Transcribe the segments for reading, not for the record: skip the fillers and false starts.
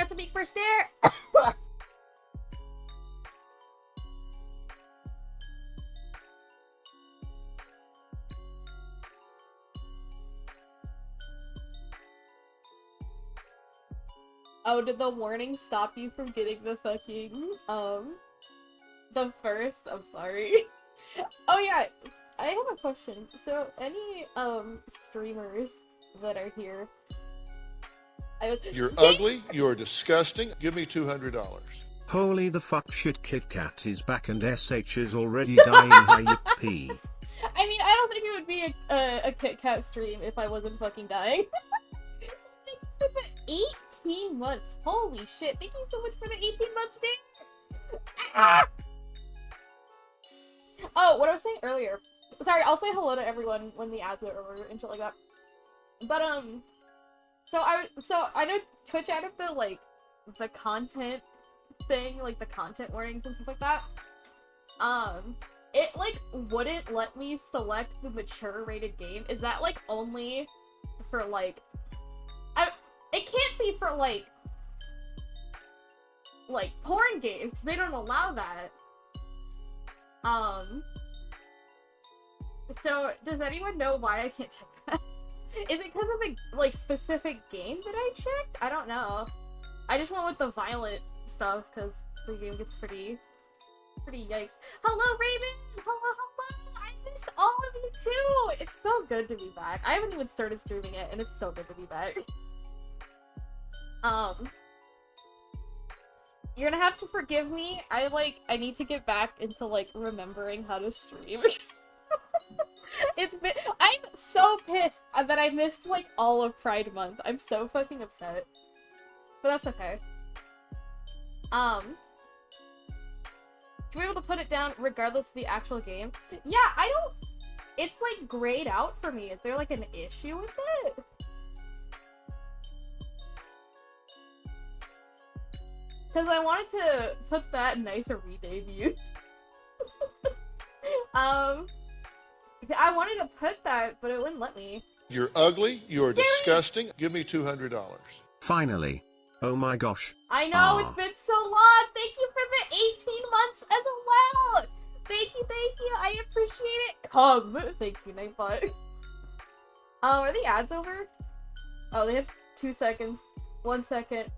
That's a big first dare. Oh, did the warning stop you from getting the fucking, the first? I'm sorry. Oh yeah, I have a question. So, any, streamers that are here, You're ugly, you're disgusting, give me $200. Holy the fuck shit, KitKat is back and SH is already dying. Hi yippee. I mean, I don't think it would be a KitKat stream if I wasn't fucking dying. Thank you for the 18 months. Holy shit. Thank you so much for the 18 months, dude. Ah! Oh, what I was saying earlier. Sorry, I'll say hello to everyone when the ads are over and shit like that. But, so I know Twitch added the, like, the content thing, like the content warnings and stuff like that. It, like, wouldn't let me select the mature rated game. Is that, like, only for, like, it can't be for, like, porn games, 'cause they don't allow that. So, does anyone know why I can't check that? Is it because of the, like, specific game that I checked? I don't know. I just went with the violent stuff, because the game gets pretty yikes. Hello, Raven! Hello! I missed all of you, too! It's so good to be back. I haven't even started streaming it, and it's so good to be back. You're gonna have to forgive me. I need to get back into, like, remembering how to stream. I'm so pissed that I missed, like, all of Pride Month. I'm so fucking upset. But that's okay. Should we be able to put it down regardless of the actual game? Yeah, it's, like, grayed out for me. Is there, like, an issue with it? Because I wanted to put that in nicer re-debut. I wanted to put that, but it wouldn't let me. You're ugly, you're disgusting, give me $200. Finally. Oh my gosh. I know, it's been so long! Thank you for the 18 months as well! Thank you, I appreciate it! Come! Thank you, Nightbot. Are the ads over? Oh, they have 2 seconds. 1 second.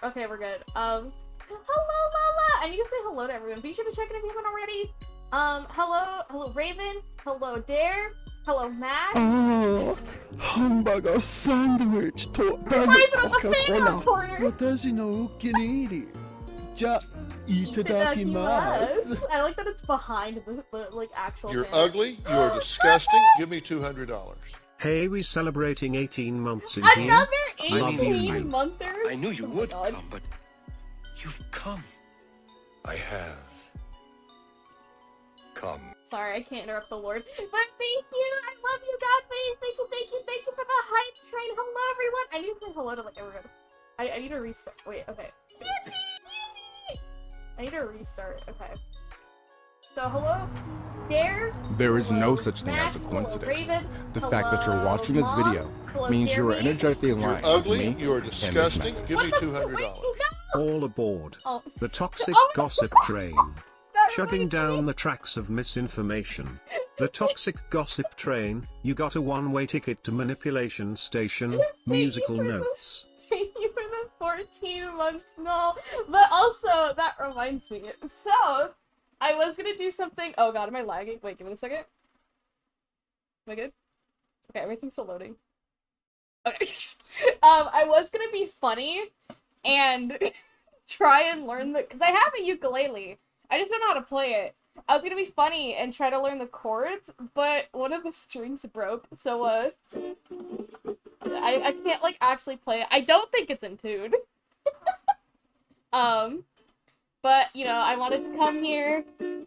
Okay, we're good. Hello, Lala! I need to say hello to everyone. Be sure to check in if you haven't already. Hello, Raven. Hello, Dare. Hello, Max. Oh, hamburger sandwich と Why is it on the fan recorder? 私のお気に入り。じゃ、いただきます。 I like that it's behind the like, actual You're fan. ugly, you're disgusting, give me $200. Hey, we celebrating 18 months in Another here. I love you. 18-monther? I knew you would God. come, but you've come. I have come. Sorry, I can't interrupt the Lord. But thank you! I love you, Godface! Thank you for the hype train! Hello, everyone! I need to say hello to, like, everyone. I need to restart. Wait, okay. I need to restart. Okay. So, hello, Dare. There is hello, no such thing Max, as a hello, coincidence. Raven, The fact that you're watching this Mom, video hello, means you are Jeremy. energetically You're aligned with ugly, me you're and this disgusting, message. give me $200. Wait, no! All aboard. Oh. The toxic Oh, gossip train. That Shutting reminds down me. the tracks of misinformation. The toxic gossip train. You got a one-way ticket to manipulation station. Musical notes. Thank you for the 14 months, no. But also, that reminds me. So, I was gonna do something. Oh god, am I lagging? Wait, give me a second. Am I good? Okay, everything's still loading. Okay. I was gonna be funny and try and learn because I have a ukulele. I just don't know how to play it. I was gonna be funny and try to learn the chords, but one of the strings broke, so I can't like actually play it. I don't think it's in tune. But you know, I wanted to come here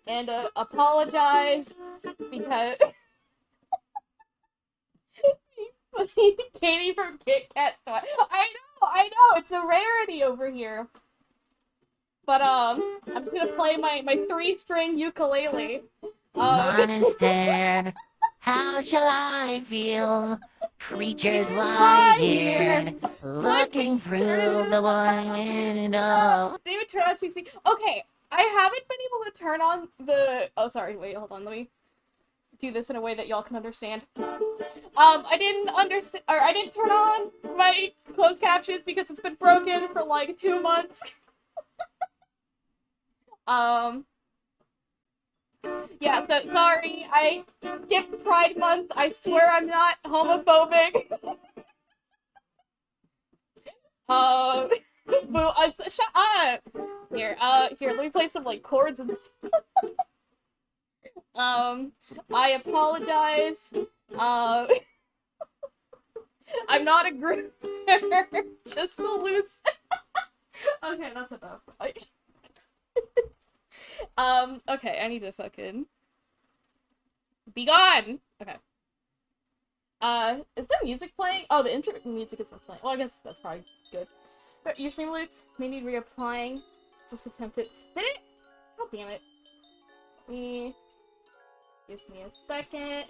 and apologize because Katie from KitCatSwag. I know, it's a rarity over here. But I'm just gonna play my 3-string ukulele. Monster, how shall I feel Creatures lie here, looking through the window. Didn't even turn on CC. Okay, I haven't been able to turn on the. Oh, sorry. Wait, hold on. Let me do this in a way that y'all can understand. I didn't understand, or I didn't turn on my closed captions because it's been broken for like 2 months. Yeah, so sorry. I skipped Pride Month. I swear I'm not homophobic. Boo, shut up. Here, let me play some like chords and stuff. I apologize. I'm not a group. Just to lose. Okay, that's enough. Okay, I need to fucking be gone. Okay. Is the music playing? Oh, the intro music is not playing. Well, I guess that's probably good. But your stream loots may need reapplying. Just attempt it. Did it? God damn it. Give me a second.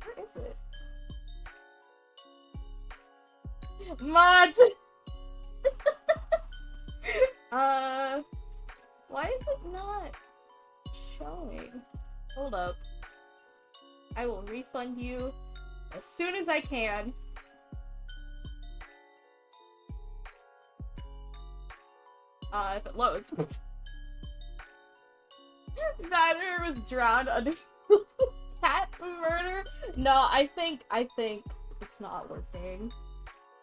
Where is it? Mods! Why is it not showing? Hold up. I will refund you as soon as I can. If it loads. Matter was drowned under cat murder? No, I think it's not working.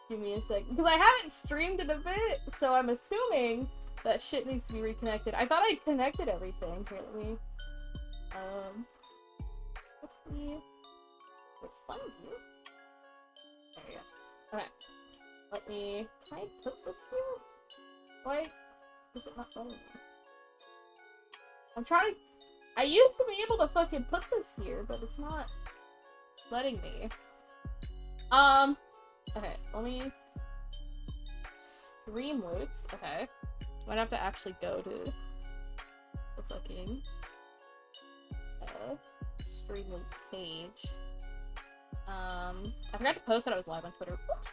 Give me a sec. Because I haven't streamed in a bit, so I'm assuming that shit needs to be reconnected. I thought I'd connected everything. Here, let me... Let's find you. There we go. Okay. Let me... Can I put this here? Why is it not letting me? I'm trying... I used to be able to fucking put this here, but it's not letting me. Okay, let me... Stream loots. Okay. Might have to actually go to the fucking stream loots page. I forgot to post that I was live on Twitter. Oops.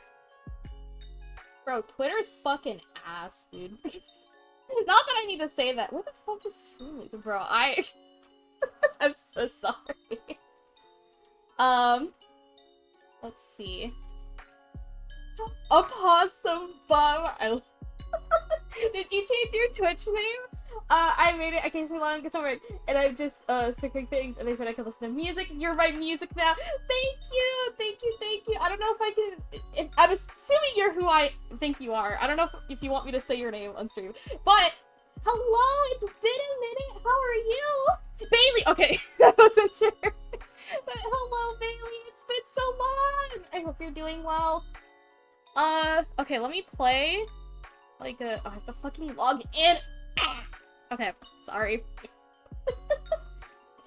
Bro, Twitter's fucking ass, dude. Not that I need to say that. Where the fuck is stream loots? Bro, I'm so sorry. Let's see. A possum bum. Did you change your Twitch name? I made it. I can't say long. It's alright. And I'm just sticking things. And they said I could listen to music. You're my music now. Thank you. Thank you. Thank you. I don't know if I can. I'm assuming you're who I think you are. I don't know if you want me to say your name on stream. But hello. It's been a minute. How are you, Bailey? Okay, I wasn't sure. But hello, Bailey. It's been so long. I hope you're doing well. Okay, let me play, like, I have to fucking log in. Okay, sorry. Can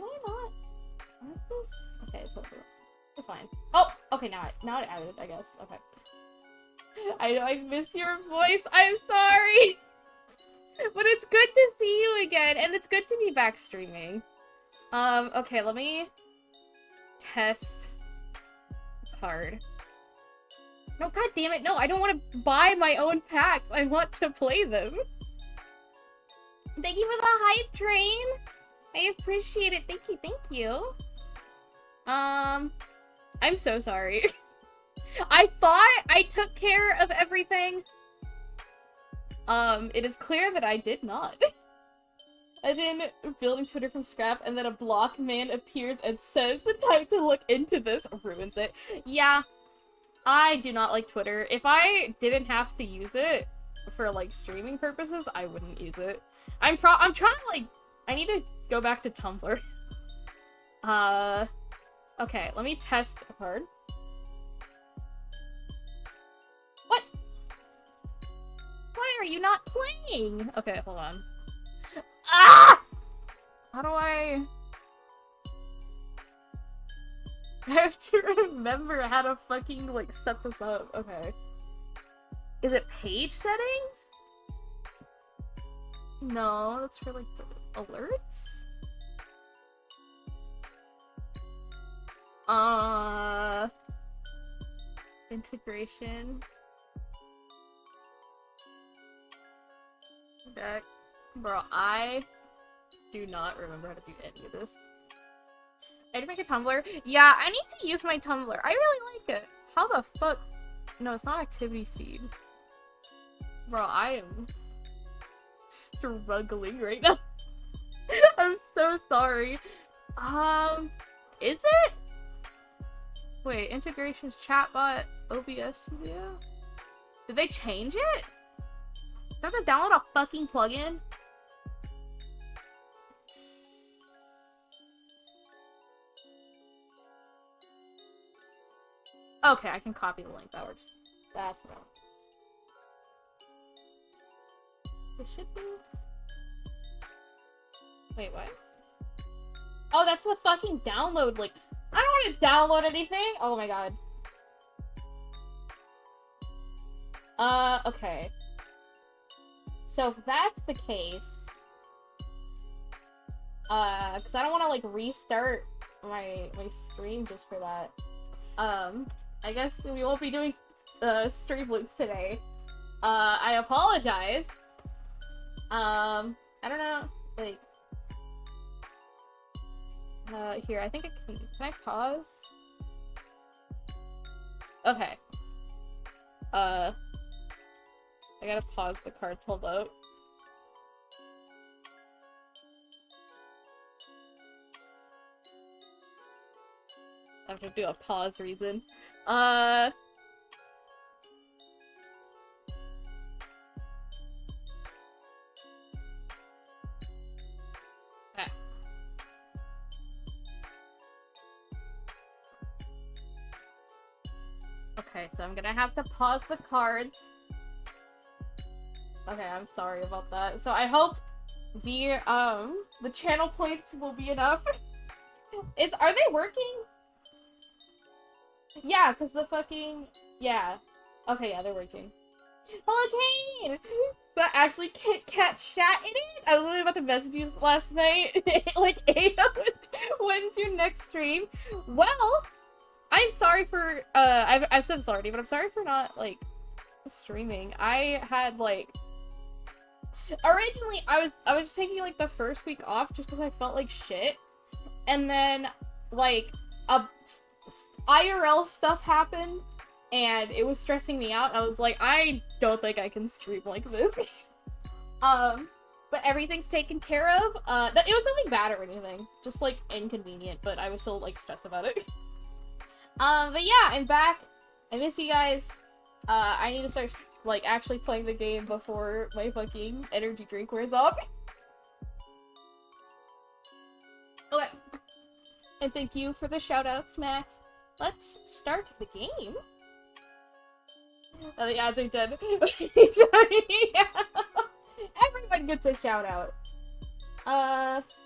I not add this? Okay, it's fine. Oh, okay, now it added, I guess. Okay. I know I miss your voice. I'm sorry. But it's good to see you again, and it's good to be back streaming. Okay, let me test card. No, god damn it, no, I don't want to buy my own packs. I want to play them. Thank you for the hype train. I appreciate it. Thank you. I'm so sorry. I thought I took care of everything. It is clear that I did not. As in, building Twitter from scrap, and then a block man appears and says the time to look into this ruins it. Yeah. I do not like Twitter. If I didn't have to use it for, like, streaming purposes, I wouldn't use it. I'm trying to, like, I need to go back to Tumblr. Okay, let me test a card. What? Why are you not playing? Okay, hold on. Ah! How do I have to remember how to fucking, like, set this up. Okay. Is it page settings? No, that's for, like, the alerts? Integration. Back. Bro, I do not remember how to do any of this. I had to make a Tumblr. Yeah, I need to use my Tumblr. I really like it. How the fuck? No, it's not activity feed. Bro, I am struggling right now. I'm so sorry. Is it? Wait, integrations, chatbot, OBS studio? Did they change it? Do I have to download a fucking plugin? Okay, I can copy the link. That works. That's wrong. It should be. Wait, what? Oh, that's the fucking download link. I don't want to download anything. Oh my god. Okay. So if that's the case, because I don't want to like restart my stream just for that. I guess we won't be doing stream loops today. I apologize. I don't know, like, here, I think can I pause? Okay. I gotta pause the cards, hold up. I have to do a pause reason. Okay. Okay, so I'm gonna have to pause the cards. Okay, I'm sorry about that. So I hope the channel points will be enough. Are they working? Yeah, because the fucking... Yeah. Okay, yeah, they're working. Hello, Kane! But actually, KitCatSwag, it is! I was literally about to message you last night. Like, Ada, when's your next stream? Well, I'm sorry for, I've said this already, but I'm sorry for not, like, streaming. I had, like... Originally, I was just taking, like, the first week off just because I felt like shit. And then, like, IRL stuff happened, and it was stressing me out. I was like, I don't think I can stream like this. But everything's taken care of. It was nothing bad or anything, just like inconvenient, but I was still like stressed about it. But yeah, I'm back. I miss you guys. I need to start like actually playing the game before my fucking energy drink wears off. Okay. And thank you for the shoutouts, Max. Let's start the game. Oh, the ads are dead. Yeah. Everyone gets a shout out.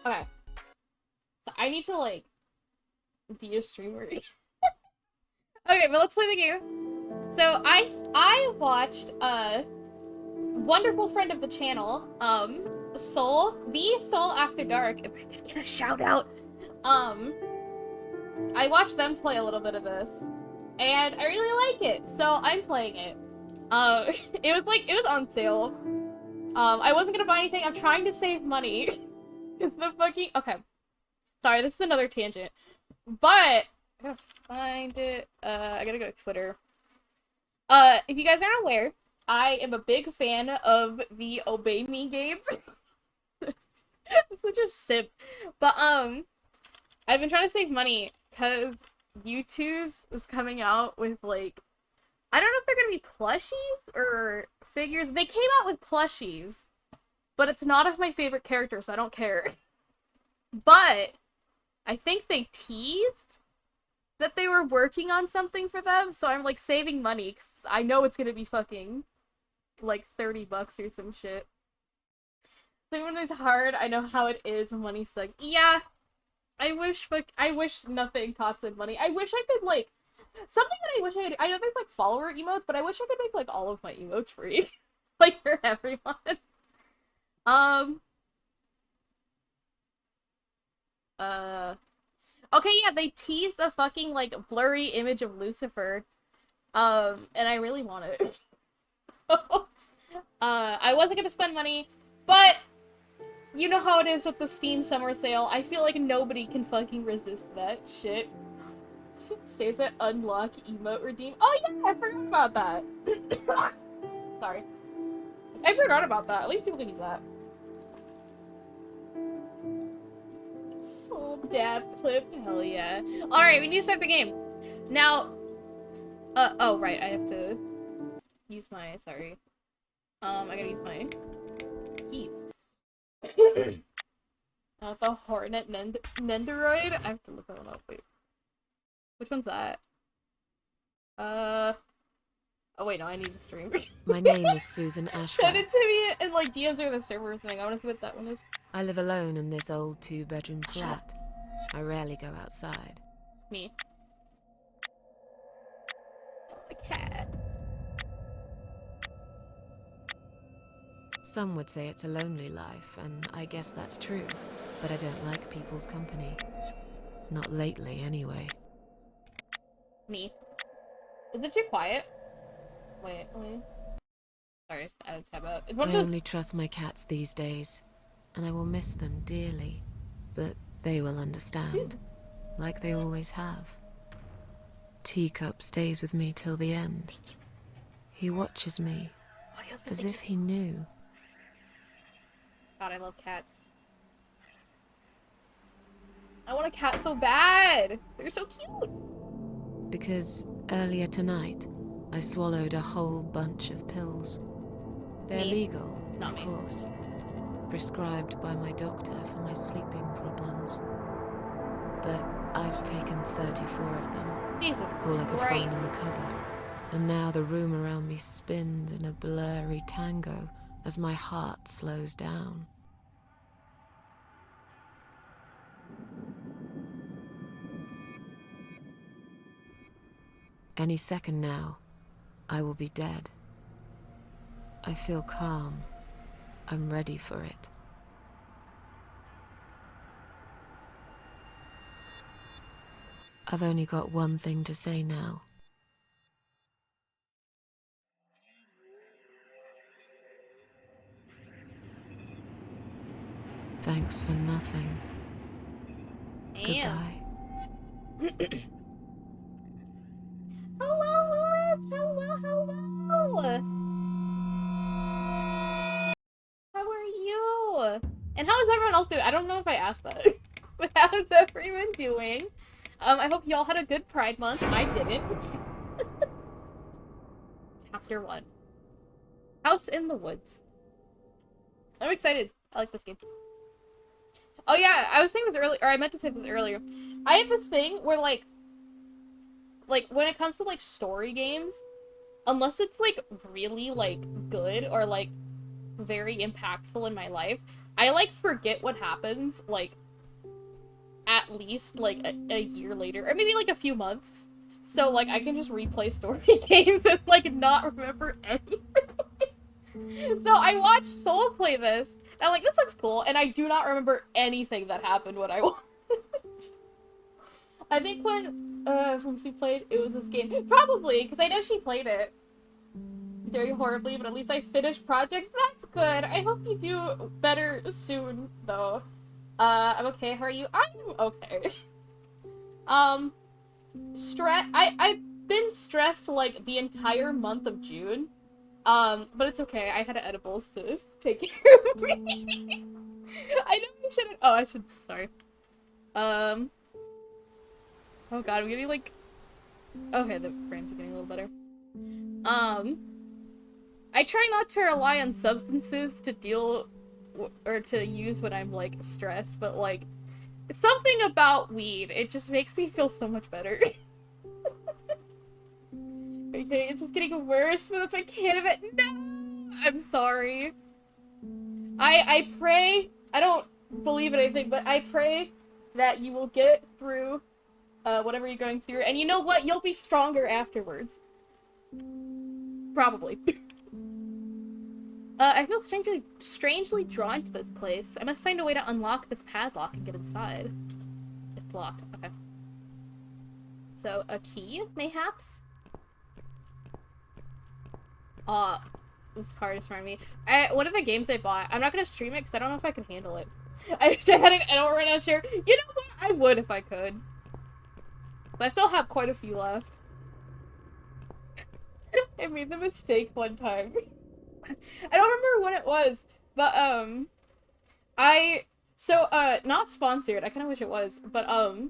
Okay. So I need to, like, be a streamer. Okay, but let's play the game. So I watched a wonderful friend of the channel, Soul After Dark, if I could get a shout out. I watched them play a little bit of this, and I really like it, so I'm playing it. It was on sale. I wasn't gonna buy anything. I'm trying to save money. It's the fucking... Okay. Sorry, this is another tangent. But, I gotta find it. I gotta go to Twitter. If you guys aren't aware, I am a big fan of the Obey Me games. I'm such a simp. But, I've been trying to save money because U2's is coming out with, like, I don't know if they're gonna be plushies or figures. They came out with plushies, but it's not of my favorite character, so I don't care. But I think they teased that they were working on something for them, so I'm, like, saving money, because I know it's gonna be fucking, like, 30 bucks or some shit. So when it's hard, I know how it is when money sucks. Yeah, I wish nothing costed money. I wish I could, like, something that I wish I know there's, like, follower emotes, but I wish I could make, like, all of my emotes free. Like, for everyone. Okay, yeah, they teased the fucking, like, blurry image of Lucifer. And I really want it. I wasn't gonna spend money, but you know how it is with the Steam summer sale. I feel like nobody can fucking resist that shit. Stays at unlock, emote, redeem. Oh yeah, I forgot about that. Sorry. I forgot about that. At least people can use that. Soul dab clip. Hell yeah. Alright, we need to start the game. Now, oh right, I have to use my, sorry. I gotta use my keys. The Hornet Nendoroid? I have to look that one up, wait. Which one's that? Oh wait, no, I need to stream. My name is Susan Ashworth. Send it to me and like DMs or the server thing. I wanna see what that one is. I live alone in this old 2-bedroom flat. I rarely go outside. Me. A cat. Some would say it's a lonely life, and I guess that's true. But I don't like people's company. Not lately, anyway. Me. Is it too quiet? Wait. Sorry, I had to tab out. It's one I of those. only trust my cats these days, and I will miss them dearly. But they will understand, like they always have. Teacup stays with me till the end. He watches me, as if he knew. God, I love cats. I want a cat so bad! They're so cute! Because earlier tonight, I swallowed a whole bunch of pills. They're Me. legal, Not of me. course. Prescribed by my doctor for my sleeping problems. But I've taken 34 of them. Jesus All I could find Christ. in the cupboard. And now the room around me spins in a blurry tango as my heart slows down. Any second now, I will be dead. I feel calm. I'm ready for it. I've only got one thing to say now. Thanks for nothing. Damn. Goodbye. Hello, Lois! Hello! How are you? And how is everyone else doing? I don't know if I asked that. But how is everyone doing? I hope y'all had a good Pride Month. I didn't. Chapter 1. House in the Woods. I'm excited. I like this game. Oh yeah, I was saying this earlier, or I meant to say this earlier. I have this thing where like when it comes to like story games, unless it's like really like good or like very impactful in my life, I like forget what happens like at least like a year later, or maybe like a few months. So like I can just replay story games and like not remember anything. So I watched Soul play this, and I'm like, this looks cool, and I do not remember anything that happened when I watched. I think when she played, it was this game. Probably, because I know she played it very horribly, but at least I finished projects. That's good. I hope you do better soon, though. I'm okay. How are you? I'm okay. I've been stressed like the entire month of June. But it's okay. I had edibles to take care of me. I know I shouldn't. Oh, I should. Sorry. Oh god, I'm getting like. Okay, the frames are getting a little better. I try not to rely on substances to deal or to use when I'm like stressed, but like something about weed, it just makes me feel so much better. Okay, it's just getting worse, but that's my can of it. No! I'm sorry. I pray, I don't believe in anything, but I pray that you will get through whatever you're going through, and you know what? You'll be stronger afterwards. Probably. I feel strangely drawn to this place. I must find a way to unlock this padlock and get inside. It's locked. Okay. So, a key, mayhaps? This card is for me. One of the games I bought, I'm not gonna stream it because I don't know if I can handle it. I had it and we're not sure. You know what? I would if I could. But I still have quite a few left. I made the mistake one time. I don't remember when it was, but not sponsored. I kind of wish it was, but I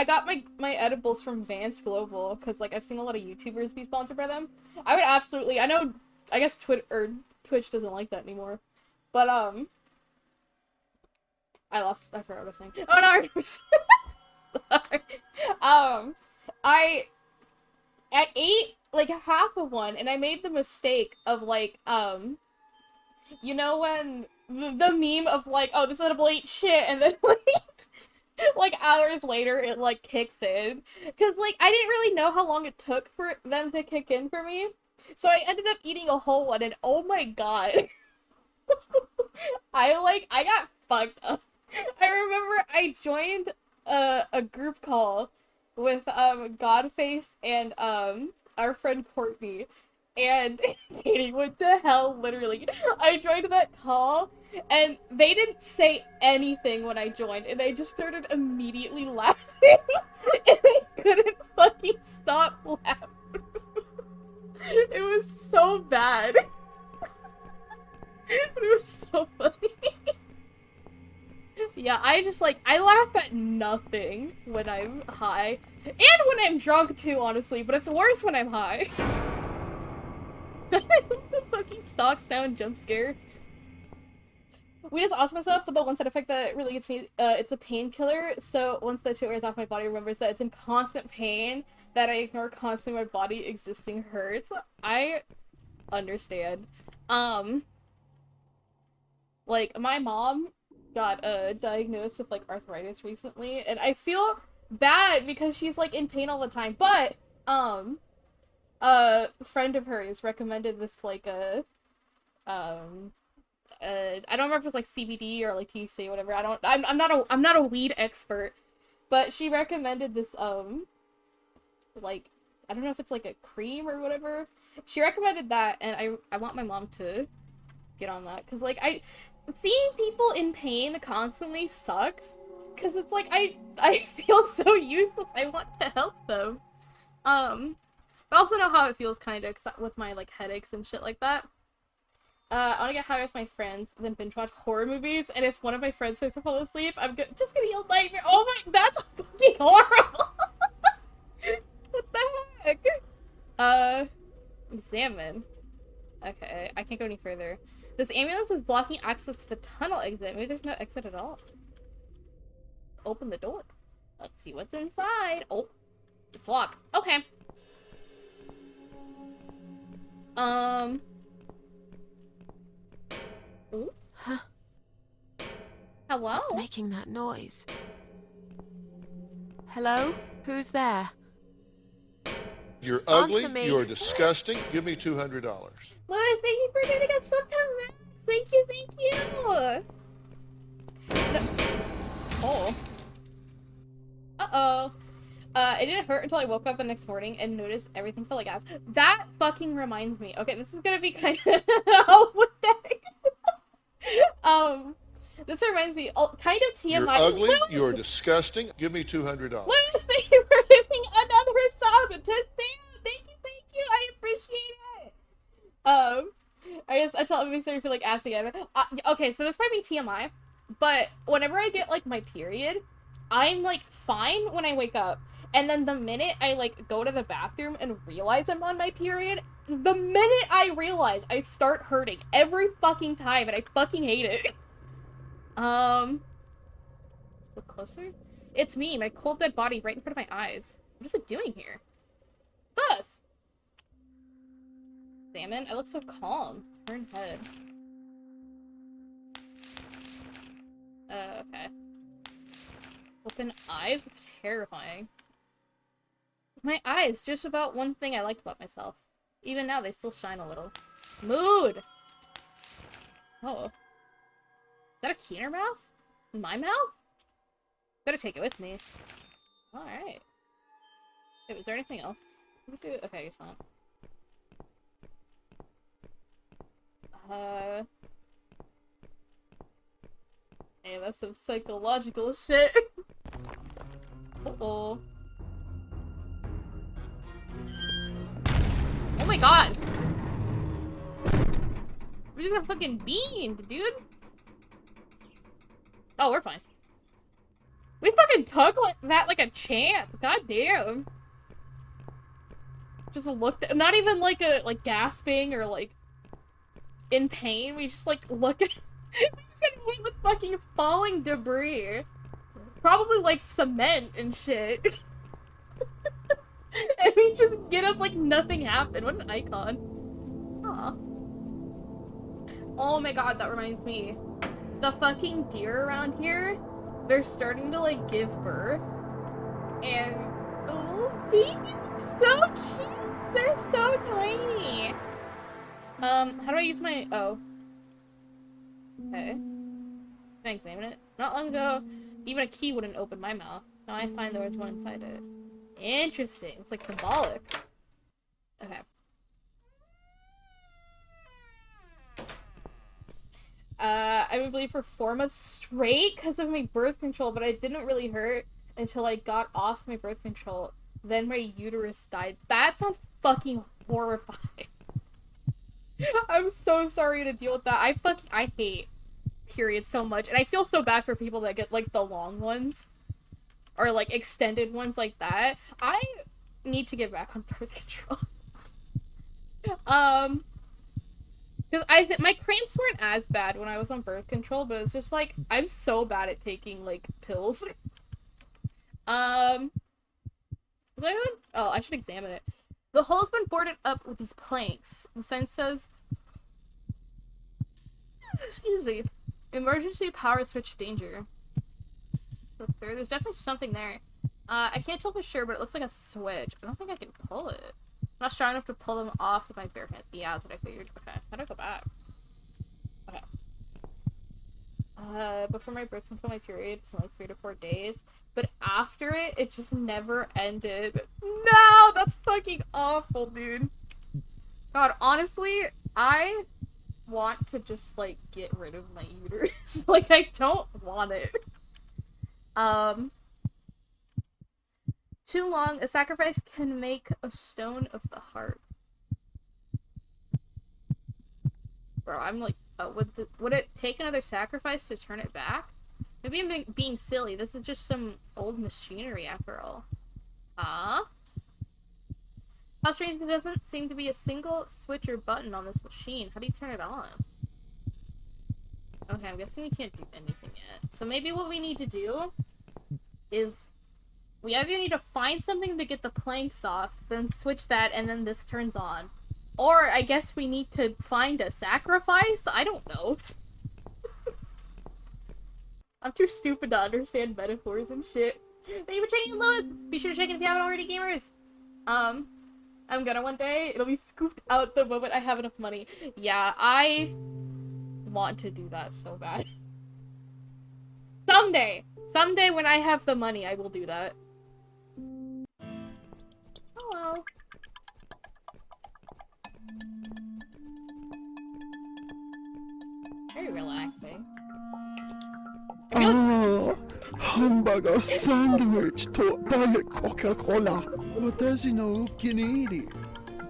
got my edibles from Vance Global because like I've seen a lot of YouTubers be sponsored by them. I would absolutely. I guess Twitch doesn't like that anymore, but I forgot what I was saying. Oh no, sorry. I ate like half of one and I made the mistake of like you know when the meme of like, oh, this edible ain't shit, and then like hours later it like kicks in, because like I didn't really know how long it took for them to kick in for me, so I ended up eating a whole one and oh my god. I got fucked up. I remember I joined a group call with Godface and our friend Courtney, and Katie went to hell, literally. I joined that call, and they didn't say anything when I joined, and they just started immediately laughing, and I couldn't fucking stop laughing. It was so bad. But it was so funny. Yeah, I laugh at nothing when I'm high. And when I'm drunk too, honestly, but it's worse when I'm high. The fucking stock sound jump scare. We just asked myself for the one side effect that really gets me, it's a painkiller, so once that shit wears off, my body remembers that it's in constant pain, that I ignore constantly, my body existing hurts. I understand. Like, my mom got diagnosed with like arthritis recently, and I feel bad because she's like in pain all the time, but a friend of hers recommended this like I don't remember if it's like CBD or like THC or whatever. I'm not a weed expert, but she recommended this like, I don't know if it's like a cream or whatever. She recommended that, and I want my mom to get on that, because like seeing people in pain constantly sucks, because it's like I feel so useless. I want to help them. But I also know how it feels kind of with my like headaches and shit like that. I want to get high with my friends, then binge watch horror movies, and if one of my friends starts to fall asleep, I'm just gonna yell nightmare. Oh my, that's fucking horrible. What the heck? Examine. Okay, I can't go any further. This ambulance is blocking access to the tunnel exit. Maybe there's no exit at all. Open the door. Let's see what's inside. Oh, it's locked. Okay. Ooh. Huh? Hello? What's making that noise? Hello? Who's there? You're ugly. Answer me. You're disgusting. Give me $200. Louis, thank you for giving us some time, Max. Thank you, thank you. No. Oh. Uh-oh. It didn't hurt until I woke up the next morning and noticed everything felt like ass. That fucking reminds me. Okay, this is gonna be kind of... Oh, what the heck? This reminds me, kind of TMI. You're ugly. Louis! You're disgusting. Give me $200. Louis, thank you for giving another sub to Sam. Thank you, I appreciate it. I tell it makes me feel like ass again. Okay, so this might be TMI, but whenever I get like my period, I'm like fine when I wake up, and then the minute I like go to the bathroom and realize I'm on my period, the minute I realize, I start hurting every fucking time, and I fucking hate it. Look closer. It's me, my cold dead body right in front of my eyes. What is it doing here? Buzz! Salmon, I look so calm. Turn head. Okay. Open eyes? It's terrifying. My eyes, just about one thing I liked about myself. Even now, they still shine a little. Mood! Oh. Is that a keener mouth? In my mouth? Better take it with me. Alright. Wait, was there anything else? Okay, I guess not. Hey, that's some psychological shit. Uh-oh. Oh my god! We just got fucking beamed, dude! Oh, we're fine. We fucking took like that like a champ. God damn. Just looked, not even like gasping or like in pain. We just like look at, we just get hit with fucking falling debris. Probably like cement and shit. And we just get up like nothing happened. What an icon. Aw. Oh my god, that reminds me. The fucking deer around here, they're starting to like give birth. And oh, babies are so cute. They're so tiny. How do I use my, oh. Okay. Can I examine it? Not long ago, even a key wouldn't open my mouth. Now I find there was one inside it. Interesting. It's like symbolic. Okay. I've been bleeding for 4 months straight because of my birth control, but it didn't really hurt until I got off my birth control. Then my uterus died. That sounds fucking horrifying. I'm so sorry to deal with that. I hate periods so much, and I feel so bad for people that get like the long ones or like extended ones like that. I need to get back on birth control. Because my cramps weren't as bad when I was on birth control, but it's just like I'm so bad at taking like pills. Was I doing? Oh, I should examine it. The hole's been boarded up with these planks. The sign says, excuse me, emergency power switch danger. There's definitely something there. I can't tell for sure, but it looks like a switch. I don't think I can pull it. I'm not strong enough to pull them off with my bare hands. Yeah, that's what I figured. Okay, how do I go back? Okay. Before my birth control, my period was like 3 to 4 days. But after it, it just never ended. No! That's fucking awful, dude. God, honestly, I want to just, like, get rid of my uterus. Like, I don't want it. Too long, a sacrifice can make a stone of the heart. Bro, I'm like, would it take another sacrifice to turn it back? Maybe I'm being silly. This is just some old machinery after all. Huh? How strange there doesn't seem to be a single switch or button on this machine. How do you turn it on? Okay, I'm guessing we can't do anything yet. So maybe what we need to do is we either need to find something to get the planks off, then switch that, and then this turns on. Or I guess we need to find a sacrifice? I don't know. I'm too stupid to understand metaphors and shit. Thank you for checking in, Lois! Be sure to check in if you haven't already, gamers! I'm gonna one day. It'll be scooped out the moment I have enough money. Yeah, I want to do that so bad. Someday! Someday when I have the money, I will do that. Hello. Very relaxing. Ah, ハンバーガーサンドイッチとダイエットコカ・コーラ。私のお気に入り。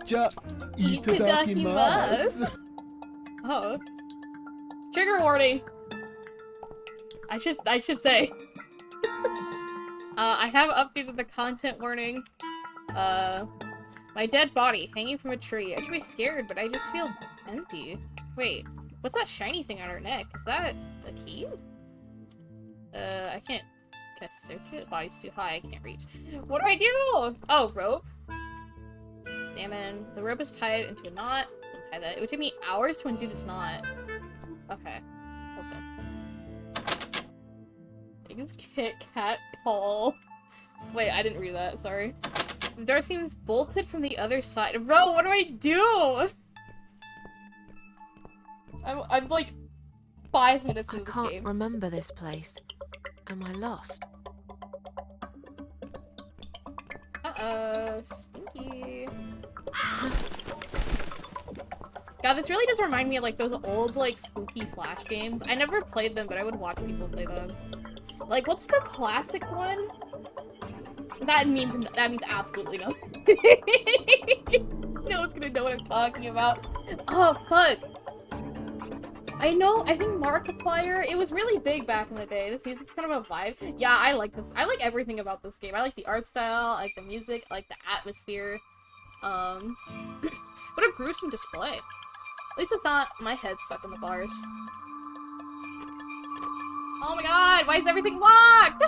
じゃあ、いただきます。 Oh. Trigger warning. I should say. I have updated the content warning. My dead body hanging from a tree. I should be scared, but I just feel empty. Wait, what's that shiny thing on her neck? Is that a key? I can't. Can I search it? Body's too high. I can't reach. What do I do? Oh, rope. Damn it. The rope is tied into a knot. Untie that. It would take me hours to undo this knot. Okay. Open. Biggest Kit Kat Paul. Wait, I didn't read that. Sorry. The door seems bolted from the other side. Bro, what do I do? I'm like 5 minutes into this game. I can't remember this place. Am I lost? Uh-oh. Stinky. God, this really does remind me of like those old like spooky Flash games. I never played them, but I would watch people play them. Like, what's the classic one? That means absolutely nothing. No one's gonna know what I'm talking about. Oh fuck. I know, I think Markiplier, it was really big back in the day. This music's kind of a vibe. Yeah, I like this. I like everything about this game. I like the art style, I like the music, I like the atmosphere. What a gruesome display. At least it's not my head stuck in the bars. Oh my god, why is everything locked?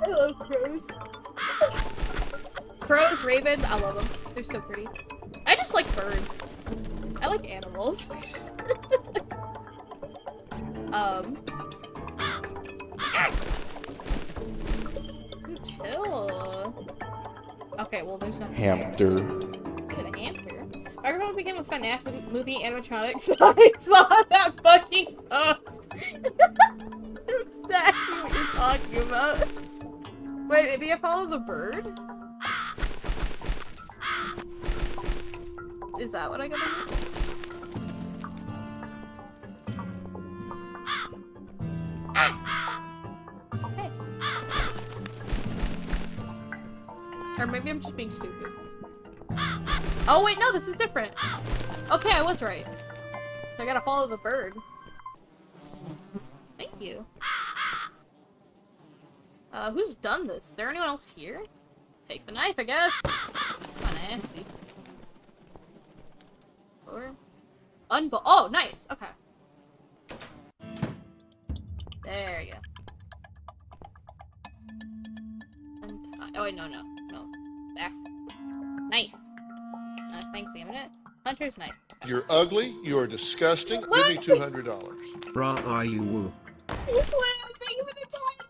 I love crows. Crows, ravens, I love them. They're so pretty. I just like birds. I like animals. Chill. Okay, well, there's nothing. Hamster. Ooh, the hamster. Everyone became a FNAF movie animatronic, so I saw that fucking post. Exactly what you're talking about. Wait, maybe I follow the bird? Is that what I gotta do? Hey. Or maybe I'm just being stupid. Oh wait, no, this is different. Okay, I was right. I gotta follow the bird. Thank you. Who's done this? Is there anyone else here? Take the knife, I guess. Kinda nasty. Or oh, nice. Okay. There you go. Oh wait, no. Back. Knife. Thanks, a minute. Hunter's knife. Okay. You're ugly. You are disgusting. What? Give me $200. Rah are you woo. Thank you for the time.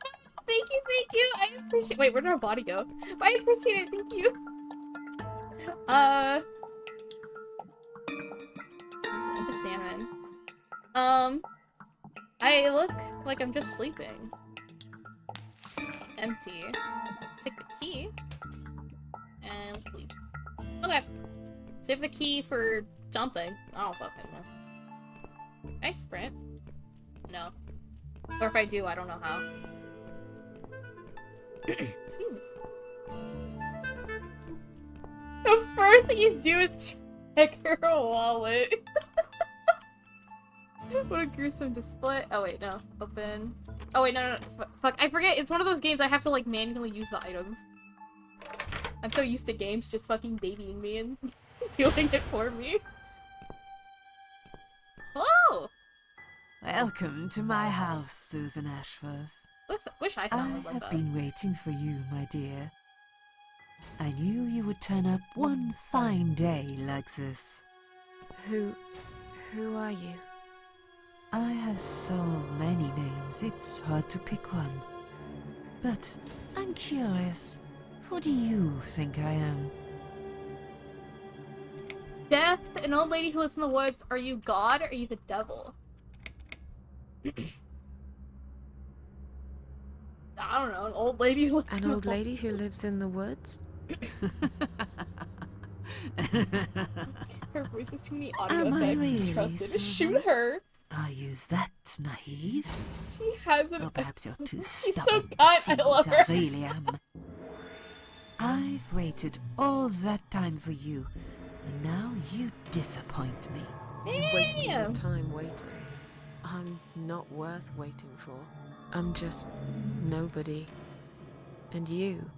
Thank you. I appreciate. Wait, where did our body go? I appreciate it. Thank you. Examine. I look like I'm just sleeping. Empty. Take the key. And let's leave. Okay. So you have the key for jumping. I don't fucking know. Can I sprint? No. Or if I do, I don't know how. Excuse me. The first thing you do is check her wallet. What a gruesome display. Oh wait, no. Open. Oh wait, no. Fuck, I forget. It's one of those games I have to like manually use the items. I'm so used to games just fucking babying me and doing it for me. Hello! Welcome to my house, Susan Ashworth. Wish I I sounded like have that. been waiting for you, my dear. I knew you would turn up one fine day like this. Who are you? I have so many names, it's hard to pick one. But I'm curious, who do you think I am? Death, an old lady who lives in the woods. Are you God or are you the devil? I don't know, an old lady who lives in An the old lady who lives in the woods? Her voice is too many audio Am I effects to be really, trusted. Susan? Shoot her! Are you that naive? She has an Or perhaps you're too She's so stubborn kind, to I see love what her. I really am. I've waited all that time for you, and now you disappoint me. You're wasting your Damn. time waiting. I'm not worth waiting for. I'm just nobody. And you,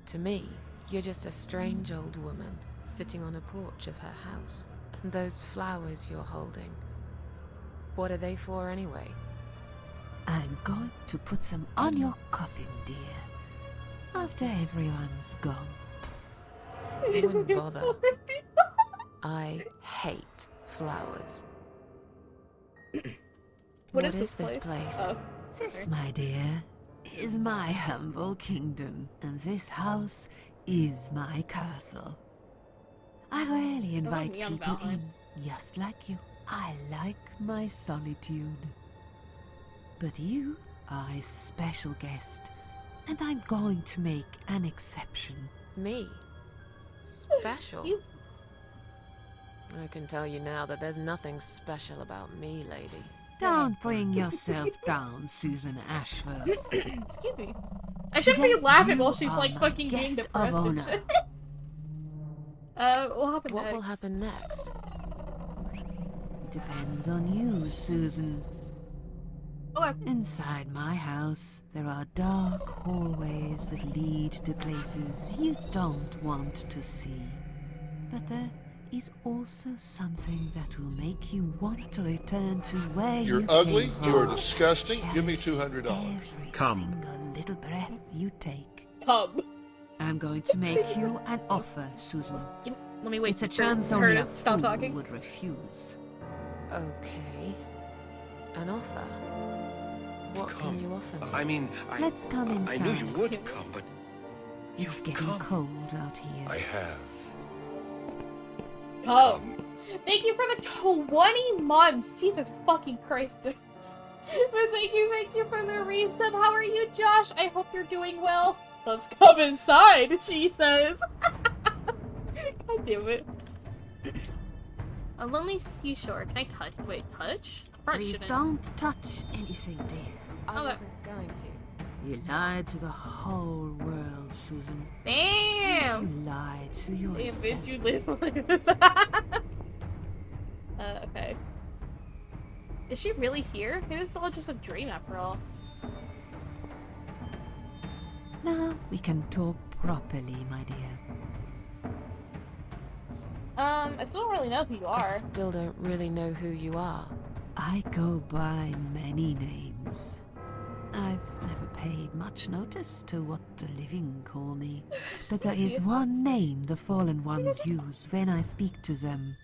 to me, you're just a strange old woman sitting on a porch of her house. And those flowers you're holding, what are they for anyway? I'm going to put them on your coffin, dear. After everyone's gone. I wouldn't bother. I hate flowers. What is this place? Oh, This, sorry. my dear, is my humble kingdom, and this house is my castle. I rarely invite me on people Valheim. in, just like you. I like my solitude. But you are a special guest, and I'm going to make an exception. Me? Special? Excuse- I can tell you now that there's nothing special about me, lady. Don't bring yourself down, Susan Ashworth. Excuse me. I shouldn't be Today laughing you while she's are like my fucking being guest of depressed and honor. shit. What happened What next? will happen next? Depends on you, Susan. Oh, Inside my house, there are dark hallways that lead to places you don't want to see. But there is also something that will make you want to return to where You're you ugly, came you are from. disgusting, give me Cherish $200. Every Come. single little breath you take. come. I'm going to make you an offer, Susan. Let me wait It's a for chance her only to a stop fool talking. would refuse. Okay. An offer? What Come. can you offer me? I mean, Let's come I inside. knew you would come, but It's you've getting come. cold out here. I have. Come. Thank you for the 20 months. Jesus fucking Christ. But thank you for the resub. How are you, Josh? I hope you're doing well. Let's come inside, she says. God damn it. A lonely seashore. Can I touch? Wait, touch? I probably Please shouldn't. don't touch anything, dear. I Oh, wasn't going to. You lied to the whole world, Susan. Damn! You lied to Damn, yourself. bitch, you live like this. Okay. Is she really here? Maybe it's all just a dream after all. Now we can talk properly, my dear. I still don't really know who you I are. still don't really know who you are. I go by many names. I've never paid much notice to what the living call me. But there is one name the fallen ones use when I speak to them.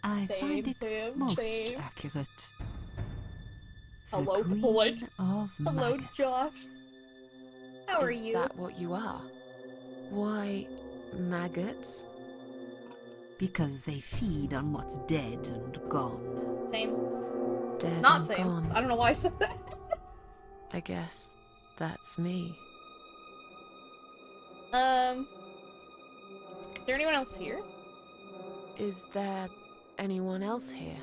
I find it most same. accurate. The Hello, Queen poet. of Hello, Maggots. Josh. How are Is you? that what you are? Why, maggots? Because they feed on what's dead and gone. Same. Dead Not and same. gone. I don't know why I said that. I guess that's me. Is there anyone else here? Is there anyone else here?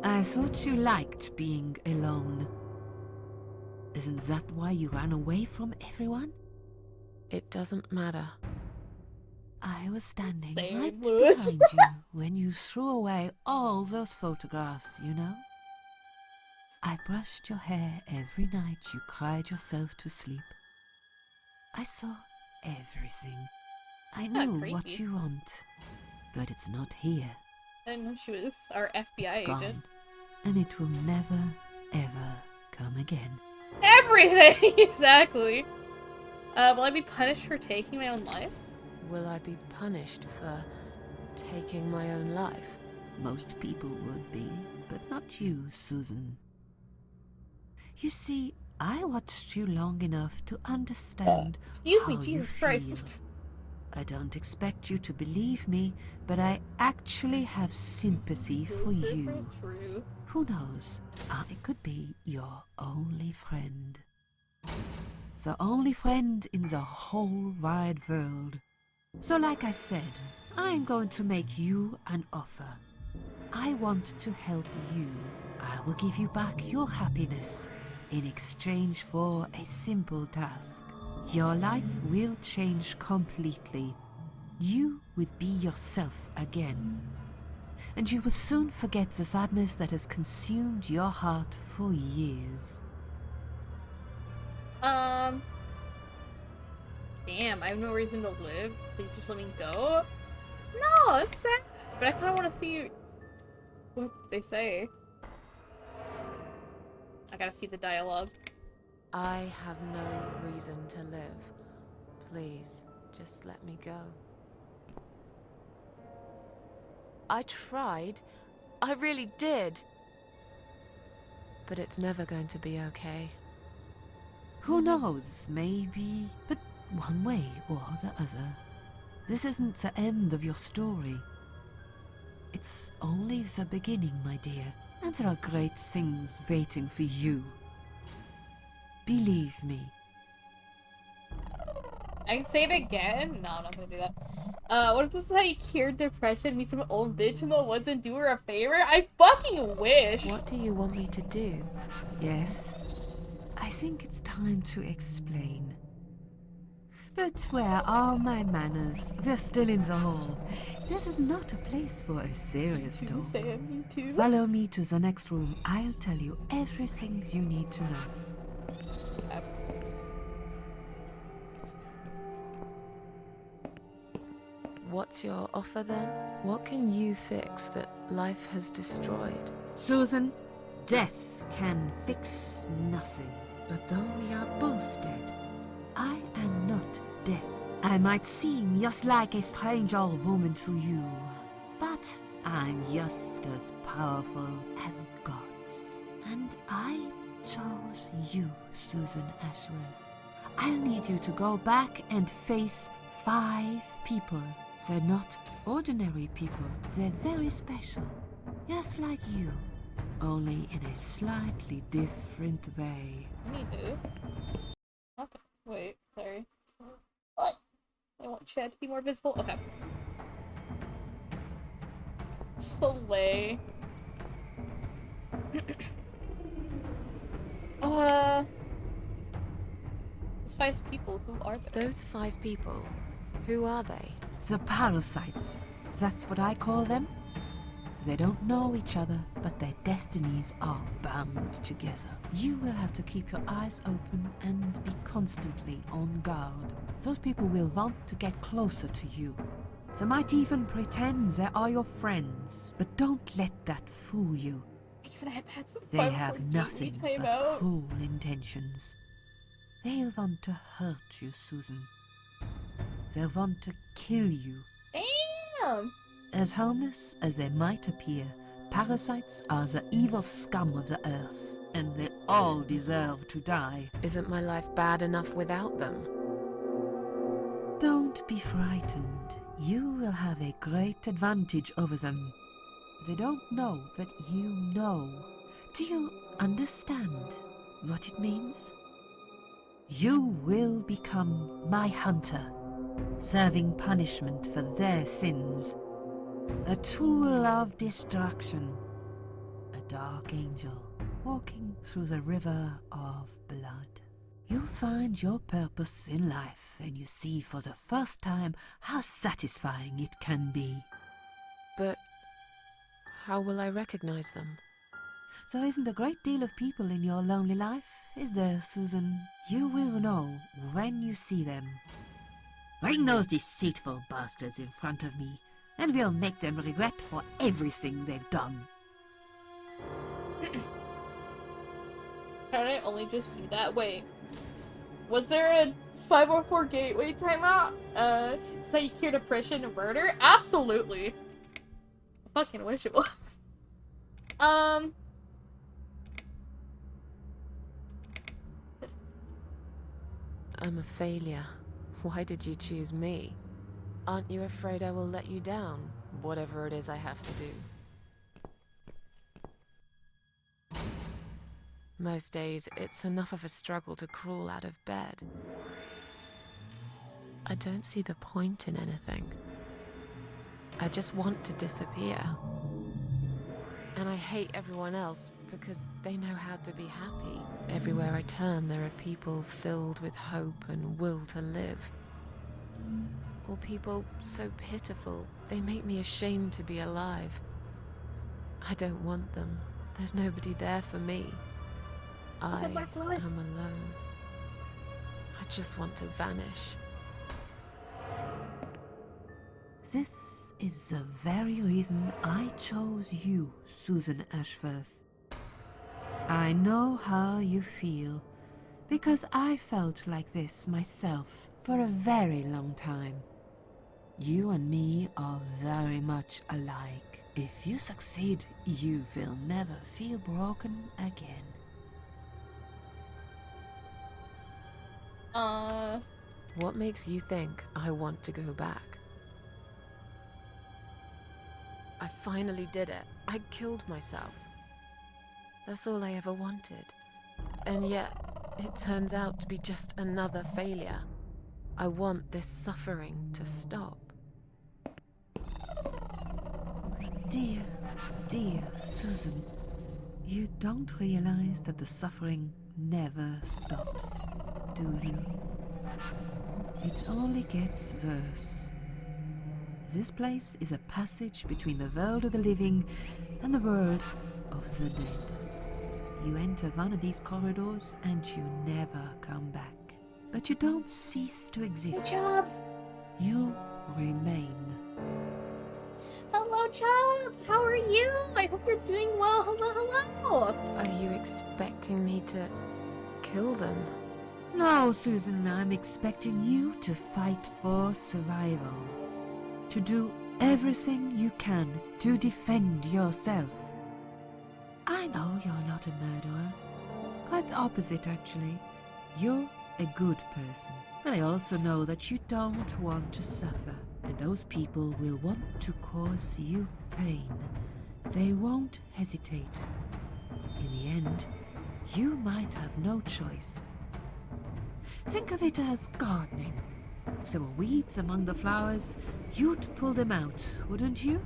I thought you liked being alone. Isn't that why you ran away from everyone? It doesn't matter. I was standing Same, right Louis. behind you when you threw away all those photographs, you know? I brushed your hair every night you cried yourself to sleep. I saw everything. I Kinda knew what creepy. you want, but it's not here. I didn't know she was our FBI It's agent. gone, and it will never, ever come again. Everything! Exactly. Will I be punished for taking my own life? Will I be punished for taking my own life? Most people would be, but not you, Susan. You see, I watched you long enough to understand Excuse me, how Jesus you Christ. feel. I don't expect you to believe me, but I actually have sympathy for you. True. Who knows? I could be your only friend. The only friend in the whole wide world. So like I said, I'm going to make you an offer. I want to help you. I will give you back your happiness in exchange for a simple task. Your life will change completely. You would be yourself again. And you will soon forget the sadness that has consumed your heart for years. Damn, I have no reason to live. Please just let me go. No, it's sad. But I kind of want to see what they say. I gotta see the dialogue. I have no reason to live. Please, just let me go. I tried. I really did. But it's never going to be okay. Who knows, maybe, but one way or the other. This isn't the end of your story. It's only the beginning, my dear. And there are great things waiting for you. Believe me. I can say it again? No, I'm not gonna do that. What if this is how you cured depression? Meet some old bitch in the woods and do her a favor? I fucking wish! What do you want me to do? Yes, I think it's time to explain. But where are my manners? We're still in the hall. This is not a place for a serious Me too, talk. Sam, me too. Follow me to the next room. I'll tell you everything you need to know. What's your offer then? What can you fix that life has destroyed? Susan, death can fix nothing. But though we are both dead, I am not death. I might seem just like a strange old woman to you, but I'm just as powerful as gods. And I chose you, Susan Ashworth. I'll need you to go back and face 5 people. They're not ordinary people. They're very special. Just like you. Only in a slightly different way. Me too. Okay, wait, sorry. I want Chad to be more visible. Okay. Slay. Those 5 people, who are they? Those 5 people, who are they? The parasites. That's what I call them. They don't know each other, but their destinies are bound together. You will have to keep your eyes open and be constantly on guard. Those people will want to get closer to you. They might even pretend they are your friends, but don't let that fool you. Thank you for the headpads. They have nothing but cruel intentions. They'll want to hurt you, Susan. They'll want to kill you. Damn! As harmless as they might appear, parasites are the evil scum of the earth, and they all deserve to die. Isn't my life bad enough without them? Don't be frightened. You will have a great advantage over them. They don't know that you know. Do you understand what it means? You will become my hunter, serving punishment for their sins. A tool of destruction. A dark angel walking through the river of blood. You find your purpose in life and you see for the first time how satisfying it can be. But how will I recognize them? There isn't a great deal of people in your lonely life, is there, Susan? You will know when you see them. Bring those deceitful bastards in front of me, and we'll make them regret for everything they've done. How did I only just see that? Wait. Was there a 504 gateway timeout? Say cure depression and murder? Absolutely. I fucking wish it was. I'm a failure. Why did you choose me? Aren't you afraid I will let you down, whatever it is I have to do? Most days, it's enough of a struggle to crawl out of bed. I don't see the point in anything. I just want to disappear. And I hate everyone else because they know how to be happy. Everywhere I turn, there are people filled with hope and will to live. Or people so pitiful, they make me ashamed to be alive. I don't want them. There's nobody there for me. I am alone. I just want to vanish. This is the very reason I chose you, Susan Ashworth. I know how you feel, because I felt like this myself for a very long time. You and me are very much alike. If you succeed, you will never feel broken again. What makes you think I want to go back? I finally did it. I killed myself. That's all I ever wanted. And yet, it turns out to be just another failure. I want this suffering to stop. Dear, dear Susan, you don't realize that the suffering never stops, do you? It only gets worse. This place is a passage between the world of the living and the world of the dead. You enter one of these corridors and you never come back. But you don't cease to exist. Chubbs! You remain. Hello, Chubbs! How are you? I hope you're doing well. Hello, hello! Are you expecting me to kill them? No, Susan, I'm expecting you to fight for survival. To do everything you can to defend yourself. I know you're not a murderer. Quite the opposite, actually. You're a good person. I also know that you don't want to suffer, and those people will want to cause you pain. They won't hesitate. In the end, you might have no choice. Think of it as gardening. If there were weeds among the flowers, you'd pull them out, wouldn't you?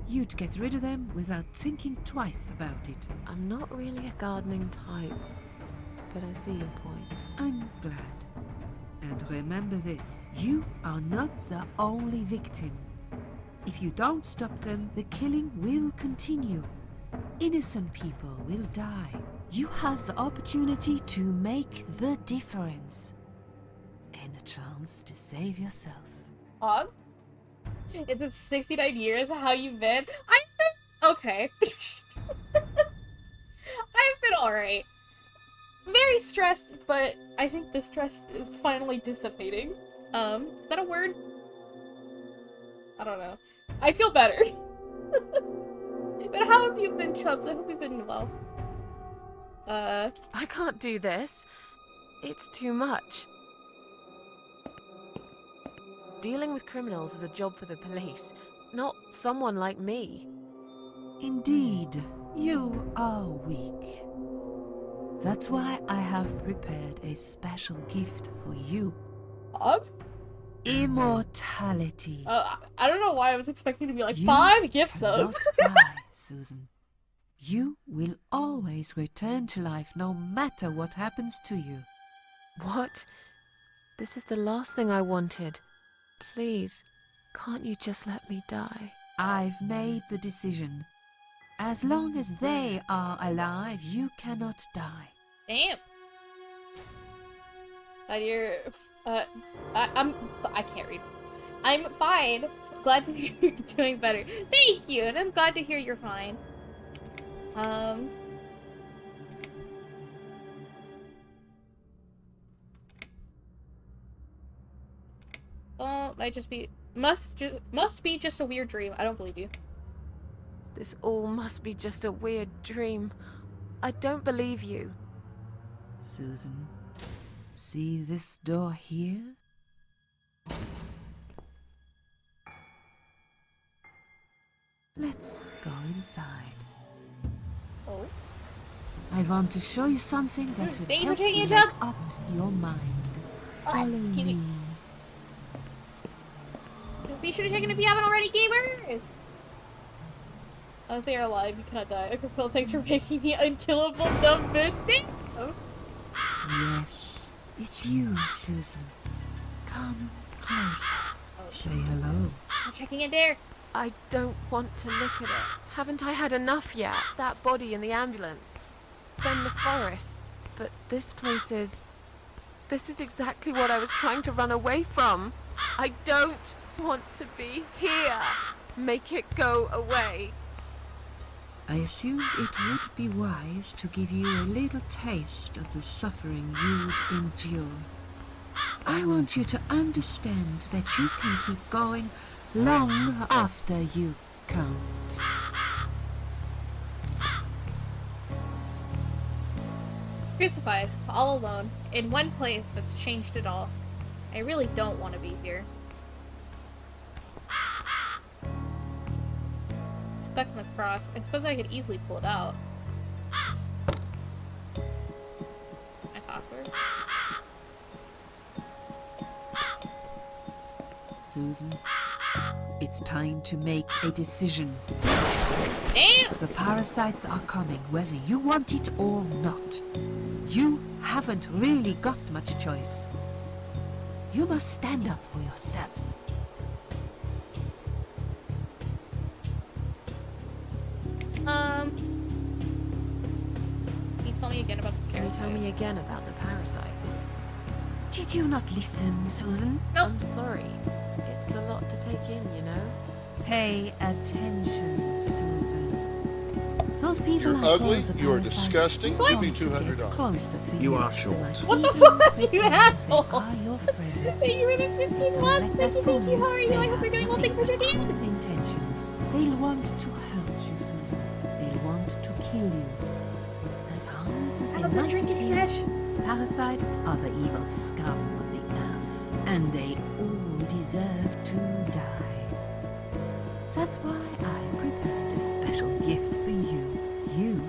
You'd get rid of them without thinking twice about it. I'm not really a gardening type, but I see your point. I'm glad. And remember this, you are not the only victim. If you don't stop them, the killing will continue. Innocent people will die. You have the opportunity to make the difference. And a chance to save yourself. Og? It's been 69 years. How you been? I've been okay. I've been alright. Very stressed, but I think the stress is finally dissipating. Is that a word? I don't know. I feel better. But how have you been, Chubbs? I hope you've been well. I can't do this. It's too much. Dealing with criminals is a job for the police, not someone like me. Indeed, you are weak. That's why I have prepared a special gift for you. Og? Immortality. I don't know why I was expecting to be like You 5 gift cannot subs. die, Susan. You will always return to life no matter what happens to you. What? This is the last thing I wanted. Please, can't you just let me die? I've made the decision. As long as they are alive, you cannot die. Damn. I can't read. I'm fine. Glad to hear you're doing better. Thank you, and I'm glad to hear you're fine. Oh, might just be must be just a weird dream. I don't believe you. This all must be just a weird dream. I don't believe you. Susan, see this door here? Let's go inside. Oh. I want to show you something that will Thank you for help taking you it, make Chubbs. up your mind. Follow Excuse me. me. Be sure to check in if you haven't already, gamers! As they are alive, you cannot die. Okay, Phil, thanks for making me unkillable, dumb bitch. Thank you. Yes, it's you, Susan. Come closer. Say hello. I'm checking in there. I don't want to look at it. Haven't I had enough yet? That body in the ambulance. Then the forest. But this place is... This is exactly what I was trying to run away from. I don't want to be here. Make it go away. I assumed it would be wise to give you a little taste of the suffering you would endure. I want you to understand that you can keep going long after you can't. Crucified, all alone, in one place that's changed it all. I really don't want to be here. Stuck in the cross. I suppose I could easily pull it out. Susan. It's time to make a decision. Damn! The parasites are coming, whether you want it or not. You haven't really got much choice. You must stand up for yourself. Can you tell me again about the Can you parasites? tell me again about the parasites? Did you not listen, Susan? Nope. I'm sorry. It's a lot to take in, you know? Pay attention, Susan. Those people You're I ugly, call the you are parasites disgusting, want give me to get $200. closer to You are short. What the Even fuck, you pretend asshole? They are your friends. Hey, you made it 15 Don't months! let Thank that you, fool thank you. How are you? They I hope have you're doing well. Thank you for nothing but joining. cruel intentions. They'll want to hurt you, Susan. They'll want to kill you. As harmless as they Have a good might drinking appear, sesh. parasites are the evil scum of the earth, and they all deserve to die. That's why I prepared a special gift for you. You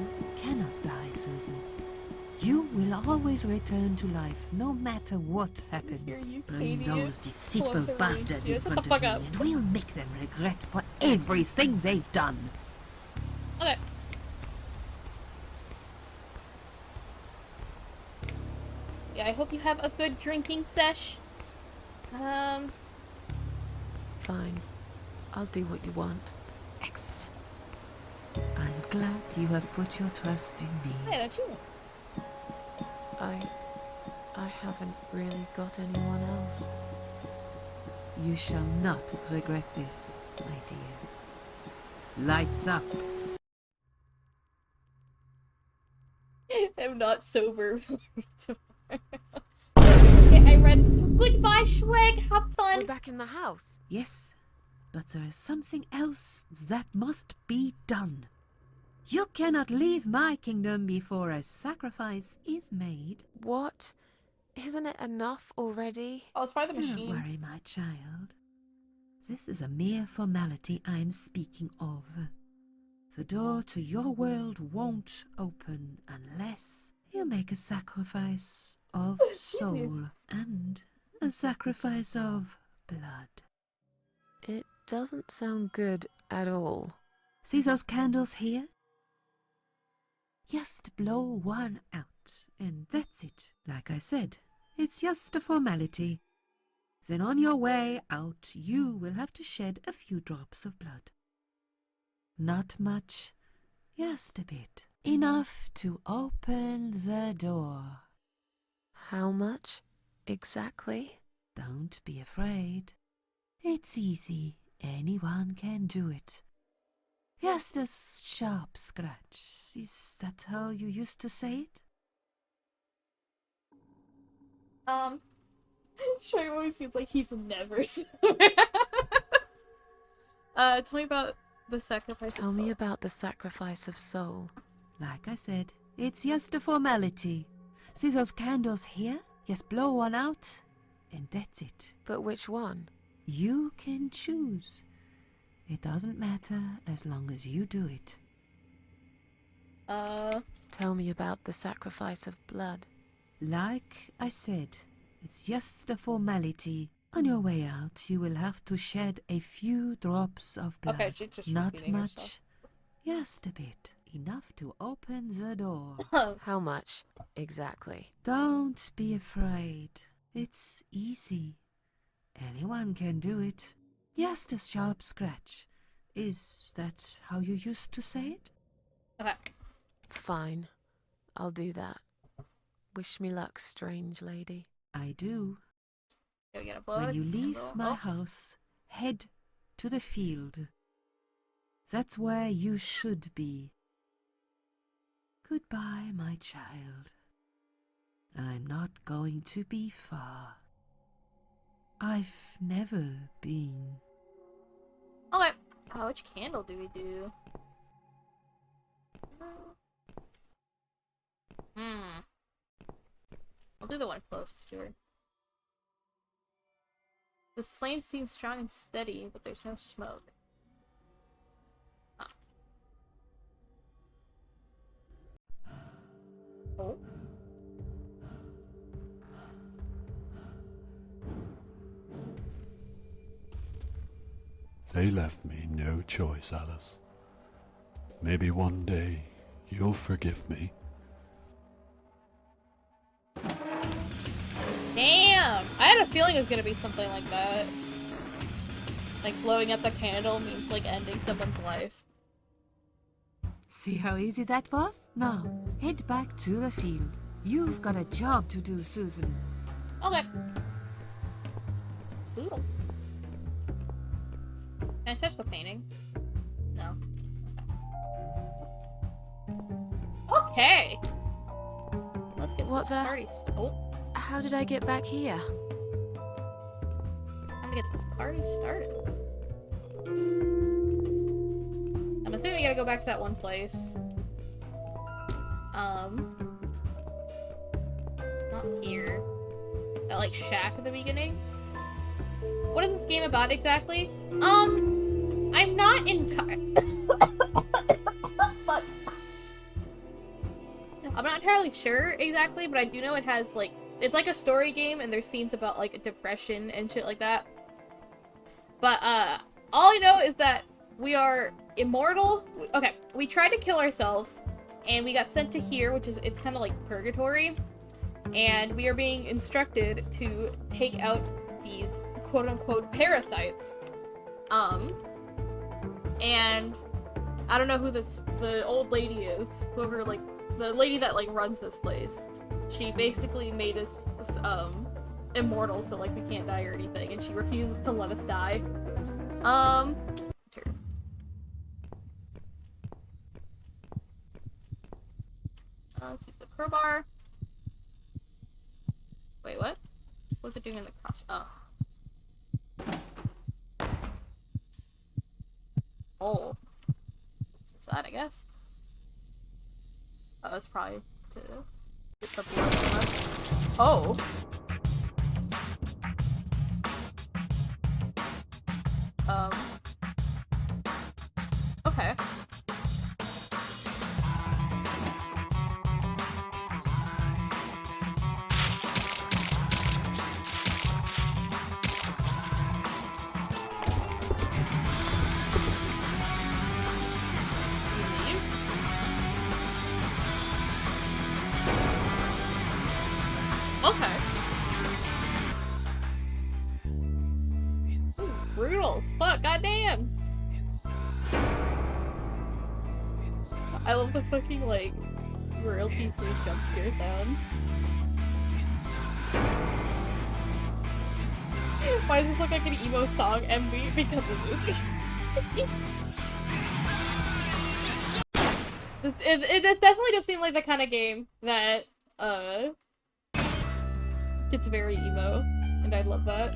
cannot die, Susan. You will always return to life, no matter what happens. you, Bring Katie. those deceitful Close her bastards rings. in Yeah, shut front the of fuck me, up. and we'll make them regret for everything they've done. Okay. Yeah, I hope you have a good drinking sesh. Fine. I'll do what you want. Excellent. I'm glad you have put your trust in me. Hey, don't you? I haven't really got anyone else. You shall not regret this, my dear. Lights up. I'm not sober. Okay, I read. Goodbye, Schwag. Have fun. We're back in the house. Yes, but there is something else that must be done. You cannot leave my kingdom before a sacrifice is made. What? Isn't it enough already? Oh, it's probably the Do not machine. worry, my child. This is a mere formality I am speaking of. The door to your world won't open unless you make a sacrifice of Excuse me. soul and a sacrifice of blood. It doesn't sound good at all. See those candles here? Just blow one out, and that's it. Like I said, it's just a formality. Then on your way out, you will have to shed a few drops of blood. Not much, just a bit. Enough to open the door. How much? Exactly? Don't be afraid. It's easy. Anyone can do it. Just a sharp scratch. Is that how you used to say it? Schwag always seems like he's never tell me about the sacrifice. Tell me about the sacrifice of soul. Like I said, it's just a formality. See those candles here? Just blow one out, and that's it. But which one? You can choose. It doesn't matter as long as you do it. Tell me about the sacrifice of blood. Like I said, it's just a formality. On your way out, you will have to shed a few drops of blood. Okay, she's just Not repeating much, herself. just a bit. Enough to open the door. How much? Exactly. Don't be afraid. It's easy. Anyone can do it. Just a sharp scratch. Is that how you used to say it? Okay. Fine. I'll do that. Wish me luck, strange lady. I do. Yeah, we gotta blow out When a you leave candle. my Oh. house, head to the field. That's where you should be. Goodbye, my child. I'm not going to be far. I've never been. Okay. Oh, which candle do we do? I'll do the one closest to her. This flame seems strong and steady, but there's no smoke. Oh. They left me no choice, Alice. Maybe one day you'll forgive me. Damn! I had a feeling it was gonna be something like that. Like, blowing up the candle means, like, ending someone's life. See how easy that was? Now, head back to the field. You've got a job to do, Susan. Okay. Poodles. Can I touch the painting? No. Okay! Let's get What this the- party oh. How did I get back here? I'm gonna get this party started. I'm assuming we gotta go back to that one place. Not here. That, like, shack at the beginning. What is this game about exactly? I'm not entirely... I'm not entirely sure exactly, but I do know it has, like, it's like a story game, and there's themes about, like, depression and shit like that. But, all I know is that we are immortal. Okay, we tried to kill ourselves, and we got sent to here, which is, it's kind of like purgatory. And we are being instructed to take out these quote-unquote parasites. And I don't know who the old lady is. Whoever, like, the lady that, like, runs this place. She basically made us, immortal, so, like, we can't die or anything, and she refuses to let us die. Let's use the crowbar. Wait, what? What's it doing in the cross? Oh. Oh. What's that, I guess? Oh, that's probably to get the blood from us. Oh. Okay. Okay. Ooh, brutal as fuck, goddamn! I love the fucking, like, royalty-free jump scare sounds. Why does this look like an emo song MV? Because of this. It definitely does seem like the kind of game that, gets very emo, and I love that.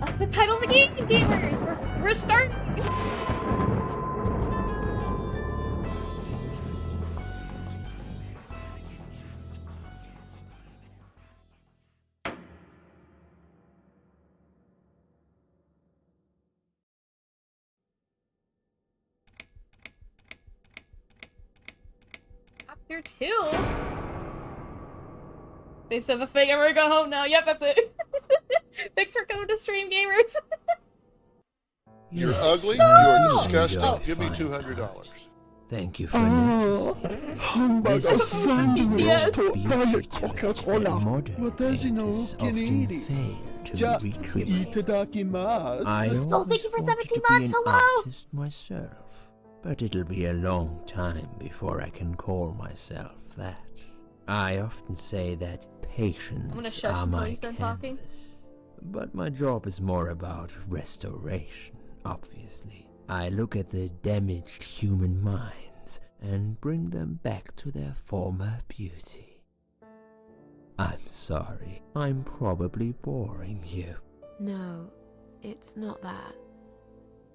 That's the title of the game, gamers! We're starting! Chapter 2? They said the thing, I'm gonna go home now. Yep, that's it. Thanks for coming to stream, gamers. You're Yes, ugly, I you're do disgusting, enjoy give me fine $200. art. Thank you for Oh, noticing. hamburger This is sandwich Yes. taught beauty by to it Coca-Cola. that modern What does he know? painters often Canadian. fail to Ja, recreate. itadakimasu. I So always thank you for wanted 17 to be months, an hello! artist myself, but it'll be a long time before I can call myself that. I often say that I'm gonna patience shush are until my he's done talking. canvas, but my job is more about restoration, obviously. I look at the damaged human minds and bring them back to their former beauty. I'm sorry, I'm probably boring you. No, it's not that.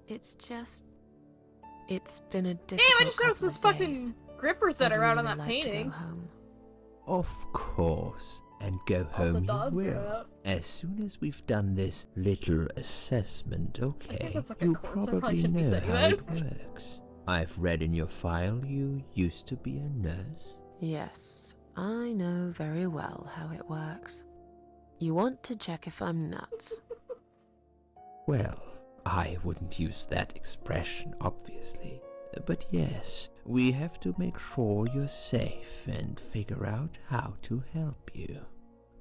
It's just... It's been a difficult Damn, I just noticed couple this of fucking days. grippers that I'd are out on really that like to go painting. home. Of course, and go All the home you dogs are will. out. As soon as we've done this little assessment, okay, that's like a you'll corpse, I probably probably shouldn't be know saying how that. it works. I've read in your file you used to be a nurse. Yes, I know very well how it works. You want to check if I'm nuts. Well, I wouldn't use that expression, obviously. But yes, we have to make sure you're safe and figure out how to help you.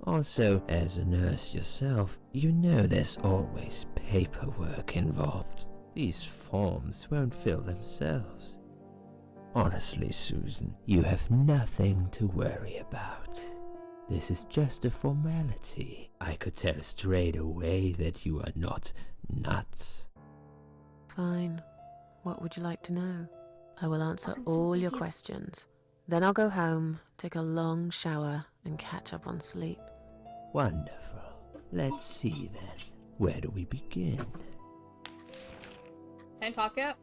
Also, as a nurse yourself, you know there's always paperwork involved. These forms won't fill themselves. Honestly, Susan, you have nothing to worry about. This is just a formality. I could tell straight away that you are not nuts. Fine. What would you like to know? I will answer all your questions. Then I'll go home, take a long shower, and catch up on sleep. Wonderful. Let's see then. Where do we begin? Can I talk yet?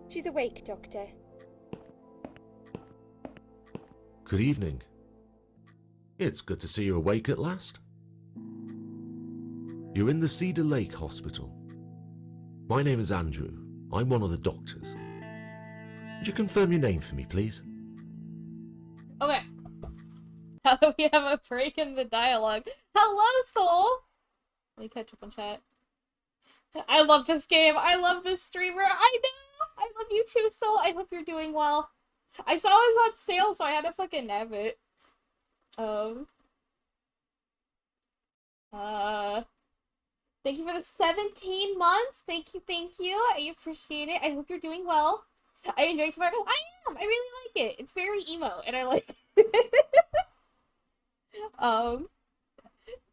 She's awake, Doctor. Good evening. It's good to see you awake at last. You're in the Cedar Lake Hospital. My name is Andrew. I'm one of the doctors. Would you confirm your name for me, please? Okay. How do we have a break in the dialogue? Hello, Soul! Let me catch up on chat. I love this game. I love this streamer. I know! I love you too, Soul. I hope you're doing well. I saw it was on sale, so I had to fucking nab it. Thank you for the 17 months. Thank you, thank you. I appreciate it. I hope you're doing well. I enjoy Smart. I am. I really like it. It's very emo, and I like it.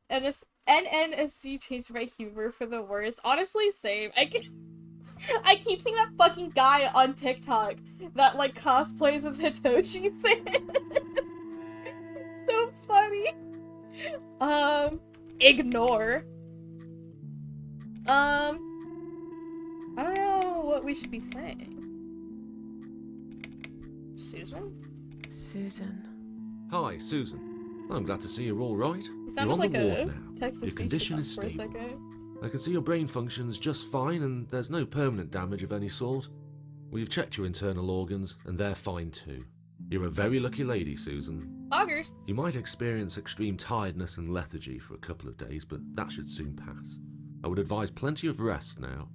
And this NNSG changed my humor for the worst. Honestly, same. I keep seeing that fucking guy on TikTok that like cosplays as Hitoshi San. It's so funny. Ignore. I don't know what we should be saying. Susan? Susan. Hi, Susan. I'm glad to see you're all right. You You're sounded on like the a ward now. Texas Your condition is for a stable. second. I can see your brain functions just fine and there's no permanent damage of any sort. We've checked your internal organs and they're fine too. You're a very lucky lady, Susan. Augers. You might experience extreme tiredness and lethargy for a couple of days, but that should soon pass. I would advise plenty of rest now.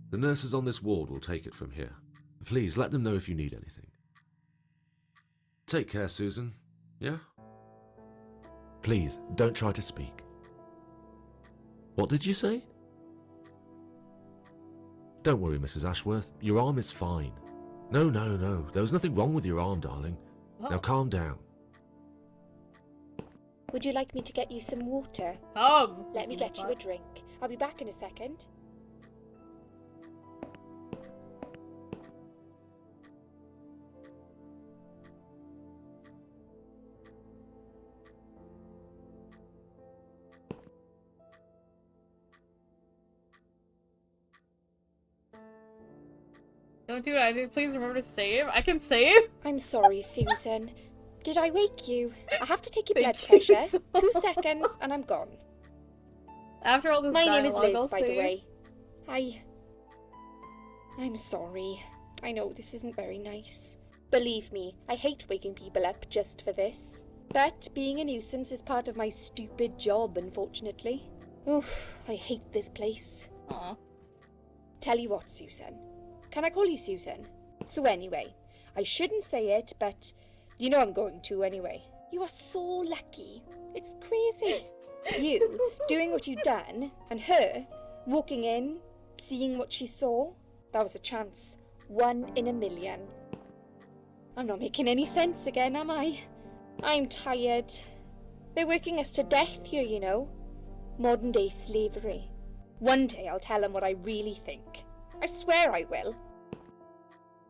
The nurses on this ward will take it from here. Please let them know if you need anything. Take care, Susan. Yeah? Please, don't try to speak. What did you say? Don't worry, Mrs. Ashworth. Your arm is fine. No. There was nothing wrong with your arm, darling. Now calm down. Would you like me to get you some water? Let me get you a drink. I'll be back in a second. Don't do it. I did. Please remember to save. I can save. I'm sorry, Susan. Did I wake you? I have to take your blood Thank you pressure. so 2 seconds and I'm gone. After all this My name is dialogue, Liz, I'll by save. the way. I'm sorry. I know this isn't very nice. Believe me, I hate waking people up just for this. But being a nuisance is part of my stupid job, unfortunately. Oof, I hate this place. Aw. Tell you what, Susan. Can I call you Susan? So anyway, I shouldn't say it, but you know I'm going to anyway. You are so lucky. It's crazy. You doing what you've done, and her walking in, seeing what she saw. That was a chance. 1 in a million. I'm not making any sense again, am I? I'm tired. They're working us to death here, you know. Modern day slavery. One day I'll tell them what I really think. I swear I will.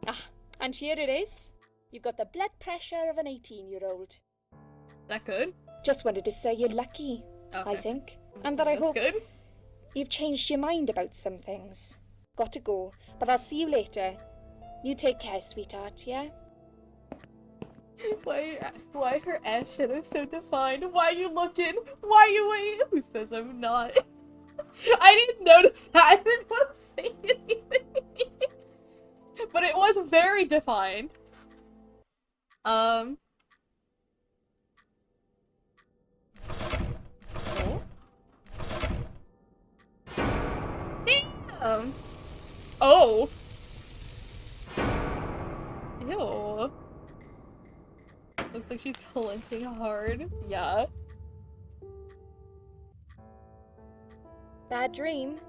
Ah, and here it is. You've got the blood pressure of an 18-year-old. That good? Just wanted to say you're lucky, Okay. I think. And that I That's hope good. you've changed your mind about some things. Got to go, but I'll see you later. You take care, sweetheart, yeah? Why her ass shadow so defined? Why you looking? Why you waiting? Who says I'm not? I didn't notice that. I didn't want to say anything. But it was very defined. Oh. Damn. Oh. Ew. Looks like she's clenching hard. Yeah. Bad dream?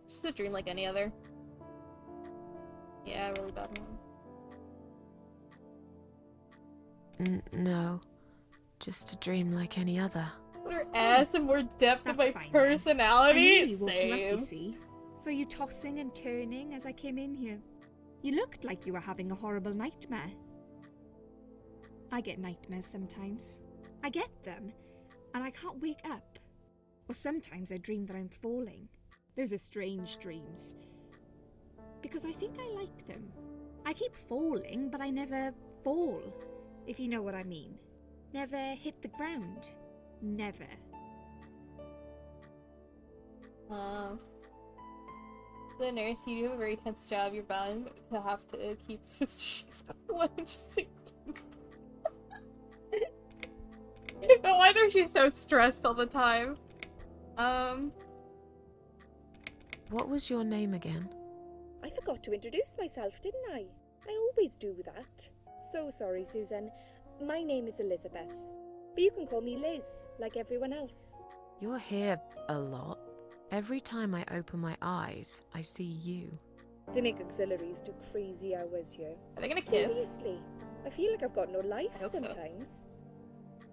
Just a dream like any other. Yeah, really bad one. No. Just a dream like any other. Put her ass in more depth of my fine, then. personality. I knew you woke you up, you Same. see. Saw you tossing and turning as I came in here. You looked like you were having a horrible nightmare. I get nightmares sometimes. I get them, and I can't wake up. Or sometimes I dream that I'm falling. Those are strange dreams. Because I think I like them. I keep falling, but I never fall, if you know what I mean. Never hit the ground. Never. The nurse, you do a very tense job. You're bound to have to keep those cheeks clenched. No wonder she's so stressed all the time. What was your name again? I forgot to introduce myself, didn't I? I always do that. So sorry, Susan. My name is Elizabeth. But you can call me Liz, like everyone else. You're here a lot. Every time I open my eyes, I see you. They make auxiliaries do crazy hours here. Are they gonna kiss? Seriously, I feel like I've got no life I hope so. sometimes.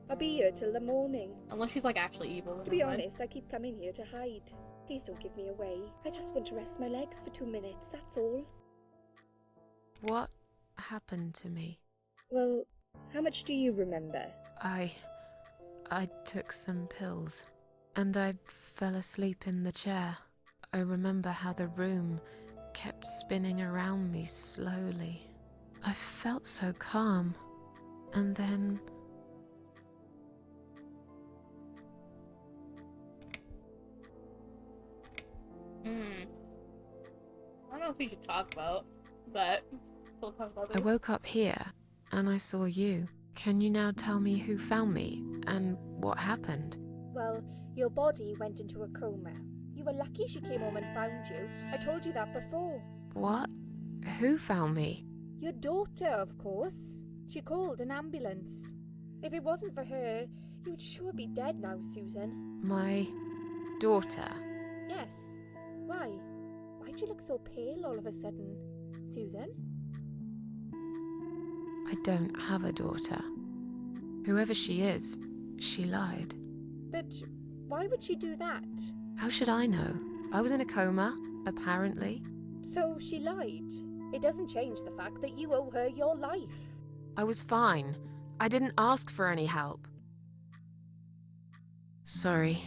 I'll be here till the morning. Unless she's like actually evil. To be honest, I keep coming here to hide. Please don't give me away. I just want to rest my legs for 2 minutes, that's all. What happened to me? Well, how much do you remember? I took some pills, and I fell asleep in the chair. I remember how the room kept spinning around me slowly. I felt so calm, and then... I don't know if we should talk about, but we'll talk about this. I woke up here, and I saw you. Can you now tell me who found me, and what happened? Well, your body went into a coma. You were lucky she came home and found you. I told you that before. What? Who found me? Your daughter, of course. She called an ambulance. If it wasn't for her, you'd sure be dead now, Susan. My daughter. Yes. Why? Why'd you look so pale all of a sudden, Susan? I don't have a daughter. Whoever she is, she lied. But why would she do that? How should I know? I was in a coma, apparently. So she lied. It doesn't change the fact that you owe her your life. I was fine. I didn't ask for any help. Sorry.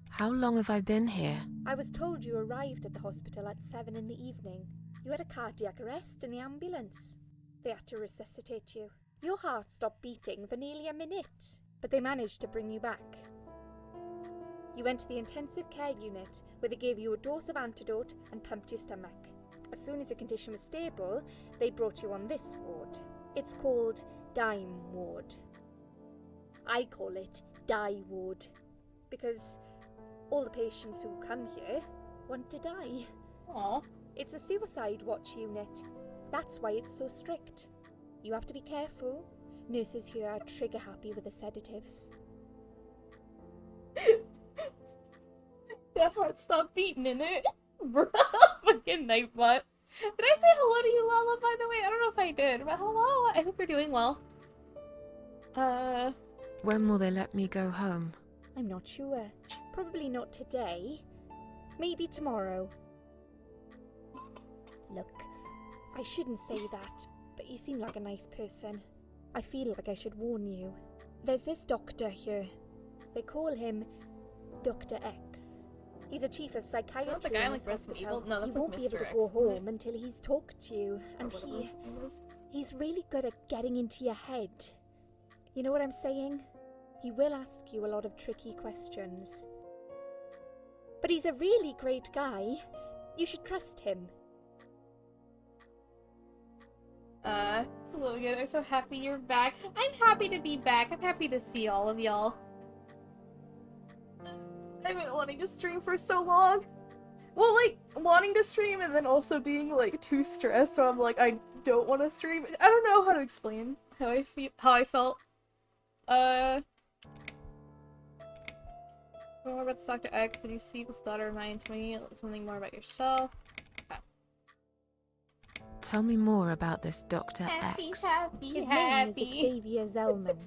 How long have I been here? I was told you arrived at the hospital at 7 in the evening. You had a cardiac arrest in the ambulance. They had to resuscitate you. Your heart stopped beating for nearly a minute, but they managed to bring you back. You went to the intensive care unit, where they gave you a dose of antidote and pumped your stomach. As soon as your condition was stable, they brought you on this ward. It's called Dime Ward. I call it Die Ward, because all the patients who come here want to die. Aww. It's a suicide watch unit. That's why it's so strict. You have to be careful. Nurses here are trigger happy with the sedatives. That heart stopped beating in it. Bro, fucking night butt. Did I say hello to you, Lala, by the way? I don't know if I did, but hello. I hope you're doing well. When will they let me go home? I'm not sure. Probably not today. Maybe tomorrow. Look, I shouldn't say that, but you seem like a nice person. I feel like I should warn you. There's this doctor here. They call him Dr. X. He's a chief of psychiatry the guy in like this Resident hospital. Evil? No, that's he like won't be able Mr. to X, go isn't it? home until he's talked to you, and Or what it was. He's really good at getting into your head. You know what I'm saying? He will ask you a lot of tricky questions. But he's a really great guy. You should trust him. Logan, I'm so happy you're back. I'm happy to be back. I'm happy to see all of y'all. I've been wanting to stream for so long. Well, like, wanting to stream and then also being, like, too stressed, so I'm like, I don't want to stream. I don't know how to explain how I felt. More about this Dr. X. Did you see this daughter of mine to me? Something more about yourself? Okay. Tell me more about this Dr. X. His name is Xavier Zellman,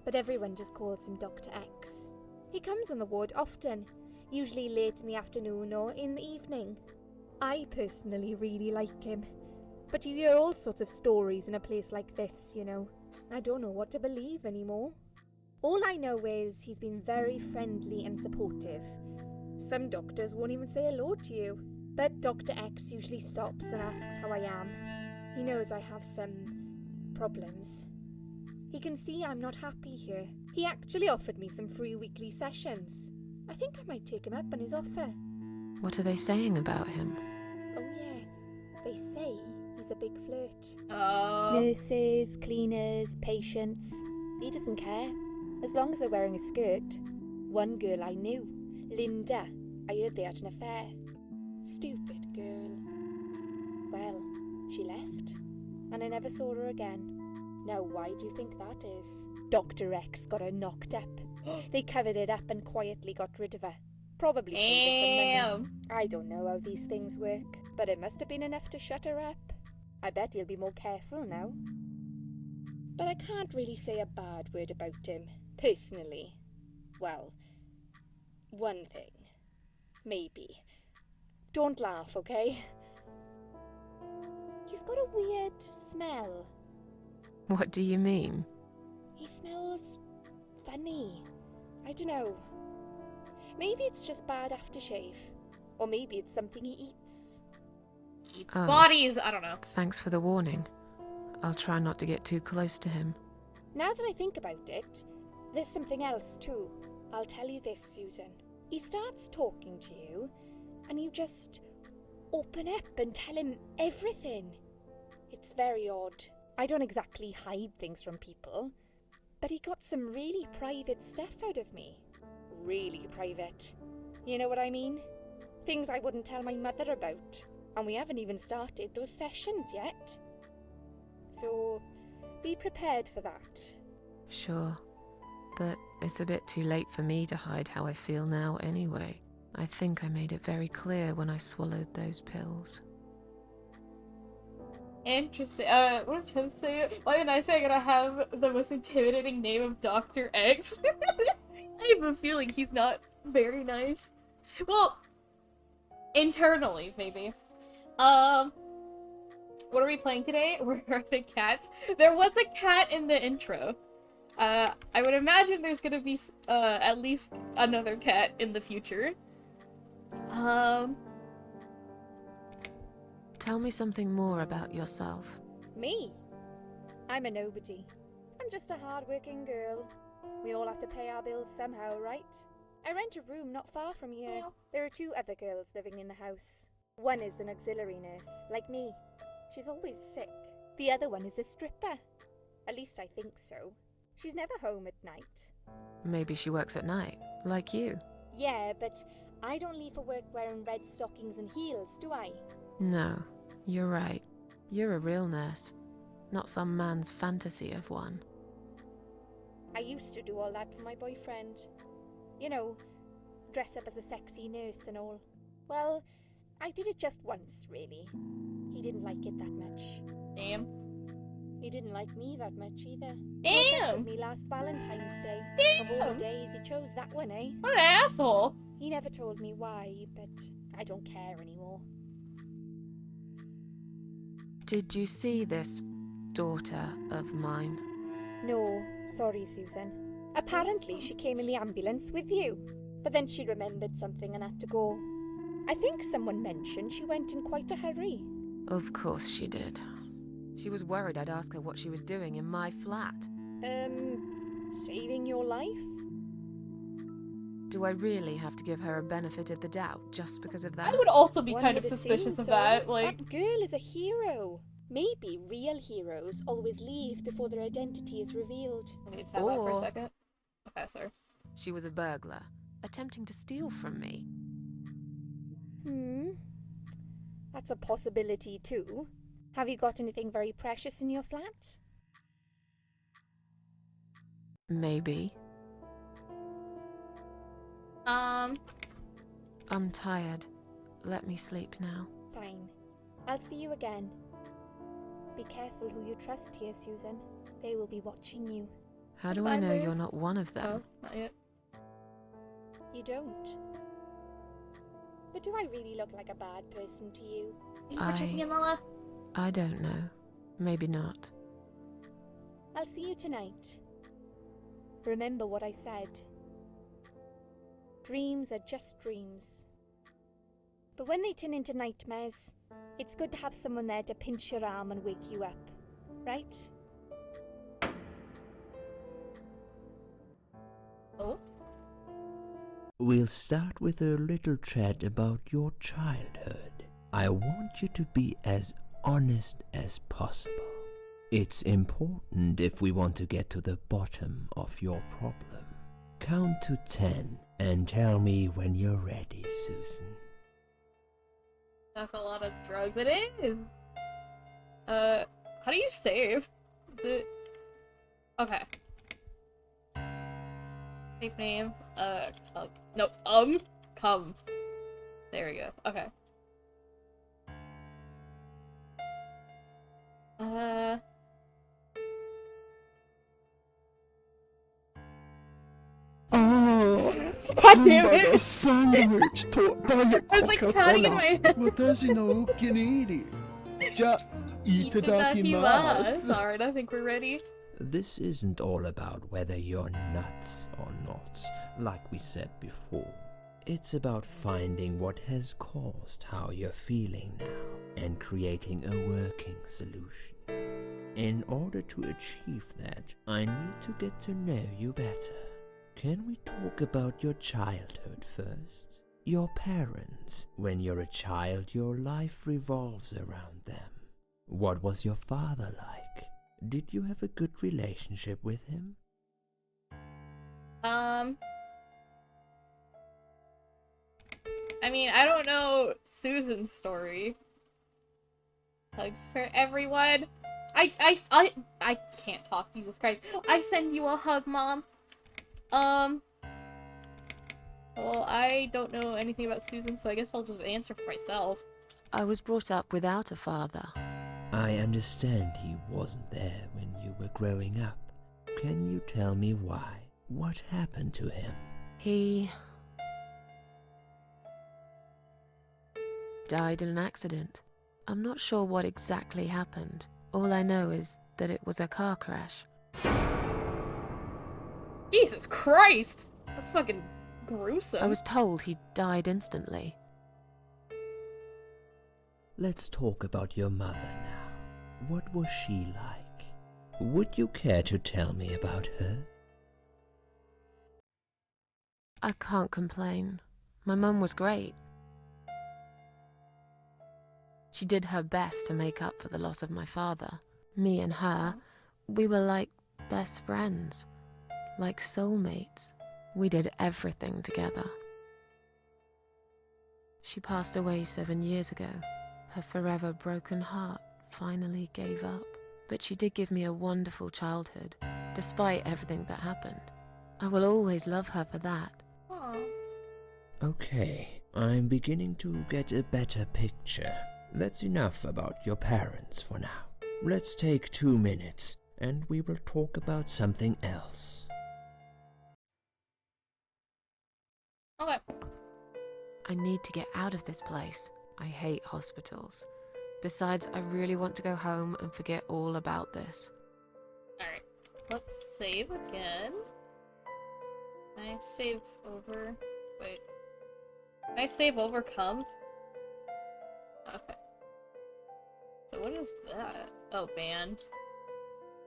but everyone just calls him Dr. X. He comes on the ward often, usually late in the afternoon or in the evening. I personally really like him, but you hear all sorts of stories in a place like this, you know. I don't know what to believe anymore. All I know is he's been very friendly and supportive. Some doctors won't even say hello to you, but Dr. X usually stops and asks how I am. He knows I have some problems. He can see I'm not happy here. He actually offered me some free weekly sessions. I think I might take him up on his offer. What are they saying about him? Oh yeah, they say he's a big flirt. Oh. Nurses, cleaners, patients. He doesn't care, as long as they're wearing a skirt. One girl I knew, Linda, I heard they had an affair. Stupid girl. Well, she left, and I never saw her again. Now why do you think that is? Dr. X got her knocked up. They covered it up and quietly got rid of her. Probably paid her some money. I don't know how these things work, but it must have been enough to shut her up. I bet he'll be more careful now. But I can't really say a bad word about him, personally. Well, one thing. Maybe. Don't laugh, okay? He's got a weird smell. What do you mean? He smells funny. I don't know. Maybe it's just bad aftershave. Or maybe it's something he eats. Eats bodies! I don't know. Thanks for the warning. I'll try not to get too close to him. Now that I think about it, there's something else too. I'll tell you this, Susan. He starts talking to you, and you just open up and tell him everything. It's very odd. I don't exactly hide things from people, but he got some really private stuff out of me. Really private. You know what I mean? Things I wouldn't tell my mother about. And we haven't even started those sessions yet. So, be prepared for that. Sure. But it's a bit too late for me to hide how I feel now anyway. I think I made it very clear when I swallowed those pills. Interesting. What did Tim say? Why did I say I'm gonna have the most intimidating name of Dr. X? I have a feeling he's not very nice. Well, internally, maybe. What are we playing today? Where are the cats? There was a cat in the intro. I would imagine there's gonna be, at least another cat in the future. Tell me something more about yourself. Me? I'm a nobody. I'm just a hard-working girl. We all have to pay our bills somehow, right? I rent a room not far from here. There are 2 other girls living in the house. One is an auxiliary nurse, like me. She's always sick. The other one is a stripper. At least I think so. She's never home at night. Maybe she works at night, like you. Yeah, but I don't leave for work wearing red stockings and heels, do I? No, you're right. You're a real nurse, not some man's fantasy of one. I used to do all that for my boyfriend. You know, dress up as a sexy nurse and all. Well, I did it just once, really. He didn't like it that much. Damn. He didn't like me that much either. Damn! Broke up with me last Valentine's Day. Damn! Of all the days, he chose that one, eh? What an asshole! He never told me why, but I don't care anymore. Did you see this daughter of mine? No, sorry, Susan. Apparently she came in the ambulance with you, but then she remembered something and had to go. I think someone mentioned she went in quite a hurry. Of course she did. She was worried I'd ask her what she was doing in my flat. Saving your life? Do I really have to give her a benefit of the doubt just because of that? I would also be One kind of would assume suspicious of so. that. Like, That girl is a hero. Maybe real heroes always leave before their identity is revealed. I need to tap out for a Or- second. Okay, sorry. She was a burglar, attempting to steal from me. That's a possibility too. Have you got anything very precious in your flat? Maybe. I'm tired. Let me sleep now. Fine. I'll see you again. Be careful who you trust here, Susan. They will be watching you. How do Goodbye, I know Liz. you're not one of them? Oh, not yet. You don't. But do I really look like a bad person to you? Thank you for checking in, Lala. I don't know. Maybe not. I'll see you tonight. Remember what I said. Dreams are just dreams. But when they turn into nightmares, it's good to have someone there to pinch your arm and wake you up, right? Oh? We'll start with a little chat about your childhood. I want you to be as honest as possible. It's important if we want to get to the bottom of your problem. Count to 10 and tell me when you're ready, Susan. That's a lot of drugs. It is! How do you save? Is it... Okay. Tape name, no, come. There we go. Okay. Oh, God damn hamburger it! sandwich topped by a I was like counting in my head. 私のお気に入り。じゃ、いただきます。 Alright, I think we're ready. This isn't all about whether you're nuts or not, like we said before. It's about finding what has caused how you're feeling now and creating a working solution. In order to achieve that, I need to get to know you better. Can we talk about your childhood first? Your parents. When you're a child, your life revolves around them. What was your father like? Did you have a good relationship with him? I mean, I don't know Susan's story. Hugs for everyone. I can't talk, Jesus Christ. I send you a hug, Mom. Well, I don't know anything about Susan, so I guess I'll just answer for myself. I was brought up without a father. I understand he wasn't there when you were growing up. Can you tell me why? What happened to him? He died in an accident. I'm not sure what exactly happened. All I know is that it was a car crash. Jesus Christ! That's fucking gruesome. I was told he died instantly. Let's talk about your mother now. What was she like? Would you care to tell me about her? I can't complain. My mum was great. She did her best to make up for the loss of my father. Me and her, we were like best friends, like soulmates. We did everything together. She passed away 7 years ago. Her forever broken heart finally gave up. But she did give me a wonderful childhood, despite everything that happened. I will always love her for that. Aww. Okay, I'm beginning to get a better picture. That's enough about your parents for now. Let's take 2 minutes, and we will talk about something else. Okay. I need to get out of this place. I hate hospitals. Besides, I really want to go home and forget all about this. Alright. Let's save again. Can I save over? Wait. Can I save over come? Okay. So what is that? Oh, band.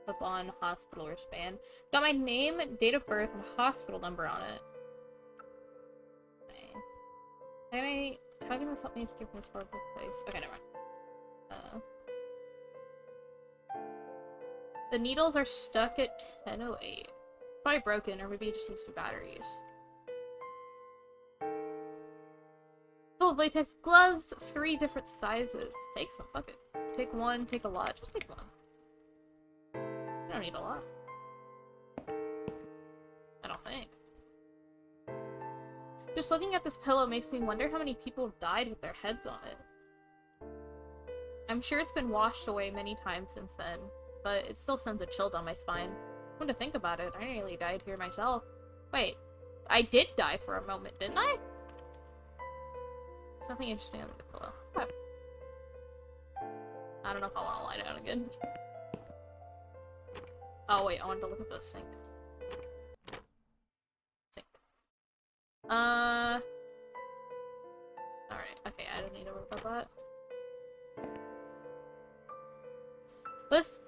Clip on hospital wristband. Got my name, date of birth, and hospital number on it. Okay. How can this help me escape from this horrible place? Okay, never mind. The needles are stuck at 10:08. Probably broken, or maybe it just needs two batteries. Oh, latex gloves, 3 different sizes. Take some, fuck it. Take one, take a lot. Just take one. You don't need a lot. I don't think. Just looking at this pillow makes me wonder how many people have died with their heads on it. I'm sure it's been washed away many times since then, but it still sends a chill down my spine. Come to think about it, I nearly died here myself. Wait, I did die for a moment, didn't I? There's nothing interesting on the pillow. Oh. I don't know if I want to lie down again. Oh wait, I wanted to look at the sink. Alright, okay, I don't need to worry about that.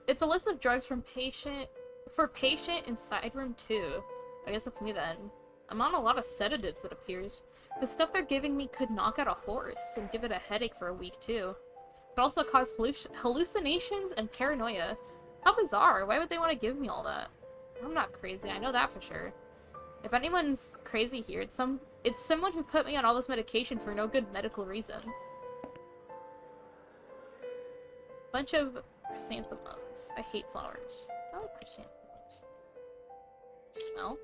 It's a list of drugs for patient inside room 2. I guess that's me then. I'm on a lot of sedatives, it appears. The stuff they're giving me could knock out a horse and give it a headache for a week too. It could also cause hallucinations and paranoia. How bizarre, why would they want to give me all that? I'm not crazy, I know that for sure. If anyone's crazy here, it's someone who put me on all this medication for no good medical reason. Bunch of chrysanthemums. I hate flowers. I like chrysanthemums. Smell?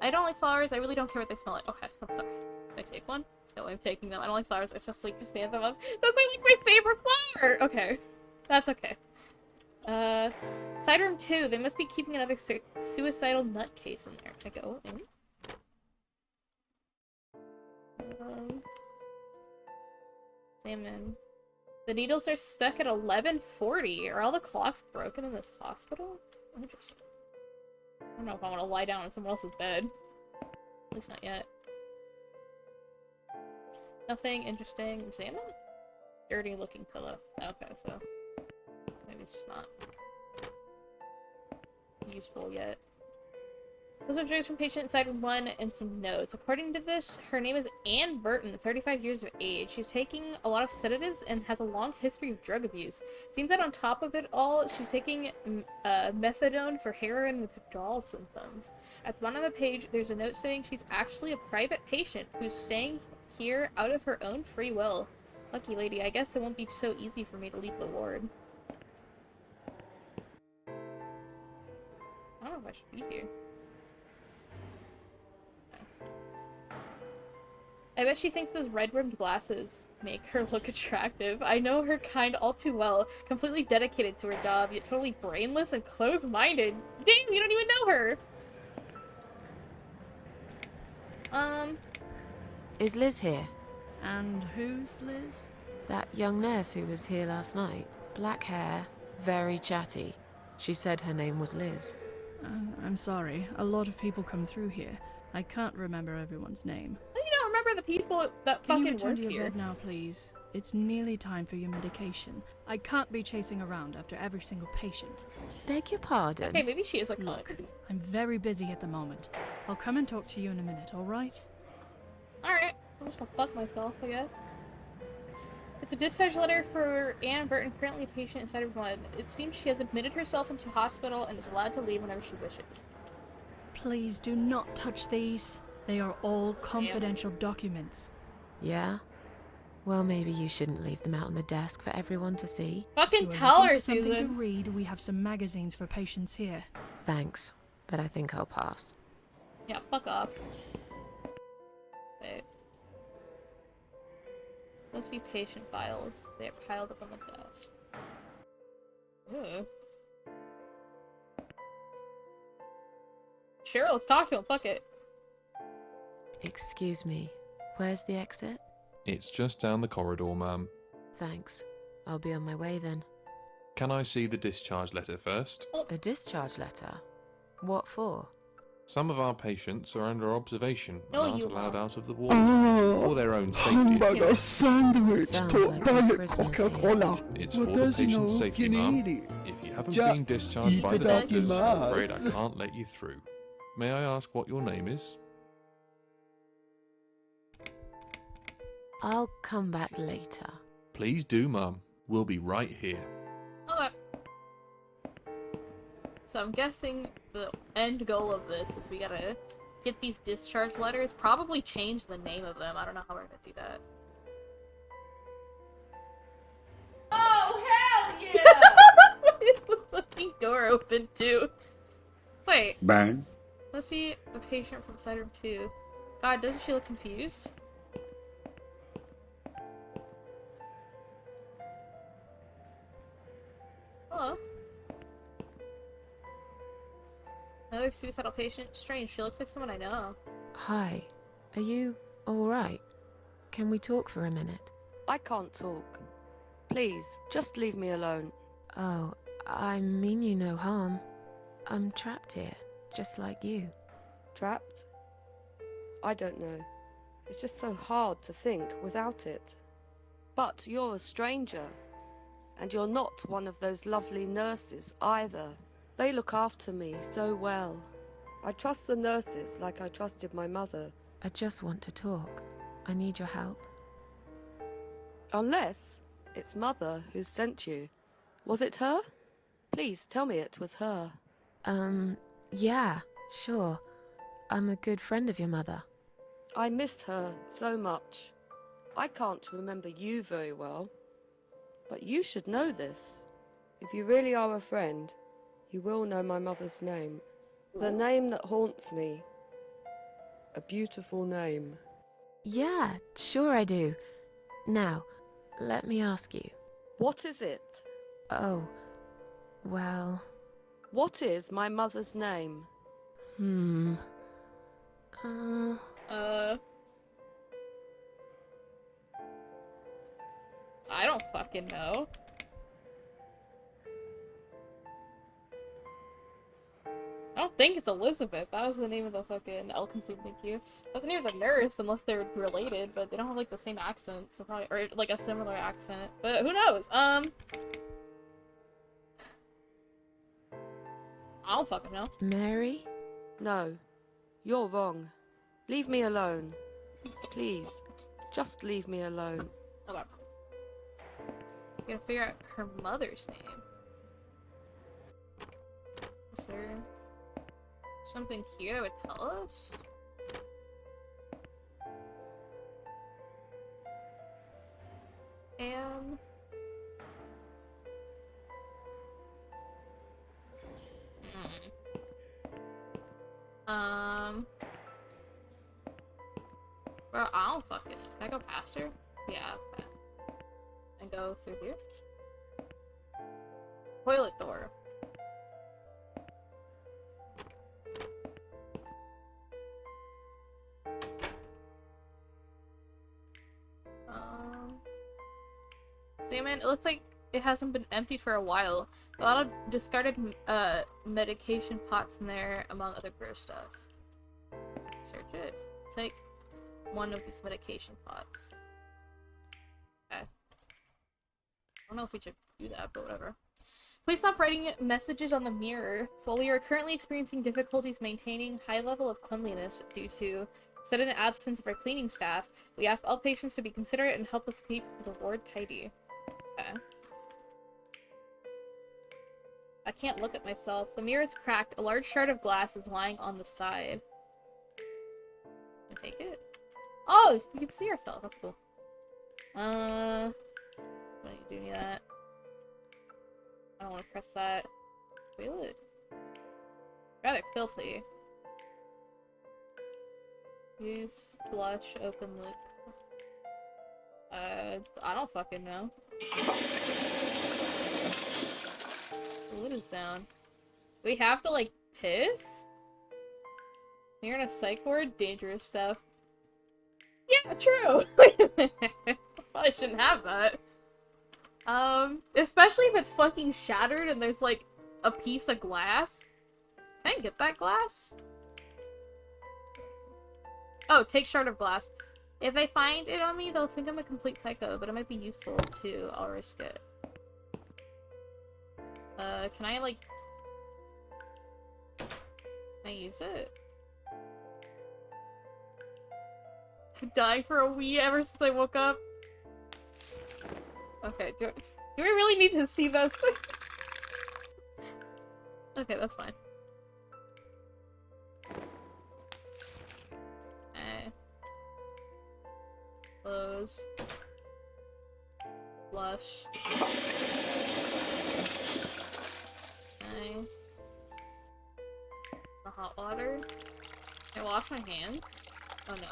I don't like flowers, I really don't care what they smell like. Okay, I'm sorry. Can I take one? No, I'm taking them. I don't like flowers, I just like chrysanthemums. That's like my favorite flower! Okay. That's okay. Side room 2. They must be keeping another suicidal nutcase in there. Can I go in? Examine. The needles are stuck at 11:40. Are all the clocks broken in this hospital? Interesting. I don't know if I want to lie down in someone else's bed. At least not yet. Nothing interesting. Examine? Dirty looking pillow. Okay, so maybe it's just not useful yet. Those are drugs from patient inside room 1 and some notes. According to this, her name is Anne Burton, 35 years of age. She's taking a lot of sedatives and has a long history of drug abuse. Seems that on top of it all, she's taking methadone for heroin withdrawal symptoms. At the bottom of the page, there's a note saying she's actually a private patient who's staying here out of her own free will. Lucky lady, I guess it won't be so easy for me to leave the ward. I don't know if I should be here. I bet she thinks those red-rimmed glasses make her look attractive. I know her kind all too well. Completely dedicated to her job, yet totally brainless and close-minded. Damn, you don't even know her! Is Liz here? And who's Liz? That young nurse who was here last night. Black hair, very chatty. She said her name was Liz. I'm sorry. A lot of people come through here. I can't remember everyone's name. You don't remember the people that Can fucking you return work to your here. bed now, please? It's nearly time for your medication. I can't be chasing around after every single patient. Beg your pardon? Okay, maybe she is a cunt. Look, I'm very busy at the moment. I'll come and talk to you in a minute, alright? Alright, I'm just gonna fuck myself, I guess. It's a discharge letter for Anne Burton, currently a patient inside of one. It seems she has admitted herself into hospital and is allowed to leave whenever she wishes. Please do not touch these. They are all confidential documents. Yeah? Well, maybe you shouldn't leave them out on the desk for everyone to see. Fucking If you are tell looking her, for something to Susan. read, we have some magazines for patients here. Thanks, but I think I'll pass. Yeah, fuck off. Wait. Must be patient files. They are piled up on the desk. Ooh. Sure, let's talk to him. Fuck it. Excuse me, where's the exit? It's just down the corridor, ma'am. Thanks. I'll be on my way then. Can I see the discharge letter first? A discharge letter? What for? Some of our patients are under observation and No, aren't you allowed won't. out of the ward. Oh, For their own safety. hamburger sandwich Sounds taught like by my a prisoners Coca-Cola. It's for the patient's safety, ma'am. If you haven't been discharged by the doctors, I'm afraid I can't let you through. May I ask what your name is? I'll come back later. Please do, ma'am. We'll be right here. Okay. So I'm guessing the end goal of this is we gotta get these discharge letters, probably change the name of them. I don't know how we're gonna do that. Oh, hell yeah! Is the fucking door open too? Wait. Bang. Must be the patient from side room 2. God, doesn't she look confused? Hello. Another suicidal patient? Strange, she looks like someone I know. Hi. Are you alright? Can we talk for a minute? I can't talk. Please, just leave me alone. Oh, I mean you no harm. I'm trapped here, just like you. Trapped? I don't know. It's just so hard to think without it. But you're a stranger. And you're not one of those lovely nurses either. They look after me so well. I trust the nurses like I trusted my mother. I just want to talk. I need your help. Unless it's Mother who sent you. Was it her? Please tell me it was her. Yeah, sure. I'm a good friend of your mother. I miss her so much. I can't remember you very well. But you should know this. If you really are a friend, you will know my mother's name. The name that haunts me. A beautiful name. Yeah, sure I do. Now, let me ask you. What is it? Oh, well... What is my mother's name? I don't fucking know. I don't think it's Elizabeth. That was the name of the fucking Elkinson, thank you. That was the name of the nurse, unless they're related, but they don't have like the same accent, so probably, or like a similar accent. But who knows? I don't fucking know. Mary? No, you're wrong. Leave me alone. Please, just leave me alone. Okay. So we gotta figure out her mother's name. Is there something here that would tell us? Bro, I don't fucking know. Can I go past her? Yeah, okay. And go through here? Toilet door. See, man, it looks like it hasn't been emptied for a while. A lot of discarded medication pots in there, among other gross stuff. Search it. Take one of these medication pots. Okay. I don't know if we should do that, but whatever. Please stop writing messages on the mirror. While we are currently experiencing difficulties maintaining high level of cleanliness due to sudden absence of our cleaning staff, we ask all patients to be considerate and help us keep the ward tidy. Okay. I can't look at myself. The mirror is cracked. A large shard of glass is lying on the side. Can I take it? Oh, you can see yourself. That's cool. What do you do that? I don't want to press that. Toilet. Rather filthy. Use flush, open lip. I don't fucking know. The lid is down. We have to, like, piss? You're in a psych ward? Dangerous stuff. Yeah, true! Wait a minute. Probably shouldn't have that. Especially if it's fucking shattered and there's, like, a piece of glass. Can I get that glass? Oh, take shard of glass. If they find it on me, they'll think I'm a complete psycho, but it might be useful too. I'll risk it. Can I, like... Can I use it? I'm dying for a wee ever since I woke up. Okay, do we really need to see this? Okay, that's fine. Okay. Close. Flush. Okay. The hot water. Can I wash my hands? Oh no.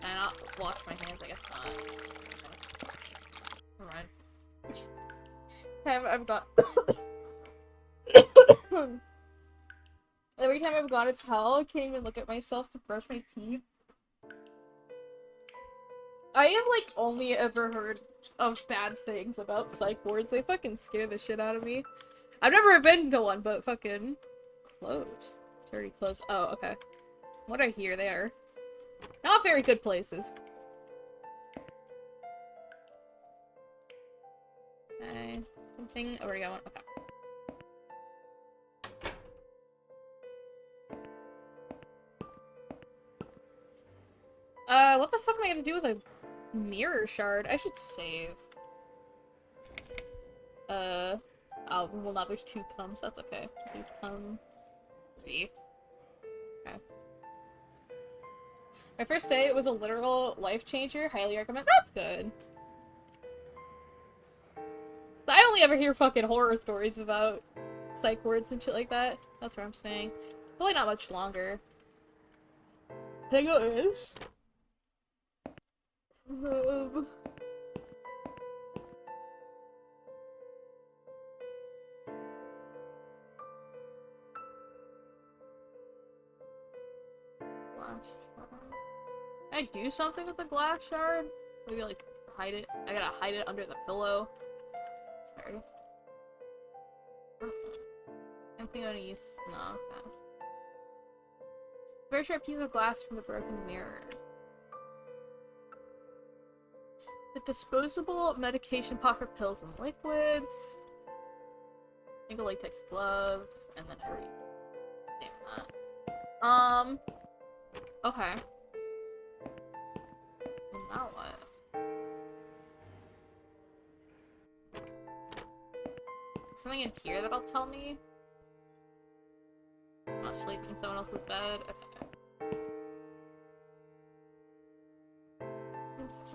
Can I not wash my hands? I guess not. Never mind. I've got every time I've gone to hell, I can't even look at myself to brush my teeth. I have like only ever heard of bad things about psych wards. They fucking scare the shit out of me. I've never been to one, but fucking closed. It's already closed. Oh, okay. What I hear there. Not very good places. Okay. Something. Already got one. Okay. What the fuck am I gonna do with a mirror shard? I should save. Oh, well now there's 2 comes. That's okay. 2 come. 3. Okay. My first day, it was a literal life changer. Highly recommend. That's good. I only ever hear fucking horror stories about psych wards and shit like that. That's what I'm saying. Probably not much longer. Can I go in? Glass shard. Can I do something with the glass shard? Maybe like hide it. I gotta hide it under the pillow. Sorry. I think I'm gonna use. No, okay. Very sharp piece of glass from the broken mirror. The disposable medication pot for pills and liquids. Single latex glove, and then I read. Damn that. Okay. Well, now what? Something in here that'll tell me? I'm not sleeping in someone else's bed. Okay.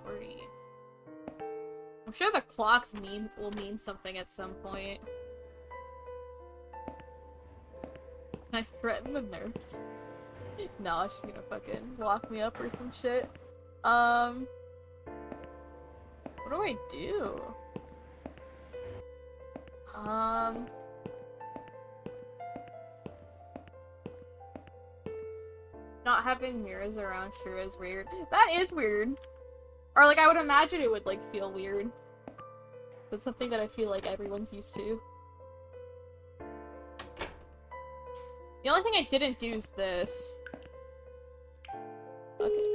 40. I'm sure the clocks will mean something at some point. Can I threaten the nurse? No, she's gonna fucking lock me up or some shit. What do I do? Not having mirrors around sure is weird. That is weird. Or like I would imagine it would like feel weird. So it's something that I feel like everyone's used to. The only thing I didn't do is this. Okay.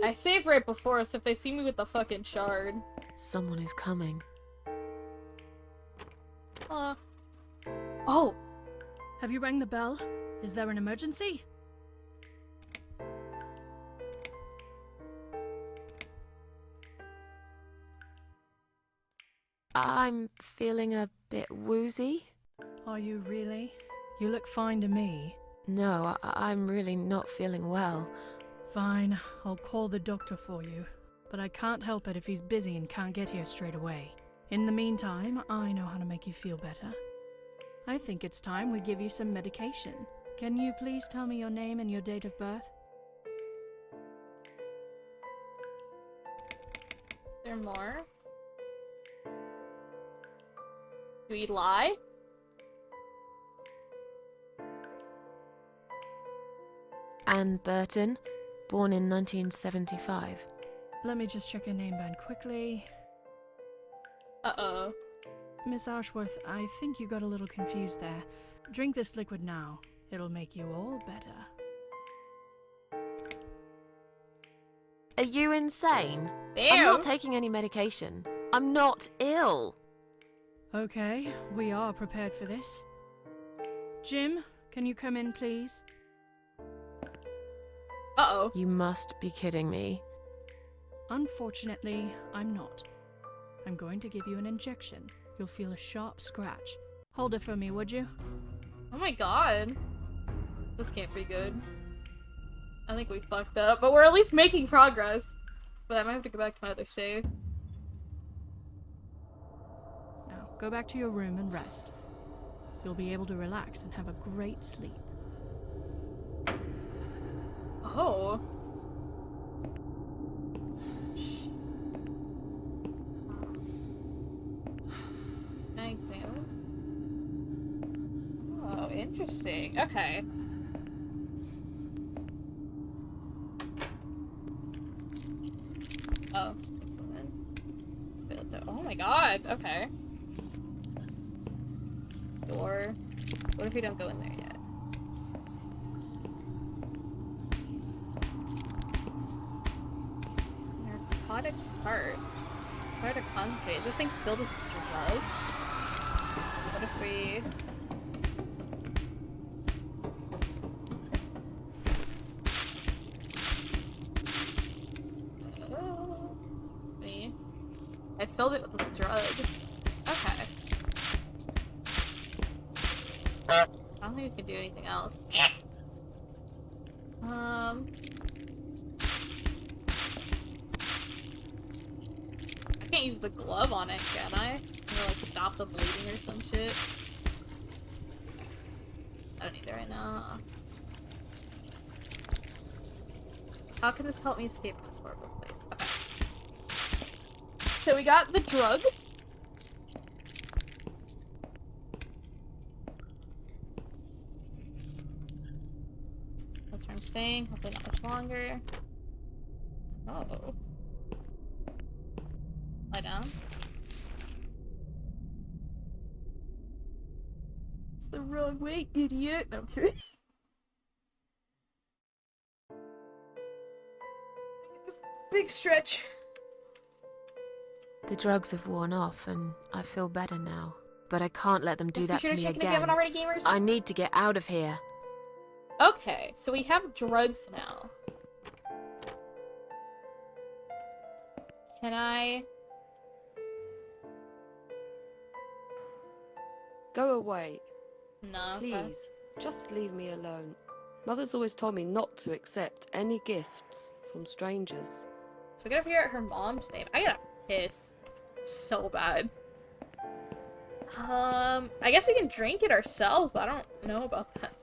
I saved right before, so if they see me with the fucking shard. Someone is coming. Oh! Have you rang the bell? Is there an emergency? I'm feeling a bit woozy. Are you really? You look fine to me. No, I'm really not feeling well. Fine, I'll call the doctor for you. But I can't help it if he's busy and can't get here straight away. In the meantime, I know how to make you feel better. I think it's time we give you some medication. Can you please tell me your name and your date of birth? Is there more? Do we lie? Anne Burton, born in 1975. Let me just check your name band quickly. Uh-oh. Miss Ashworth, I think you got a little confused there. Drink this liquid now. It'll make you all better. Are you insane? Damn. I'm not taking any medication. I'm not ill. Okay, we are prepared for this. Jim, can you come in, please? Uh-oh. You must be kidding me. Unfortunately, I'm not. I'm going to give you an injection. You'll feel a sharp scratch. Hold it for me, would you? Oh my god. This can't be good. I think we fucked up, but we're at least making progress. But I might have to go back to my other save. Now, go back to your room and rest. You'll be able to relax and have a great sleep. Oh. Can I examine? Oh, interesting. Okay. Oh, excellent. Oh my god, okay. Door. What if we don't go in there yet? Narcotic cart. It's hard to concentrate. Is this thing filled with drugs? What if we... I filled it with this drug. Okay. I don't think we can do anything else. I can't use the glove on it, can I? Or like stop the bleeding or some shit. I don't need it right now. How can this help me escape from this horrible place? Okay. So we got the drug. That's where I'm staying. Hopefully not much longer. Oh. Lie down. It's the wrong way, idiot. No, I'm kidding. Big stretch. The drugs have worn off and I feel better now. But I can't let them do that to me Check if you again. haven't already, gamers. I need to get out of here. Okay, so we have drugs now. Can I... Go away. No. Please, just leave me alone. Mother's always told me not to accept any gifts from strangers. So we gotta figure out her mom's name. I gotta piss so bad. I guess we can drink it ourselves, but I don't know about that.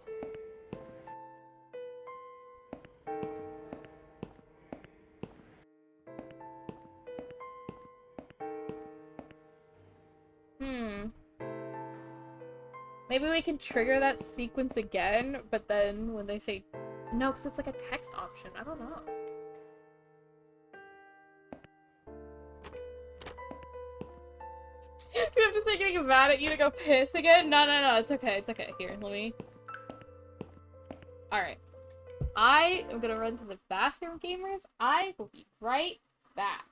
Maybe we can trigger that sequence again, but then when they say no, because it's like a text option. I don't know. Do we have to start getting mad at you to go piss again? No, no, no, it's okay, it's okay. Here, let me... Alright. I am gonna run to the bathroom, gamers. I will be right back.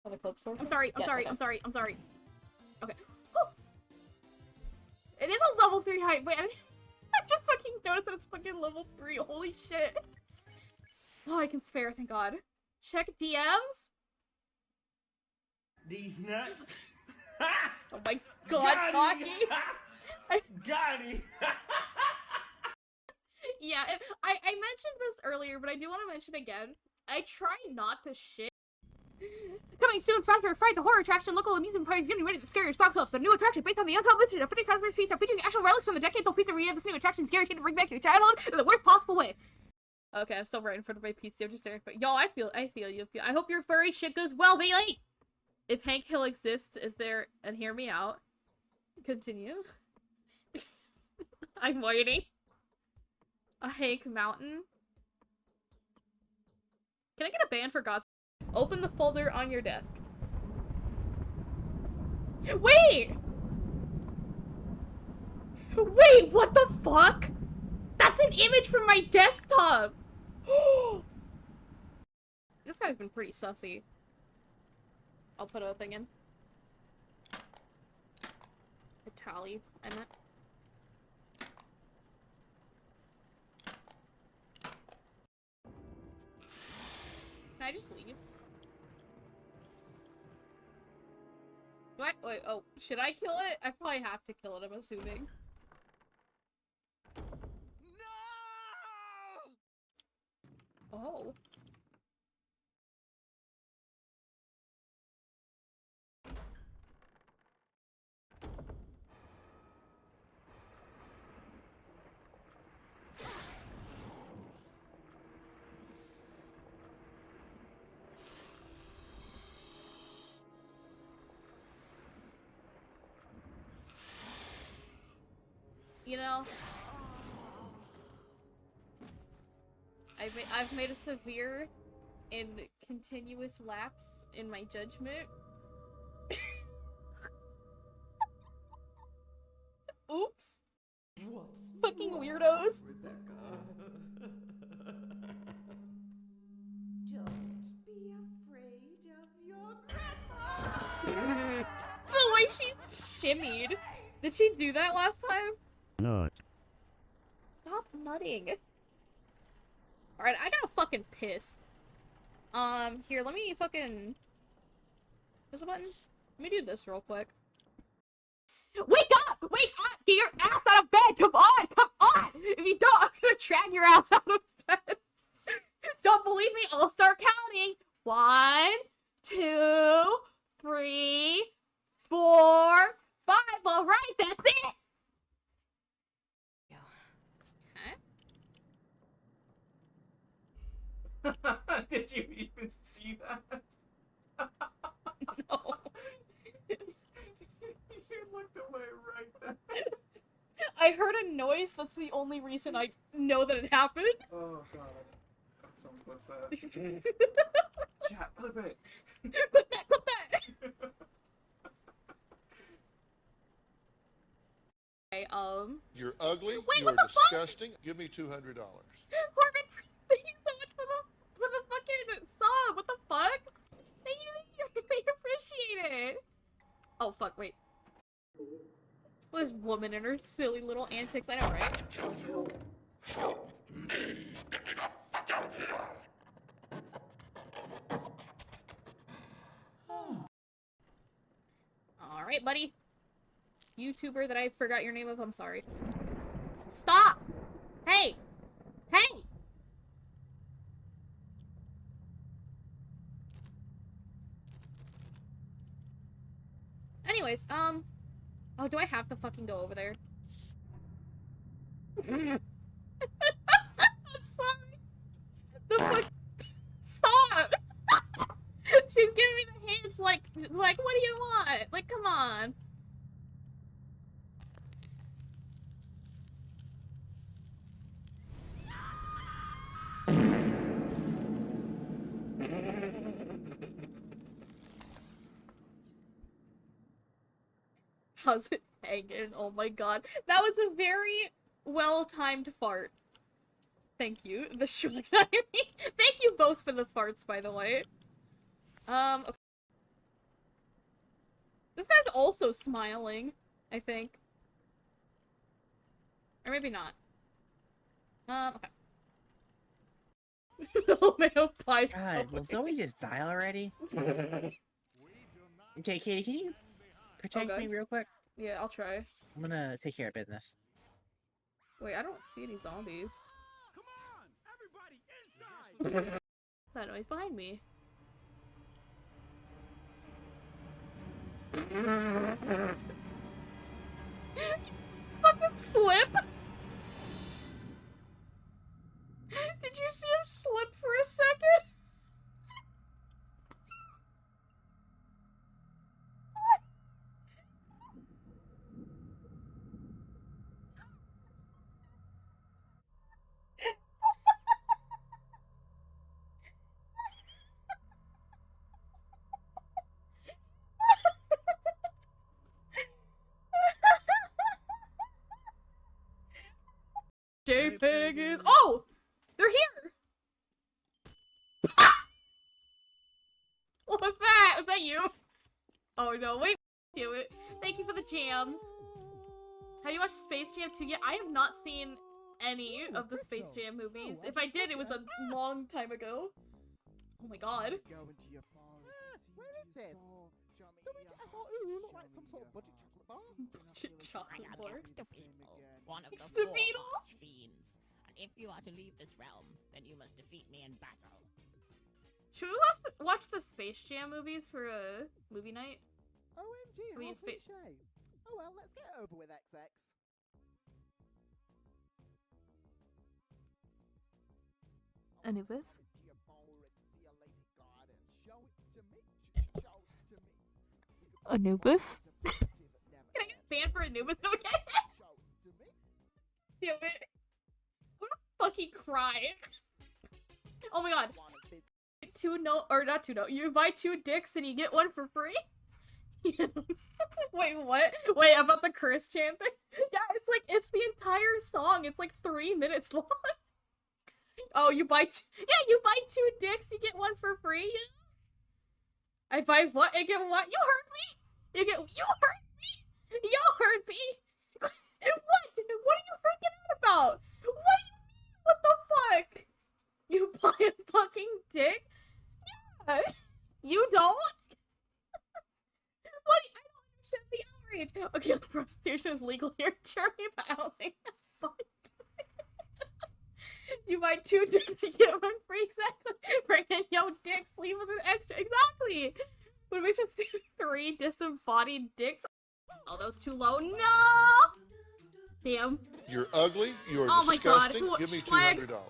Oh, the clip source? I'm sorry, I'm sorry, I'm sorry, I'm sorry. Okay. Oh. It is a level 3 height. Wait, I just fucking noticed that it's fucking level 3. Holy shit. Oh, I can spare, thank god. Check DMs. These nuts. Oh my god, talking. Got him. Yeah, I mentioned this earlier, but I do want to mention again. I try not to shit. Coming soon, Fazbear Fright, the horror attraction, local amusement party is getting ready to scare your socks off. The new attraction, based on the unsolved mystery of Pretty Fazbear's Feast, featuring actual relics from the decades-old pizzeria. This new attraction is guaranteed to bring back your childhood in the worst possible way. Okay, I'm still right in front of my PC. I'm just staring at y'all. I feel you. I hope your furry shit goes well, Bailey. If Hank Hill exists, is there? And hear me out. Continue. I'm waiting. A Hank Mountain? Can I get a ban for God's sake? Open the folder on your desk. Wait! Wait, what the fuck? That's an image from my desktop! This guy's been pretty sussy. I'll put a thing in. A tally, I meant. Can I just leave? Do I- wait, oh, should I kill it? I probably have to kill it, I'm assuming. No! Oh. You know, I've made a severe and continuous lapse in my judgment. Oops. Fucking weirdos. Don't be afraid of your grandma. The way she shimmied. Did she do that last time? Not. Stop nutting. Alright, I gotta fucking piss. Here, let me fucking... There's a button? Let me do this real quick. Wake up! Wake up! Get your ass out of bed! Come on! Come on! If you don't, I'm gonna drag your ass out of bed. Don't believe me? I'll start counting. 1, 2, 3, 4, 5. Alright, that's it! Okay. Did you even see that? No. You looked away right then. I heard a noise, that's the only reason I know that it happened. Oh god. What's that? Chat, clip it. Clip that, clip that! Okay, You're ugly. Wait, you what are the fuck? disgusting. Give me $200. Corbin, thank you so much for the fucking sub. What the fuck? Thank you. I appreciate it. Oh fuck, wait. This woman and her silly little antics. I know, right? All right, buddy. YouTuber that I forgot your name of. I'm sorry. Stop. Hey. Hey. Anyways, oh, do I have to fucking go over there? I'm sorry. The fuck? Stop! She's giving me the hands like, what do you want? Like, come on. How's it hanging? Oh my god. That was a very well-timed fart. Thank you. The short Thank you both for the farts, by the way. Okay. This guy's also smiling, I think. Or maybe not. Okay. Oh man, pie. God, will Zoe just die already? Okay, Katie, can you protect me real quick? Yeah, I'll try. I'm gonna take care of business. Wait, I don't see any zombies. What's that noise behind me? Fucking slip! Did you see him slip for a second? JPEG is. Oh! They're here! What was that? Was that you? Oh no, wait. Do it. Thank you for the jams. Have you watched Space Jam 2 yet? I have not seen any of the Space Jam movies. If I did, it was a long time ago. Oh my god. Where is this? Look like some sort of budget chocolate bar. Budget chocolate bar. One of It's the the four beetle! archfiends. And if you are to leave this realm, then you must defeat me in battle. Should we watch the Space Jam movies for a movie night? OMG, I mean, how cliche. Oh well, let's get it over with, XX. Anubis? Anubis? Can I get banned for Anubis? Okay. Damn it. I'm gonna fucking cry. Oh my god. You buy 2 dicks and you get 1 for free? Wait, what? Wait, about the curse chant thing? Yeah, it's the entire song. It's like 3 minutes long. Oh, you buy 2 dicks, you get 1 for free? I buy what? I get what? You heard me? You heard me? You heard me? What? What are you freaking out about? What do you mean? What the fuck? You buy a fucking dick? Yeah. You don't? What? I don't understand the outrage. Okay, prostitution is legal here in Germany, but I don't think that's fun. You buy 2 dicks to get 1 free, exactly. Bring in yo dicks, leave with an extra, exactly. What makes us do 3 disembodied dicks? Oh, that was too low. No! Damn. You're ugly. You're Oh my God. disgusting. Give me Swag. $200.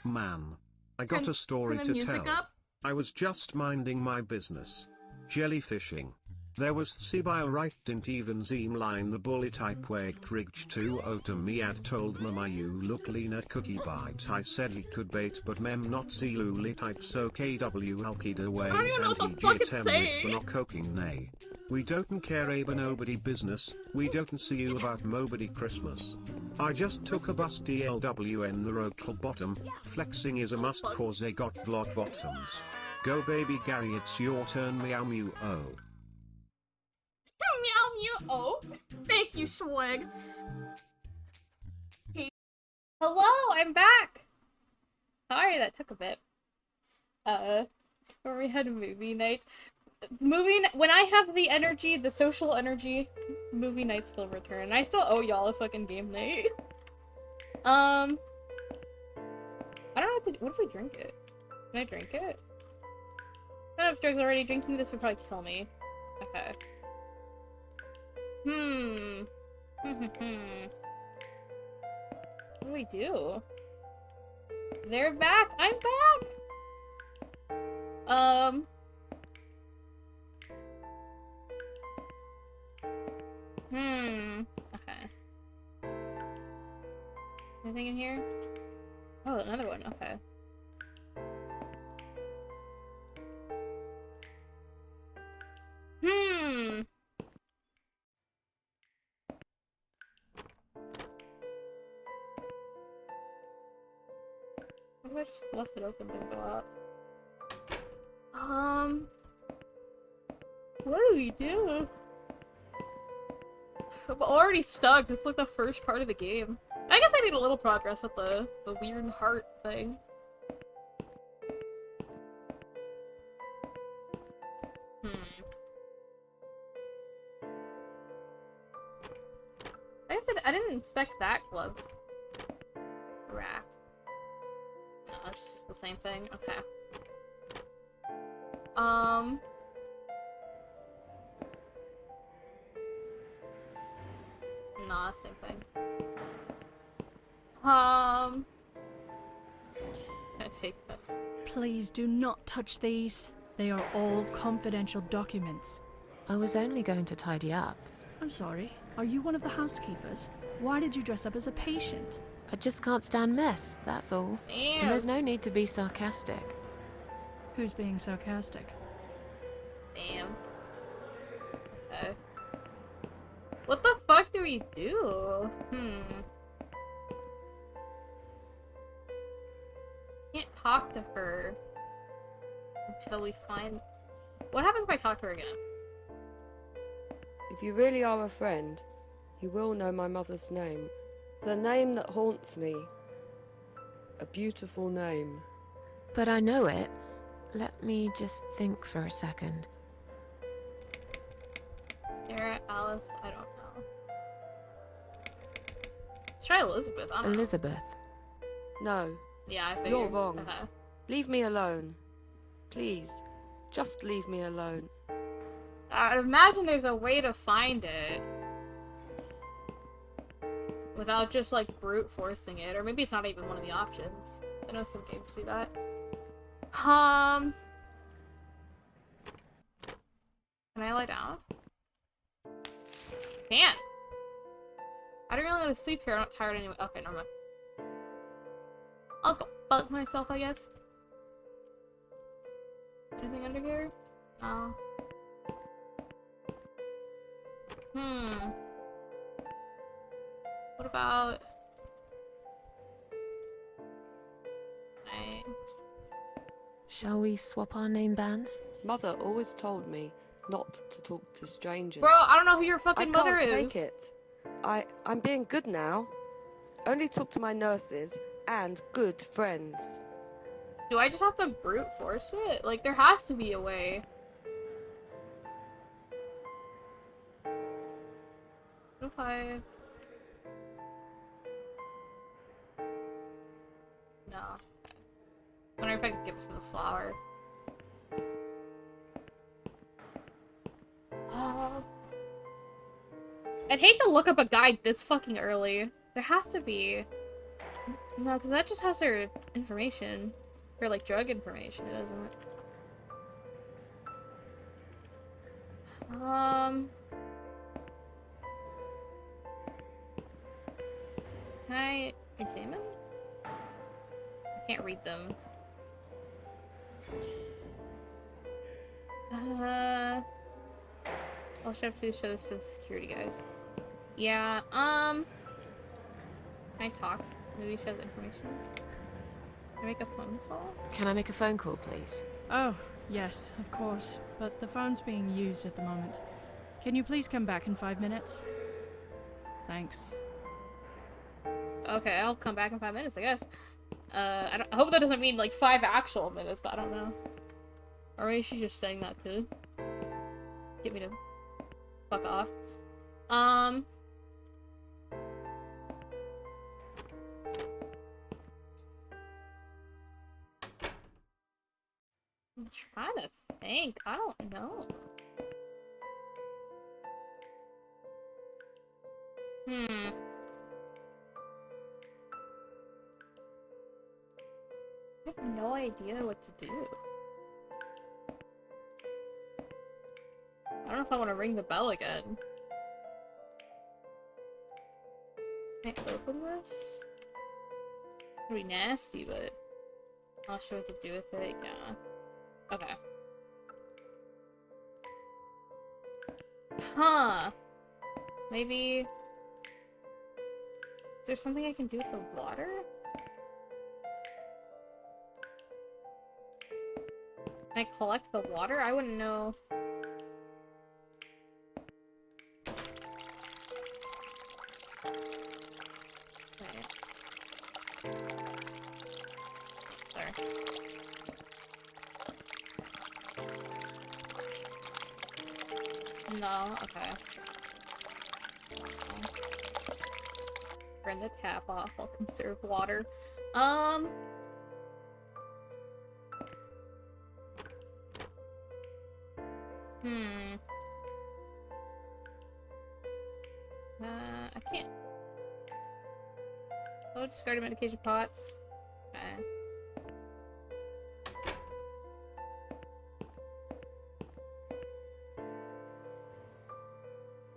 Man. I got a story turn to the music tell. up? I was just minding my business. Jellyfishing. There was Sibyl right didn't even seem line the bully type wake ridge to to me ad told mama you look lean at cookie bite. I said he could bait but mem not see luli type so KW halkied away I don't even know and what he the fuck jet it's saying. but not cooking nay. We don't care about nobody business, we don't see you about nobody Christmas. I just took a bus DLWN the local bottom, flexing is a must cause they got vlog bottoms. Go baby Gary it's your turn meow mew oh. Meow meow. Oh, thank you, Swag. Hey. Hello, I'm back. Sorry that took a bit. Where we had movie nights. When I have the energy, the social energy, movie nights will return. And I still owe y'all a fucking game night. I don't know what to do. What if we drink it? Can I drink it? I don't know if drugs already. Drinking this would probably kill me. Okay. What do we do? They're back! I'm back! Okay. Anything in here? Oh, another one, okay. What if I just left it open and go out? What do we do? I'm already stuck. This is like the first part of the game. I guess I made a little progress with the weird heart thing. I guess I didn't inspect that glove rack. No, it's just the same thing. Okay. Nah, same thing. I take this. Please do not touch these. They are all confidential documents. I was only going to tidy up. I'm sorry. Are you one of the housekeepers? Why did you dress up as a patient? I just can't stand mess, that's all. Damn. And there's no need to be sarcastic. Who's being sarcastic? Damn. Okay. What the fuck do we do? talk to her until we find... What happens if I talk to her again? If you really are a friend, you will know my mother's name. The name that haunts me. A beautiful name. But I know it. Let me just think for a second. Sarah, Alice, I don't know. Let's try Elizabeth. I don't know. Elizabeth. No. Yeah, I figured. You're wrong. Okay. Leave me alone. Please. Just leave me alone. I'd imagine there's a way to find it. Without just, like, brute forcing it. Or maybe it's not even one of the options. I know some games do that. Can I lie down? Can't. I don't really want to sleep here. I'm not tired anyway. Okay, never mind. I'll just go fuck myself, I guess. Anything under here? No. What about... Shall we swap our name bands? Mother always told me not to talk to strangers. Bro, I don't know who your fucking mother is. I can't take it. I'm being good now. Only talk to my nurses and good friends. Do I just have to brute force it? Like, there has to be a way. What if I... No. Okay. I wonder if I could give it to the flower. I'd hate to look up a guide this fucking early. There has to be. No, because that just has her information. Her, like, drug information. It doesn't. Can I examine? I can't read them. I'll show this to the security guys. Yeah, can I talk? Maybe she has information. Can I make a phone call? Can I make a phone call, please? Oh, yes, of course. But the phone's being used at the moment. Can you please come back in 5 minutes? Thanks. Okay, I'll come back in 5 minutes, I guess. I hope that doesn't mean, like, 5 actual minutes, but I don't know. Or maybe she's just saying that too. Get me to fuck off. I'm trying to think. I don't know. I have no idea what to do. I don't know if I want to ring the bell again. Can I open this? It'd be nasty, but I'm not sure what to do with it. Yeah. Okay. Huh. Maybe... Is there something I can do with the water? Can I collect the water? I wouldn't know. No, okay. Turn the tap off, I'll conserve water. I can't. Oh, discarded medication pots. Okay.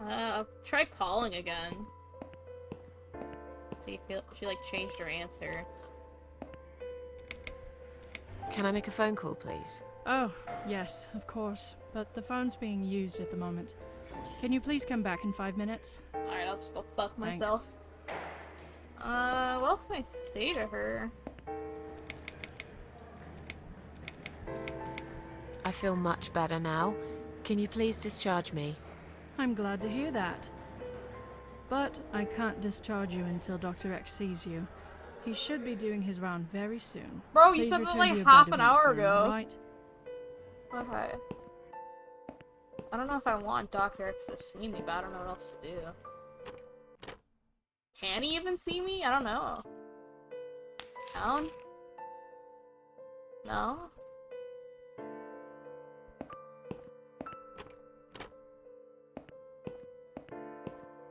I'll try calling again. See if she, like, changed her answer. Can I make a phone call, please? Oh, yes, of course. But the phone's being used at the moment. Can you please come back in 5 minutes? Alright, I'll just go fuck Thanks. myself. What else can I say to her? I feel much better now. Can you please discharge me? I'm glad to hear that. But I can't discharge you until Dr. X sees you. He should be doing his round very soon. Bro, you Please said that return like to your half bed an and wait hour for him, ago. Right? Okay. I don't know if I want Dr. X to see me, but I don't know what else to do. Can he even see me? I don't know. Down? No?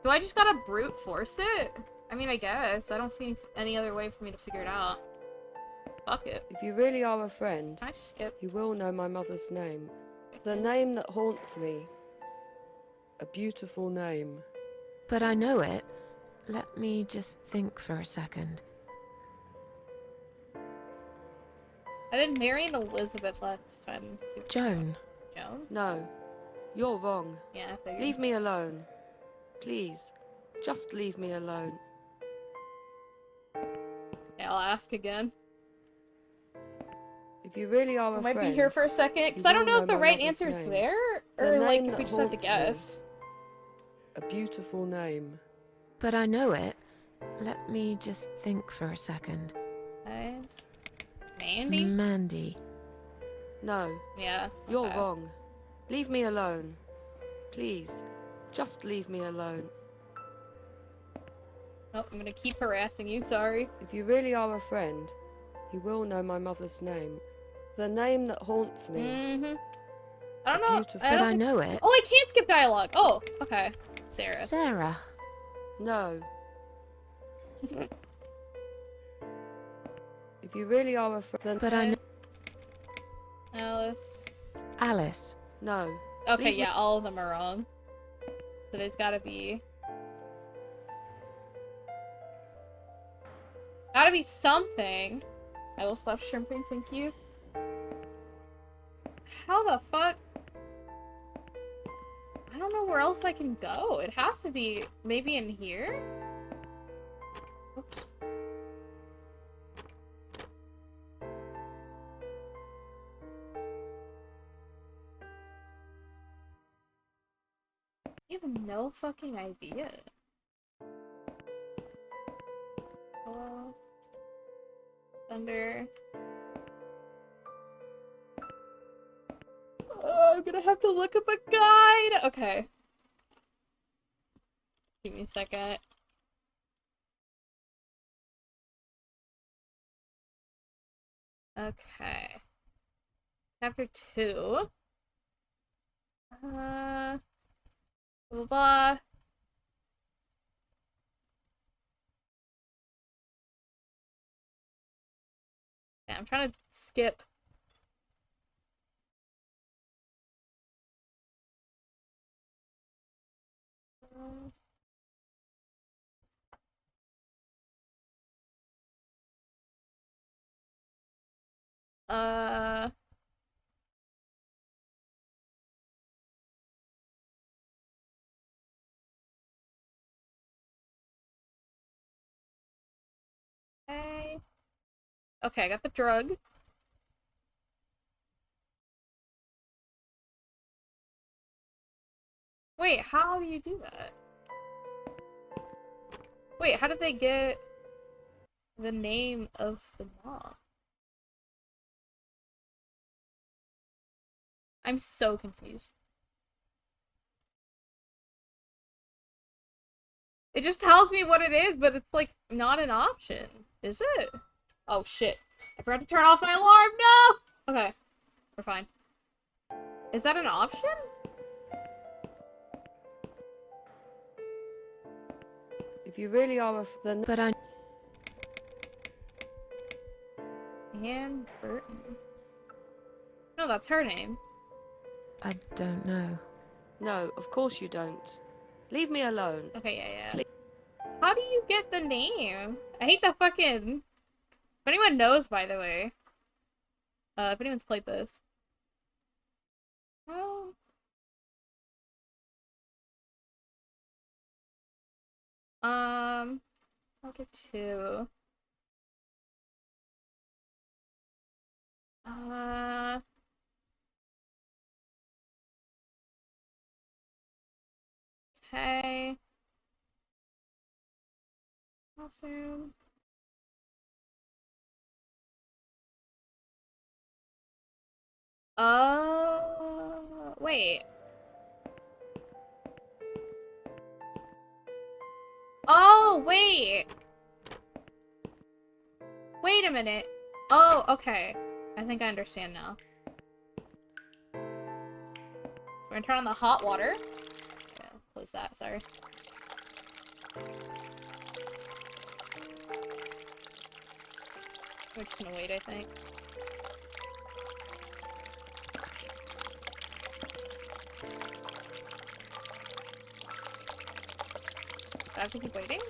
Do I just gotta brute force it? I mean, I guess. I don't see any other way for me to figure it out. Fuck it. If you really are a friend, Can I skip? you will know my mother's name. The name that haunts me. A beautiful name. But I know it. Let me just think for a second. I did Mary and Elizabeth last time. Joan. Joan? No, you're wrong. Yeah, I figured. Leave me alone. Please, just leave me alone. Yeah, I'll ask again. If you really are a I might friend, be here for a second, because you I don't will know if the my right mother's answer's name. there, The or like name if we that just have to haunts me. guess. A beautiful name. But I know it. Let me just think for a second. Okay. Mandy? Mandy. No. Yeah. You're okay. wrong. Leave me alone. Please, just leave me alone. Oh, I'm gonna keep harassing you, sorry. If you really are a friend, you will know my mother's name. The name that haunts me. Mm-hmm. I don't know. Beautiful. But I know it. Oh, I can't skip dialogue. Oh, okay. Sarah. Sarah. No. If you really are a friend, But I know. Alice. Alice. No. Okay, Leave me- yeah, all of them are wrong. So there's gotta be... Gotta be something. I will stop shrimping, thank you. How the fuck? I don't know where else I can go. It has to be maybe in here? Oops. I have no fucking idea. Hello? Thunder. Oh, I'm gonna have to look up a guide! Okay. Give me a second. Okay. Chapter 2. Blah, blah, blah. Yeah, I'm trying to skip. Uh... Okay. Okay, I got the drug. Wait, how do you do that? Wait, how did they get the name of the mom? I'm so confused. It just tells me what it is, but it's like not an option. Is it? Oh shit. I forgot to turn off my alarm. No! Okay. We're fine. Is that an option? If you really are a friend, But I. Anne Burton. No, that's her name. I don't know. No, of course you don't. Leave me alone. Okay, yeah. Please. How do you get the name? I hate that fucking... If anyone knows, by the way. If anyone's played this. Oh. Chapter 2. Okay. Bathroom. Wait. Oh, wait. Wait a minute. Oh, okay. I think I understand now. So we're gonna turn on the hot water. Yeah, close that, sorry. We're just gonna wait, I think. Do I have to keep waiting?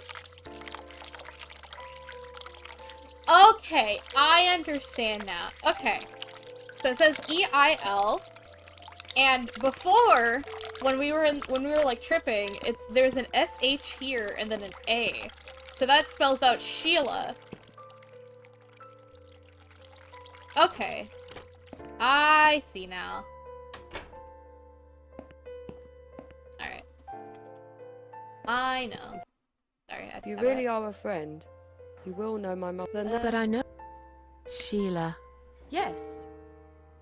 Okay, I understand now. Okay. So it says EIL, and before, when we were like tripping, there's an SH here and then an A. So that spells out Sheila. Okay. I see now. Alright. I know. Sorry, I If you really are a friend, you will know my mother. But I know. Sheila. Yes.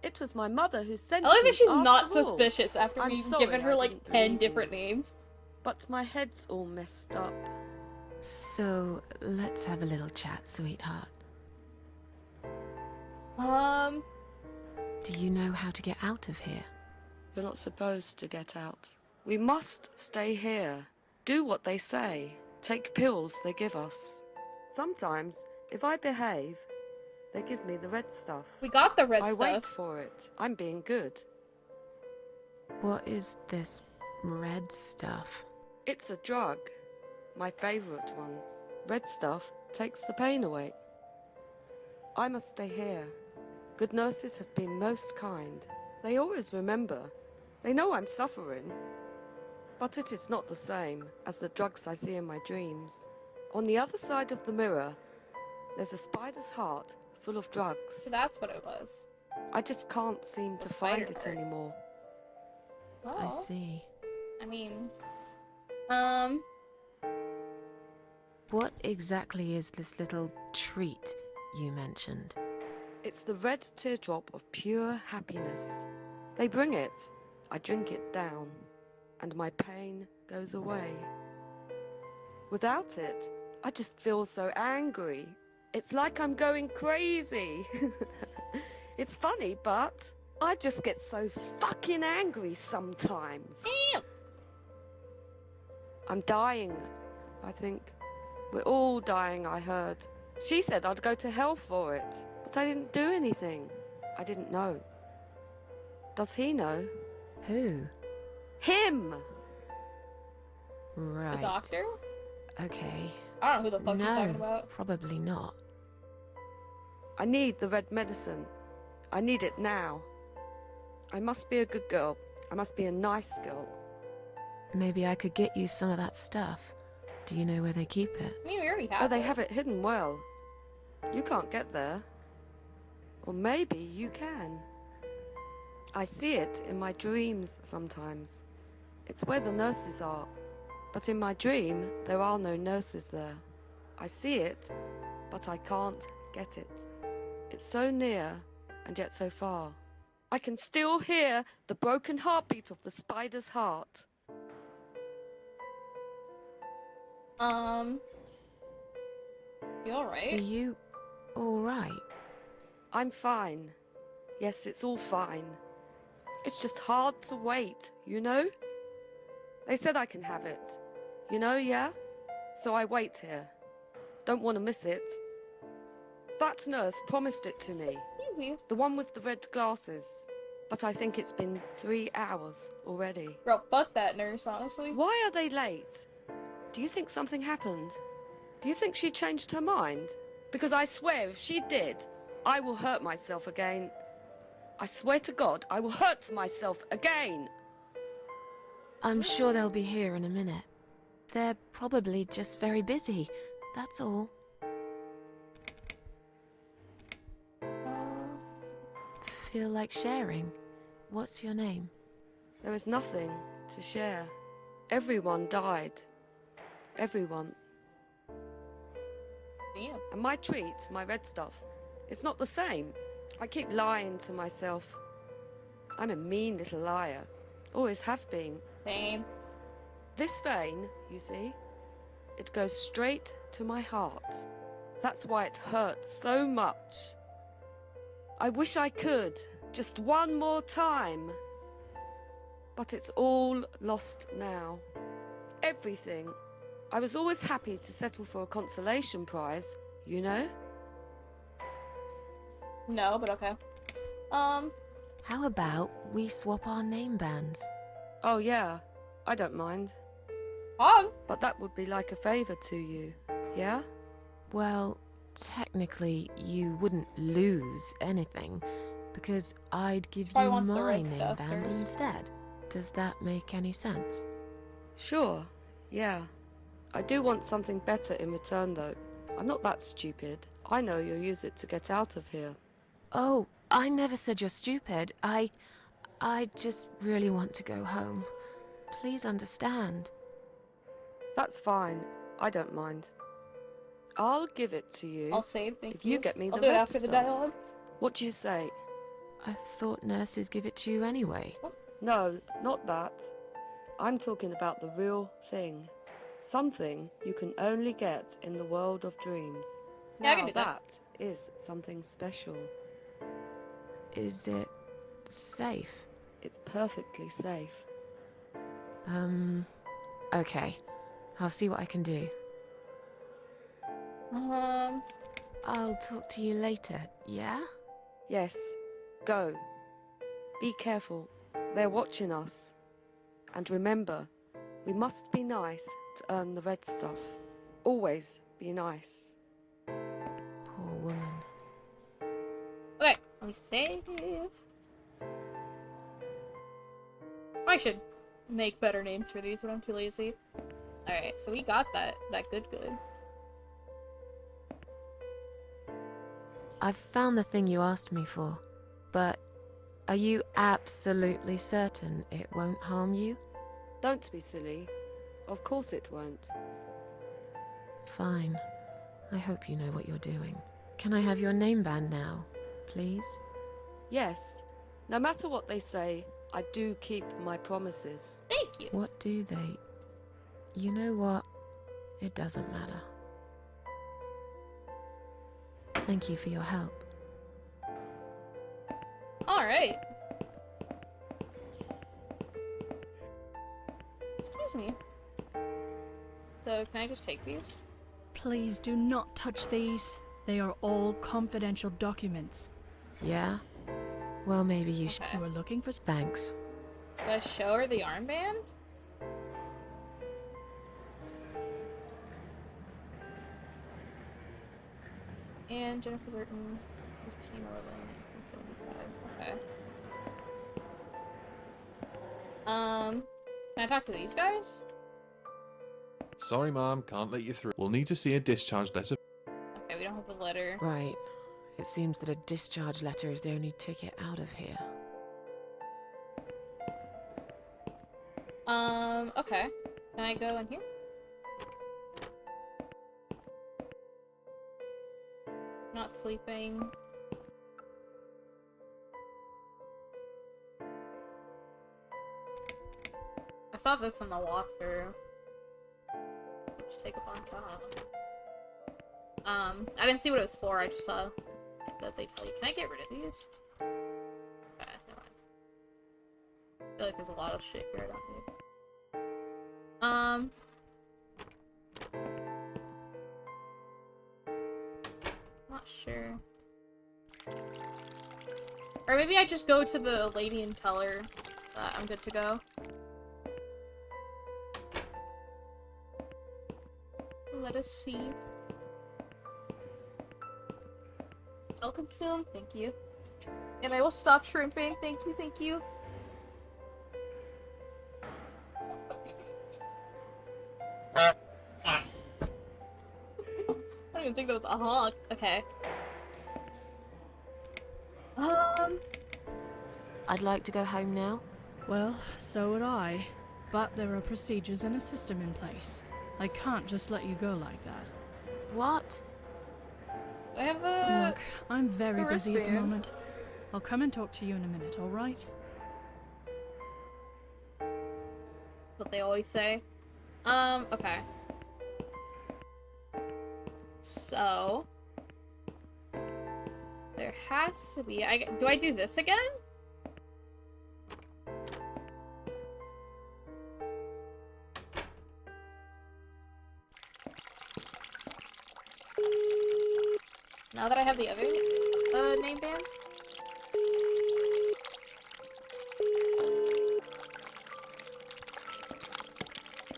It was my mother who sent I like you, that she's after not all. suspicious after I'm we've sorry given her I like didn't 10 believe you. different names. But my head's all messed up. So, let's have a little chat, sweetheart. Do you know how to get out of here? You're not supposed to get out. We must stay here. Do what they say. Take pills they give us. Sometimes, if I behave, they give me the red stuff. We got the red I stuff. wait for it. I'm being good. What is this red stuff? It's a drug. My favorite one. Red stuff takes the pain away. I must stay here. Good nurses have been most kind. They always remember. They know I'm suffering. But it is not the same as the drugs I see in my dreams. On the other side of the mirror, there's a spider's heart full of drugs. So that's what it was. I just can't seem to find it anymore. Oh. I see. I mean, What exactly is this little treat you mentioned? It's the red teardrop of pure happiness. They bring it, I drink it down, and my pain goes away. Without it, I just feel so angry. It's like I'm going crazy. It's funny, but I just get so fucking angry sometimes. Damn. I'm dying, I think. We're all dying, I heard. She said I'd go to hell for it, but I didn't do anything. I didn't know. Does he know? Who? Him! Right. the doctor? Okay. I don't know who the fuck he's talking No, about. probably not. I need the red medicine. I need it now. I must be a good girl. I must be a nice girl. Maybe I could get you some of that stuff. Do you know where they keep it? I mean, we already have Oh, they it. have it hidden well. You can't get there. Or maybe you can. I see it in my dreams sometimes. It's where the nurses are. But in my dream, there are no nurses there. I see it, but I can't get it. It's so near, and yet so far. I can still hear the broken heartbeat of the spider's heart. You alright? Are you alright? I'm fine. Yes, it's all fine. It's just hard to wait, you know? They said I can have it. You know, yeah? So I wait here. Don't want to miss it. That nurse promised it to me. The one with the red glasses. But I think it's been 3 hours already. Bro, fuck that nurse, honestly. Why are they late? Do you think something happened? Do you think she changed her mind? Because I swear if she did, I will hurt myself again. I swear to God, I will hurt myself again. I'm sure they'll be here in a minute. They're probably just very busy, that's all. Feel like sharing? What's your name? There is nothing to share. Everyone died. Everyone. Damn. And my treat, my red stuff, it's not the same. I keep lying to myself. I'm a mean little liar. Always have been. Same. This vein, you see, it goes straight to my heart. That's why it hurts so much. I wish I could, just one more time. But it's all lost now. Everything. I was always happy to settle for a consolation prize, you know? No, but okay. How about we swap our name bands? Oh yeah, I don't mind. But that would be like a favour to you, yeah? Well, technically, you wouldn't lose anything, because I'd give Probably you wants the my red name stuff band first. instead. Does that make any sense? Sure, yeah. I do want something better in return, though. I'm not that stupid. I know you'll use it to get out of here. Oh, I never said you're stupid. I just really want to go home. Please understand. That's fine. I don't mind. I'll give it to you. I'll save, thank if you get me I'll the do it red after the stuff. dialogue. What do you say? I thought nurses give it to you anyway. No, not that. I'm talking about the real thing. Something you can only get in the world of dreams. Yeah, I Now can do that. that is something special. Is it safe? It's perfectly safe. Okay. I'll see what I can do. I'll talk to you later, yeah? Yes, go. Be careful. They're watching us. And remember, we must be nice to earn the red stuff. Always be nice. Poor woman. Okay, let me save. I should make better names for these, but I'm too lazy. Alright, so we got that good. I've found the thing you asked me for, but are you absolutely certain it won't harm you? Don't be silly. Of course it won't. Fine. I hope you know what you're doing. Can I have your name band now, please? Yes. No matter what they say, I do keep my promises. Thank you. What do they... You know what? It doesn't matter. Thank you for your help. Alright. Excuse me. So, can I just take these? Please do not touch these. They are all confidential documents. Yeah? Well, maybe you should... You were looking for... Thanks. Do I show her the armband? And Jennifer Burton, 15/11/1975. Okay. Can I talk to these guys? Sorry, Mom, can't let you through. We'll need to see a discharge letter. Okay, we don't have the letter. Right. It seems that a discharge letter is the only ticket out of here. Okay. Can I go in here? Not sleeping. I saw this in the walkthrough. Just take up on top. I didn't see what it was for, I just saw that they tell you. Can I get rid of these? Okay, never mind. I feel like there's a lot of shit here I don't need. Not sure. Or maybe I just go to the lady and tell her that I'm good to go. Let us see. I'll consume, thank you. And I will stop shrimping, thank you, thank you. I don't even think that was a honk. Okay. I'd like to go home now. Well, so would I. But there are procedures and a system in place. I can't just let you go like that. What? I have the. Look, I'm very busy at the wristband. moment. I'll come and talk to you in a minute, alright? What they always say. Okay. So there has to be. Do I do this again? Now that I have the other name band.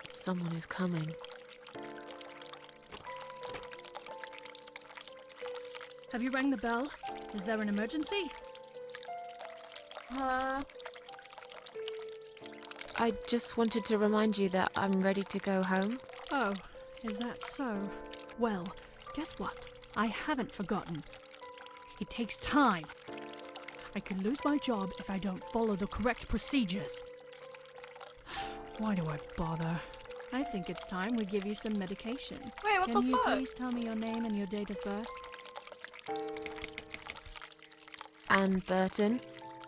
Someone is coming. Have you rang the bell? Is there an emergency? I just wanted to remind you that I'm ready to go home. Oh, is that so? Well, guess what? I haven't forgotten. It takes time. I could lose my job if I don't follow the correct procedures. Why do I bother? I think it's time we give you some medication. Wait, what Can the you fuck? please tell me your name and your date of birth? Anne Burton,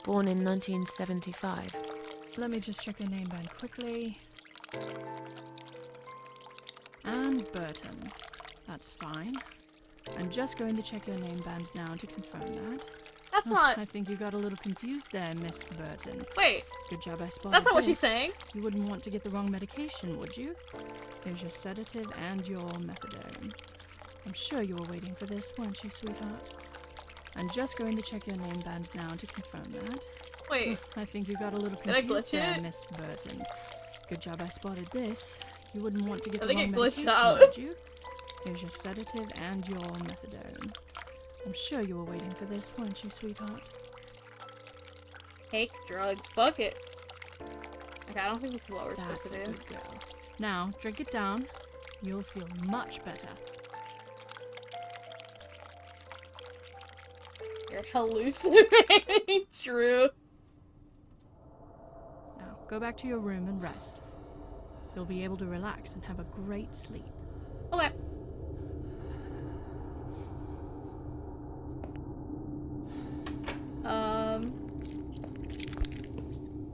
born in 1975. Let me just check your name band quickly. Anne Burton. That's fine. I'm just going to check your name band now to confirm that. That's not. I think you got a little confused there, Miss Burton. Wait. Good job I spotted That's not what this. she's saying. You wouldn't want to get the wrong medication, would you? Here's your sedative and your methadone. I'm sure you were waiting for this, weren't you, sweetheart? I'm just going to check your name band now to confirm that. Wait. I think you got a little Did I confused glitch there, it? Miss Burton. Good job I spotted this. You wouldn't want to get I the think wrong it glitched medication, out. would you? Here's your sedative and your methadone. I'm sure you were waiting for this, weren't you, sweetheart? Take drugs. Fuck it. Okay, I don't think this is what we're That's supposed a to do. good girl. Now, drink it down. You'll feel much better. You're hallucinating. True. Now, go back to your room and rest. You'll be able to relax and have a great sleep. Okay.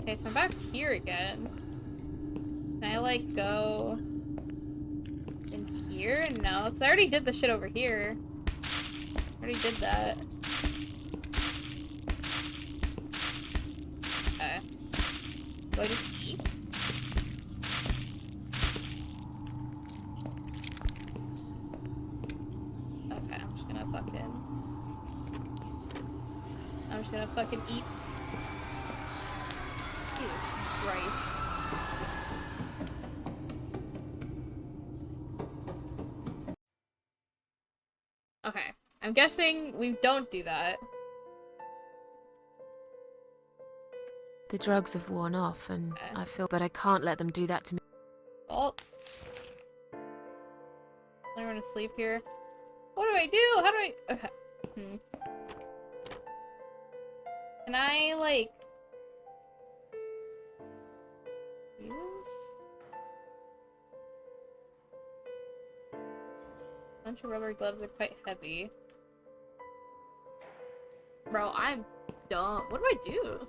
Okay, so I'm back here again. Can I, like, go in here? No, because I already did the shit over here. I already did that. Okay. Do I just eat? Okay, I'm just gonna fucking eat. Jesus Christ. Okay, I'm guessing we don't do that. The drugs have worn off, and I feel, but I can't let them do that to me. Oh. I'm gonna sleep here. What do I do? How do I? Okay. Can I, like, use? A bunch of rubber gloves are quite heavy. Bro, I'm dumb. What do I do?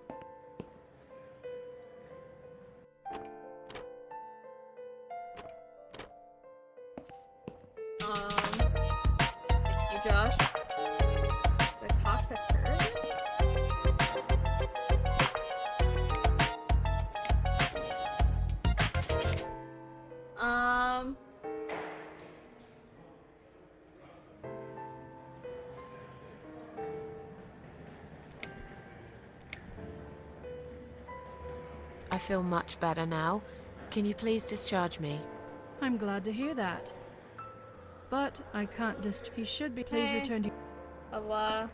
Thank you, Josh. Do I talk to her? I feel much better now. Can you please discharge me? I'm glad to hear that. But I can't he should be please Hey. return to Allah.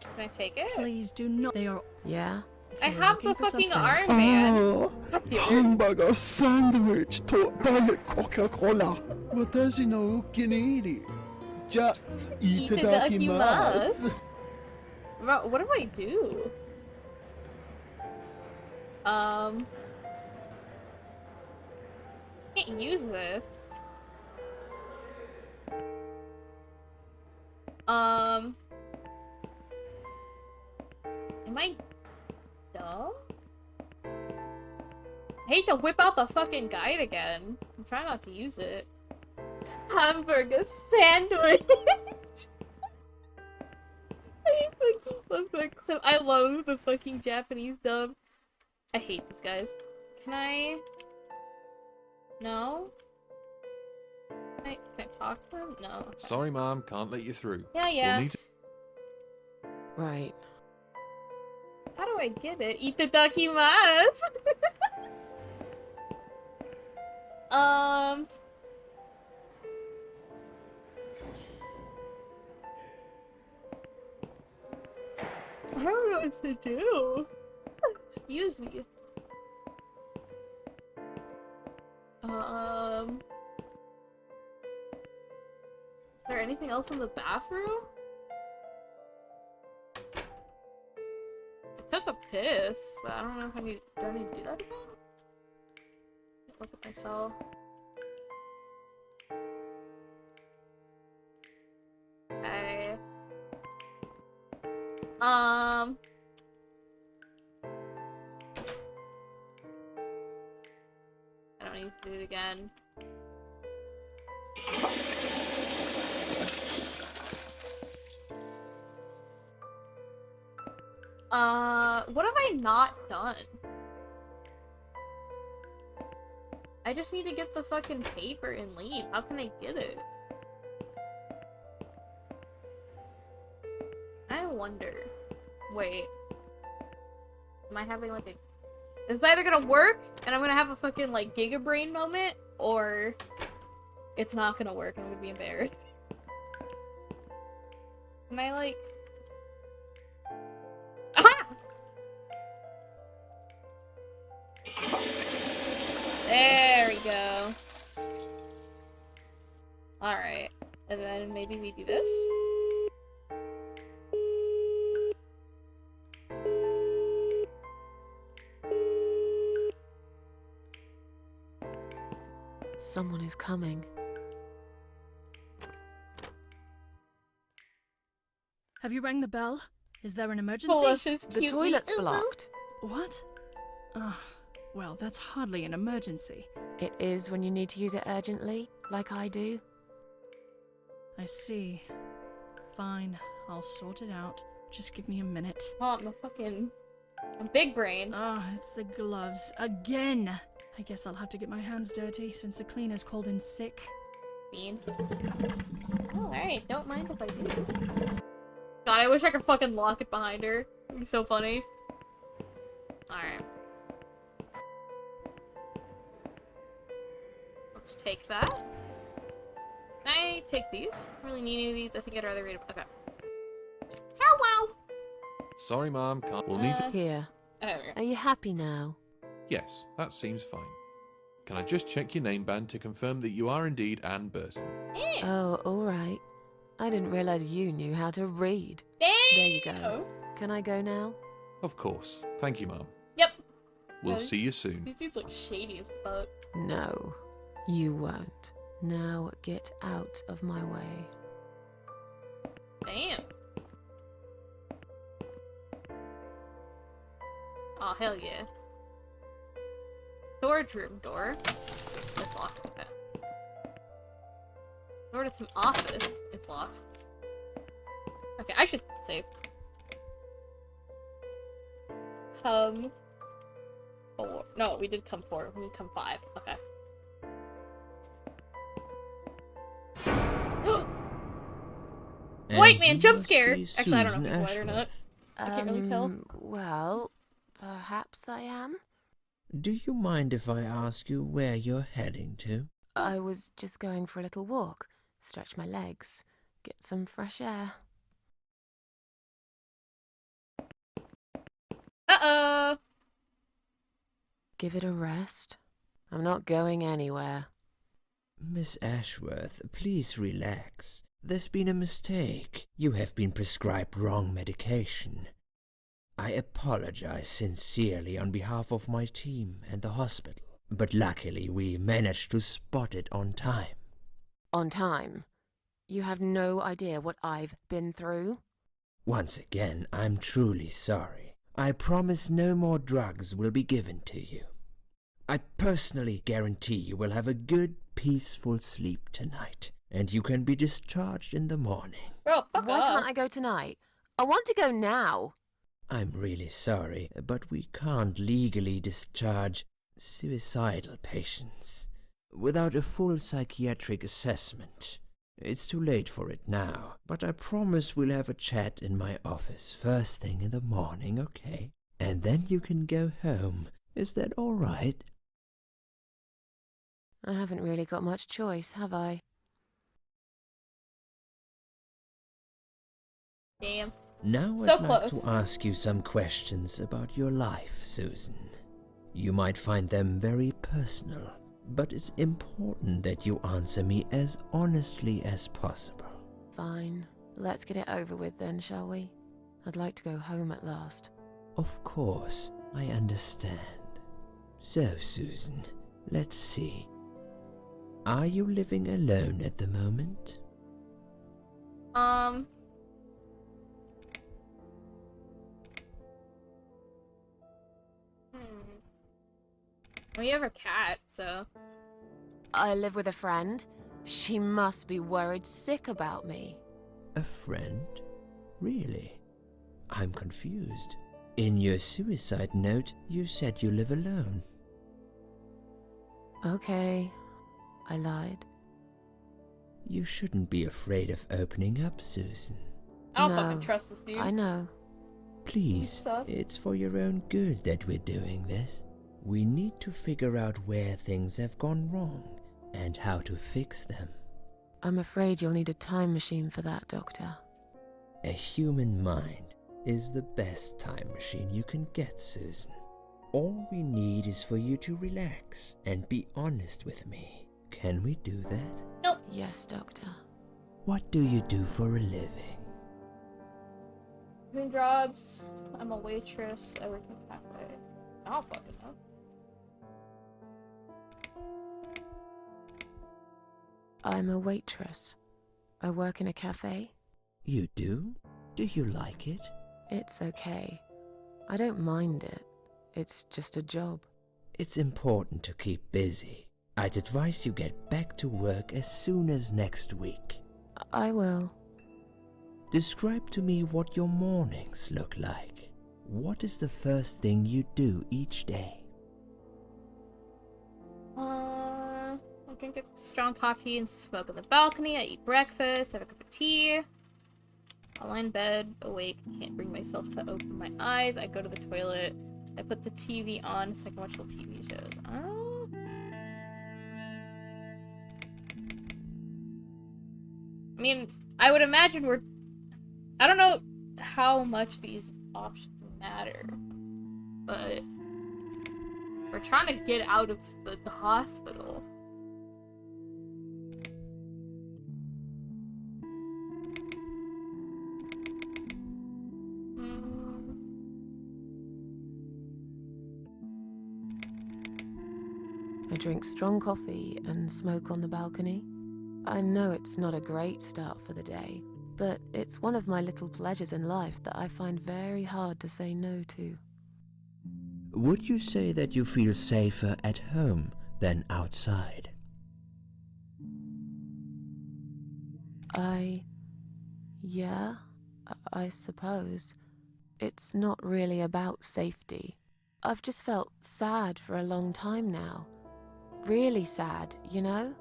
Can I take it? Please do not. They are. Yeah? I have the fucking Oh, armband. hamburger sandwich topped by Coca-Cola. 私のお気に入り。じゃ、いただきます。What do I do? Can't use this. Am I dumb? I hate to whip out the fucking guide again. I'm trying not to use it. Hamburger sandwich! I fucking love that clip. I love the fucking Japanese dub. I hate these guys. Can I... No? Can I talk to them? No. Sorry, ma'am, can't let you through. Yeah. We'll need to... Right. How do I get it? Itadakimasu! I don't know what to do. Excuse me. Is there anything else in the bathroom? I took a piss, but I don't know if do I need to do that again? Look at myself. Okay. I don't need to do it again. What have I not done? I just need to get the fucking paper and leave. How can I get it? I wonder. Wait. Am I having like a... It's either gonna work and I'm gonna have a fucking like Giga Brain moment, or it's not gonna work and I'm gonna be embarrassed. Am I like... Aha! There we go. Alright. And then maybe we do this. Someone is coming. Have you rang the bell? Is there an emergency? The toilet's blocked. What? Well, that's hardly an emergency. It is when you need to use it urgently, like I do. I see. Fine, I'll sort it out. Just give me a minute. Oh, I'm big brain. It's the gloves. Again! I guess I'll have to get my hands dirty since the cleaner's called in sick. Mean. Oh, alright, don't mind if I do. God, I wish I could fucking lock it behind her. It'd be so funny. Alright. Let's take that. Can I take these? I really need any of these. I think I'd rather read them. Okay. Hello! Sorry, ma'am, can't... We'll need to... Here. There we go. Are you happy now? Yes, that seems fine. Can I just check your name band to confirm that you are indeed Anne Burton? Oh, alright. I didn't realize you knew how to read. There you go. Can I go now? Of course. Thank you, ma'am. Yep. We'll see you soon. These dudes look shady as fuck. No, you won't. Now get out of my way. Damn. Oh, hell yeah. Storage room door. It's locked. Okay. Door to some office. It's locked. Okay, I should save. Come 4. No, we did come 4. We did come 5. Okay. White man jump scare! Actually, I don't know if he's white or not. I can't really tell. Well, perhaps I am. Do you mind if I ask you where you're heading to? I was just going for a little walk, stretch my legs, get some fresh air. Uh-oh! Give it a rest. I'm not going anywhere. Miss Ashworth, please relax. There's been a mistake. You have been prescribed wrong medication. I apologize sincerely on behalf of my team and the hospital, but luckily we managed to spot it on time. On time? You have no idea what I've been through? Once again, I'm truly sorry. I promise no more drugs will be given to you. I personally guarantee you will have a good, peaceful sleep tonight, and you can be discharged in the morning. Bro, why can't I go tonight? I want to go now. I'm really sorry, but we can't legally discharge suicidal patients without a full psychiatric assessment. It's too late for it now, but I promise we'll have a chat in my office first thing in the morning, okay? And then you can go home. Is that all right? I haven't really got much choice, have I? Damn. Now So I'd like close. to ask you some questions about your life, Susan. You might find them very personal, but it's important that you answer me as honestly as possible. Fine. Let's get it over with then, shall we? I'd like to go home at last. Of course, I understand. So, Susan, let's see. Are you living alone at the moment? We have a cat, so... I live with a friend. She must be worried sick about me. A friend? Really? I'm confused. In your suicide note, you said you live alone. Okay, I lied. You shouldn't be afraid of opening up, Susan. I don't fucking trust this dude. I know. Please, it's for your own good that we're doing this. We need to figure out where things have gone wrong and how to fix them. I'm afraid you'll need a time machine for that, Doctor. A human mind is the best time machine you can get, Susan. All we need is for you to relax and be honest with me. Can we do that? Nope. Yes, Doctor. What do you do for a living? Doing jobs. I'm a waitress. I work in a cafe. I don't fucking know. I'm a waitress. I work in a cafe. You do? Do you like it? It's okay. I don't mind it. It's just a job. It's important to keep busy. I'd advise you get back to work as soon as next week. I will. Describe to me what your mornings look like. What is the first thing you do each day? I drink a strong coffee and smoke on the balcony. I eat breakfast, have a cup of tea. I lie in bed, awake, can't bring myself to open my eyes. I go to the toilet. I put the TV on so I can watch little TV shows. I mean, I would imagine I don't know how much these options matter, but we're trying to get out of the hospital. I drink strong coffee and smoke on the balcony. I know it's not a great start for the day, but it's one of my little pleasures in life that I find very hard to say no to. Would you say that you feel safer at home than outside? Yeah, I suppose. It's not really about safety. I've just felt sad for a long time now. Really sad, you know?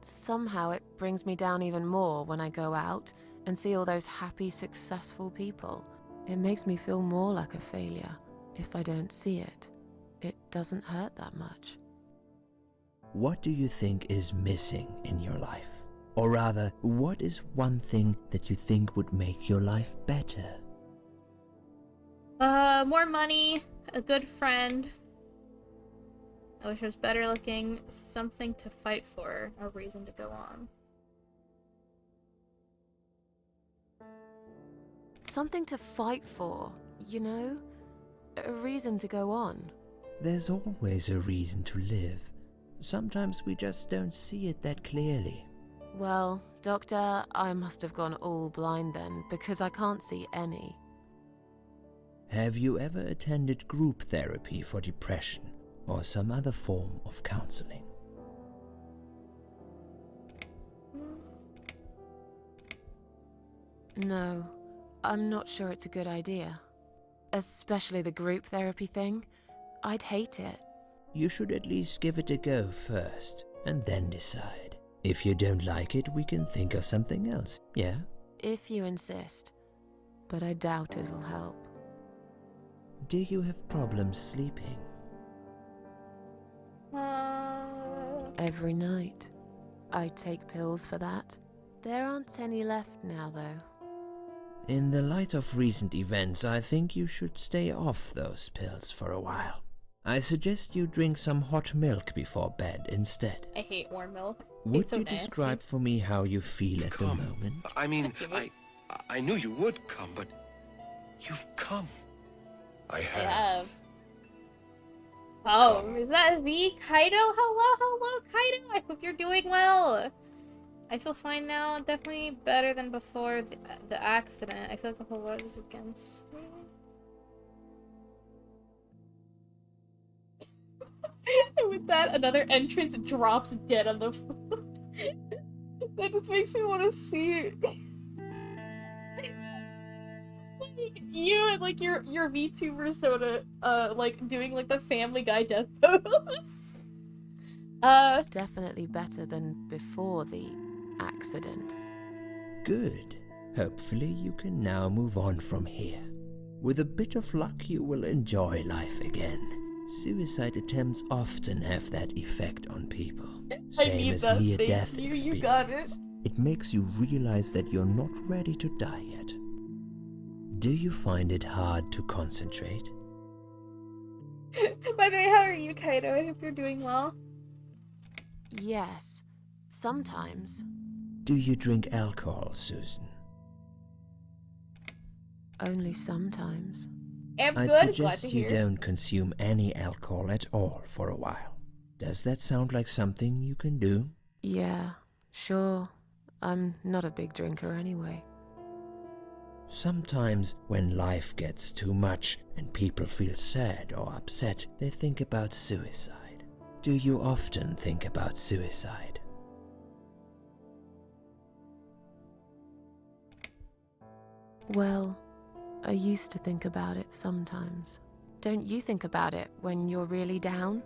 Somehow it brings me down even more when I go out and see all those happy, successful people. It makes me feel more like a failure. If I don't see it, it doesn't hurt that much. What do you think is missing in your life? Or rather, what is one thing that you think would make your life better? More money, a good friend. I wish I was better looking, something to fight for, a reason to go on. something to fight for, you know? A reason to go on. There's always a reason to live. Sometimes we just don't see it that clearly. Well, Doctor, I must have gone all blind then, because I can't see any. Have you ever attended group therapy for depression or some other form of counseling? No, I'm not sure it's a good idea. Especially the group therapy thing. I'd hate it. You should at least give it a go first, and then decide. If you don't like it, we can think of something else, yeah? If you insist. But I doubt it'll help. Do you have problems sleeping? Every night. I take pills for that. There aren't any left now, though. In the light of recent events, I think you should stay off those pills for a while. I suggest you drink some hot milk before bed instead. I hate warm milk. Would so you nasty. describe for me how you feel at the moment? I mean, I knew you would come, but you've come. I I have. have. Oh, is that the Kaido? Hello, Kaido. I hope you're doing well. I feel fine now. Definitely better than before the accident. I feel like the whole world is against me. And with that, another entrance drops dead on the floor. That just makes me want to see it. You and like your VTuber Soda, like doing like the Family Guy death pose. Definitely better than before the accident. Good. Hopefully you can now move on from here. With a bit of luck, you will enjoy life again. Suicide attempts often have that effect on people. Same as near-death experience. You got it. It makes you realize that you're not ready to die yet. Do you find it hard to concentrate? By the way, how are you, Kaido? I hope you're doing well. Yes, sometimes. Do you drink alcohol, Susan? Only sometimes. I'm I'd good. Glad to suggest you hear. don't consume any alcohol at all for a while. Does that sound like something you can do? Yeah, sure. I'm not a big drinker anyway. Sometimes when life gets too much and people feel sad or upset, they think about suicide. Do you often think about suicide? Well, I used to think about it sometimes. Don't you think about it when you're really down?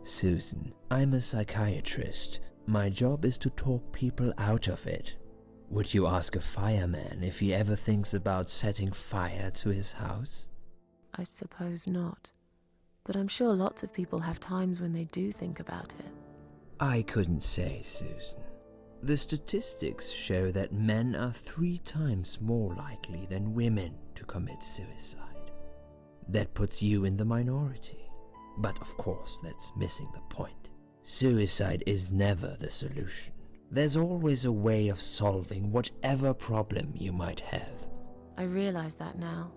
Susan, I'm a psychiatrist. My job is to talk people out of it. Would you ask a fireman if he ever thinks about setting fire to his house? I suppose not. But I'm sure lots of people have times when they do think about it. I couldn't say, Susan. The statistics show that men are 3 times more likely than women to commit suicide. That puts you in the minority. But of course, that's missing the point. Suicide is never the solution. There's always a way of solving whatever problem you might have. I realize that now.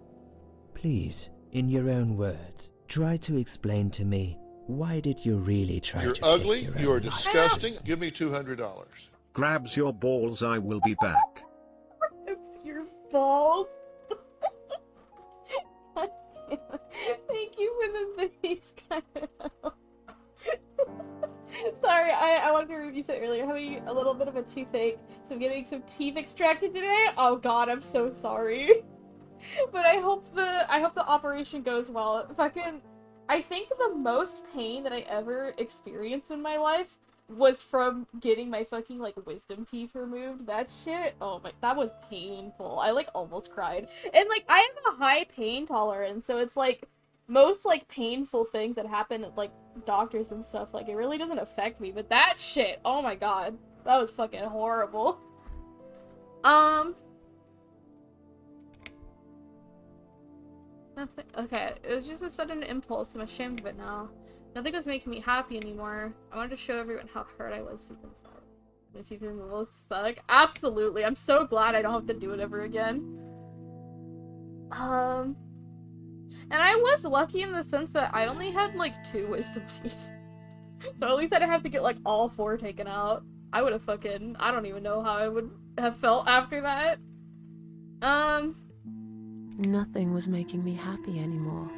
Please, in your own words, try to explain to me, why did you really try You're to ugly, take your you're own life? disgusting. Give me $200. Grabs your balls, I will be back. It's your balls. God damn it. Thank you for the base, Kaido. Sorry, I wanted to review it earlier. Having a little bit of a toothache, so I'm getting some teeth extracted today. Oh god, I'm so sorry. But I hope the operation goes well. Fucking, I think the most pain that I ever experienced in my life was from getting my fucking like wisdom teeth removed. That shit, oh my, that was painful. I like almost cried. And like I have a high pain tolerance, so it's like most like painful things that happen at like doctors and stuff, like it really doesn't affect me, but that shit, oh my god, that was fucking horrible. Nothing. Okay, it was just a sudden impulse. I'm ashamed of it now. Nothing was making me happy anymore. I wanted to show everyone how hurt I was deep inside. The teeth removal suck. Absolutely. I'm so glad I don't have to do it ever again. And I was lucky in the sense that I only had like 2 wisdom teeth. So at least I didn't have to get like all 4 taken out. I would have fucking, I don't even know how I would have felt after that. Nothing was making me happy anymore.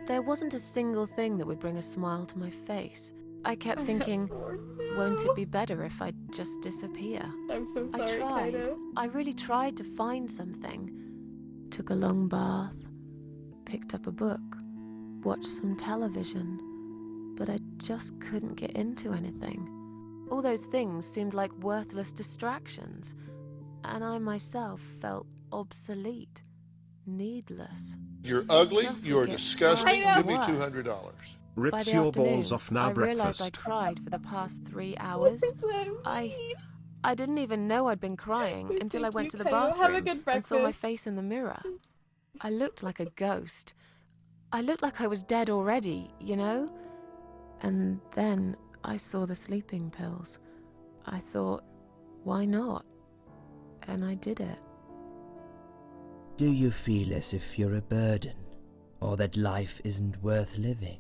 There wasn't a single thing that would bring a smile to my face. I kept thinking, won't it be better if I just disappear? I'm so sorry, I tried. Kaido. I really tried to find something. Took a long bath, picked up a book, watched some television, but I just couldn't get into anything. All those things seemed like worthless distractions, and I myself felt obsolete, needless. You're ugly, Just you're would get disgusting, worse give and me worse. $200. By Rips the your afternoon, balls off now I realized I breakfast. cried for the past 3 hours. I didn't even know I'd been crying until I went to the bathroom Have a good and saw my breakfast. face in the mirror. I looked like a ghost. I looked like I was dead already, you know? And then I saw the sleeping pills. I thought, why not? And I did it. Do you feel as if you're a burden, or that life isn't worth living?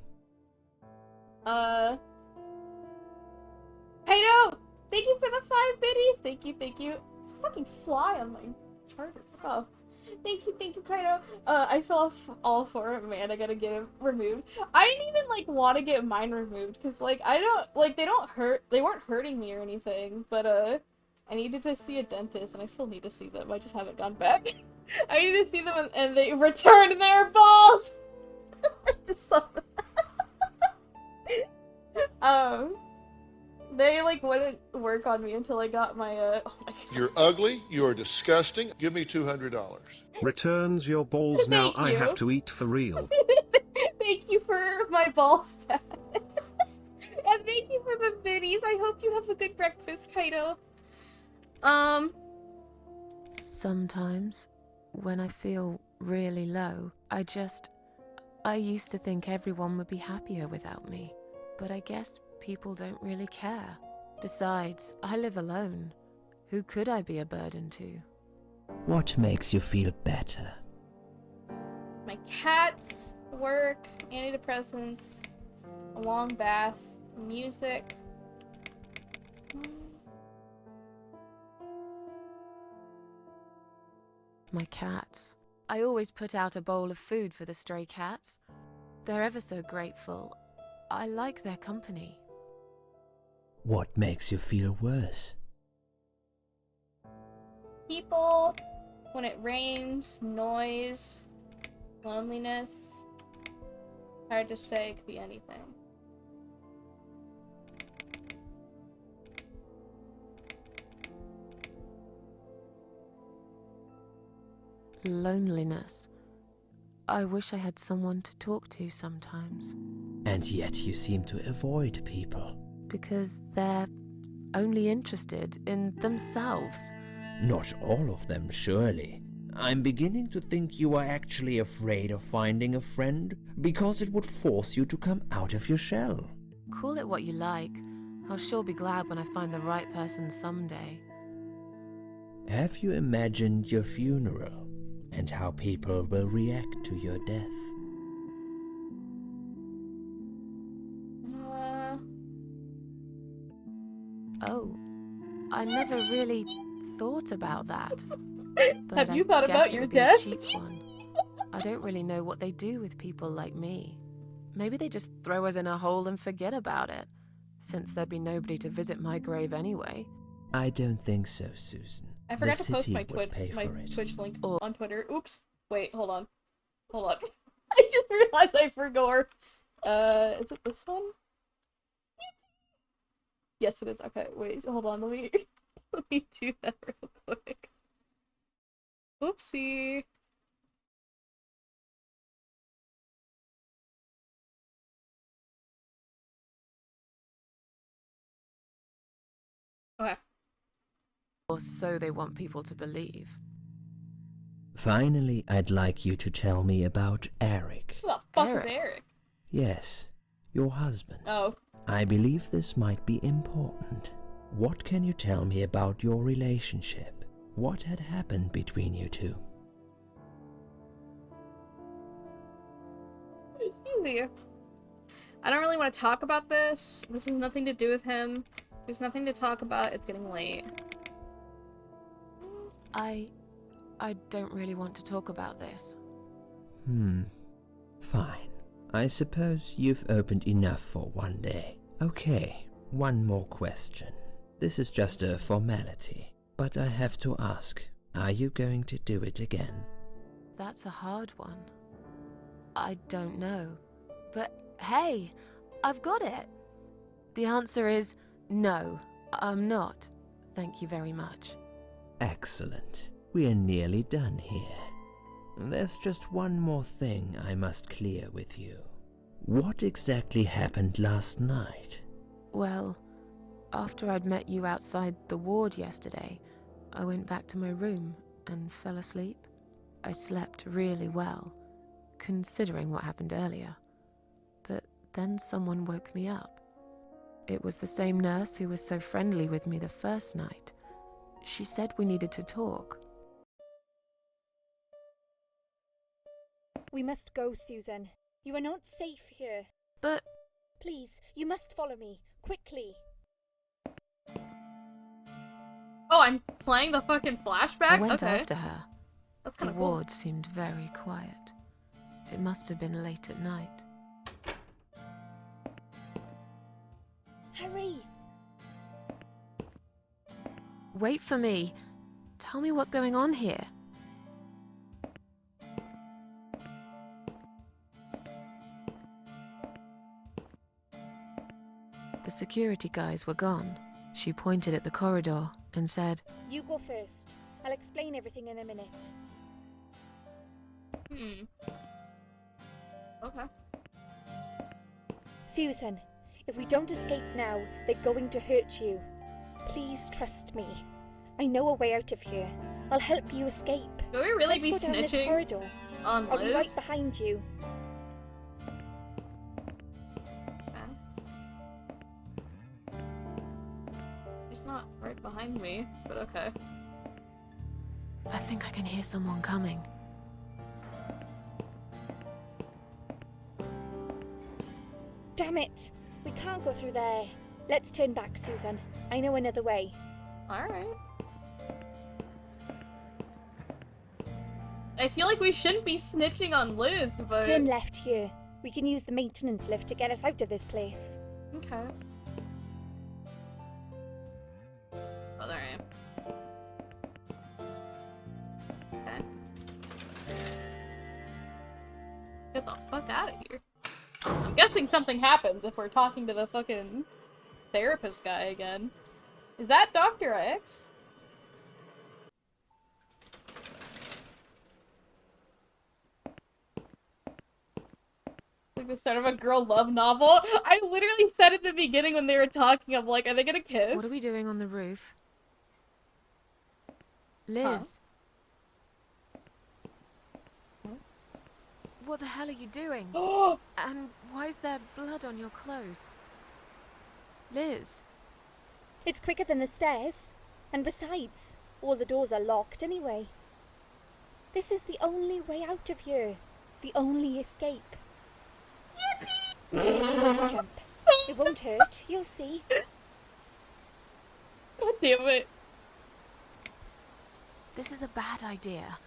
Kaido! Thank you for the 5 biddies! Thank you. Fucking fly on my charger. Oh. Thank you, Kaido. I saw all 4. Man, I gotta get it removed. I didn't even, like, want to get mine removed, because, like, I don't, like, they weren't hurting me or anything, but, I needed to see a dentist, and I still need to see them. I just haven't gone back. I need to see them, and they returned their balls! I just saw that. They, like, wouldn't work on me until I got my, oh my God. You're ugly, you're disgusting, give me $200. Returns your balls now. Thank I you. have to eat for real. Thank you for my balls back. And thank you for the biddies. I hope you have a good breakfast, Kaido. Sometimes, when I feel really low, I used to think everyone would be happier without me. But I guess people don't really care. Besides, I live alone. Who could I be a burden to? What makes you feel better? My cats, work, antidepressants, a long bath, music. My cats. I always put out a bowl of food for the stray cats. They're ever so grateful. I like their company. What makes you feel worse? People, when it rains, noise, loneliness. Hard to say, it could be anything. Loneliness. I wish I had someone to talk to sometimes. And yet you seem to avoid people. Because they're only interested in themselves. Not all of them, surely. I'm beginning to think you are actually afraid of finding a friend because it would force you to come out of your shell. Call it what you like. I'll sure be glad when I find the right person someday. Have you imagined your funeral and how people will react to your death? Oh, I never really thought about that. But Have you I thought guess about it your would be a death? cheap one. I don't really know what they do with people like me. Maybe they just throw us in a hole and forget about it, since there'd be nobody to visit my grave anyway. I don't think so, Susan. I forgot the to post city my, would pay my for it. Twitch link on Twitter. Oops. Wait, hold on. Hold on. I just realized I forgot. Is it this one? Yes, it is. Okay, wait, hold on. Let me do that real quick. Oopsie. Okay. Or so they want people to believe. Finally, I'd like you to tell me about Eric. Who the fuck is Eric? Yes, your husband. Oh. I believe this might be important. What can you tell me about your relationship? What had happened between you two? crazy. I don't really want to talk about this. This has nothing to do with him. There's nothing to talk about. It's getting late. I don't really want to talk about this. Fine. I suppose you've opened enough for one day. Okay, one more question. This is just a formality, but I have to ask, are you going to do it again? That's a hard one. I don't know. But hey, I've got it. The answer is no, I'm not. Thank you very much. Excellent. We are nearly done here. There's just one more thing I must clear with you. What exactly happened last night? Well, after I'd met you outside the ward yesterday, I went back to my room and fell asleep. I slept really well, considering what happened earlier. But then someone woke me up. It was the same nurse who was so friendly with me the first night. She said we needed to talk. We must go, Susan. You are not safe here. But... Please, you must follow me. Quickly. Oh, I'm playing the fucking flashback? I went okay. after her. That's The kind of cool. ward seemed very quiet. It must have been late at night. Hurry! Wait for me. Tell me what's going on here. The security guys were gone. She pointed at the corridor and said, You go first. I'll explain everything in a minute. Okay. Susan, if we don't escape now, they're going to hurt you. Please trust me. I know a way out of here. I'll help you escape. Do we really Let's be go down this snitching corridor. on I'll be right Liz? behind you. She's not right behind me, but okay. I think I can hear someone coming. Damn it! We can't go through there. Let's turn back, Susan. I know another way. Alright. I feel like we shouldn't be snitching on Liz, but... Turn left here. We can use the maintenance lift to get us out of this place. Okay. Oh, there I am. Okay. Get the fuck out of here. I'm guessing something happens if we're talking to the fucking therapist guy again. Is that Dr. X? Like the start of a girl love novel? I literally said at the beginning when they were talking, I'm like, are they gonna kiss? What are we doing on the roof? Liz. What the hell are you doing? And why is there blood on your clothes? Liz. It's quicker than the stairs. And besides, all the doors are locked anyway. This is the only way out of here. The only escape. It's a rough jump. It won't hurt, you'll see. God damn it. This is a bad idea.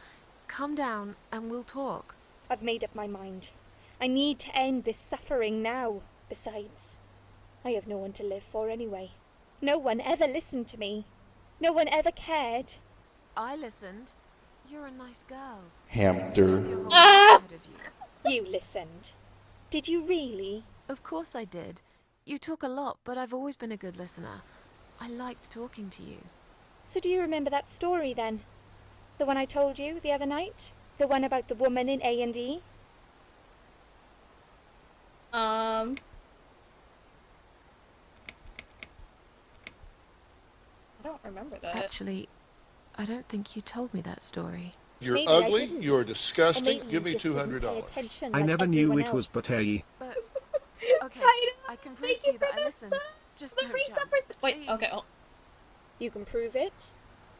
Come down and we'll talk. I've made up my mind. I need to end this suffering now. Besides, I have no one to live for anyway. No one ever listened to me. No one ever cared. I listened. You're a nice girl. Hamster. You listened. Did you really? Of course I did. You talk a lot, but I've always been a good listener. I liked talking to you. So do you remember that story then? The one I told you the other night? The one about the woman in A&E? I don't remember that. Actually, I don't think you told me that story. You're Maybe I ugly, didn't. you're Or disgusting, maybe give you me just didn't pay $200. attention I like never knew everyone it was else. but a... But, okay, I I can prove to you that I listened. Just don't jump. Wait, Please. okay, You can prove it?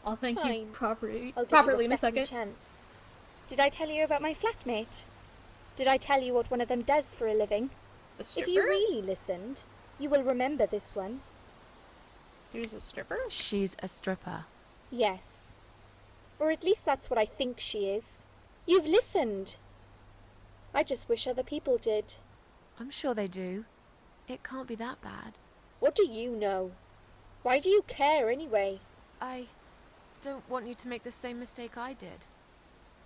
I'll thank you Fine. properly I'll give properly you in a second. chance. Did I tell you about my flatmate? Did I tell you what one of them does for a living? A stripper? If you really listened, you will remember this one. She's a stripper? She's a stripper. Yes. Or at least that's what I think she is. You've listened. I just wish other people did. I'm sure they do. It can't be that bad. What do you know? Why do you care anyway? I don't want you to make the same mistake I did.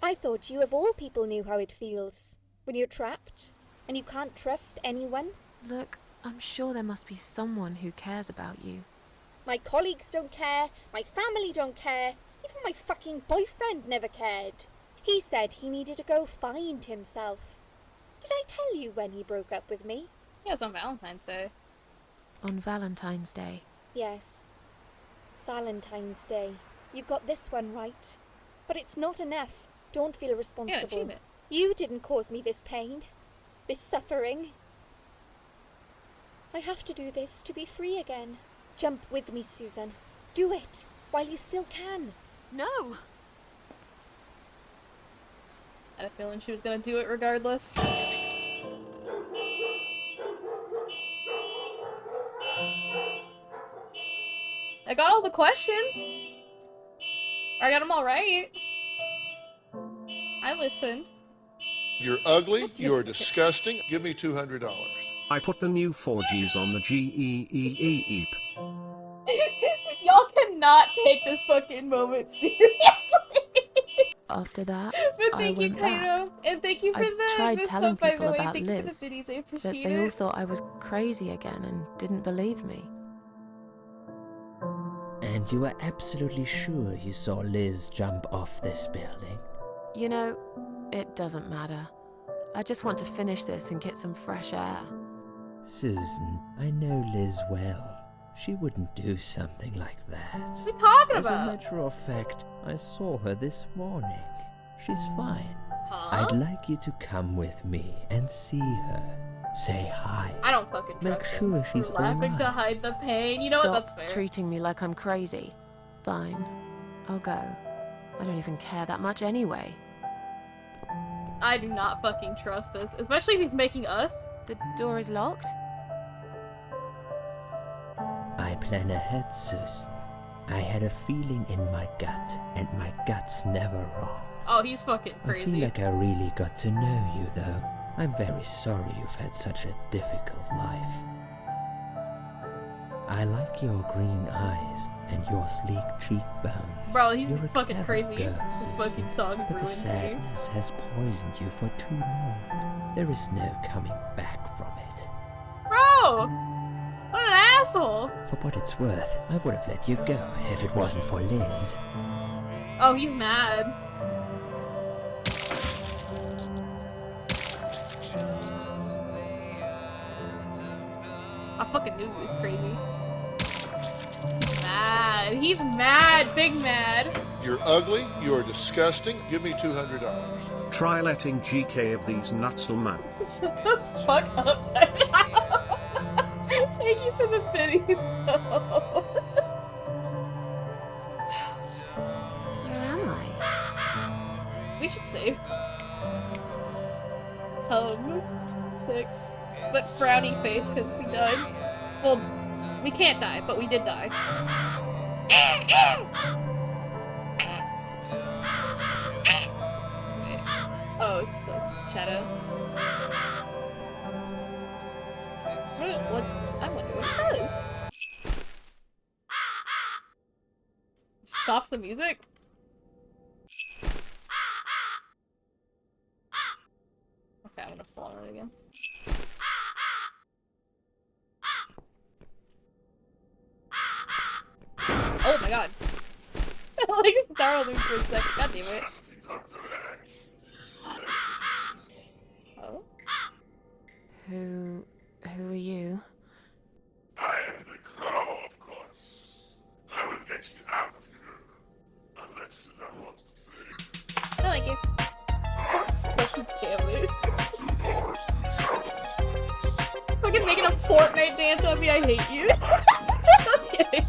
I thought you of all people knew how it feels. When you're trapped, and you can't trust anyone. Look, I'm sure there must be someone who cares about you. My colleagues don't care, my family don't care, even my fucking boyfriend never cared. He said he needed to go find himself. Did I tell you when he broke up with me? Yeah, it's on Valentine's Day. On Valentine's Day. Yes. Valentine's Day. You've got this one right. But it's not enough. Don't feel responsible. Yeah, achieve it. You didn't cause me this pain. This suffering. I have to do this to be free again. Jump with me, Susan. Do it, while you still can. No! I had a feeling she was gonna do it regardless. I got all the questions. I got them all right. I listened. You're ugly, you're disgusting, give me $200. I put the new 4Gs on the GEEEEEP. Y'all cannot take this fucking moment seriously. After that, But thank you, I went back. Kaito. And thank you for I tried the telling sub, by people the way. about Thank you for the Liz, biddies. I but appreciate they all it. thought I was crazy again and didn't believe me. And you were absolutely sure you saw Liz jump off this building? You know, it doesn't matter. I just want to finish this and get some fresh air. Susan, I know Liz well. She wouldn't do something like that. What are you talking As about? a matter of fact, I saw her this morning. She's fine. Huh? I'd like you to come with me and see her. Say hi. I don't fucking trust Make him. sure she's We're laughing to alright. hide the pain. You know Stop what? That's fair. treating me like I'm crazy. Fine. I'll go. I don't even care that much anyway. I do not fucking trust this. Especially if he's making us. The door is locked? I plan ahead, Susan. I had a feeling in my gut, and my gut's never wrong. Oh, he's fucking I feel crazy. like I really got to know you, though. I'm very sorry you've had such a difficult life. I like your green eyes and your sleek cheekbones. Bro, he's You're a fucking clever crazy. girl, This Susan, fucking song but the ruins me. sadness has poisoned you for too long. There is no coming back from it. Bro! What an asshole! For what it's worth, I would have let you go if it wasn't for Liz. Oh, he's mad. I fucking knew he was crazy. He's mad. He's mad. Big mad. You're ugly, you're disgusting, give me $200. Try letting GK of these nuts man. Shut the fuck up. Thank you for the biddies, though. Where am I? We should save. 6. But frowny face because we died. Well, we can't die, but we did die. Oh, it's just a shadow. What? I wonder what it does. Stops the music? Okay, I'm gonna fall on it again. Oh my god. I like startled me for a second. God damn it. Oh? Who are you? I am the Crow, of course. I will get you out of here. Unless Susan wants to stay. I like you. Fucking damn it. Fucking making a Fortnite dance on me, I hate you. Okay.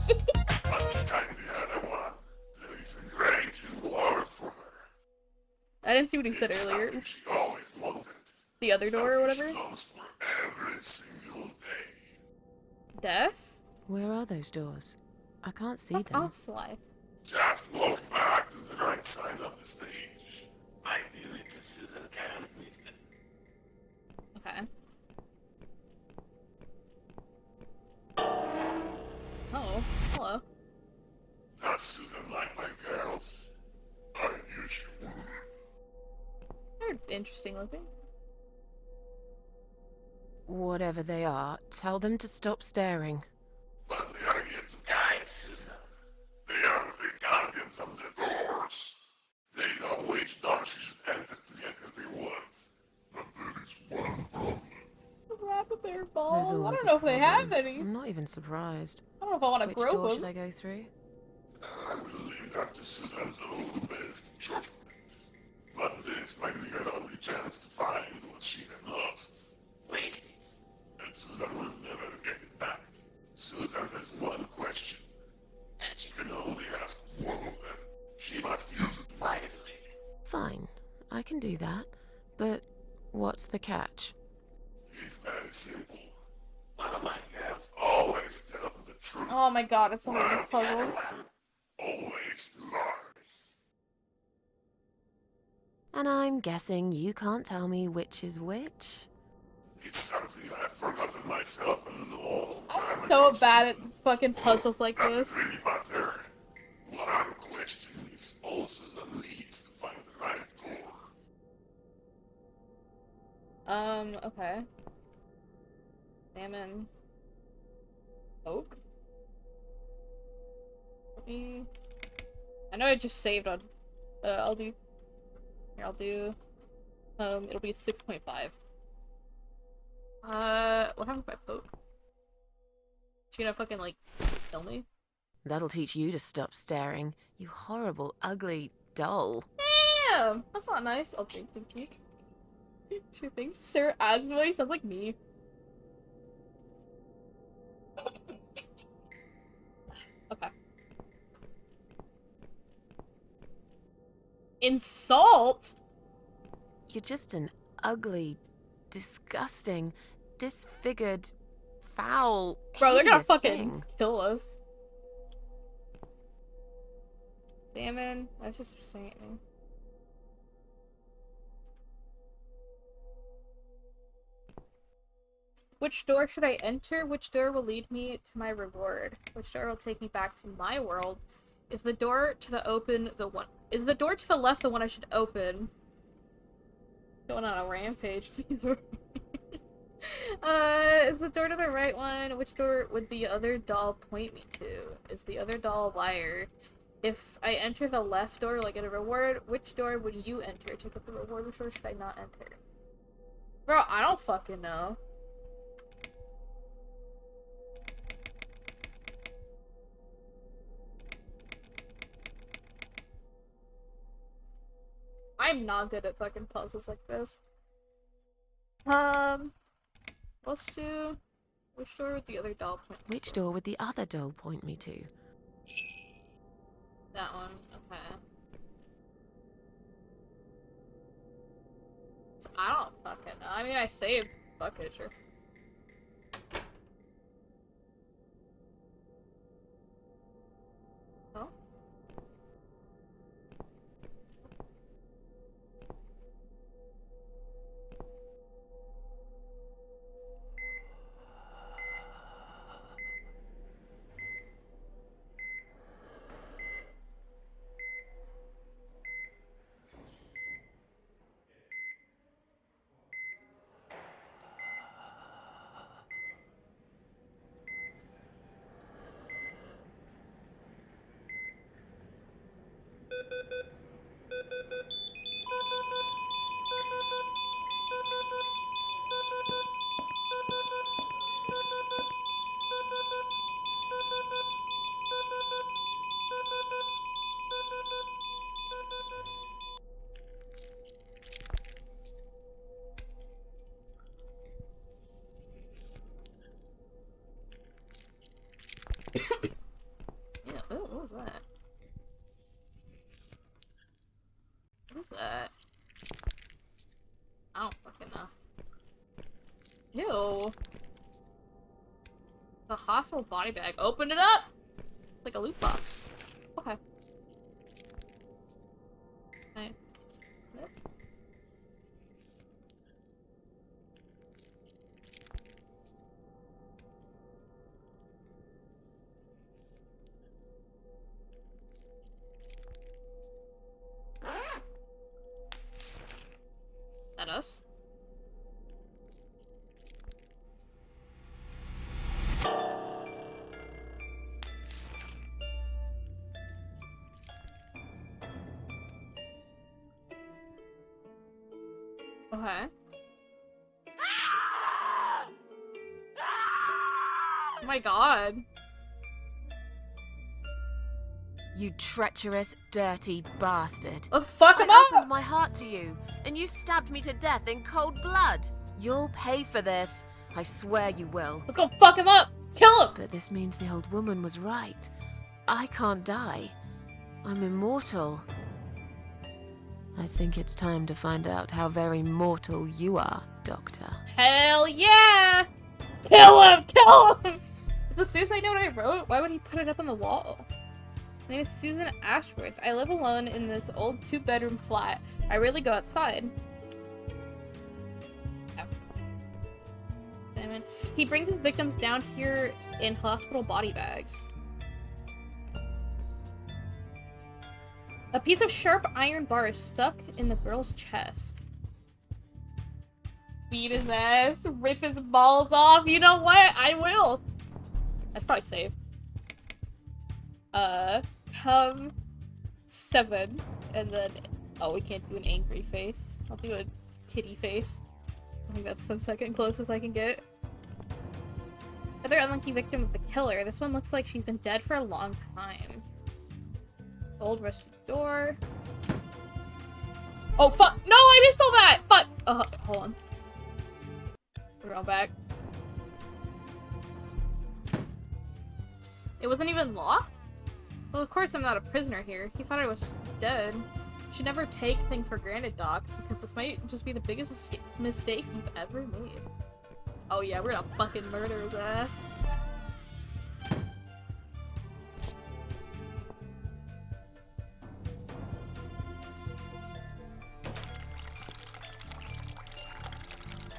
There is a great reward for her. I didn't see what he said earlier. Something she always wanted. The other door or whatever? Closed for every single day. Death? Where are those doors? I can't see Fuck them. off, Fly. Just walk back to the right side of the stage. Ideally, the Susan can't miss them. Okay. Oh, hello. That's Susan like my girls. I knew she would. They're interesting looking. Whatever they are, tell them to stop staring. But they are here to guide Susan. They are the guardians of the doors. They know which door she should enter to get her rewards. But there is one problem. Rabbit ball. There's I always don't a know if they have problem. any. I'm not even surprised. I don't know if I want to Which grope door them. should I go through? I will leave that to Susan's own best judgment. But this might be her only chance to find what she had lost. Waste it. And Susan will never get it back. Susan has one question. And she can only ask one of them. She must use it wisely. Fine, I can do that. But what's the catch? It's very simple. One of my girls always tells the truth. Oh my god, it's one of these puzzles. Always lies. And I'm guessing you can't tell me which is which? It's something I've forgotten myself a long time So ago. bad at fucking puzzles like Doesn't this. really matter. One question is also the leads to find the right door. Okay. Salmon. Oak? Let me... I know I just saved on... I'll do... Here, I'll do... it'll be 6.5. What happened if I poke? She gonna fucking, like, kill me? That'll teach you to stop staring, you horrible, ugly doll. Damn! That's not nice. I'll drink you. She thinks Sir Asmoy sounds like me. Okay. Insult? You're just an ugly, disgusting, disfigured, foul, Bro, they're gonna hideous fucking thing. kill us. Salmon? That's just saying. Which door should I enter? Which door will lead me to my reward? Which door will take me back to my world? Is the door to the open the one? Is the door to the left the one I should open? Going on a rampage. These were. Is the door to the right one? Which door would the other doll point me to? Is the other doll a liar? If I enter the left door, will I get a reward? Which door would you enter to get the reward? Which door should I not enter? Bro, I don't fucking know. I'm not good at fucking puzzles like this. Let's do... Which door would the other doll point me Which door would the other doll point me to? That one, okay. So I don't fucking know. I mean, I saved. Fuck it, sure. Oh? Yeah, oh, what was that? What is that? I don't fucking know. hospital body bag. Open it up! Like a loot box. Okay. Right. Nope. That us? Okay. Oh my god. You treacherous, dirty bastard. Let's fuck him I up! opened my heart to you, and you stabbed me to death in cold blood. You'll pay for this. I swear you will. Let's go fuck him up! Kill him! But this means the old woman was right. I can't die. I'm immortal. I think it's time to find out how very mortal you are, Doctor. Hell yeah! Kill him! Kill him! It's a suicide note I wrote? Why would he put it up on the wall? My name is Susan Ashworth. I live alone in this old 2-bedroom flat. I rarely go outside. Oh. Damn it. He brings his victims down here in hospital body bags. A piece of sharp iron bar is stuck in the girl's chest. Beat his ass, rip his balls off. You know what? I will. That's probably safe. Come 7, and then oh, we can't do an angry face. I'll do a kitty face. I think that's the second closest I can get. Another unlucky victim of the killer. This one looks like she's been dead for a long time. Old rusted door. Oh fuck! No, I missed all that! Fuck! Hold on. We're going back. It wasn't even locked? Well, of course I'm not a prisoner here. He thought I was dead. You should never take things for granted, Doc, because this might just be the biggest mistake you've ever made. Oh yeah, we're gonna fucking murder his ass.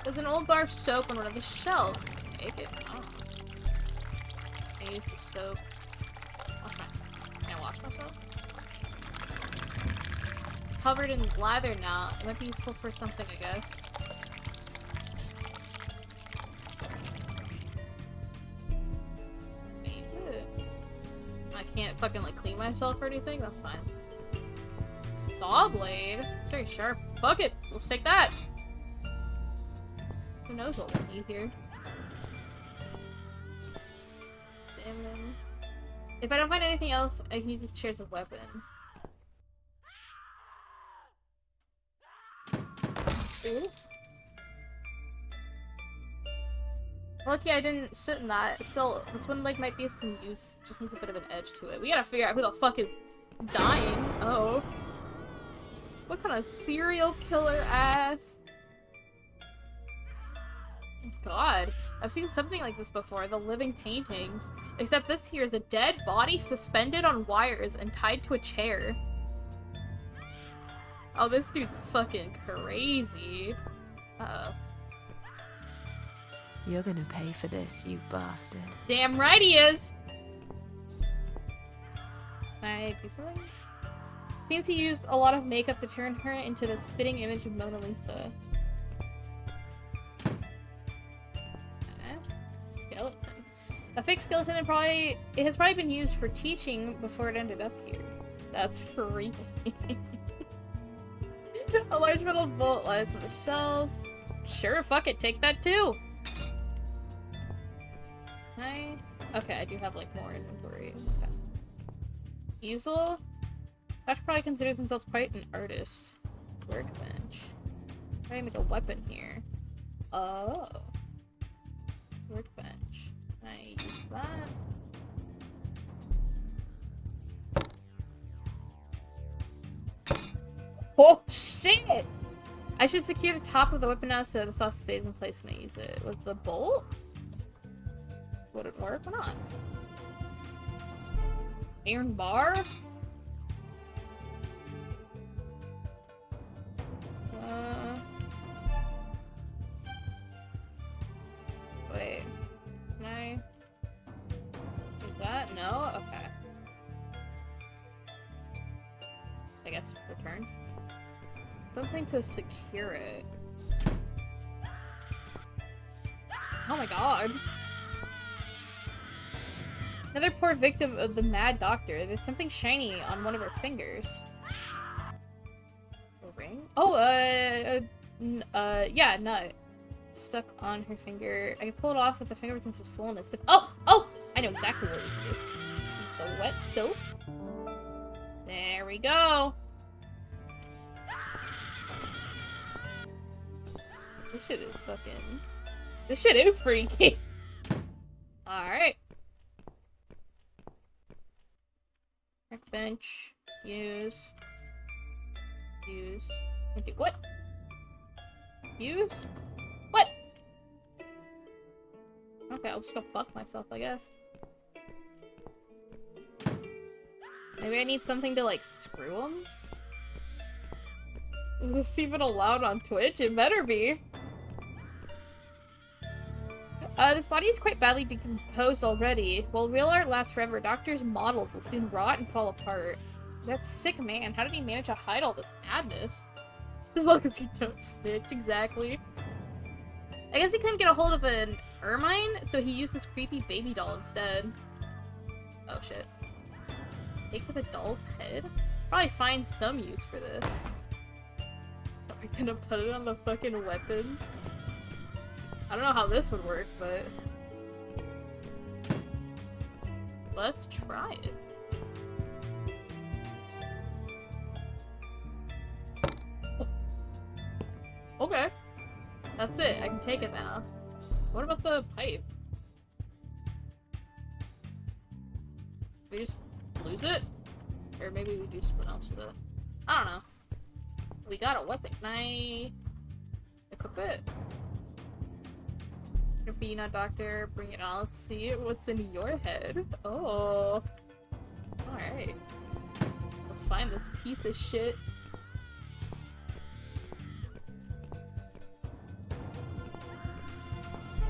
There's an old bar of soap on one of the shelves. Take it. Oh. I use the soap. Can I wash myself? Covered in lather now. It might be useful for something, I guess. Use it. I can't fucking like clean myself or anything? That's fine. Saw blade? It's very sharp. Fuck it! Let's take that! Who knows what we'll need here? Salmon. If I don't find anything else, I can use this chair as a weapon. Ooh. Lucky I didn't sit in that. Still, this one like might be of some use. Just needs a bit of an edge to it. We gotta figure out who the fuck is dying. Oh. What kind of serial killer ass? God, I've seen something like this before, the living paintings. Except this here is a dead body suspended on wires and tied to a chair. Oh, this dude's fucking crazy. Uh-oh. You're gonna pay for this, you bastard. Damn right he is! Can I do something? Seems he used a lot of makeup to turn her into the spitting image of Mona Lisa. Skeleton. A fake skeleton has probably been used for teaching before it ended up here. That's freaky. A large metal bolt lies on the shelves. Sure, fuck it, take that too. Okay, I do have like more inventory. Okay. Easel. That probably considers himself quite an artist. Workbench. Try to make a weapon here. Oh. Workbench. Can I use that? Oh shit! I should secure the top of the weapon now so the saw stays in place when I use it. With the bolt? wouldn't work. Why not? Iron bar? Wait. Can I... Is that? No? Okay. I guess return. Something to secure it. Oh my god. Another poor victim of the mad doctor. There's something shiny on one of her fingers. A ring? Oh, yeah, nut. Stuck on her finger. I can pull it off with the finger since it's swollen and stiff. Oh! Oh! I know exactly what we can do. Use the wet soap. There we go. This shit is fucking... This shit is freaky. Alright. Bench. Use. Use. Okay, what? Use? What? Okay, I'll just go fuck myself, I guess. Maybe I need something to, like, screw them? Is this even allowed on Twitch? It better be. This body is quite badly decomposed already. While real art lasts forever, Doctor's models will soon rot and fall apart. That sick man, how did he manage to hide all this madness? As long as you don't snitch, exactly. I guess he couldn't get a hold of an ermine, so he used this creepy baby doll instead. Oh shit. Take the doll's head? Probably find some use for this. Are we gonna put it on the fucking weapon? I don't know how this would work, but... Let's try it. Okay. That's it. I can take it now. What about the pipe? We just lose it? Or maybe we do something else with it. I don't know. We got a weapon. Can I equip it? For you, not doctor. Bring it on. Let's see what's in your head. Oh. Alright. Let's find this piece of shit.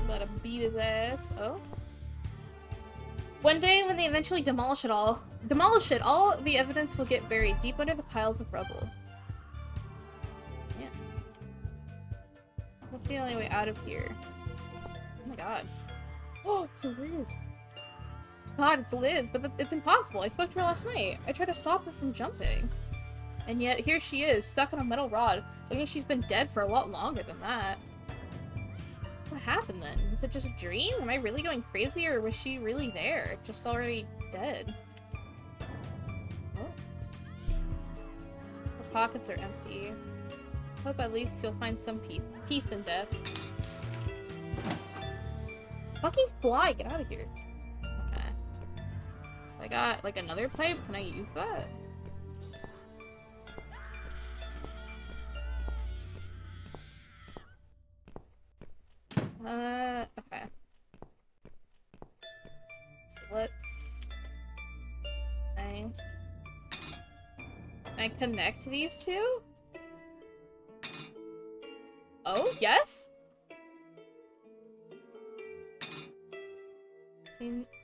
Let him beat his ass. Oh. One day, when they eventually demolish it, all the evidence will get buried deep under the piles of rubble. Yeah. What's the only way out of here? Oh my god. Oh, it's Liz. God, it's Liz, but it's impossible. I spoke to her last night. I tried to stop her from jumping. And yet, here she is, stuck on a metal rod. Looking like she's been dead for a lot longer than that. What happened then? Was it just a dream? Am I really going crazy, or was she really there? Just already dead? Oh. Her pockets are empty. Hope at least you'll find some peace in death. Fucking fly! Get out of here. Okay. I got, like, another pipe. Can I use that? Okay. So let's... Can I connect these two? Oh, yes?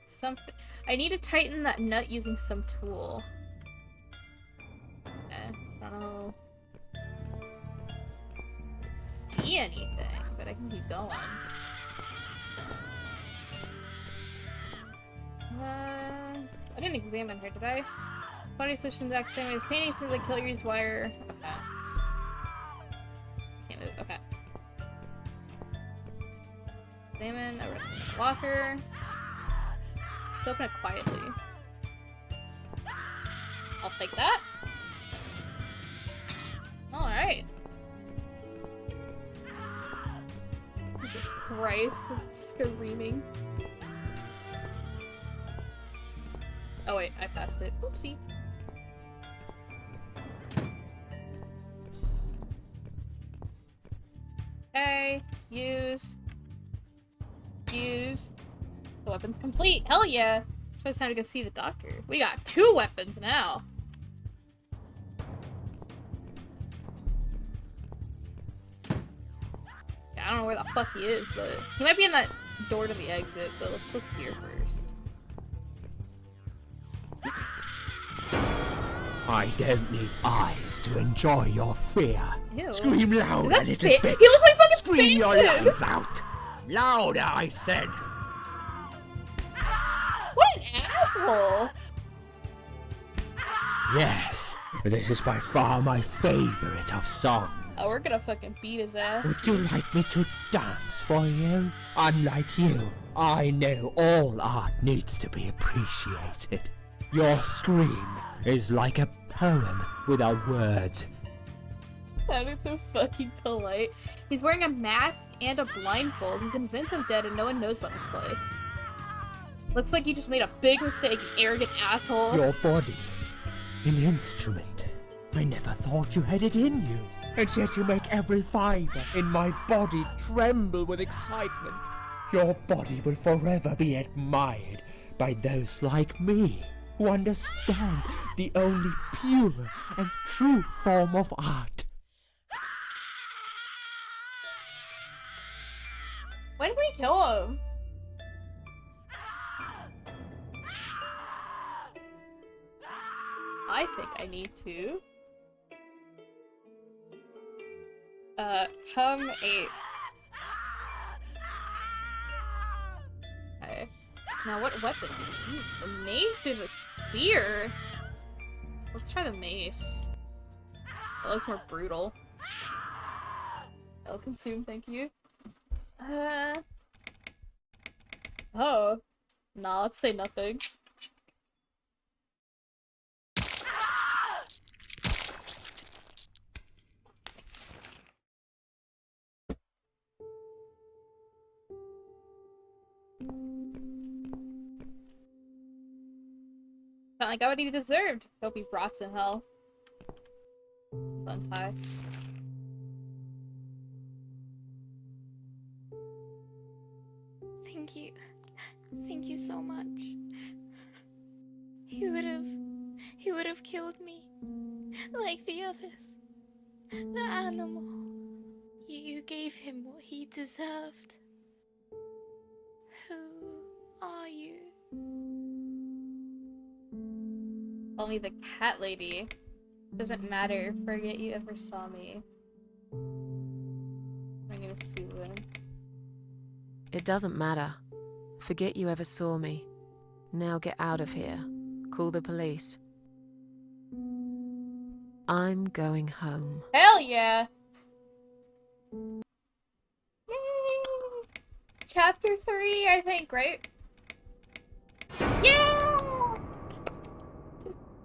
Something. I need to tighten that nut using some tool. Okay, I don't know. See anything, but I can keep going. I didn't examine her, did I? Body switched in the exact same way as painting seems like Killian's wire. Okay. Can't move. Okay. Examine, arrest in the locker. Let's open it quietly. I'll take that. Alright. Jesus Christ, it's screaming. Oh wait, I passed it. Oopsie. Okay, use. weapons complete. Hell yeah. So it's time to go see the doctor. We got 2 weapons now. Yeah, I don't know where the fuck he is, but he might be in that door to the exit, but let's look here first. I don't need eyes to enjoy your fear. Ew. Scream louder, Is that little Spit? bitch. He looks like fucking Scream your Spit, lungs out. Louder, I said. What an asshole! Yes, this is by far my favorite of songs. Oh, we're gonna fucking beat his ass. Would you like me to dance for you? Unlike you, I know all art needs to be appreciated. Your scream is like a poem without words. Sounded so fucking polite. He's wearing a mask and a blindfold. He's convinced I'm dead and no one knows about this place. Looks like you just made a big mistake, you arrogant asshole. Your body, an instrument. I never thought you had it in you. And yet you make every fiber in my body tremble with excitement. Your body will forever be admired by those like me, who understand the only pure and true form of art. When did we kill him? I think I need to. Come ape. Okay. Now what weapon do we use? The mace or the spear? Let's try the mace. That looks more brutal. I'll consume, thank you. Oh. Nah, let's say nothing. Felt like I what he deserved. Hope he rots in hell. Untie. Thank you. Thank you so much. He would have killed me. Like the others. The animal. You gave him what he deserved. Who are you? Only the cat lady. Doesn't matter. Forget you ever saw me. I'm gonna sue him. It doesn't matter. Forget you ever saw me. Now get out of here. Call the police. I'm going home. Hell yeah! Yay! Chapter 3, I think, right? Yeah!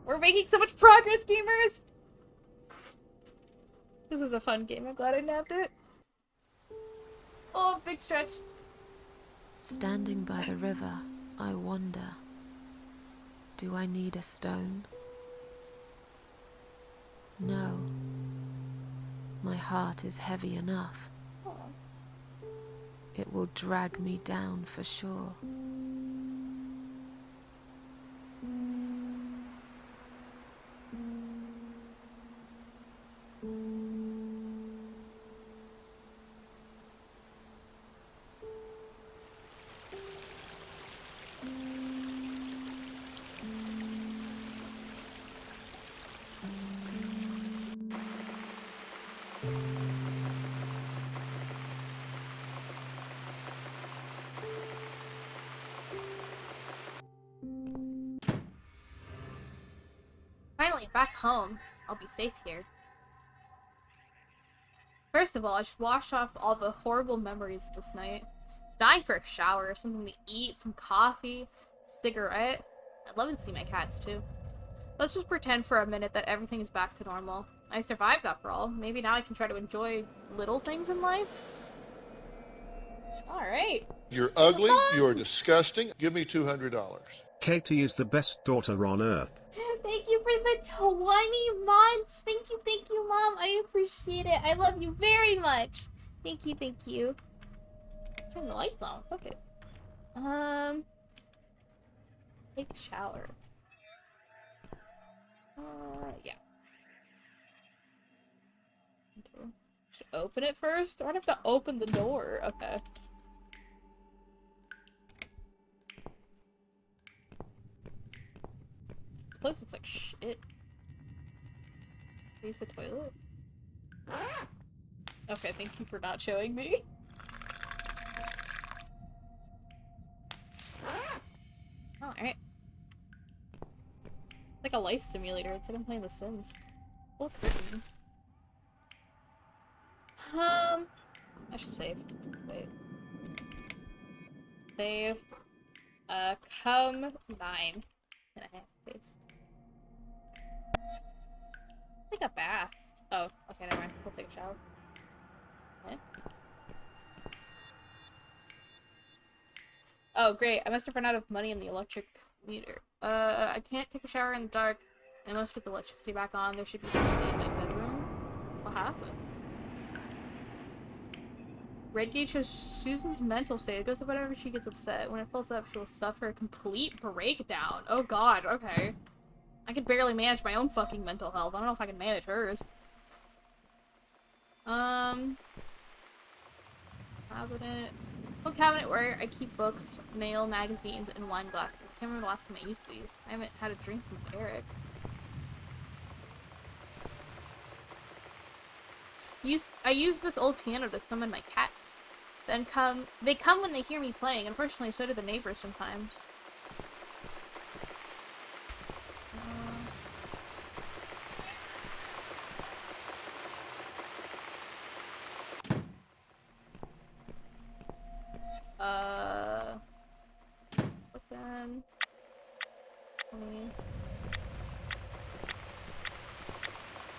We're making so much progress, gamers! This is a fun game. I'm glad I nabbed it. Oh, big stretch. Standing by the river, I wonder, do I need a stone? No. My heart is heavy enough. It will drag me down for sure. Finally, back home. I'll be safe here. First of all, I should wash off all the horrible memories of this night. Dying for a shower, something to eat, some coffee, cigarette. I'd love to see my cats too. Let's just pretend for a minute that everything is back to normal. I survived after all. Maybe now I can try to enjoy little things in life. Alright. You're ugly, you're disgusting. Give me $200. Katie is the best daughter on earth. Thank you for the 20 months. Thank you, Mom. I appreciate it. I love you very much. Thank you. Turn the lights on. Fuck it. Take a shower. Yeah. Okay. Should open it first? Or I'd have to open the door. Okay. This place looks like shit. Use the toilet? Okay, thank you for not showing me. Alright. Like a life simulator. It's like I'm playing The Sims. Look pretty. I should save. Wait. Save. Come 9.5 days. Take a bath. Oh, okay, never mind. We'll take a shower. Okay. Oh, great. I must have run out of money in the electric meter. I can't take a shower in the dark. I must get the electricity back on. There should be something in my bedroom. What happened? Red gauge shows Susan's mental state. It goes up whenever she gets upset. When it fills up, she will suffer a complete breakdown. Oh god, okay. I can barely manage my own fucking mental health. I don't know if I can manage hers. Cabinet. One cabinet where I keep books, mail, magazines, and wine glasses. I can't remember the last time I used these. I haven't had a drink since Eric. I use this old piano to summon my cats. They come when they hear me playing. Unfortunately, so do the neighbors sometimes. Open.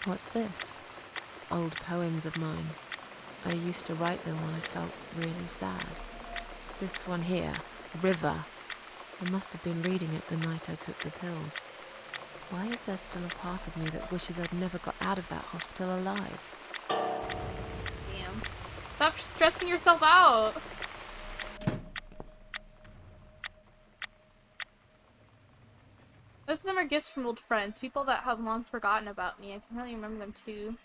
What's this? Old poems of mine. I used to write them when I felt really sad. This one here, River. I must have been reading it the night I took the pills. Why is there still a part of me that wishes I'd never got out of that hospital alive? Damn. Stop stressing yourself out! Most of them are gifts from old friends, people that have long forgotten about me. I can really remember them too.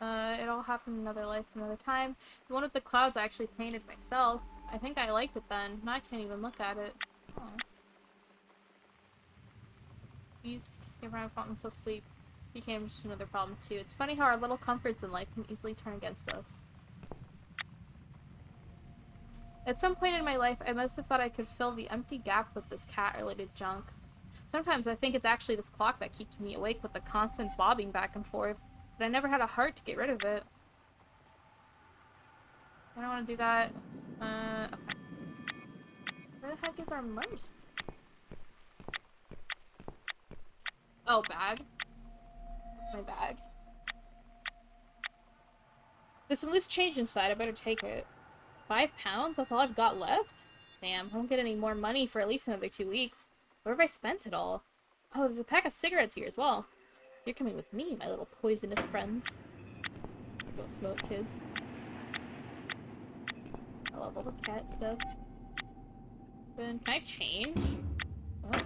It all happened in another life, another time. The one with the clouds I actually painted myself. I think I liked it then. Now I can't even look at it. Oh. Please skip around fountain so sleep became just another problem too. It's funny how our little comforts in life can easily turn against us. At some point in my life, I must have thought I could fill the empty gap with this cat-related junk. Sometimes I think it's actually this clock that keeps me awake with the constant bobbing back and forth, but I never had a heart to get rid of it. I don't want to do that. Okay. Where the heck is our money? Oh, bag. That's my bag. There's some loose change inside. I better take it. £5? That's all I've got left? Damn, I won't get any more money for at least another 2 weeks. Where have I spent it all? Oh, there's a pack of cigarettes here as well. You're coming with me, my little poisonous friends. Don't smoke, kids. I love all the cat stuff. Then, can I change? What?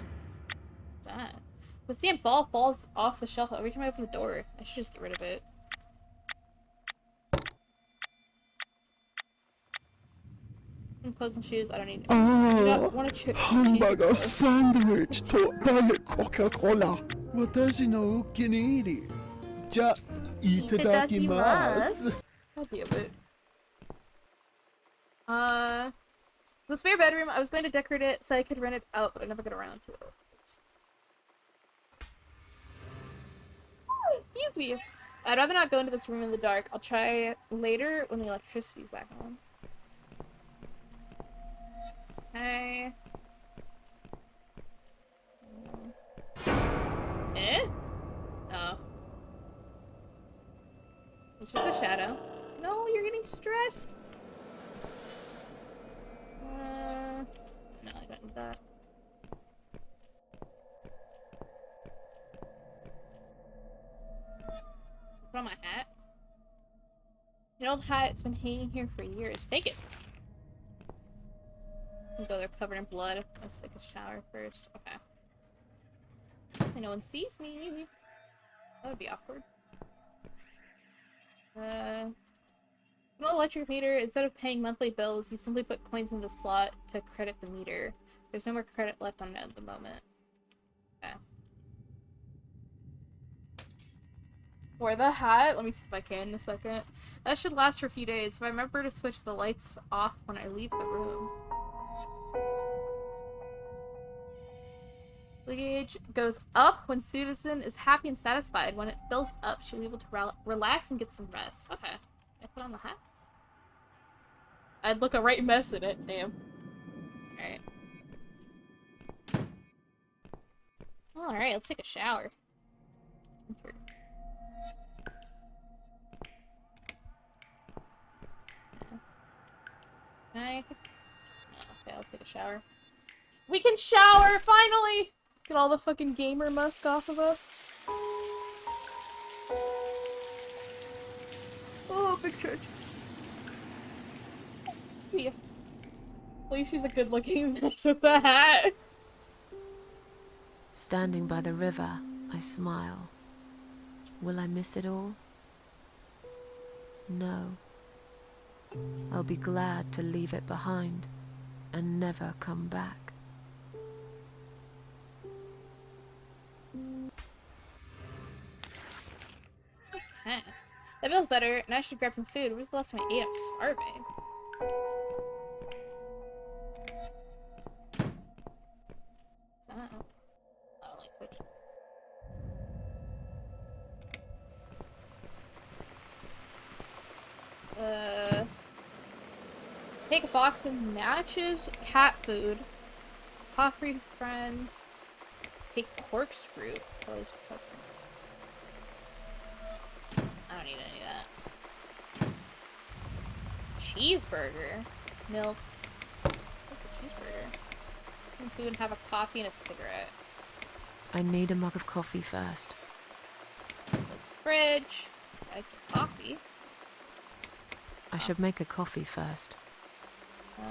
What's that? This damn ball falls off the shelf every time I open the door. I should just get rid of it. Clothes and shoes, I don't need. I don't want to hamburger sandwich topped by Coca-Cola. 私のお気に入り。じゃ、いただきます。God damn it. The spare bedroom, I was going to decorate it so I could rent it out, but I never got around to it. Oh, excuse me. I'd rather not go into this room in the dark. I'll try later when the electricity's back on. Okay. Eh? Oh. It's just a shadow. No, you're getting stressed. No, I don't need that. Put on my hat. An old hat, it's been hanging here for years. Take it. Go, they're covered in blood. Let's take a shower first. Okay. Hopefully no one sees me. That would be awkward. No electric meter. Instead of paying monthly bills, you simply put coins in the slot to credit the meter. There's no more credit left on it at the moment. Okay. Wear the hat. Let me see if I can in a second. That should last for a few days. If I remember to switch the lights off when I leave the room. Gauge goes up when Susan is happy and satisfied. When it fills up, she'll be able to relax and get some rest. Okay. I put on the hat? I'd look a right mess in it. Damn. Alright. Alright, let's take a shower. Can I take... No, okay, I'll take a shower. We can shower! Finally! Get all the fucking gamer musk off of us. Oh, big stretch. Yeah. At least she's a good looking mess with the hat. Standing by the river, I smile. Will I miss it all? No. I'll be glad to leave it behind and never come back. Okay. That feels better, and I should grab some food. When was the last time I ate? I'm starving. Oh, light switch. Take a box of matches, cat food, coffee friend, take corkscrew, closed cooker. I don't need any of that. Cheeseburger, milk, cheeseburger, some food, have a coffee and a cigarette. I need a mug of coffee first. Close the fridge, add some coffee. I should make a coffee first. Do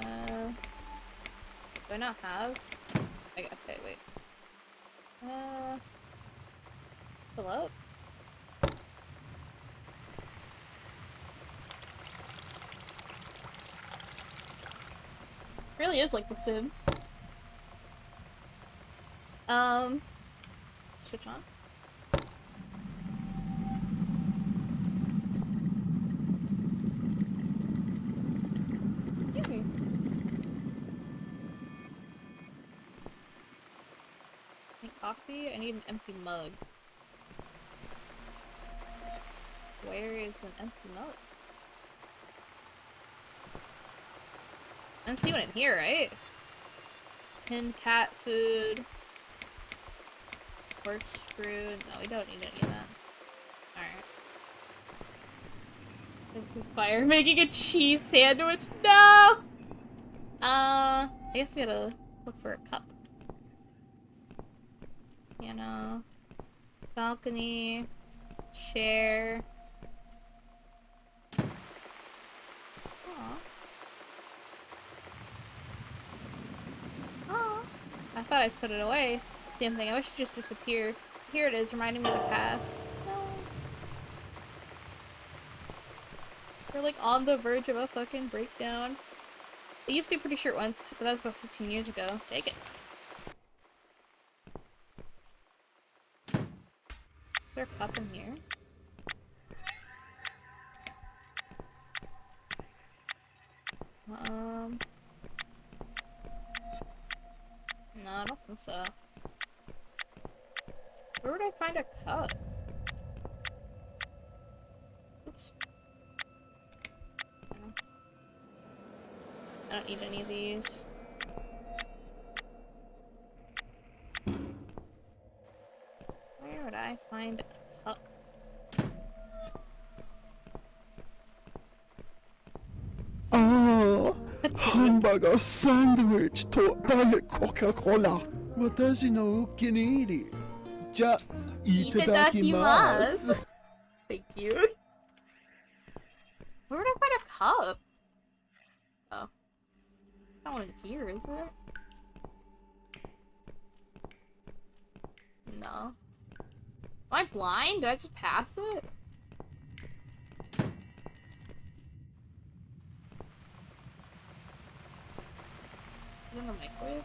I not have? Okay, wait. Fill up? Really is like The Sims. Switch on. Excuse me. Need coffee? I need an empty mug. Where is an empty mug? I didn't see one in here, right? Tin cat food. Corkscrew. No, we don't need any of that. Alright. This is fire. Making a cheese sandwich. No! I guess we gotta look for a cup. Piano. Balcony. Chair. Aw. I thought I'd put it away. Damn thing, I wish it just disappeared. Here it is, reminding me of the past. No. We're like on the verge of a fucking breakdown. It used to be pretty short once, but that was about 15 years ago. Take it. Is there a cup in here? No, I don't think so. Where would I find a cup? Oops. I don't need any of these. Where would I find a cup? Ah, hamburger sandwich topped by Coca-Cola. 私のお気に入り。じゃ、いただきます。 Thank you. Where would I find a cup? Oh. Not one here, is it? No. Am I blind? Did I just pass it? Is it in the microwave?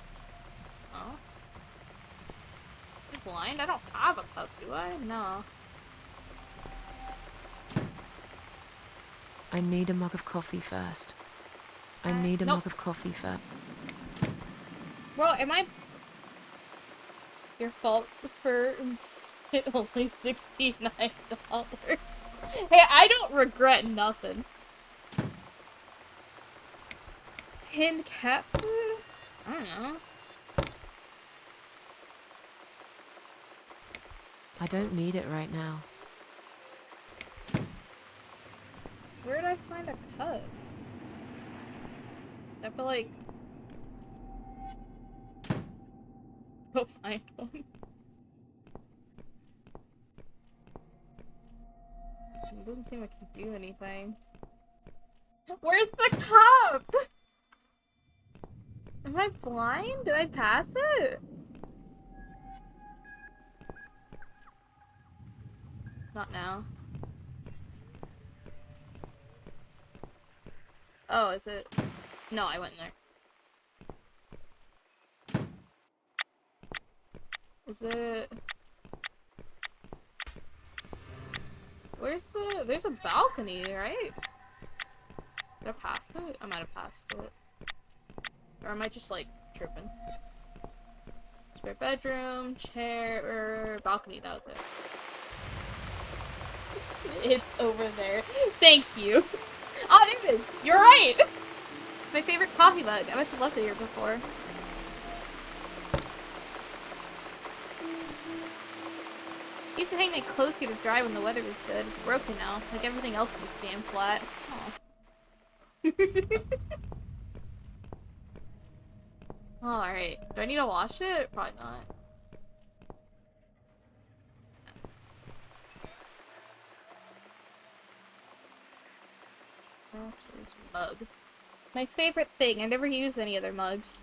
No. Am I blind? I don't have a cup, do I? No. I need a mug of coffee first. I need a mug of coffee first. Bro, am I... Your fault for it only $69. Hey, I don't regret nothing. Tinned cat food? I don't know. I don't need it right now. Where did I find a cup? I feel like... Go find one. It doesn't seem like it can do anything. Where's the cup? Am I blind? Did I pass it? Not now. Oh, is it? No, I went in there. Is it? Where's the... There's a balcony, right? Did I pass it? I might have passed it. Or am I just, like, tripping? Spare bedroom, chair, balcony, that was it. It's over there. Thank you. Oh, there it is! You're right! My favorite coffee mug. I must have left it here before. I used to hang my clothes here to dry when the weather was good. It's broken now, like everything else in this damn flat. Alright. Do I need to wash it? Probably not. This mug. My favorite thing. I never use any other mugs.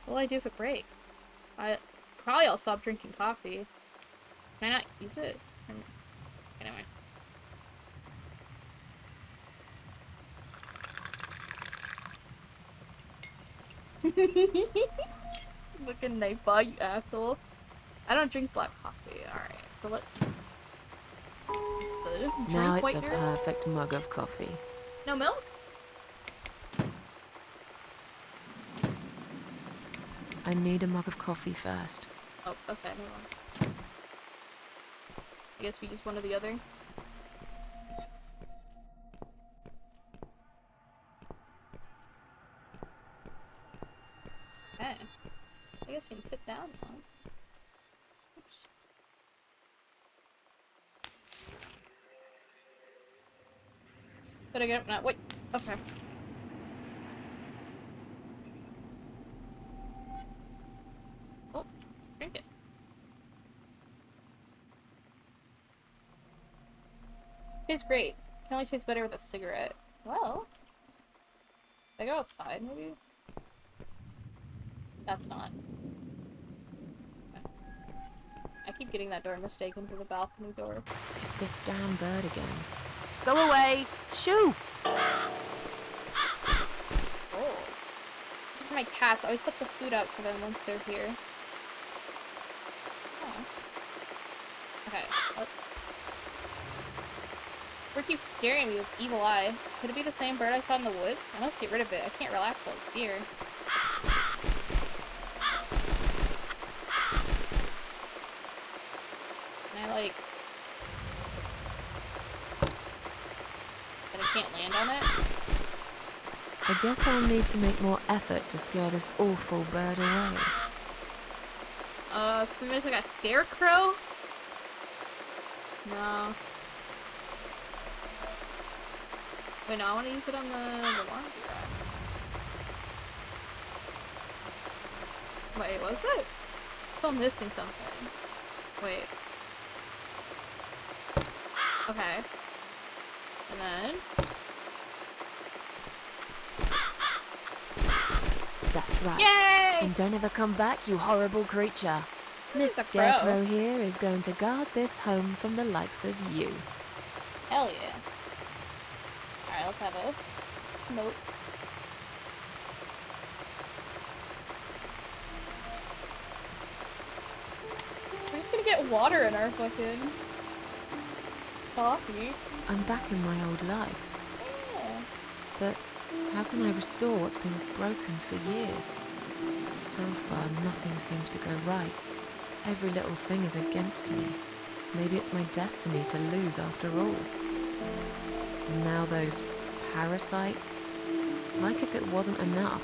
What will I do if it breaks? I'll stop drinking coffee. Can I not use it? Anyway. Looking nightbot, you asshole. I don't drink black coffee. Alright, so let's... Now it's a perfect mug of coffee. No milk? I need a mug of coffee first. Oh, okay, never mind. I guess we use one or the other. Okay. I guess you can sit down now. Oops. But I get up now. Wait. Okay. Oh, drink it. Tastes great. Can only taste better with a cigarette. Well, should I go outside maybe? That's not. Okay. I keep getting that door mistaken for the balcony door. It's this damn bird again. Go away! Shoo! Rolls. These are for my cats. I always put the food out for them once they're here. Oh. Okay, let's... Bird keeps staring at me with its evil eye. Could it be the same bird I saw in the woods? I must get rid of it. I can't relax while it's here. Can I, like... But I can't land on it? I guess I'll need to make more effort to scare this awful bird away. Can we make like a scarecrow? No. Wait, no, I want to use it on the laundry rack. Wait, what is it? I'm still missing something. Wait. Okay. And then... That's right. Yay! And don't ever come back, you horrible creature. Miss Just a Scarecrow here is going to guard this home from the likes of you. Hell yeah. Alright, let's have a smoke. We're just gonna get water in our fucking coffee. I'm back in my old life. Yeah. But how can I restore what's been broken for years? So far, nothing seems to go right. Every little thing is against me. Maybe it's my destiny to lose after all. And now those parasites. Like if it wasn't enough.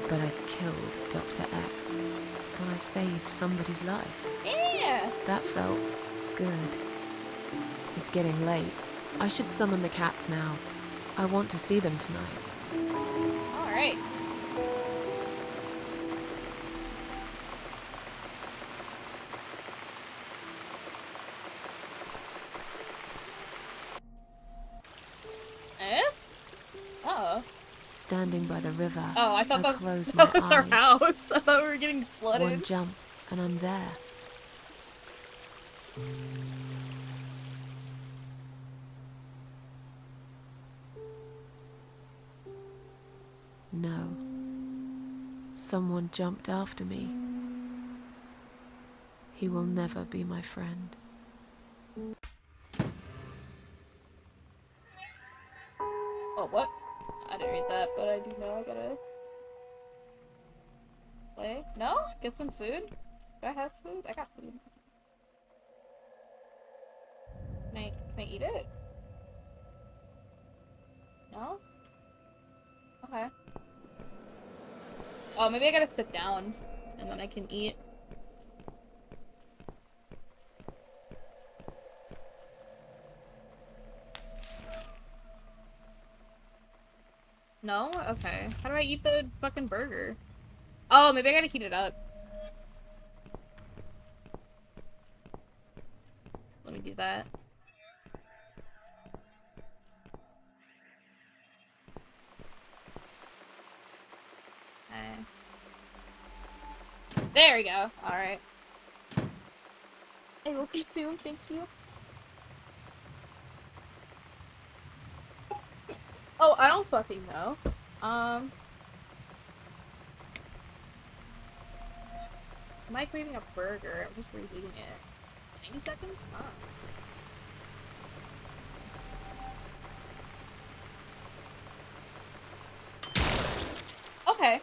But I killed Dr. X. And I saved somebody's life. Yeah! That felt good. It's getting late. I should summon the cats now. I want to see them tonight. Alright. Eh? Uh-oh. Standing by the river, Oh, I thought I that was, close that my was our eyes. house. I thought we were getting flooded. One jump, and I'm there. No. Someone jumped after me. He will never be my friend. Oh, what? I didn't read that, but I do know I gotta play. No? Get some food? Do I have food? I got food. Can I eat it? No? Okay. Oh, maybe I gotta sit down and then I can eat. No? Okay. How do I eat the fucking burger? Oh, maybe I gotta heat it up. Let me do that. Okay. There we go. Alright. I will consume, thank you. Oh, I don't fucking know. Am I craving a burger? I'm just reheating it. 90 seconds? Oh. Okay.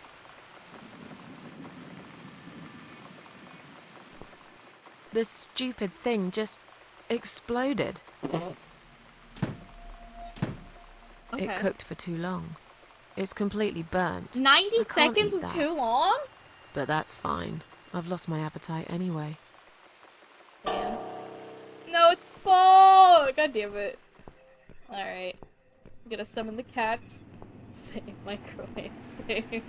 This stupid thing just exploded. Okay. It cooked for too long. It's completely burnt. 90 seconds was too long? But that's fine. I've lost my appetite anyway. Damn. No, it's full! God damn it. Alright. I'm gonna summon the cats. Save microwave, save.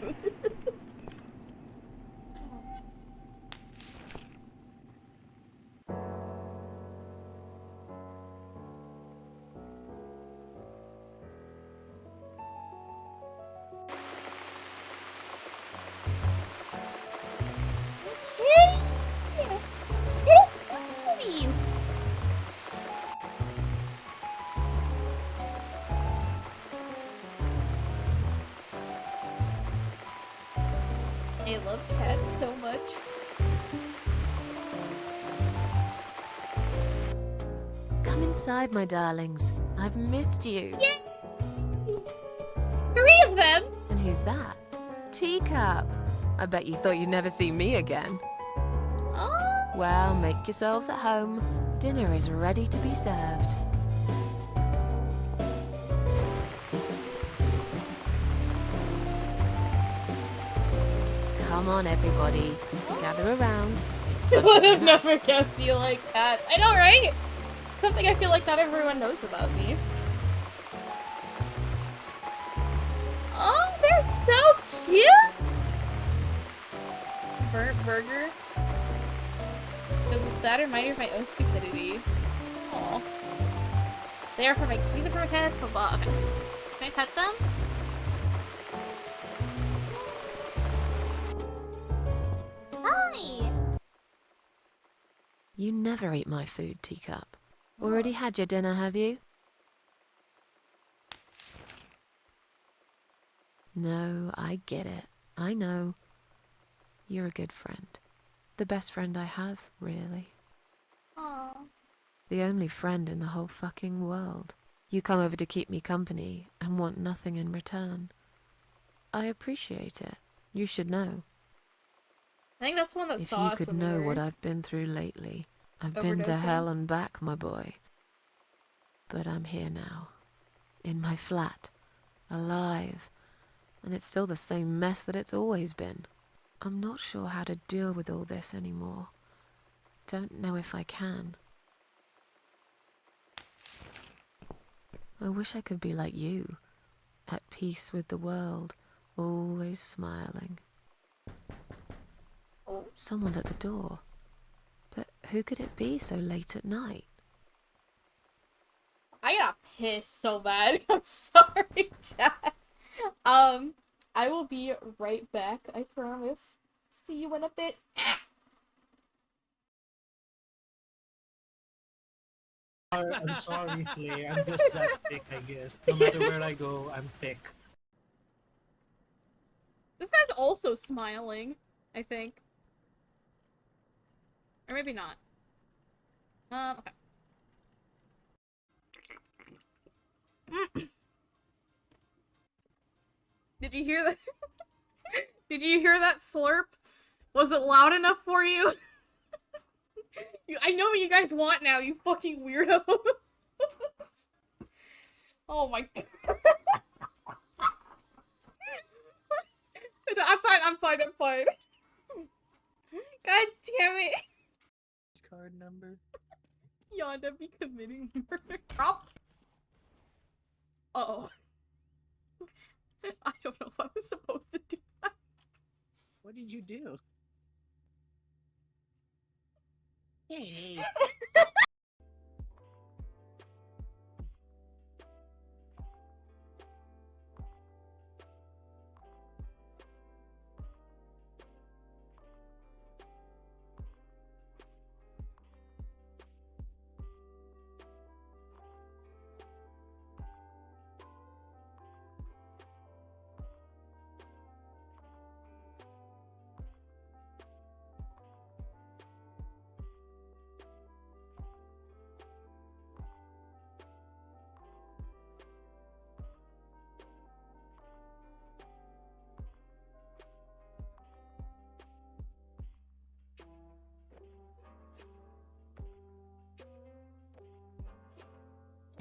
I love cats so much. Come inside, my darlings. I've missed you. Yay! 3 of them! And who's that? Teacup. I bet you thought you'd never see me again. Oh. Well, make yourselves at home. Dinner is ready to be served. Come on, everybody. Gather around. Would have never guessed you like cats. I know, right? Something I feel like not everyone knows about me. Oh, they're so cute! Burnt burger. It was a sad reminder of my own stupidity. Aww. They are for my. These are for my cat. Okay. Can I pet them? Hi! You never eat my food, Teacup. Already had your dinner, have you? No, I get it. I know. You're a good friend. The best friend I have, really. Aww. The only friend in the whole fucking world. You come over to keep me company and want nothing in return. I appreciate it. You should know. I think that's one that If saw you us could when we know were what I've been through lately. I've been to overdosing. hell and back, my boy. But I'm here now. In my flat. Alive. And it's still the same mess that it's always been. I'm not sure how to deal with all this anymore. Don't know if I can. I wish I could be like you. At peace with the world. Always smiling. Oh. Someone's at the door. But who could it be so late at night? I got pissed so bad. I'm sorry, Chat. I will be right back, I promise. See you in a bit. I'm sorry, Slay. I'm just that thick, I guess. No matter where I go, I'm thick. This guy's also smiling, I think. Or maybe not. Okay. Did you hear that? Did you hear that slurp? Was it loud enough for you? I know what you guys want now, you fucking weirdo. Oh my god. I'm fine. God damn it. Card number. Yonda be committing murder. Drop. Uh-oh. I don't know if I was supposed to do that. What did you do? Hey.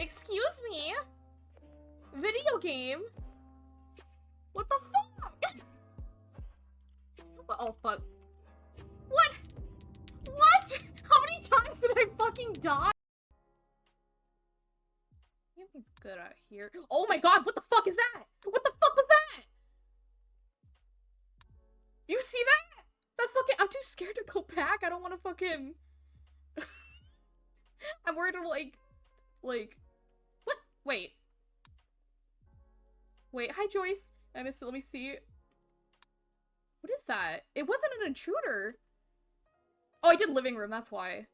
Excuse me? Video game? What the fuck? Oh fuck. What? What? How many times did I fucking die? Everything's good out here. Oh my god, what the fuck is that? What the fuck was that? You see that? That fucking- I'm too scared to go back. I don't want to fucking- I'm worried it'll like... What? Wait. Wait, hi Joyce. I missed it, let me see. What is that? It wasn't an intruder. Oh, I did living room, that's why.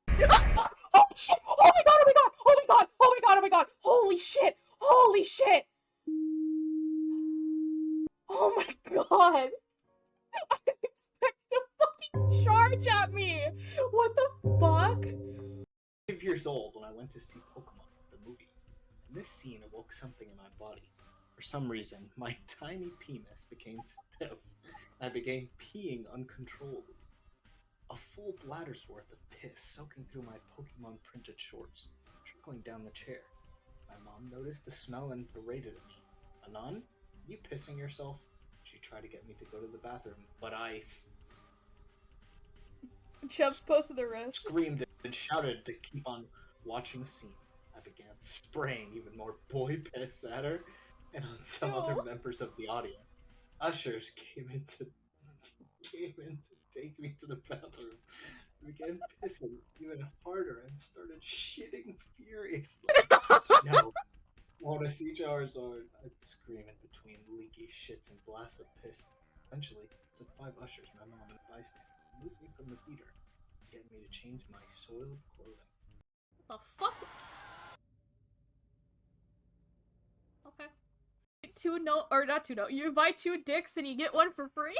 Oh shit! Oh my god, oh my god! Oh my god! Oh my god, oh my god! Holy shit! Holy shit! Oh my god! I didn't expect to fucking charge at me! What the fuck? 5 years old when I went to see Pokemon, the movie. And this scene awoke something in my body. For some reason, my tiny penis became stiff. I began peeing uncontrollably. A full bladder's worth of piss soaking through my Pokemon printed shorts, trickling down the chair. My mom noticed the smell and berated at me. Anon, are you pissing yourself? She tried to get me to go to the bathroom, but I Chubb's posted the rest. screamed and shouted to keep on watching the scene. I began spraying even more boy piss at her and on some other members of the audience. Ushers came in to take me to the bathroom. I began pissing even harder and started shitting furiously. No. Want to see Charizard? I'd scream in between leaky shits and blasts of piss. Eventually, with 5 ushers, my mom and a bystander moved me from the theater, getting me to change soiled clothing. The fuck? Okay. You buy 2 dicks and you get 1 for free?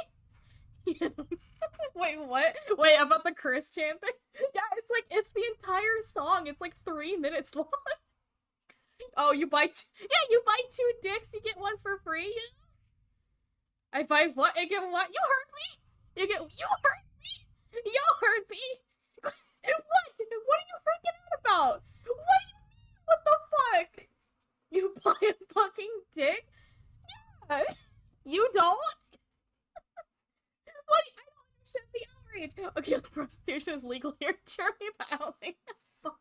Wait, what? Wait, about the Chris chanting? Yeah, it's the entire song. It's like 3 minutes long. Oh, you buy 2 dicks, you get 1 for free? I buy what? I get what? You heard me? You heard me? You heard me? What? What are you freaking out about? What do you mean? What the fuck? You buy a fucking dick? Yeah. You don't? What? I don't understand the outrage. Okay, prostitution is legal here in Germany, but I don't think that's fun.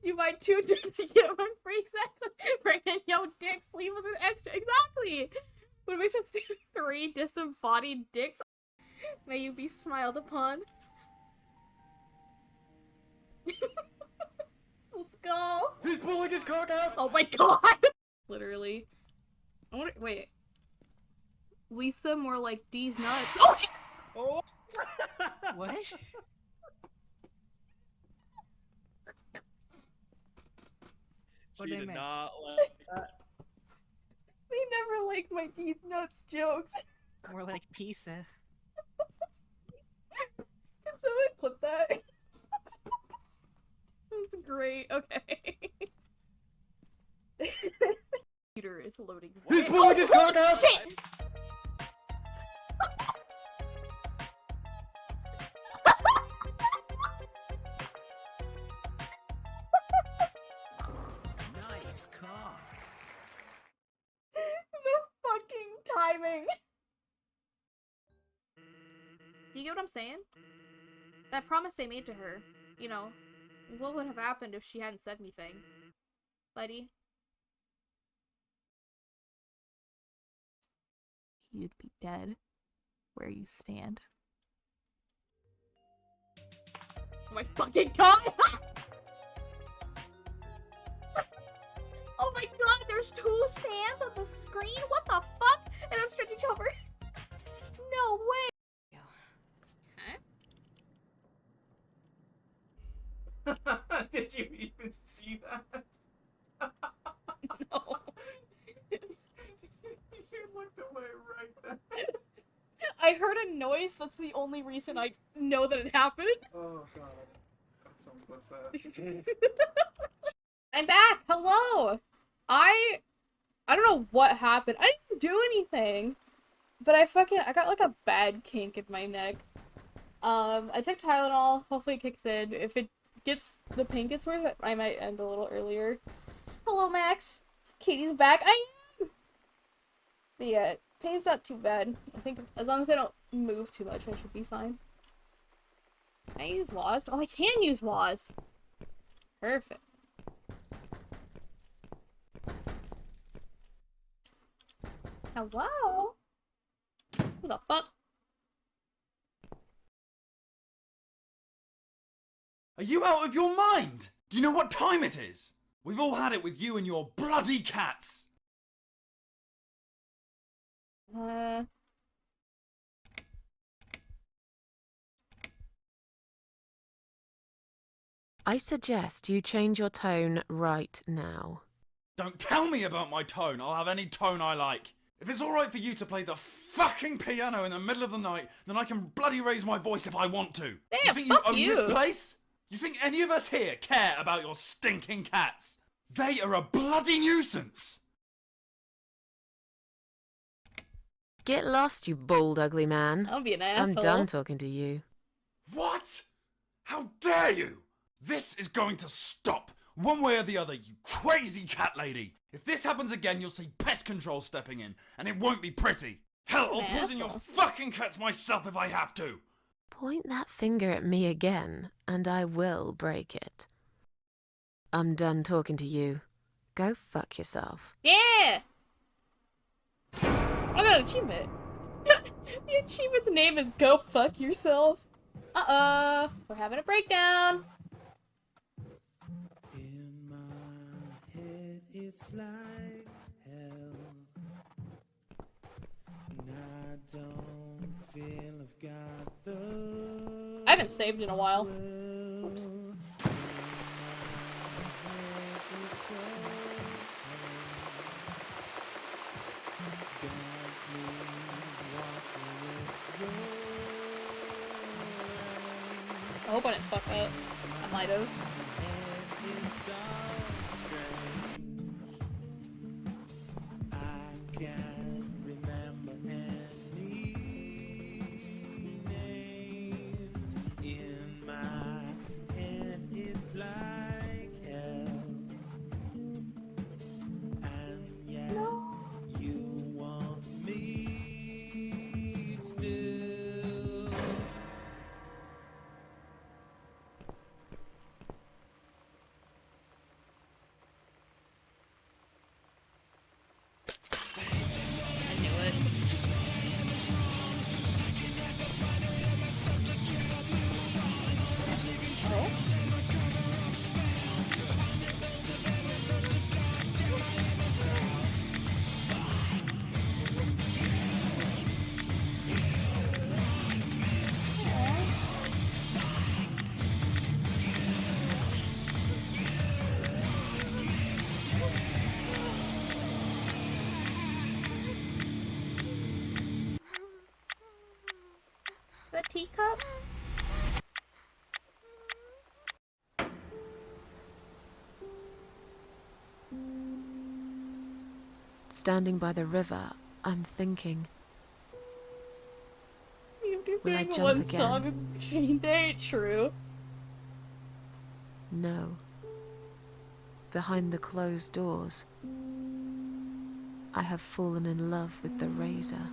You buy 2 dicks, you get 1 free, exactly. Bring in yo dicks, leave with an extra, exactly. What makes us do 3 disembodied dicks? May you be smiled upon. Let's go. He's pulling his cock out. Oh my god. Literally. Wait. Lisa more like D's nuts. Oh, Oh. What? She did miss? not like that. They never liked my D's nuts jokes. More like pizza. Can someone clip that? That's great. Okay. Computer is loading. He's pulling his cock out. Shit! Nice car. The fucking timing. Do you get what I'm saying? That promise I made to her, you know, what would have happened if she hadn't said anything? Buddy? You'd be dead where you stand. Oh my fucking god! Oh my god, there's 2 sands on the screen? What the fuck? And I'm stretching over. No way! Huh? Did you even see that? No. You looked away right then. I heard a noise, that's the only reason I know that it happened. Oh god. What's that? I'm back! Hello! I don't know what happened. I didn't do anything. But I got like a bad kink in my neck. I took Tylenol, hopefully it kicks in. If the pain gets worse, I might end a little earlier. Hello, Max! Katie's back. I am! But yeah, pain's not too bad. I think as long as I don't move too much, I should be fine. Can I use WASD? Oh, I can use WASD! Perfect. Hello? Who the fuck? Are you out of your mind? Do you know what time it is? We've all had it with you and your bloody cats. I suggest you change your tone right now. Don't tell me about my tone. I'll have any tone I like. If it's alright for you to play the fucking piano in the middle of the night, then I can bloody raise my voice if I want to. Damn, you think you fuck own you. this place? You think any of us here care about your stinking cats? They are a bloody nuisance. Get lost, you bald, ugly man. I'll be an I'm asshole. done talking to you. What? How dare you? This is going to stop. One way or the other, you crazy cat lady. If this happens again, you'll see pest control stepping in, and it won't be pretty. Hell, I'll poison your fucking cats myself if I have to. Point that finger at me again, and I will break it. I'm done talking to you. Go fuck yourself. Yeah! I got an achievement. The achievement's name is Go Fuck Yourself. Uh-oh. We're having a breakdown. In my head, it's like hell. And I don't feel I've got the I haven't saved in a while. Oops. I hope I didn't fuck up. I might have. The teacup? Standing by the river, I'm thinking. Will I jump one again? song of Green Day, ain't true. No. Behind the closed doors, I have fallen in love with the razor.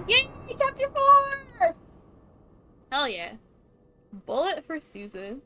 Yay! Chapter 4! Hell yeah. Bullet for Susan.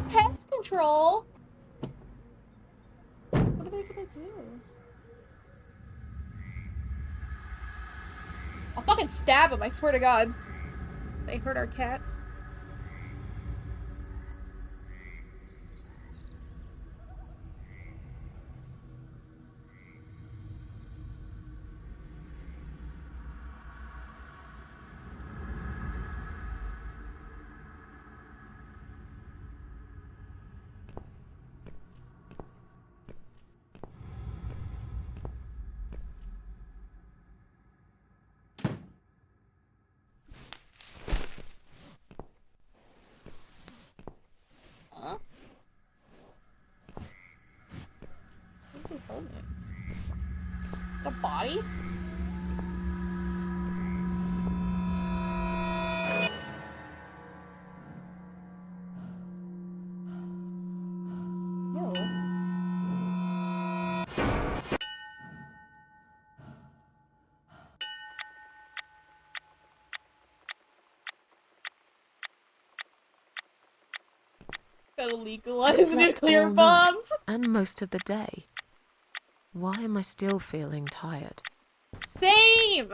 Pest control. What are they gonna do? I'll fucking stab them, I swear to God. They hurt our cats. Huh? Who's he holding it? A body? No. Gotta I legalize slept nuclear all night, bombs. and most of the day. Why am I still feeling tired? Same!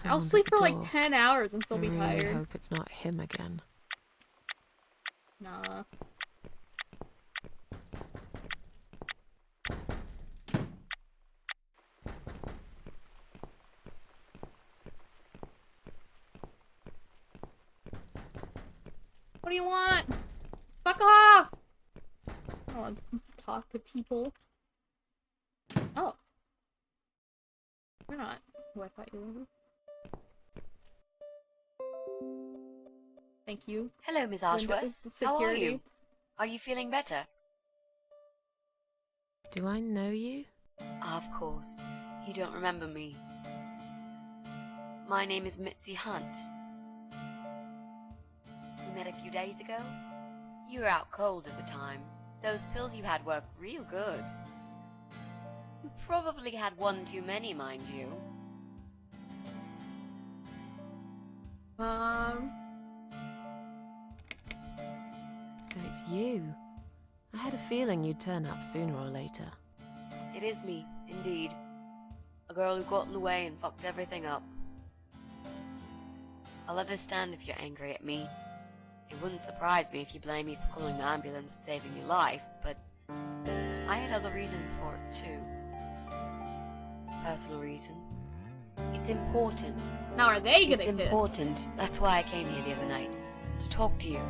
I'll Someone's at sleep the for like door. 10 hours and still I be really tired. hope it's not him again. Nah. What do you want? Fuck off! I don't want to talk to people. Oh. You're not who I thought you were. Thank you. Hello, Miss Linda Ashworth. is the How are security. you? Are you feeling better? Do I know you? Of course. You don't remember me. My name is Mitzi Hunt. We met a few days ago. You were out cold at the time. Those pills you had worked real good. You probably had one too many, mind you. So it's you. I had a feeling you'd turn up sooner or later. It is me, indeed. A girl who got in the way and fucked everything up. I'll understand if you're angry at me. It wouldn't surprise me if you blame me for calling the ambulance and saving your life, but I had other reasons for it too. Personal reasons. It's important. Now are they getting It's important. That's why I came here the other night. To talk to you.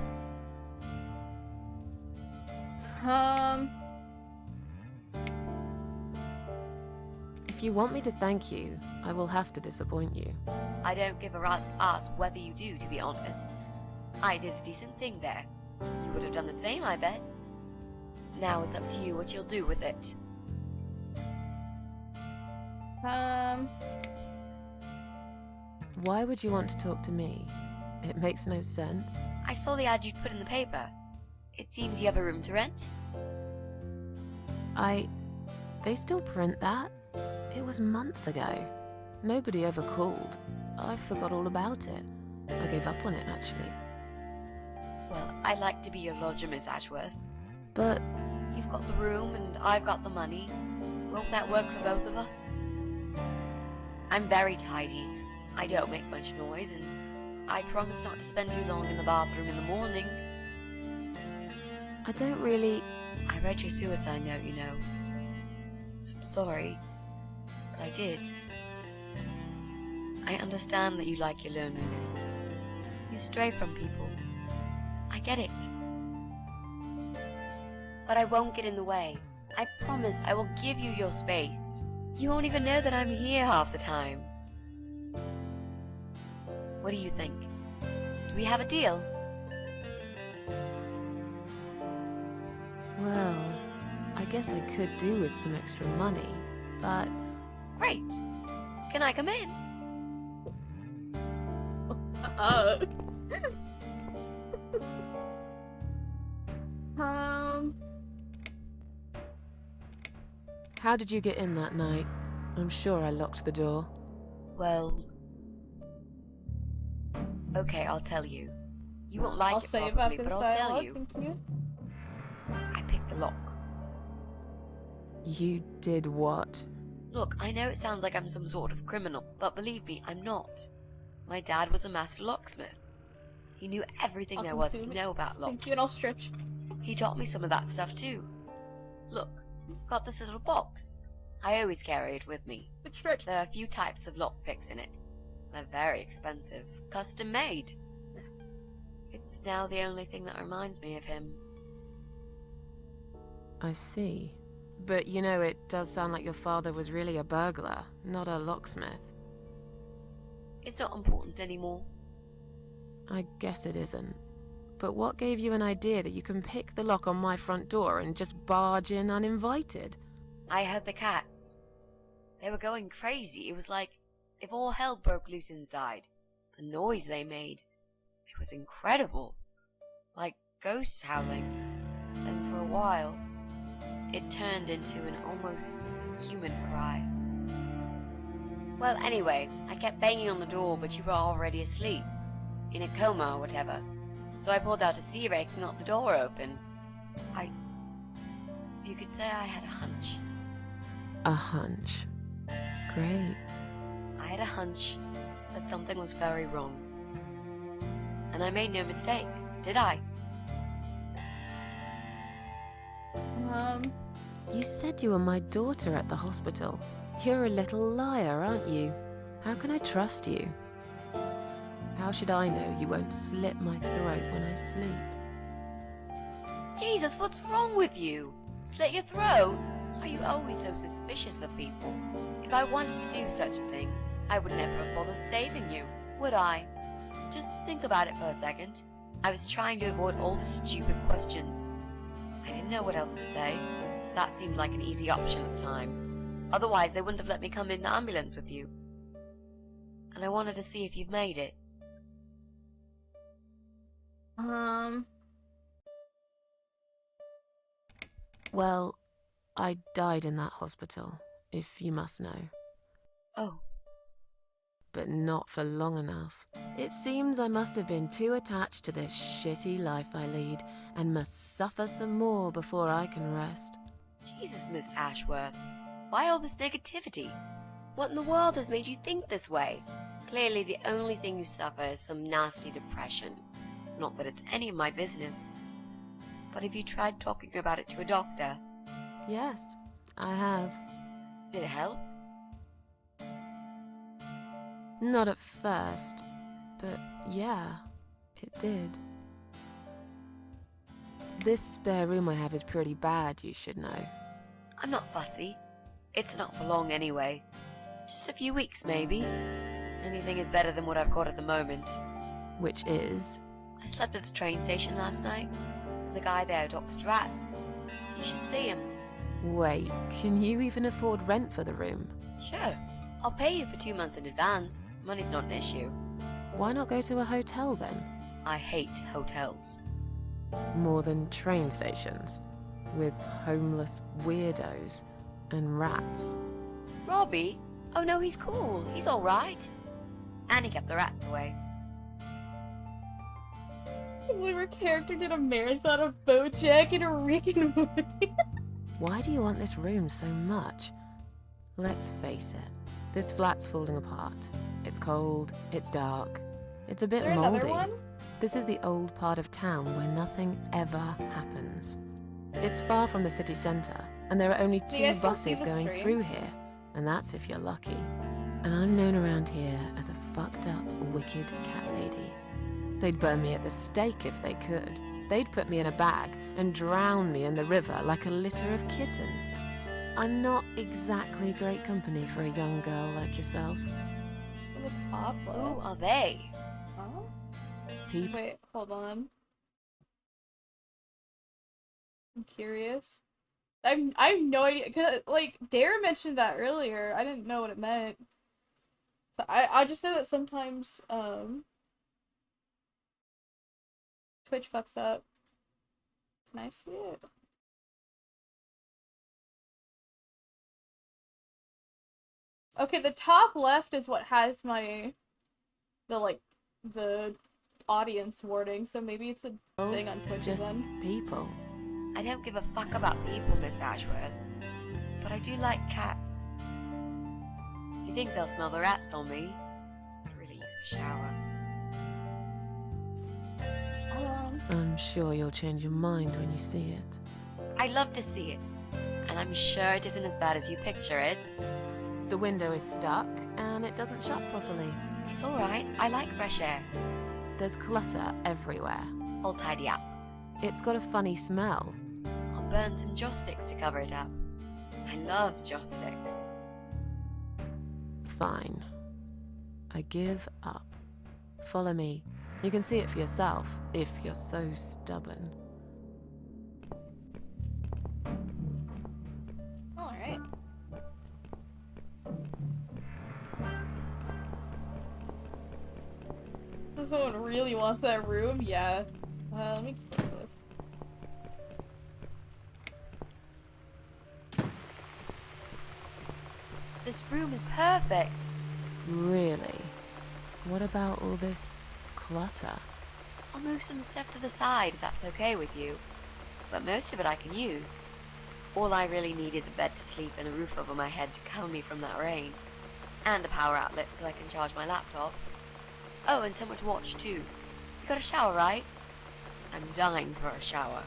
If you want me to thank you, I will have to disappoint you. I don't give a rat's ass whether you do, to be honest. I did a decent thing there. You would have done the same, I bet. Now it's up to you what you'll do with it. Why would you want to talk to me? It makes no sense. I saw the ad you'd put in the paper. It seems you have a room to rent. They still print that? It was months ago. Nobody ever called. I forgot all about it. I gave up on it, actually. Well, I'd like to be your lodger, Miss Ashworth. But... You've got the room and I've got the money. Won't that work for both of us? I'm very tidy. I don't make much noise, and I promise not to spend too long in the bathroom in the morning. I don't really... I read your suicide note, you know. I'm sorry, but I did. I understand that you like your loneliness. You stray from people. I get it. But I won't get in the way. I promise I will give you your space. You won't even know that I'm here half the time. What do you think? Do we have a deal? Well, I guess I could do with some extra money, but... Great. Can I come in? How did you get in that night? I'm sure I locked the door. Well... Okay, I'll tell you. You won't like I'll it save probably, up but this I'll tell dialogue, you. thank you. I picked the lock. You did what? Look, I know it sounds like I'm some sort of criminal, but believe me, I'm not. My dad was a master locksmith. He knew everything there was to know about locks. Thank you, and I'll stretch. He taught me some of that stuff too. Look, I've got this little box. I always carry it with me. Stretch. There are a few types of lockpicks in it. They're very expensive. Custom made. It's now the only thing that reminds me of him. I see. But you know, it does sound like your father was really a burglar, not a locksmith. It's not important anymore. I guess it isn't. But what gave you an idea that you can pick the lock on my front door and just barge in uninvited? I heard the cats. They were going crazy. It was like if all hell broke loose inside. The noise they made. It was incredible. Like ghosts howling. Then for a while, it turned into an almost human cry. Well, anyway, I kept banging on the door, but you were already asleep. In a coma or whatever. So I pulled out a sea rake and got the door open. You could say I had a hunch. A hunch. Great. I had a hunch that something was very wrong. And I made no mistake, did I? You said you were my daughter at the hospital. You're a little liar, aren't you? How can I trust you? How should I know you won't slit my throat when I sleep? Jesus, what's wrong with you? Slit your throat? Are you always so suspicious of people? If I wanted to do such a thing, I would never have bothered saving you, would I? Just think about it for a second. I was trying to avoid all the stupid questions. I didn't know what else to say. That seemed like an easy option at the time. Otherwise, they wouldn't have let me come in the ambulance with you. And I wanted to see if you've made it. Well, I died in that hospital, if you must know. Oh. But not for long enough. It seems I must have been too attached to this shitty life I lead, and must suffer some more before I can rest. Jesus, Miss Ashworth. Why all this negativity? What in the world has made you think this way? Clearly the only thing you suffer is some nasty depression. Not that it's any of my business. But have you tried talking about it to a doctor? Yes, I have. Did it help? Not at first, but yeah, it did. This spare room I have is pretty bad, you should know. I'm not fussy. It's not for long anyway. Just a few weeks, maybe. Anything is better than what I've got at the moment. Which is? I slept at the train station last night. There's a guy there who talks to rats. You should see him. Wait, can you even afford rent for the room? Sure. I'll pay you for 2 months in advance. Money's not an issue. Why not go to a hotel then? I hate hotels. More than train stations, with homeless weirdos and rats. Robbie? Oh no, he's cool. He's alright. And he kept the rats away. Our character did a marathon of BoJack and a Rick and Morty. Why do you want this room so much? Let's face it, this flat's falling apart. It's cold, it's dark, it's a bit Is there another moldy. one? This is the old part of town where nothing ever happens. It's far from the city centre, and there are only Do you 2 guys still see buses the going stream? through here, and that's if you're lucky. And I'm known around here as a fucked up, wicked cat lady. They'd burn me at the stake if they could. They'd put me in a bag and drown me in the river like a litter of kittens. I'm not exactly great company for a young girl like yourself. In the top left. Who are they? Huh? People. Wait, hold on. I'm curious. I have no idea, cause like Dare mentioned that earlier. I didn't know what it meant. So I just know that sometimes Twitch fucks up. Can I see it? Okay, the top left is what has the audience warning, so maybe it's a thing on Twitch's Just end. people. I don't give a fuck about people, Miss Ashworth. But I do like cats. Do you think they'll smell the rats on me? I really need a shower. I'm sure you'll change your mind when you see it. I love to see it. And I'm sure it isn't as bad as you picture it. The window is stuck, and it doesn't shut properly. It's alright. I like fresh air. There's clutter everywhere. I'll tidy up. It's got a funny smell. I'll burn some joss sticks to cover it up. I love joss sticks. Fine. I give up. Follow me. You can see it for yourself, if you're so stubborn. Alright. This one really wants that room? Yeah. Let me close this. This room is perfect. Really? What about all this clutter? I'll move some stuff to the side if that's okay with you. But most of it I can use. All I really need is a bed to sleep and a roof over my head to cover me from that rain. And a power outlet so I can charge my laptop. Oh, and somewhere to watch too. You got a shower, right? I'm dying for a shower.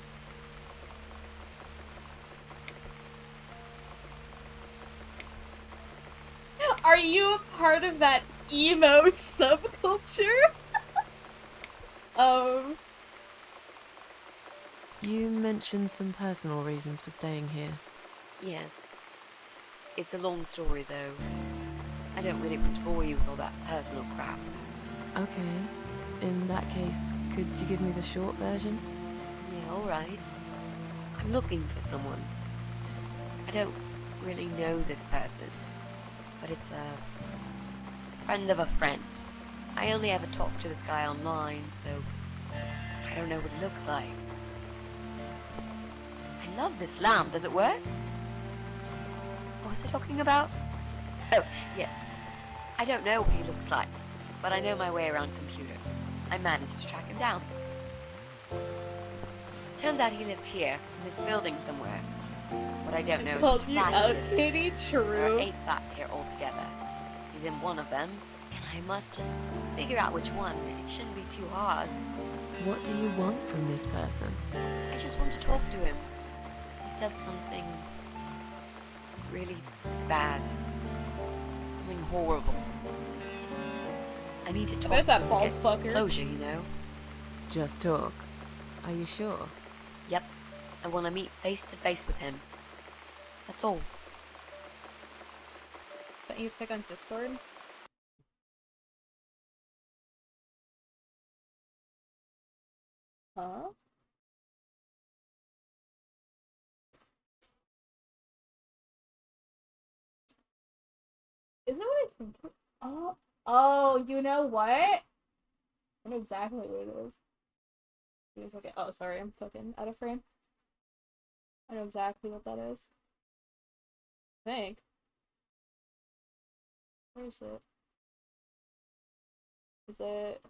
Are you a part of that emo subculture? You mentioned some personal reasons for staying here. Yes. It's a long story though. I don't really want to bore you with all that personal crap. Okay. In that case, could you give me the short version? Yeah, alright. I'm looking for someone. I don't really know this person, but it's a friend of a friend. I only ever talk to this guy online, so I don't know what he looks like. I love this lamp. Does it work? What was I talking about? Oh, yes. I don't know what he looks like, but I know my way around computers. I managed to track him down. Turns out he lives here, in this building somewhere. What I don't know is Called which you flat out, he lives in. Katie. There True. are 8 flats here altogether. He's in one of them, and I must just figure out which one. It shouldn't be too hard. What do you want from this person? I just want to talk to him. He's done something really bad. Something horrible. I need to talk But it's that to him, bald get fucker. closure, you know? Just talk. Are you sure? Yep. I want to meet face to face with him. That's all. Is that you pick on Discord? Huh? Is it what I think? Oh, you know what? I know exactly what it is. Give me a second. Oh, sorry, I'm fucking out of frame. I know exactly what that is. I think. Where is it? Is it?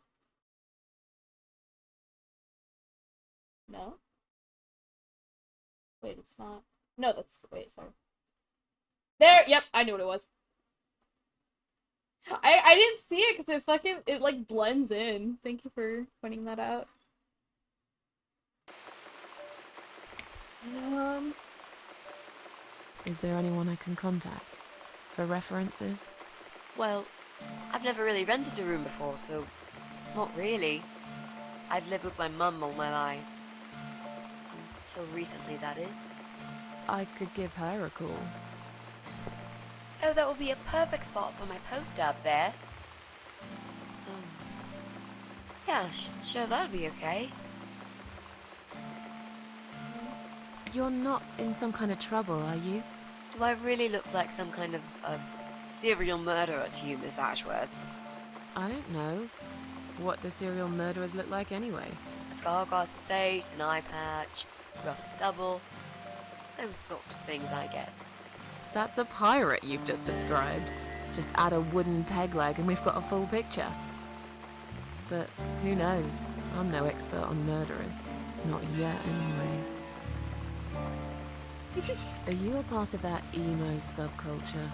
No? Wait, it's not. No, that's. Wait, sorry. There! Yep, I knew what it was. I didn't see it because it like blends in. Thank you for pointing that out. Is there anyone I can contact? For references? Well, I've never really rented a room before, so not really. I've lived with my mum all my life. Until recently, that is. I could give her a call. Oh, that would be a perfect spot for my poster up there. Yeah, sure, that would be okay. You're not in some kind of trouble, are you? Do I really look like some kind of serial murderer to you, Miss Ashworth? I don't know. What do serial murderers look like anyway? A scar across the face, an eye patch, rough stubble. Those sort of things, I guess. That's a pirate you've just described. Just add a wooden peg leg and we've got a full picture. But who knows? I'm no expert on murderers. Not yet, anyway. Are you a part of that emo subculture?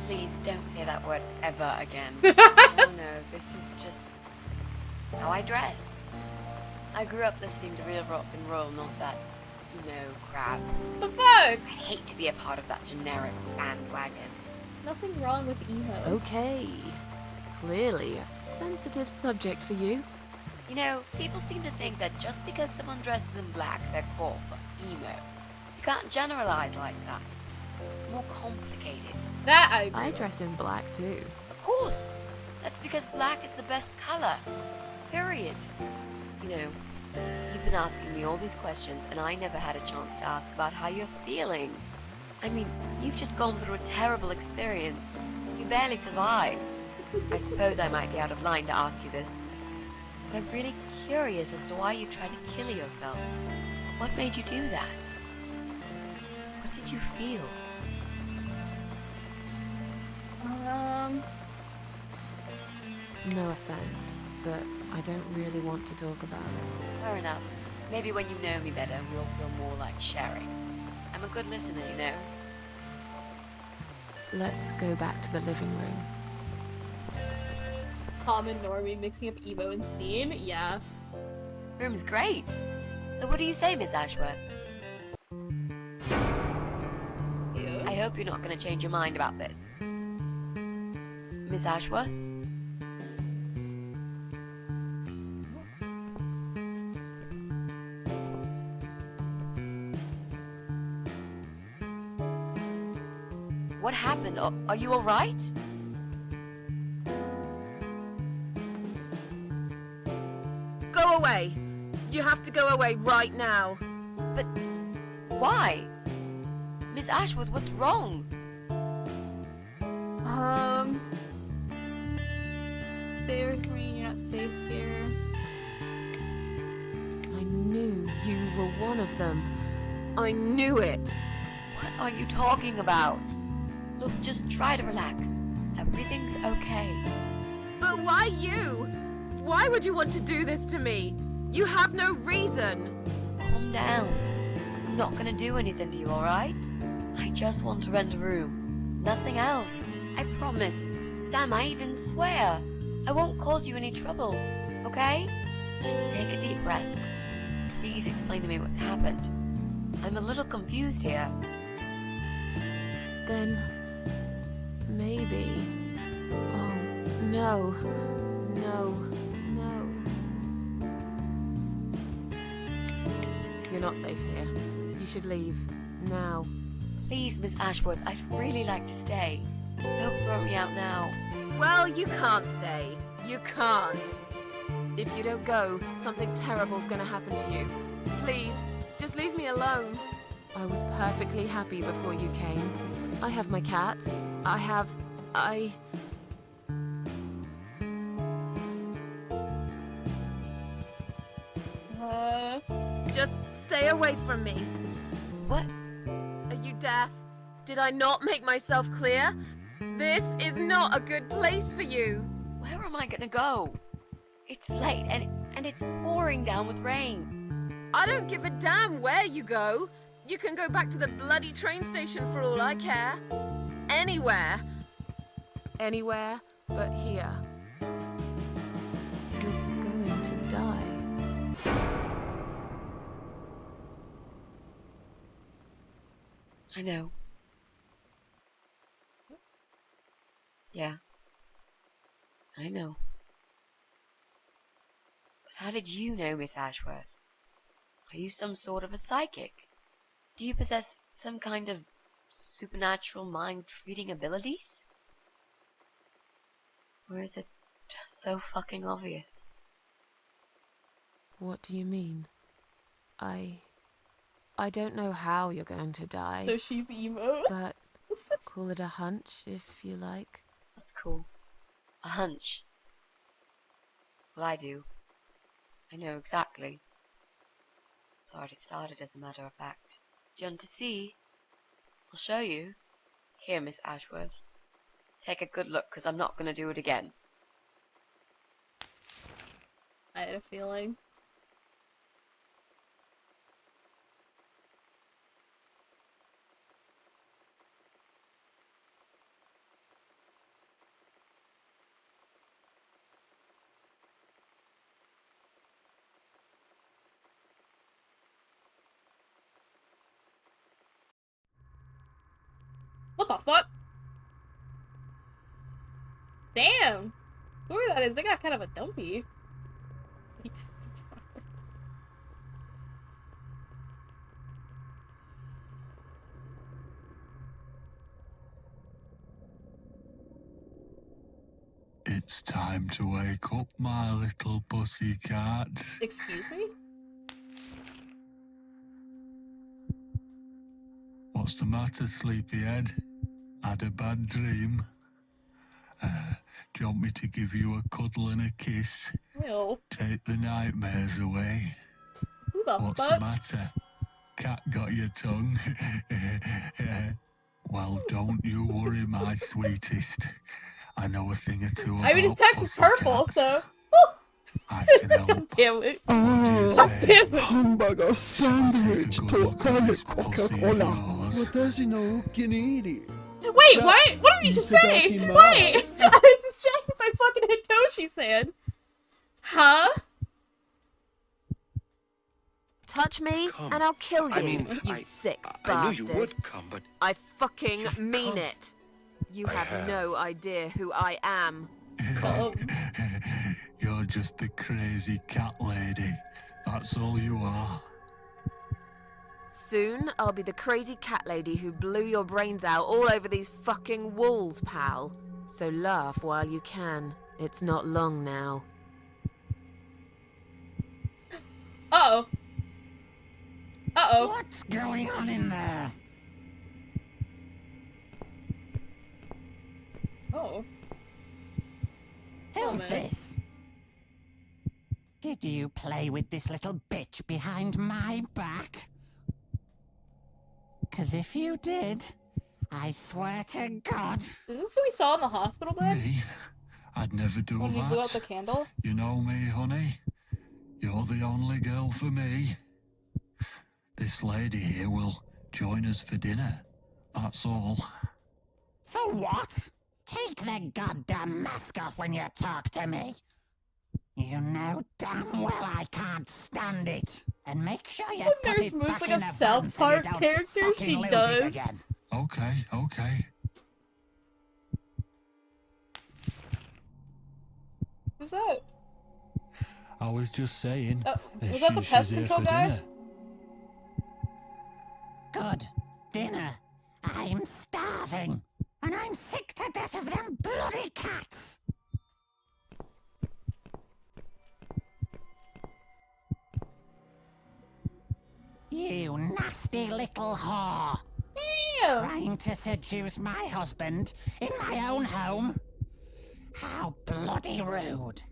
Please don't say that word ever again. Oh no, this is just how I dress. I grew up listening to real rock and roll, not that, crap. The fuck? I hate to be a part of that generic bandwagon. Nothing wrong with emos. Okay. Clearly a sensitive subject for you. You know, people seem to think that just because someone dresses in black, they're called emo. You can't generalize like that. It's more complicated. That I agree. I dress in black too. Of course. That's because black is the best color. Period. You know, you've been asking me all these questions and I never had a chance to ask about how you're feeling. I mean, you've just gone through a terrible experience. You barely survived. I suppose I might be out of line to ask you this, but I'm really curious as to why you tried to kill yourself. What made you do that? What did you feel? No offense, but I don't really want to talk about it. Fair enough. Maybe when you know me better, we'll feel more like sharing. I'm a good listener, you know. Let's go back to the living room. Common normie mixing up emo and scene? Yeah. Room's great. So what do you say, Miss Ashworth? Yeah. I hope you're not going to change your mind about this. Miss Ashworth? What happened? Are you alright? Go away! You have to go away right now. But why? Miss Ashworth, what's wrong? Stay with me, you're not safe here. I knew you were one of them. I knew it. What are you talking about? Look, just try to relax. Everything's okay. But why you? Why would you want to do this to me? You have no reason. Calm down. I'm not gonna do anything to you, alright? I just want to rent a room. Nothing else. I promise. Damn, I even swear. I won't cause you any trouble, okay? Just take a deep breath. Please explain to me what's happened. I'm a little confused here. Then maybe. Oh, no. No. No. You're not safe here. You should leave. Now. Please, Miss Ashworth, I'd really like to stay. Don't throw me out now. Well, you can't stay. You can't. If you don't go, something terrible's gonna happen to you. Please, just leave me alone. I was perfectly happy before you came. I have my cats. Just stay away from me. What? Are you deaf? Did I not make myself clear? This is not a good place for you. Where am I gonna go? It's late and it's pouring down with rain. I don't give a damn where you go. You can go back to the bloody train station for all I care. Anywhere. Anywhere but here. You're going to die. I know. Yeah. I know. But how did you know, Miss Ashworth? Are you some sort of a psychic? Do you possess some kind of supernatural mind-reading abilities? Or is it just so fucking obvious? What do you mean? I don't know how you're going to die. So she's emo. But call it a hunch if you like. That's cool. A hunch. Well, I do. I know exactly. It's already started, as a matter of fact. Do you want to see? I'll show you. Here, Miss Ashworth. Take a good look, because I'm not going to do it again. I had a feeling. What the fuck? Damn! Whoever that is, they got kind of a dumpy. It's time to wake up, my little pussycat. Excuse me? What's the matter, sleepyhead? Had a bad dream? Do you want me to give you a cuddle and a kiss? Ew. Take the nightmares away? Who the What's fuck? the matter? Cat got your tongue? Well, don't you worry, my sweetest. I know a thing or two about I mean, his text is purple, pussycats. so. I can help. God damn it. Oh, God damn it. hamburger sandwich topped by a Coca-Cola. Watashi no okiniri. Wait, what? What did you just say? Wait! I was distracted by fucking Hitoshi-san. Huh? Touch me and I'll kill you, I mean, you I- sick I knew bastard. you would come, but I fucking mean it. You I have have. no idea who I am. You're just a crazy cat lady. That's all you are. Soon, I'll be the crazy cat lady who blew your brains out all over these fucking walls, pal. So laugh while you can. It's not long now. Uh-oh. Uh-oh. What's going on in there? Oh. Who's this? Did you play with this little bitch behind my back? 'Cause if you did, I swear to God. Is this who we saw in the hospital bed? Me? I'd never do When he that. blew out the candle? You know me, honey. You're the only girl for me. This lady here will join us for dinner. That's all. For what? Take the goddamn mask off when you talk to me. You know damn well I can't stand it. And make sure you put Nurse it moves back like in a the South van so you Park don't character. fucking She lose it does. again. Okay, okay. Who's that? I was just saying. Was that the pest control guy? Dinner. Good. Dinner. I'm starving. And I'm sick to death of them bloody cats. You nasty little whore. Damn. Trying to seduce my husband in my own home? How bloody rude.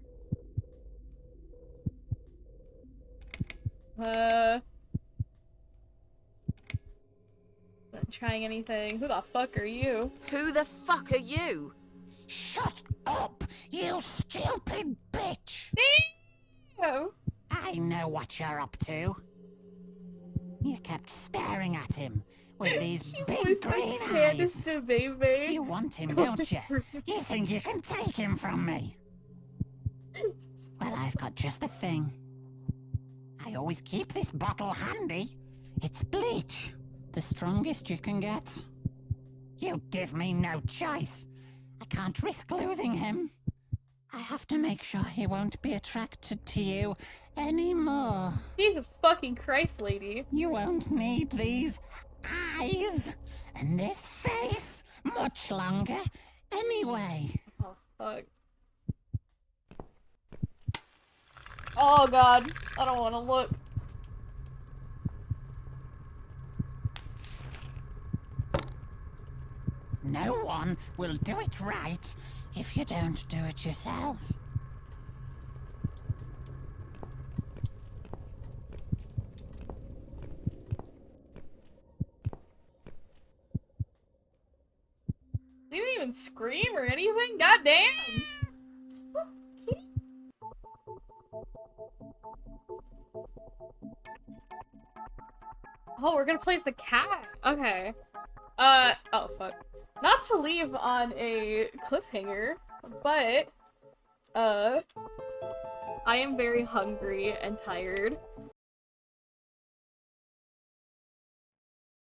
Not trying anything. Who the fuck are you? Who the fuck are you? Shut up, you stupid bitch! Damn. I know what you're up to. You kept staring at him with these big green eyes. Baby. You want him, don't you? You think you can take him from me? Well, I've got just the thing. I always keep this bottle handy. It's bleach. The strongest you can get. You give me no choice. I can't risk losing him. I have to make sure he won't be attracted to you anymore. Jesus fucking Christ, lady. You won't need these eyes and this face much longer anyway. Oh, fuck. Oh, God. I don't want to look. No one will do it right if you don't do it yourself. You didn't even scream or anything? God damn! Oh, we're gonna play as the cat. Okay. Oh fuck. Not to leave on a cliffhanger, but, I am very hungry and tired.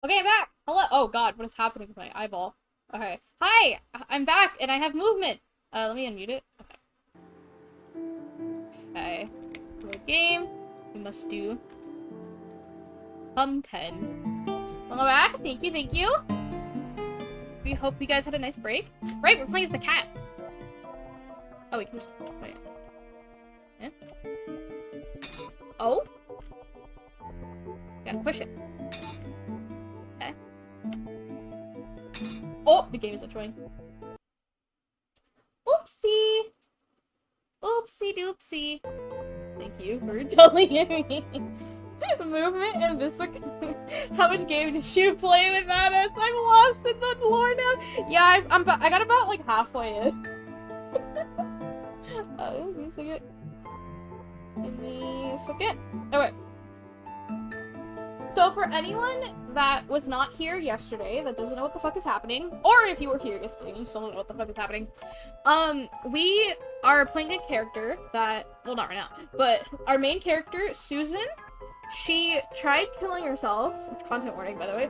Okay, I'm back! Hello! Oh god, what is happening with my eyeball? Okay. Hi! I'm back, and I have movement! Let me unmute it. Okay. Okay. Load game. We must do... 10. Welcome back. Thank you, thank you. We hope you guys had a nice break. Right, we're playing as the cat. Oh, we can just... Wait. Yeah? Oh? Gotta push it. Okay. Oh, the game is enjoying. Oopsie! Oopsie doopsie. Thank you for telling me. Movement and this. How much game did you play without us? I'm lost in the lore now. Yeah, I got about like halfway in. Give me a second. Give me a second. Okay. So for anyone that was not here yesterday, that doesn't know what the fuck is happening, or if you were here yesterday and you still don't know what the fuck is happening, we are playing a character that, well, not right now, but our main character, Susan, she tried killing herself, content warning by the way,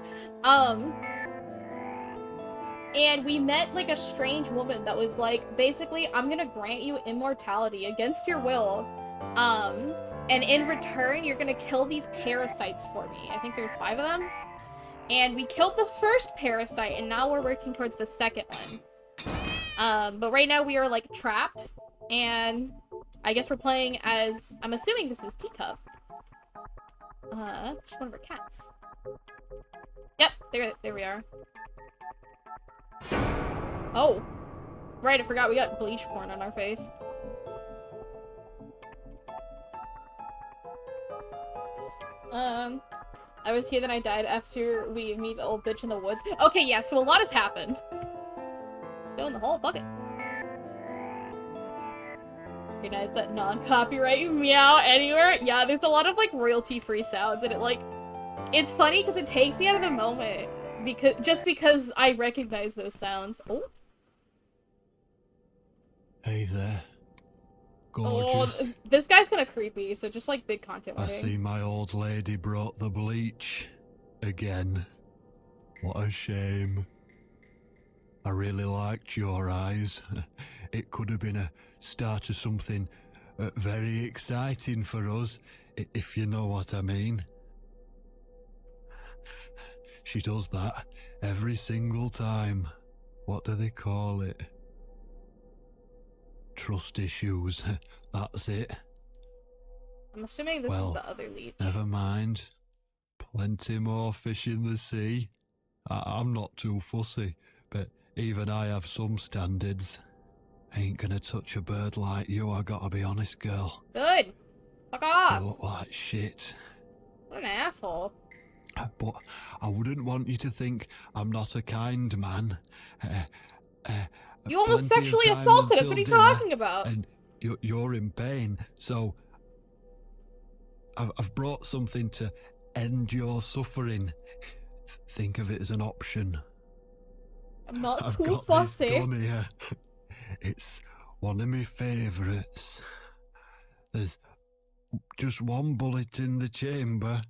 and we met like a strange woman that was like, basically, I'm gonna grant you immortality against your will, and in return, you're gonna kill these parasites for me. I think there's 5 of them. And we killed the first parasite, and now we're working towards the second one. But right now we are like trapped, and I guess we're playing as, I'm assuming this is Teacup. Just one of our cats. Yep, there we are. Oh. Right, I forgot we got bleach porn on our face. I was here, then I died after we meet the old bitch in the woods. Okay, yeah, so a lot has happened. Go in the hole, fuck it. Recognize that non-copyright meow anywhere? Yeah, there's a lot of, like, royalty-free sounds, and it, like... It's funny because it takes me out of the moment. Because I recognize those sounds. Oh. Hey there. Gorgeous. Oh, this guy's kind of creepy, so just, like, big content I warning. see my old lady brought the bleach. Again. What a shame. I really liked your eyes. It could have been a start of something very exciting for us, if you know what I mean. She does that every single time. What do they call it? Trust issues. That's it. I'm assuming this is the other leech. Never mind. Plenty more fish in the sea. I'm not too fussy, but even I have some standards. Ain't gonna touch a bird like you, I gotta be honest, girl. Good. Fuck off. You look like shit. What an asshole. But I wouldn't want you to think I'm not a kind man. You almost Plenty of sexually time assaulted us. until What are you dinner, talking about? And you're in pain, so I've brought something to end your suffering. Think of it as an option. I'm not I've too got fussy. this gun here. It's one of my favourites. There's just one bullet in the chamber.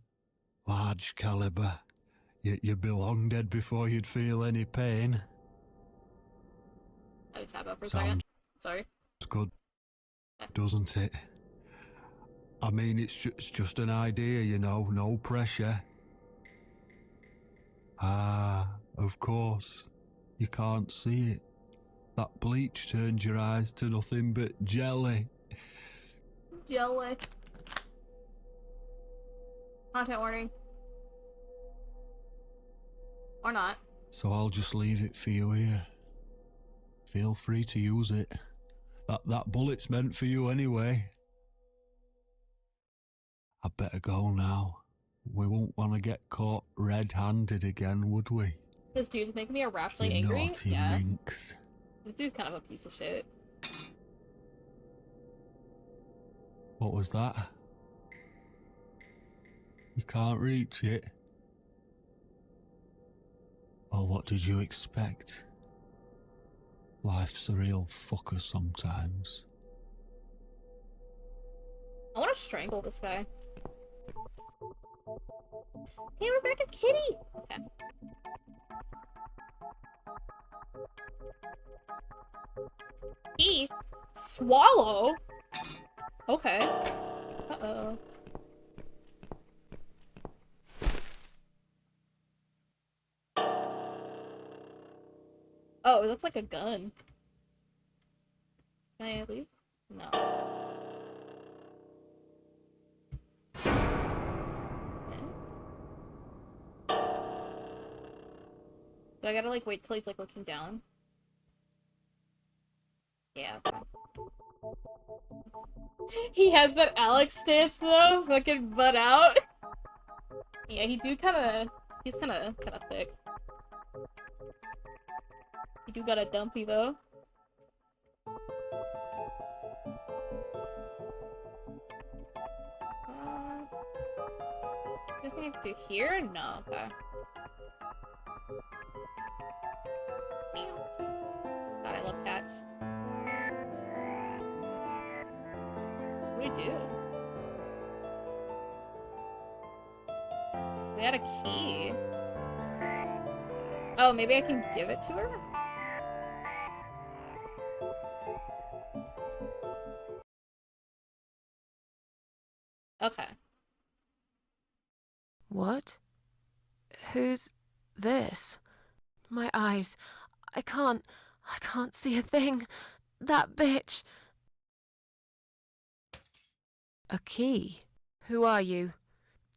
Large caliber. You'd be long dead before you'd feel any pain. I just tap out for a second. Sorry. It's good, doesn't it? I mean, it's just an idea, you know, no pressure. Ah, of course. You can't see it. That bleach turned your eyes to nothing but jelly. Jelly. Content warning. Or not. So I'll just leave it for you here. Feel free to use it. That bullet's meant for you anyway. I'd better go now. We won't want to get caught red-handed again, would we? This dude's making me irrationally You angry. naughty Yes. minx. This dude's kind of a piece of shit. What was that? You can't reach it? Well, what did you expect? Life's a real fucker sometimes. I want to strangle this guy. Hey, Rebecca's kitty! Okay. E? Swallow? Okay. Uh-oh. Oh, that's like a gun. Can I leave? No. Do I gotta like wait till he's like looking down? Yeah. He has that Alex stance though, fucking butt out. Yeah, he's kinda thick. He do got a dumpy though. Anything I have to do here? No, okay. God, I love cats. What do we do? We had a key. Oh, maybe I can give it to her? Okay. What? Who's this? My eyes. I can't see a thing. That bitch. A key? Who are you?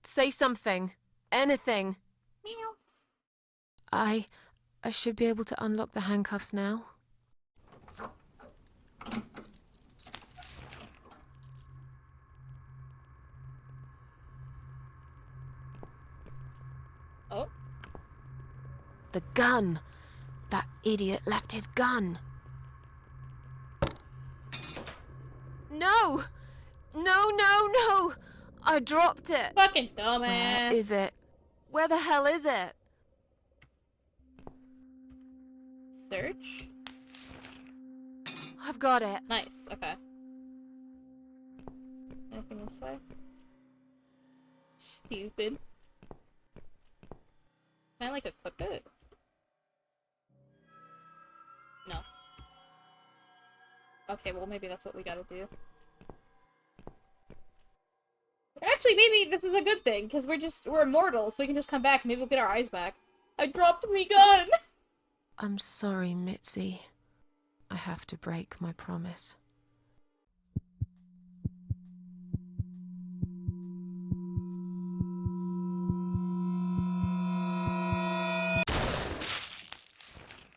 Say something. Anything. Meow. I should be able to unlock the handcuffs now. The gun! That idiot left his gun! No! No, no, no! I dropped it! Fucking Where dumbass. is it? Where the hell is it? Search. I've got it. Nice, okay. Anything this way? Stupid. Can I like equip it? No. Okay, well maybe that's what we gotta do. Actually, maybe this is a good thing, because we're immortal, so we can just come back and maybe we'll get our eyes back. I dropped my gun! I'm sorry, Mitzi. I have to break my promise.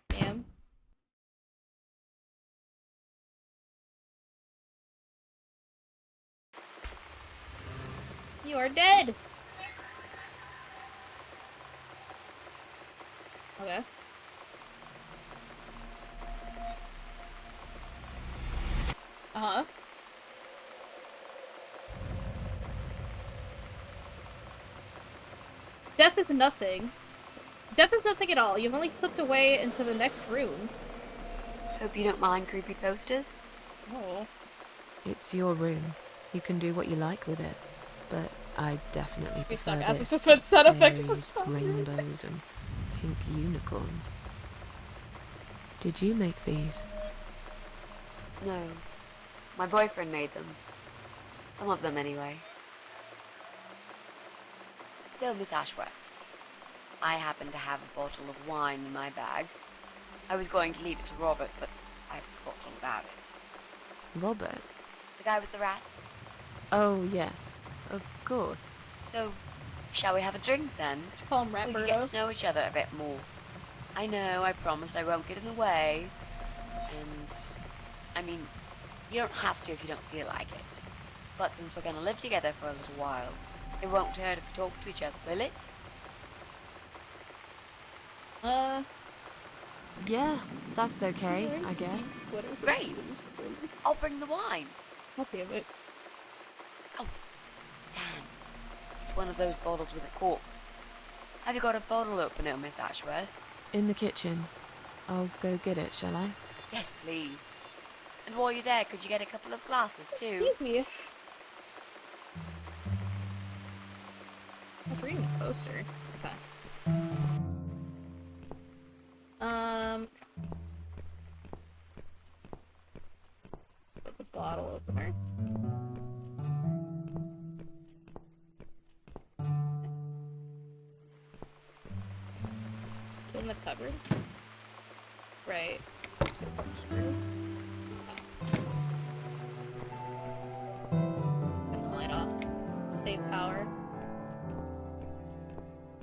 Damn. You are dead! Okay. Uh-huh. Death is nothing. Death is nothing at all. You've only slipped away into the next room. Hope you don't mind creepy posters. Oh. It's your room. You can do what you like with it. But I definitely prefer suck as this. a suspense sound effect. Fairies, rainbows, and pink unicorns. Did you make these? No. My boyfriend made them. Some of them, anyway. So, Miss Ashworth, I happen to have a bottle of wine in my bag. I was going to leave it to Robert, but I forgot all about it. Robert? The guy with the rats? Oh, yes. Of course. So, shall we have a drink then? Just call him Rat We can Birdo. get to know each other a bit more. I know, I promised I won't get in the way. And, I mean, you don't have to if you don't feel like it. But since we're gonna live together for a little while, it won't hurt if we talk to each other, will it? Yeah, that's okay, I guess. Great! I'll bring the wine. God damn it. Oh, damn. It's one of those bottles with a cork. Have you got a bottle opener, Miss Ashworth? In the kitchen. I'll go get it, shall I? Yes, please. And while you're there, could you get a couple of glasses, too? Excuse me. I was reading the poster. Okay. Put the bottle opener. It's in the cupboard. Right. Screw. Turn the light off. Save power.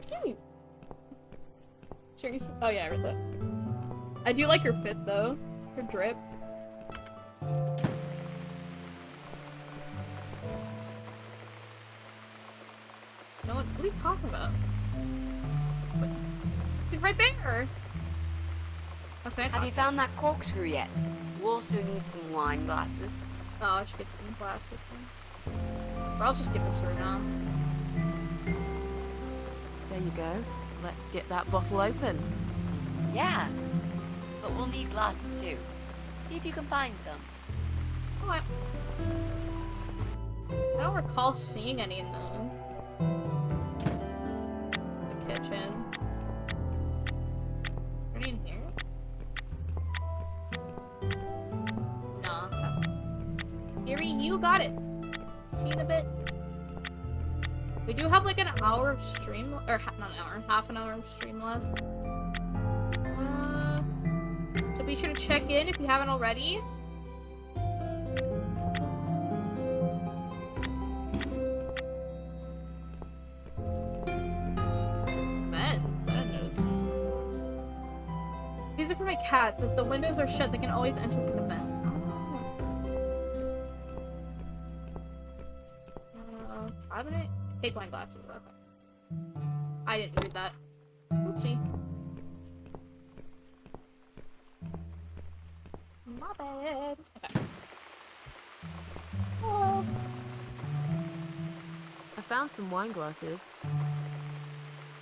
Cute. Seriously? Oh yeah, I read that. I do like your fit though. Your drip. No one. What are you talking about? What? He's right there. Okay. Have you found that corkscrew yet? We'll also need some wine glasses. Oh, I should get some glasses then. Or I'll just get this right now. There you go. Let's get that bottle open. Yeah. But we'll need glasses too. See if you can find some. Oh, I don't recall seeing any in the kitchen. Any in here? Nah. Erie, you got it. See you in a bit. We do have like an hour of stream, or not an hour, half an hour of stream left. So be sure to check in if you haven't already. Vents. I didn't notice this before. These are for my cats. If the windows are shut, they can always enter through the vents. Cabinet? Take wine glasses. Okay. I didn't read that. Oopsie. bed. Okay. Oh. I found some wine glasses.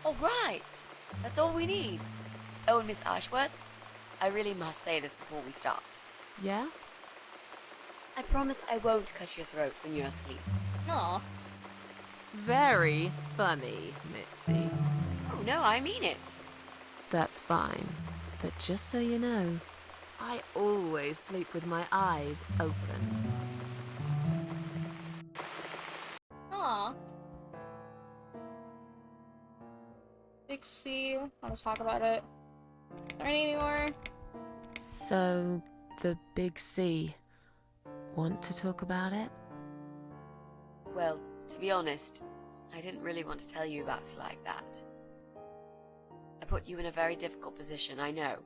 All right. That's all we need. Oh, and Miss Ashworth, I really must say this before we start. Yeah? I promise I won't cut your throat when you're asleep. Aw. Very funny, Mitzi. Oh, no, I mean it. That's fine. But just so you know, I always sleep with my eyes open. Aw. Big C. Want to talk about it? Is there any anymore? So, the big C. Want to talk about it? Well, to be honest, I didn't really want to tell you about it like that. I put you in a very difficult position, I know.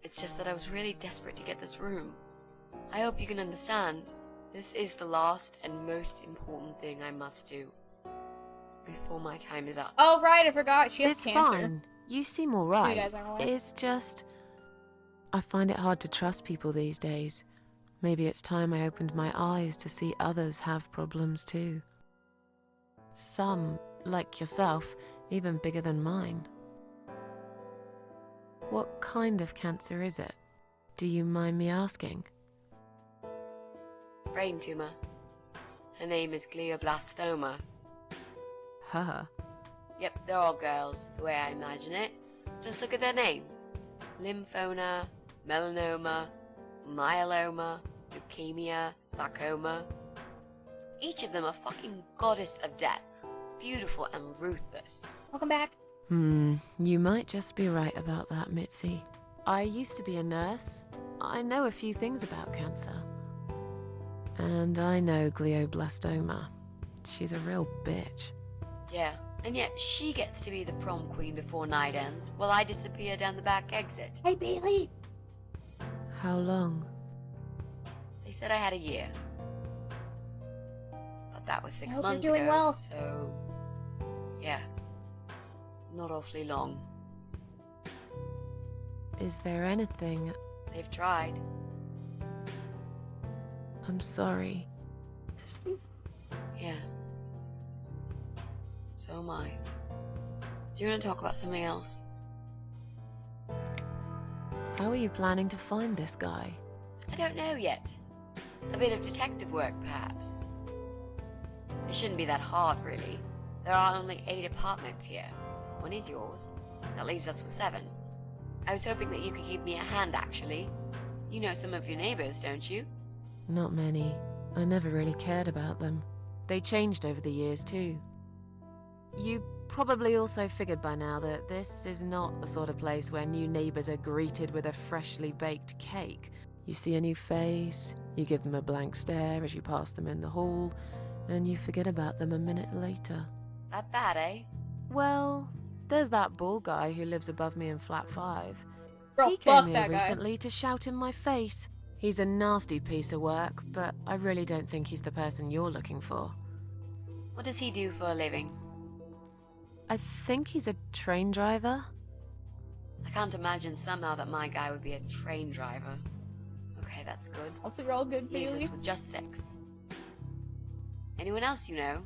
It's just that I was really desperate to get this room. I hope you can understand. This is the last and most important thing I must do before my time is up. Oh, right, I forgot. She has It's cancer. fine. You seem alright. You guys aren't aware? It's just... I find it hard to trust people these days. Maybe it's time I opened my eyes to see others have problems too. Some, like yourself, even bigger than mine. What kind of cancer is it? Do you mind me asking? Brain tumor. Her name is glioblastoma. Haha. Yep, they're all girls, the way I imagine it. Just look at their names. Lymphoma, melanoma, myeloma, leukemia, sarcoma. Each of them a fucking goddess of death. Beautiful and ruthless. Welcome back. You might just be right about that, Mitzi. I used to be a nurse. I know a few things about cancer. And I know glioblastoma. She's a real bitch. Yeah, and yet she gets to be the prom queen before night ends, while I disappear down the back exit. Hey, Bailey! How long? They said I had a year. But that was 6 hope months you're doing ago, well. so... yeah. Not awfully long. Is there anything... They've tried. I'm sorry. Yeah. So am I. Do you want to talk about something else? How are you planning to find this guy? I don't know yet. A bit of detective work, perhaps. It shouldn't be that hard, really. There are only 8 apartments here. One is yours. That leaves us with 7. I was hoping that you could give me a hand, actually. You know some of your neighbors, don't you? Not many. I never really cared about them. They changed over the years, too. You probably also figured by now that this is not the sort of place where new neighbors are greeted with a freshly baked cake. You see a new face, you give them a blank stare as you pass them in the hall, and you forget about them a minute later. That bad, eh? Well, there's that bald guy who lives above me in flat 5. Bro, He fuck came that here guy. recently to shout in my face. He's a nasty piece of work, but I really don't think he's the person you're looking for. What does he do for a living? I think he's a train driver. I can't imagine somehow that my guy would be a train driver. Okay, that's good. Also, we're all good, Leaves Bailey. us with just 6. Anyone else you know?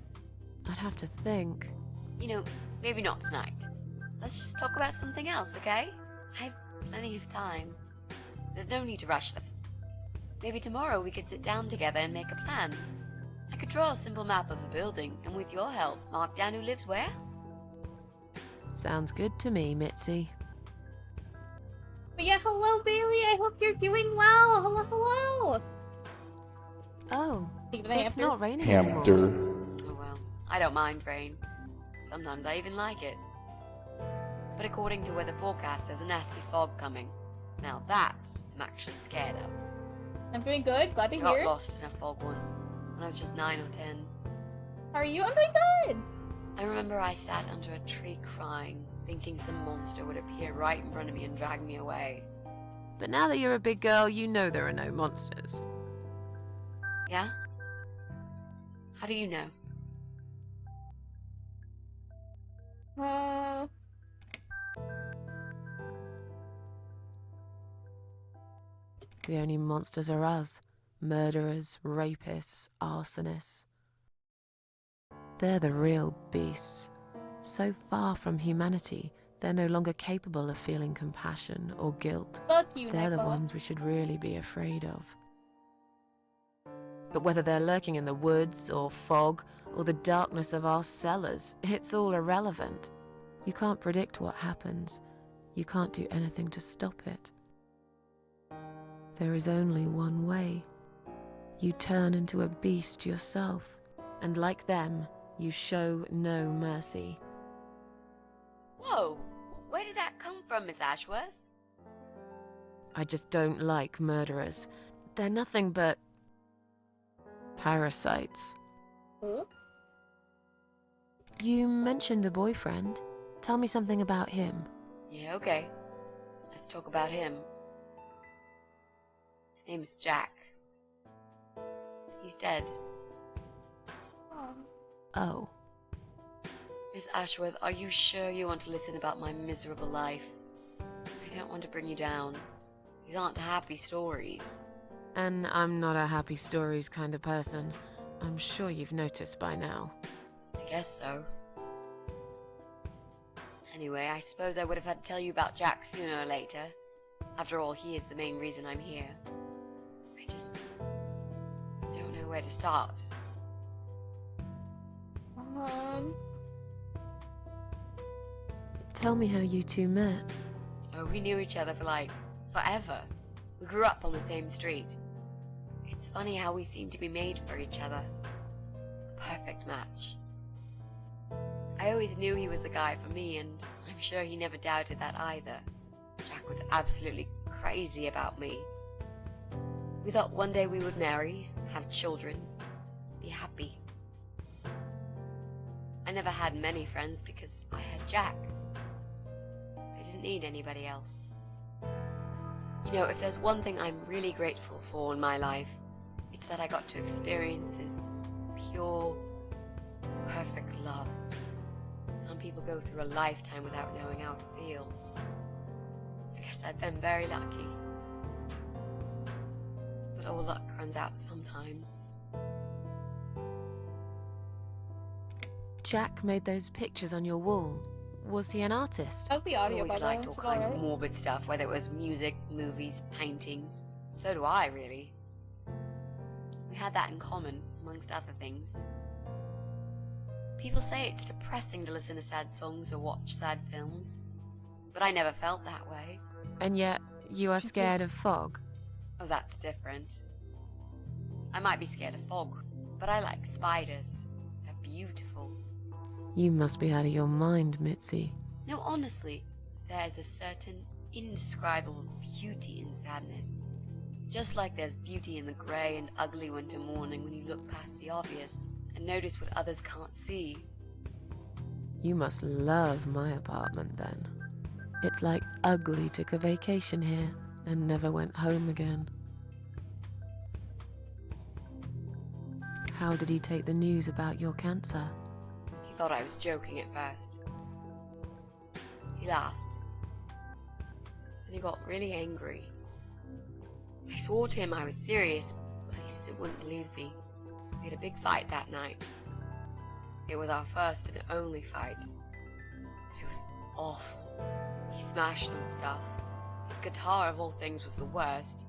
I'd have to think. You know, maybe not tonight. Let's just talk about something else, okay? I have plenty of time. There's no need to rush this. Maybe tomorrow we could sit down together and make a plan. I could draw a simple map of the building, and with your help, mark down who lives where. Sounds good to me, Mitzi. But yeah, hello, Bailey. I hope you're doing well. Hello, hello. Oh, Think of the it's hamster? not raining anymore. Oh well, I don't mind rain. Sometimes I even like it. But according to weather forecast, there's a nasty fog coming. Now that I'm actually scared of. I'm doing good. Glad to I got hear. lost in a fog once, when I was just 9 or 10. How are you? I'm doing good. I remember I sat under a tree crying, thinking some monster would appear right in front of me and drag me away. But now that you're a big girl, you know there are no monsters. Yeah? How do you know? The only monsters are us. Murderers, rapists, arsonists. They're the real beasts. So far from humanity, they're no longer capable of feeling compassion or guilt. Fuck you, They're the Neko. ones we should really be afraid of. But whether they're lurking in the woods or fog or the darkness of our cellars, it's all irrelevant. You can't predict what happens. You can't do anything to stop it. There is only one way. You turn into a beast yourself, and like them, you show no mercy. Whoa! Where did that come from, Miss Ashworth? I just don't like murderers. They're nothing but parasites. Oh? You mentioned a boyfriend. Tell me something about him. Yeah, okay. Let's talk about him. His name is Jack. He's dead. Oh. Miss Ashworth, are you sure you want to listen about my miserable life? I don't want to bring you down. These aren't happy stories. And I'm not a happy stories kind of person. I'm sure you've noticed by now. I guess so. Anyway, I suppose I would have had to tell you about Jack sooner or later. After all, he is the main reason I'm here. I just don't know where to start. Tell me how you two met. Oh, we knew each other for like forever. We grew up on the same street. It's funny how we seem to be made for each other. A perfect match. I always knew he was the guy for me, and I'm sure he never doubted that either. Jack was absolutely crazy about me. We thought one day we would marry, have children, be happy. I never had many friends because I had Jack. I didn't need anybody else. You know, if there's one thing I'm really grateful for in my life, it's that I got to experience this pure, perfect love. Some people go through a lifetime without knowing how it feels. I guess I've been very lucky. But all luck runs out sometimes. Jack made those pictures on your wall. Was he an artist? How's the I audio, always by the way? liked all Is it kinds of alright? morbid stuff, whether it was music, movies, paintings. So do I, really. We had that in common, amongst other things. People say it's depressing to listen to sad songs or watch sad films, but I never felt that way. And yet, you are scared of fog? Oh, that's different. I might be scared of fog, but I like spiders. They're beautiful. You must be out of your mind, Mitzi. No, honestly, there is a certain indescribable beauty in sadness. Just like there's beauty in the grey and ugly winter morning when you look past the obvious and notice what others can't see. You must love my apartment then. It's like Ugly took a vacation here and never went home again. How did he take the news about your cancer? He thought I was joking at first. He laughed. Then he got really angry. I swore to him I was serious, but he still wouldn't believe me. We had a big fight that night. It was our first and only fight. It was awful. He smashed some stuff. His guitar, of all things, was the worst.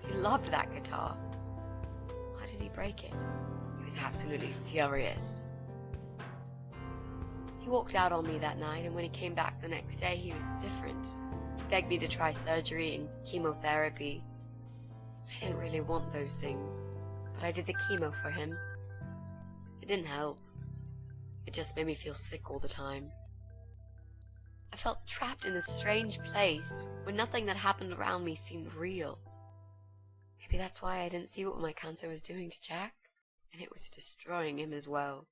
He loved that guitar. Why did he break it? He was absolutely furious. He walked out on me that night, and when he came back the next day, he was different. He begged me to try surgery and chemotherapy. I didn't really want those things, but I did the chemo for him. It didn't help. It just made me feel sick all the time. I felt trapped in this strange place where nothing that happened around me seemed real. Maybe that's why I didn't see what my cancer was doing to Jack, and it was destroying him as well.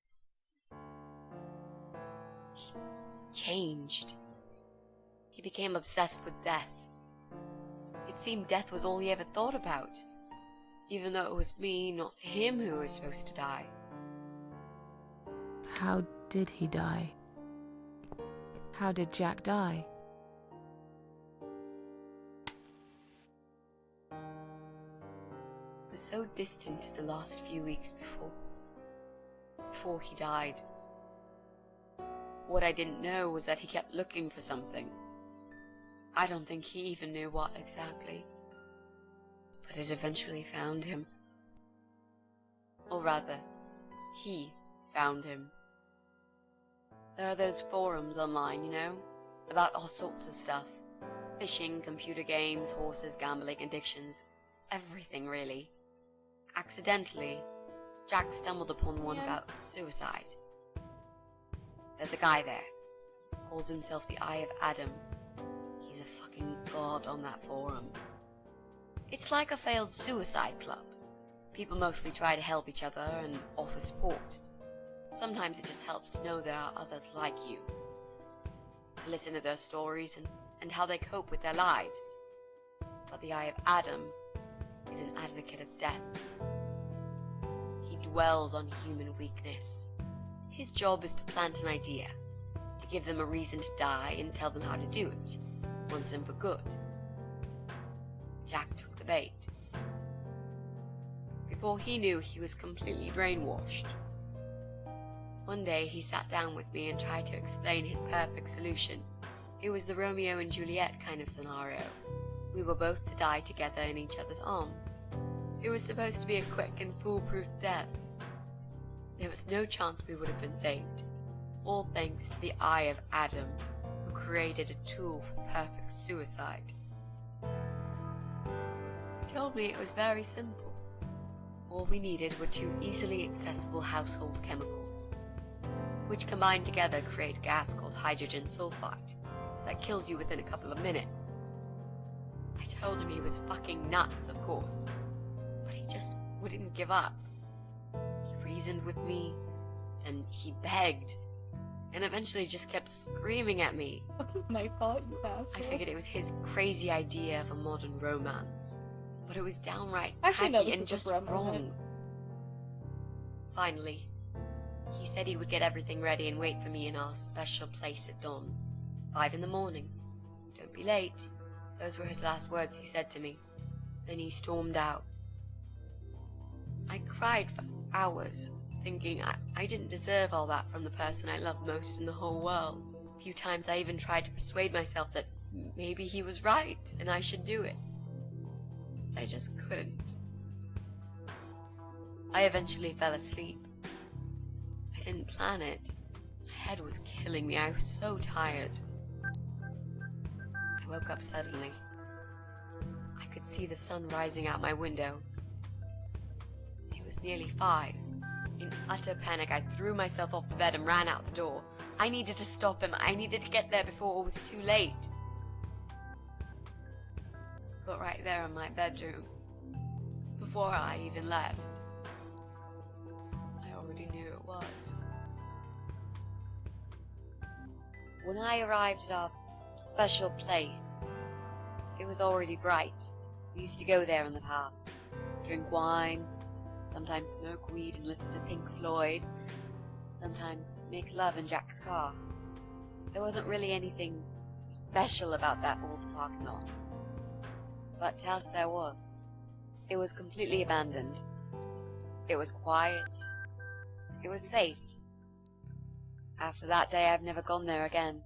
He changed. He became obsessed with death. It seemed death was all he ever thought about, even though it was me, not him, who was supposed to die. How did he die? How did Jack die? was so distant to the last few weeks before he died. What I didn't know was that he kept looking for something. I don't think he even knew what exactly. But it eventually found him. Or rather, he found him. There are those forums online, you know, about all sorts of stuff. Fishing, computer games, horses, gambling, addictions. Everything, really. Accidentally, Jack stumbled upon one about suicide. There's a guy there. Calls himself the Eye of Adam. He's a fucking god on that forum. It's like a failed suicide club. People mostly try to help each other and offer support. Sometimes it just helps to know there are others like you. To listen to their stories and how they cope with their lives. But the Eye of Adam is an advocate of death. He dwells on human weakness. His job is to plant an idea, to give them a reason to die and tell them how to do it, once and for good. Jack took the bait. Before he knew, he was completely brainwashed. One day he sat down with me and tried to explain his perfect solution. It was the Romeo and Juliet kind of scenario. We were both to die together in each other's arms. It was supposed to be a quick and foolproof death. There was no chance we would have been saved. All thanks to the Eye of Adam, who created a tool for perfect suicide. He told me it was very simple. All we needed were 2 easily accessible household chemicals, which combined together create a gas called hydrogen sulfide that kills you within a couple of minutes. I told him he was fucking nuts, of course, but he just wouldn't give up. He reasoned with me, then he begged, and eventually just kept screaming at me. My fault, you asshole. I figured it was his crazy idea of a modern romance, but it was downright Actually, no, tacky this and is just a rum moment. wrong. Finally, he said he would get everything ready and wait for me in our special place at dawn. 5 in the morning. Don't be late. Those were his last words he said to me. Then he stormed out. I cried for hours, thinking I didn't deserve all that from the person I loved most in the whole world. A few times I even tried to persuade myself that maybe he was right and I should do it. I just couldn't. I eventually fell asleep. I didn't plan it. My head was killing me. I was so tired. I woke up suddenly. I could see the sun rising out my window. It was nearly 5. In utter panic, I threw myself off the bed and ran out the door. I needed to stop him. I needed to get there before it was too late. But right there in my bedroom, before I even left, I already knew it was. When I arrived at our special place, it was already bright. We used to go there in the past, drink wine, sometimes smoke weed and listen to Pink Floyd, sometimes make love in Jack's car. There wasn't really anything special about that old parking lot. But to us there was. It was completely abandoned. It was quiet. It was safe. After that day, I've never gone there again.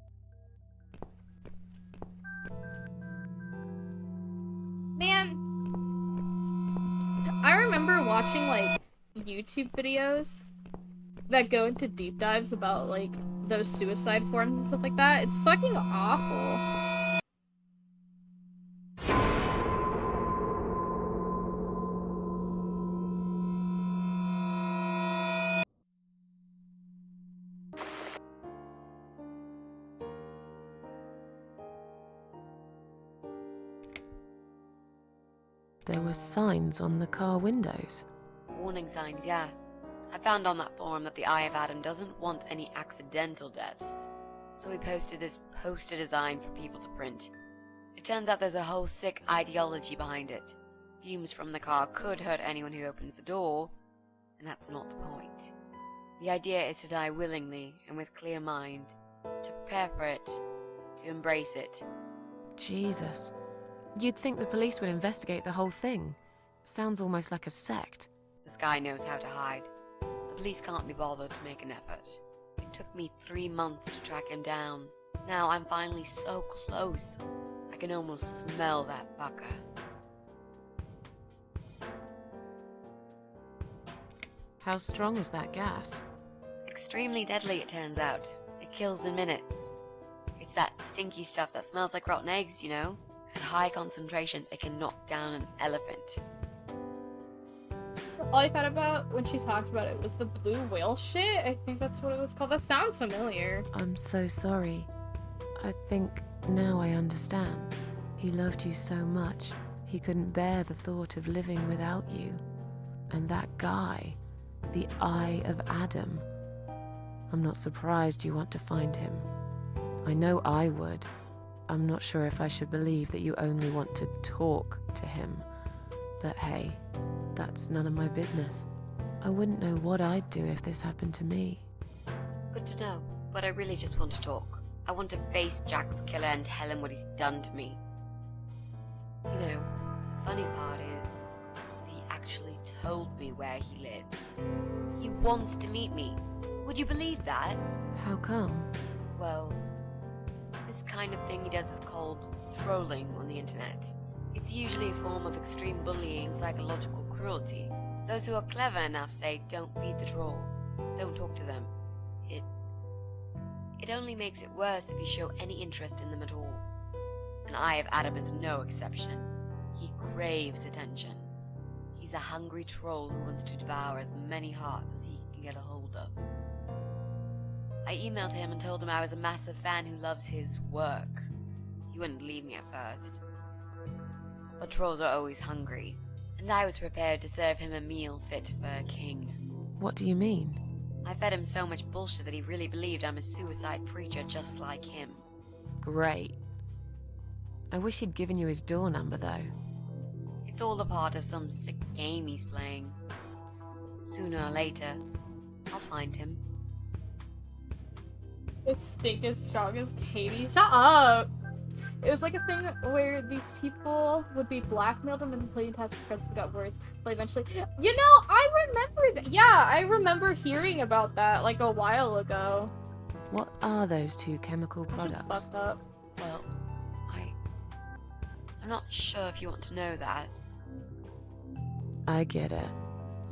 Man, I remember watching, like, YouTube videos that go into deep dives about, like, those suicide forums and stuff like that. It's fucking awful. There were signs on the car windows. Warning signs, yeah. I found on that forum that the Eye of Adam doesn't want any accidental deaths, so he posted this poster design for people to print. It turns out there's a whole sick ideology behind it. Fumes from the car could hurt anyone who opens the door, and that's not the point. The idea is to die willingly and with clear mind, to prepare for it, to embrace it. Jesus. You'd think the police would investigate the whole thing. Sounds almost like a sect. This guy knows how to hide. The police can't be bothered to make an effort. It took me 3 months to track him down. Now I'm finally so close. I can almost smell that pucker. How strong is that gas? Extremely deadly, it turns out. It kills in minutes. It's that stinky stuff that smells like rotten eggs, you know? At high concentrations, it can knock down an elephant. All I thought about when she talked about it was the blue whale shit. I think that's what it was called. That sounds familiar. I'm so sorry. I think now I understand. He loved you so much, he couldn't bear the thought of living without you. And that guy, the Eye of Adam. I'm not surprised you want to find him. I know I would. I'm not sure if I should believe that you only want to talk to him. But hey, that's none of my business. I wouldn't know what I'd do if this happened to me. Good to know, but I really just want to talk. I want to face Jack's killer and tell him what he's done to me. You know, funny part is that he actually told me where he lives. He wants to meet me. Would you believe that? How come? Well, this kind of thing he does is called trolling on the internet. It's usually a form of extreme bullying and psychological cruelty. Those who are clever enough say, don't feed the troll. Don't talk to them. It only makes it worse if you show any interest in them at all. And Eye of Adam is no exception. He craves attention. He's a hungry troll who wants to devour as many hearts as he can get a hold of. I emailed him and told him I was a massive fan who loves his work. He wouldn't believe me at first. But trolls are always hungry, and I was prepared to serve him a meal fit for a king. What do you mean? I fed him so much bullshit that he really believed I'm a suicide preacher just like him. Great. I wish he'd given you his door number, though. It's all a part of some sick game he's playing. Sooner or later, I'll find him. This stink as strong as Katie. Shut up! It was like a thing where these people would be blackmailed and then the playing task progressively got worse. But eventually, you know, I remember that. Yeah, I remember hearing about that like a while ago. What are those two chemical products? It's fucked up. Well, I'm not sure if you want to know that. I get it.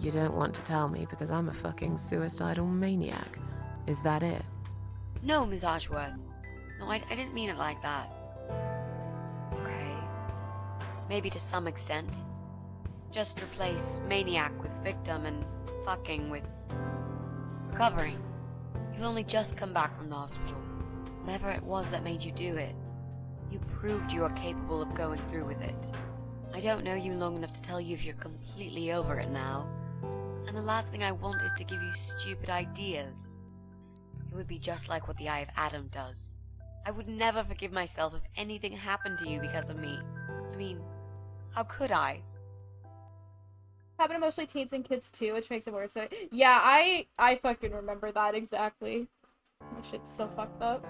You don't want to tell me because I'm a fucking suicidal maniac. Is that it? No, Miss Ashworth. No, I didn't mean it like that. Okay. Maybe to some extent. Just replace maniac with victim and fucking with recovering. You've only just come back from the hospital. Whatever it was that made you do it, you proved you are capable of going through with it. I don't know you long enough to tell you if you're completely over it now. And the last thing I want is to give you stupid ideas. It would be just like what the Eye of Adam does. I would never forgive myself if anything happened to you because of me. I mean, how could I? Happened to mostly teens and kids too, which makes it worse. Yeah, I fucking remember that exactly. That shit's so fucked up.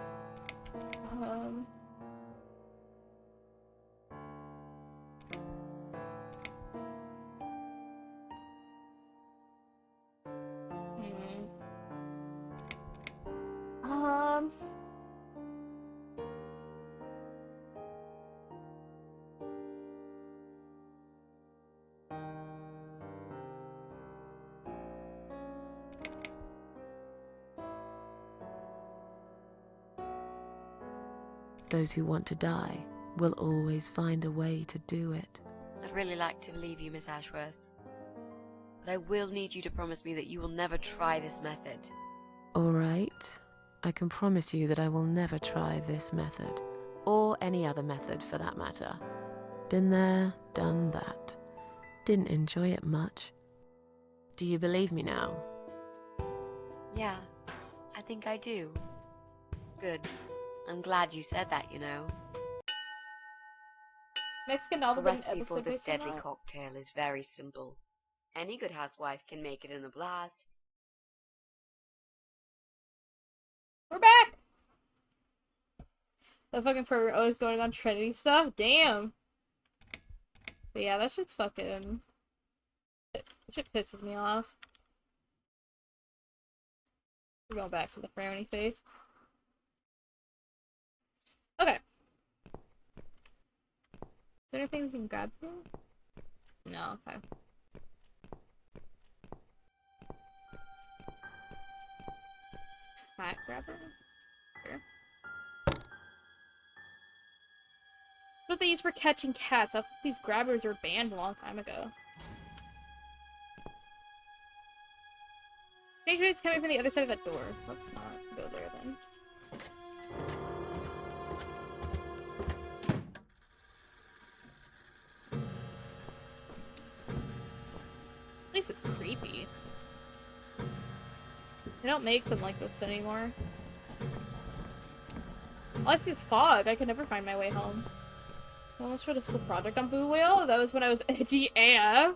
Those who want to die will always find a way to do it. I'd really like to believe you, Miss Ashworth. But I will need you to promise me that you will never try this method. All right. I can promise you that I will never try this method. Or any other method for that matter. Been there, done that. Didn't enjoy it much. Do you believe me now? Yeah, I think I do. Good. I'm glad you said that, you know. Mexican novel. The recipe for this deadly cocktail is very simple. Any good housewife can make it in a blast. We're back! The fucking pervert always going on Trinity stuff? Damn! But yeah, that shit's fucking Shit pisses me off. We're going back to the frowny face. Okay. Is there anything we can grab here? No, okay. Hat grabber? Sure. What they use for catching cats? I thought these grabbers were banned a long time ago. Make sure it's coming from the other side of that door. Let's not go there then. At least it's creepy. They don't make them like this anymore. All I see is fog. I can never find my way home. Almost for the school project on Boo Whale. That was when I was edgy AF.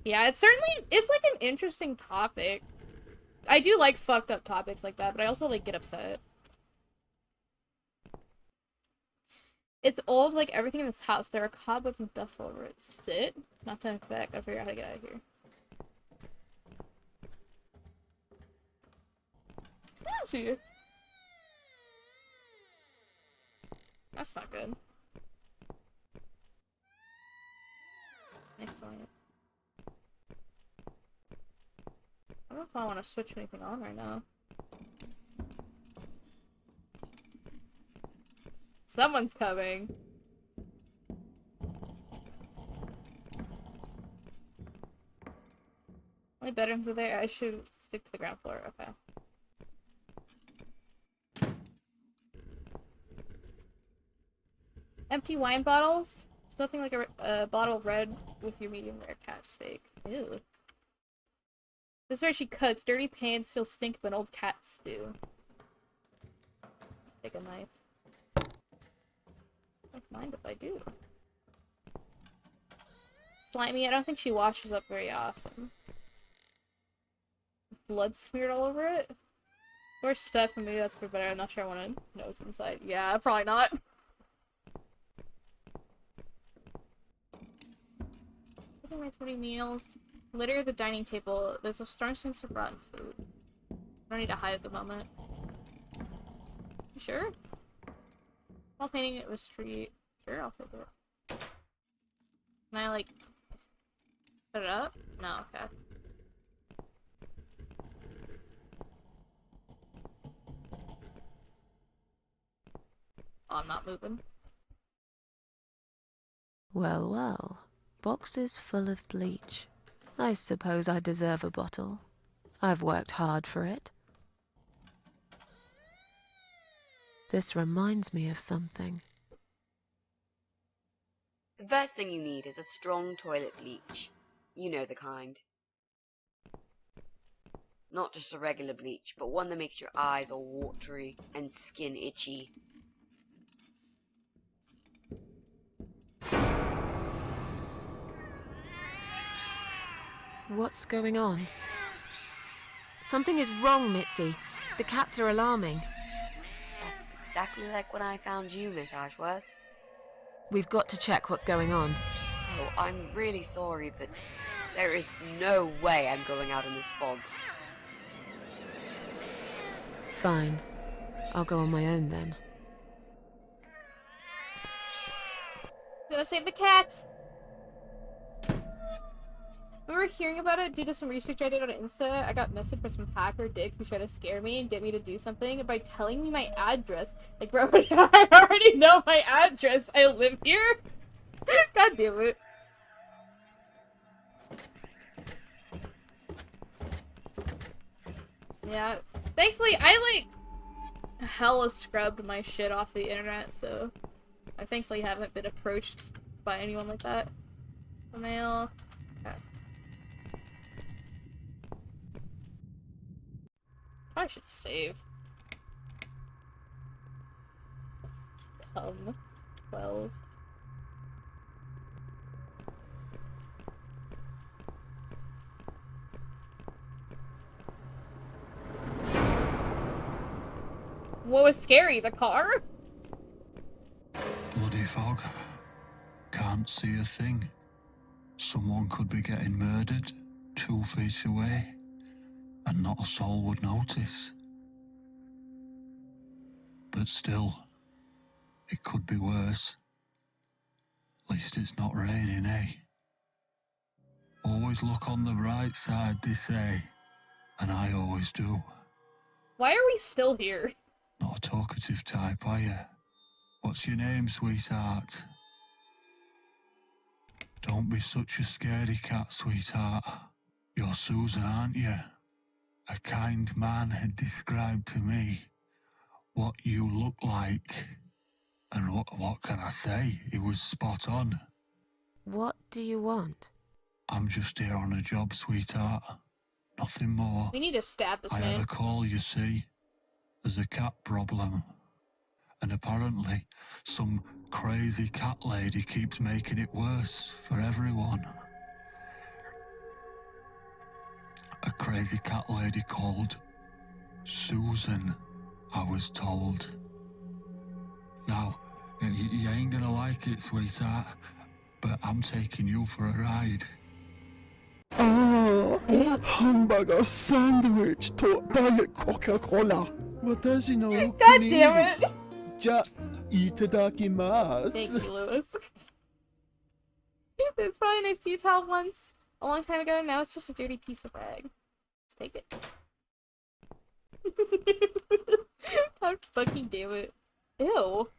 Yeah, it's like an interesting topic. I do like fucked up topics like that, but I also like get upset. It's old, like everything in this house. There are cobwebs and dust all over it. Sit? Not to that. Gotta figure out how to get out of here. Yeah, that's not good. Nice light. I don't know if I want to switch anything on right now. Someone's coming. Only bedrooms are there. I should stick to the ground floor. Okay. Empty wine bottles? It's nothing like a bottle of red with your medium rare cat steak. Ew. This is where she cooks. Dirty pans still stink of an old cat stew. Take a knife. I don't mind if I do. Slimy, I don't think she washes up very often. Blood smeared all over it? Or stuck, maybe that's for better. I'm not sure I want to know what's inside. Yeah, probably not. 20 meals. Litter the dining table. There's a strong sense of rotten food. I don't need to hide at the moment. You sure? While painting it with street. Sure, I'll take it. Can I, like, put it up? No, okay. Oh, I'm not moving. Well, well. Boxes full of bleach. I suppose I deserve a bottle. I've worked hard for it. This reminds me of something. The first thing you need is a strong toilet bleach. You know the kind. Not just a regular bleach, but one that makes your eyes all watery and skin itchy. What's going on? Something is wrong, Mitzi. The cats are alarming. That's exactly like when I found you, Miss Ashworth. We've got to check what's going on. Oh, I'm really sorry, but there is no way I'm going out in this fog. Fine. I'll go on my own then. Gotta save the cats! Remember hearing about it due to some research I did on Insta? I got messaged by some hacker dick who tried to scare me and get me to do something by telling me my address. Like, bro, I already know my address. I live here. God damn it. Yeah. Thankfully, I, like, hella scrubbed my shit off the internet, so I thankfully haven't been approached by anyone like that. The mail. Okay. I should save. 12. What was scary? The car? Bloody fog. Can't see a thing. Someone could be getting murdered 2 feet away, and not a soul would notice. But still, it could be worse. At least it's not raining, eh? Always look on the bright side, they say, and I always do. Why are we still here? Not a talkative type, are you? What's your name, sweetheart? Don't be such a scaredy cat, sweetheart. You're Susan, aren't you? A kind man had described to me what you look like. And what can I say? He was spot on. What do you want? I'm just here on a job, sweetheart. Nothing more. We need to stab this I man. had a call, you see. There's a cat problem. And apparently, some crazy cat lady keeps making it worse for everyone. A crazy cat lady called Susan, I was told. Now, you ain't gonna like it, sweetheart, but I'm taking you for a ride. Oh, hamburger sandwich topped by a Coca-Cola. Watashi no God damn it! Ja, itadakimasu. Thank you, Lewis. It's probably nice to towel once a long time ago. Now it's just a dirty piece of rag. Let's take it. God fucking damn it. Ew.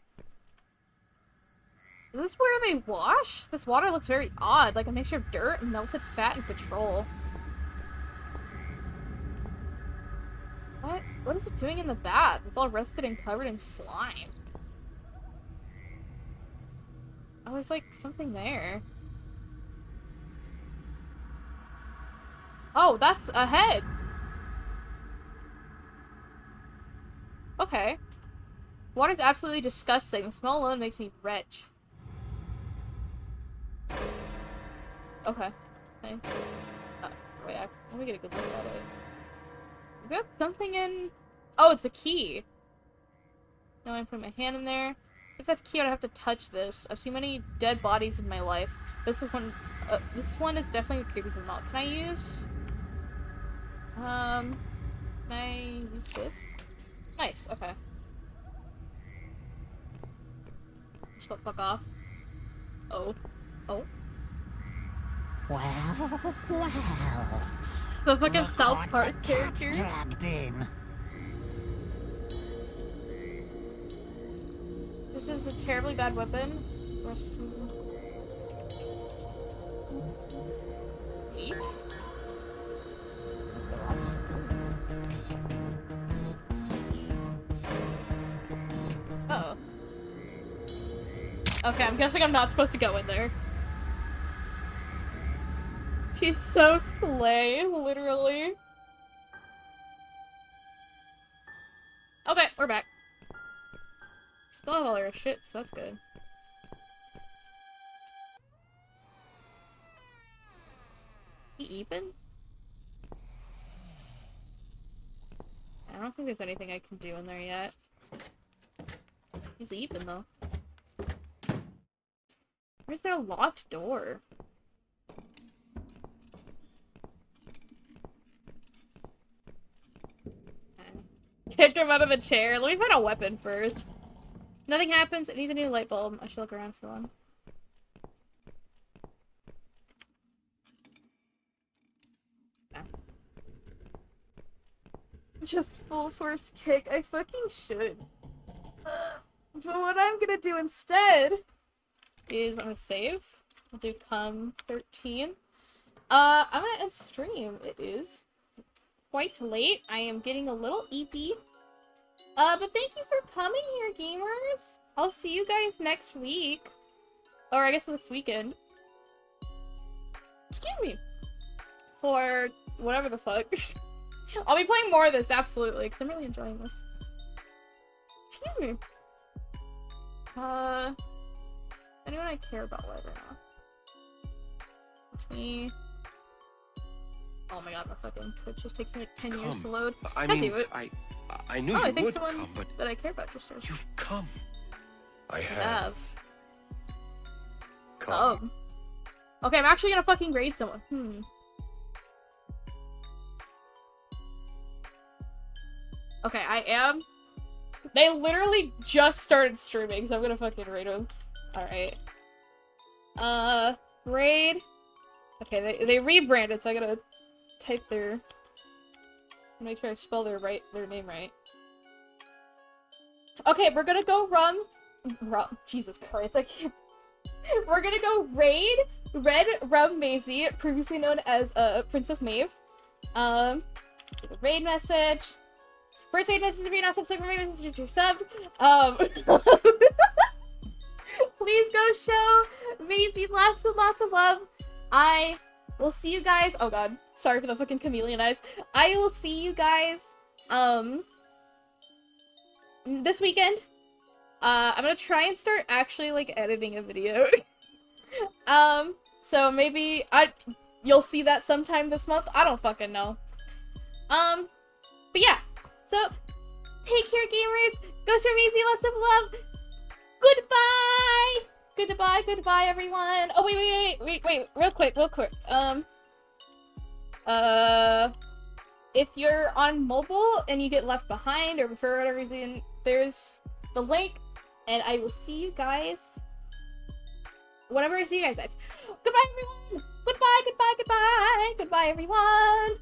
Is this where they wash? This water looks very odd, like a mixture of dirt and melted fat and petrol. What? What is it doing in the bath? It's all rusted and covered in slime. Oh, there's like something there. Oh, that's a head! Okay. Water's absolutely disgusting. The smell alone makes me retch. Okay. Nice. Wait, let me get a good look at it. Is that something in... Oh, it's a key. Now I put my hand in there. If that's key, I'd have to touch this. I've seen many dead bodies in my life. This one is definitely the creepiest one. Can I use... Can I use this? Nice, okay. Just fuck off. Oh. Oh. Well. The fucking South Park character. Dragged in. This is a terribly bad weapon. Each? Uh oh. Okay, I'm guessing I'm not supposed to go in there. She's so slay, literally. Okay, we're back. Still have all our shit, so that's good. He even? I don't think there's anything I can do in there yet. He's even though. Where's their locked door? Kick him out of the chair. Let me find a weapon first. Nothing happens. It needs a new light bulb. I should look around for one. Yeah. Just full force kick. I fucking should. But what I'm gonna do instead is I'm gonna save. I'll do come 13. I'm gonna end stream. It is quite late. I am getting a little eepy. But thank you for coming here, gamers. I'll see you guys next week. Or I guess next weekend. Excuse me. For whatever the fuck. I'll be playing more of this, absolutely, because I'm really enjoying this. Excuse me. Anyone I care about right now? It's me. Oh my god, my fucking Twitch is taking like 10 years to load. I God mean, damn it. I knew I you think would someone come, but that I care about just started. you've come. I I have. have. Okay, I'm actually gonna fucking raid someone. Okay, I am. They literally just started streaming, so I'm gonna fucking raid them. Alright. Raid. Okay, they rebranded, so I gotta type their... Make sure I spell their name right. Okay, we're gonna go Jesus Christ, I can't. We're gonna go raid Red Rum Maisie, previously known as Princess Maeve. Raid message. First raid message if you're not subbed, second raid message if you're subbed. Please go show Maisie lots and lots of love. I will see you guys. Oh god, sorry for the fucking chameleon eyes. I will see you guys this weekend. I'm gonna try and start actually like editing a video. So maybe you'll see that sometime this month. I don't fucking know. But yeah. So take care, gamers. Go show Maisie lots of love. Goodbye. Goodbye, everyone. Oh wait, real quick. If you're on mobile and you get left behind or for whatever reason, there's the link, and I will see you guys whenever I see you guys next. Goodbye, everyone. Goodbye, everyone.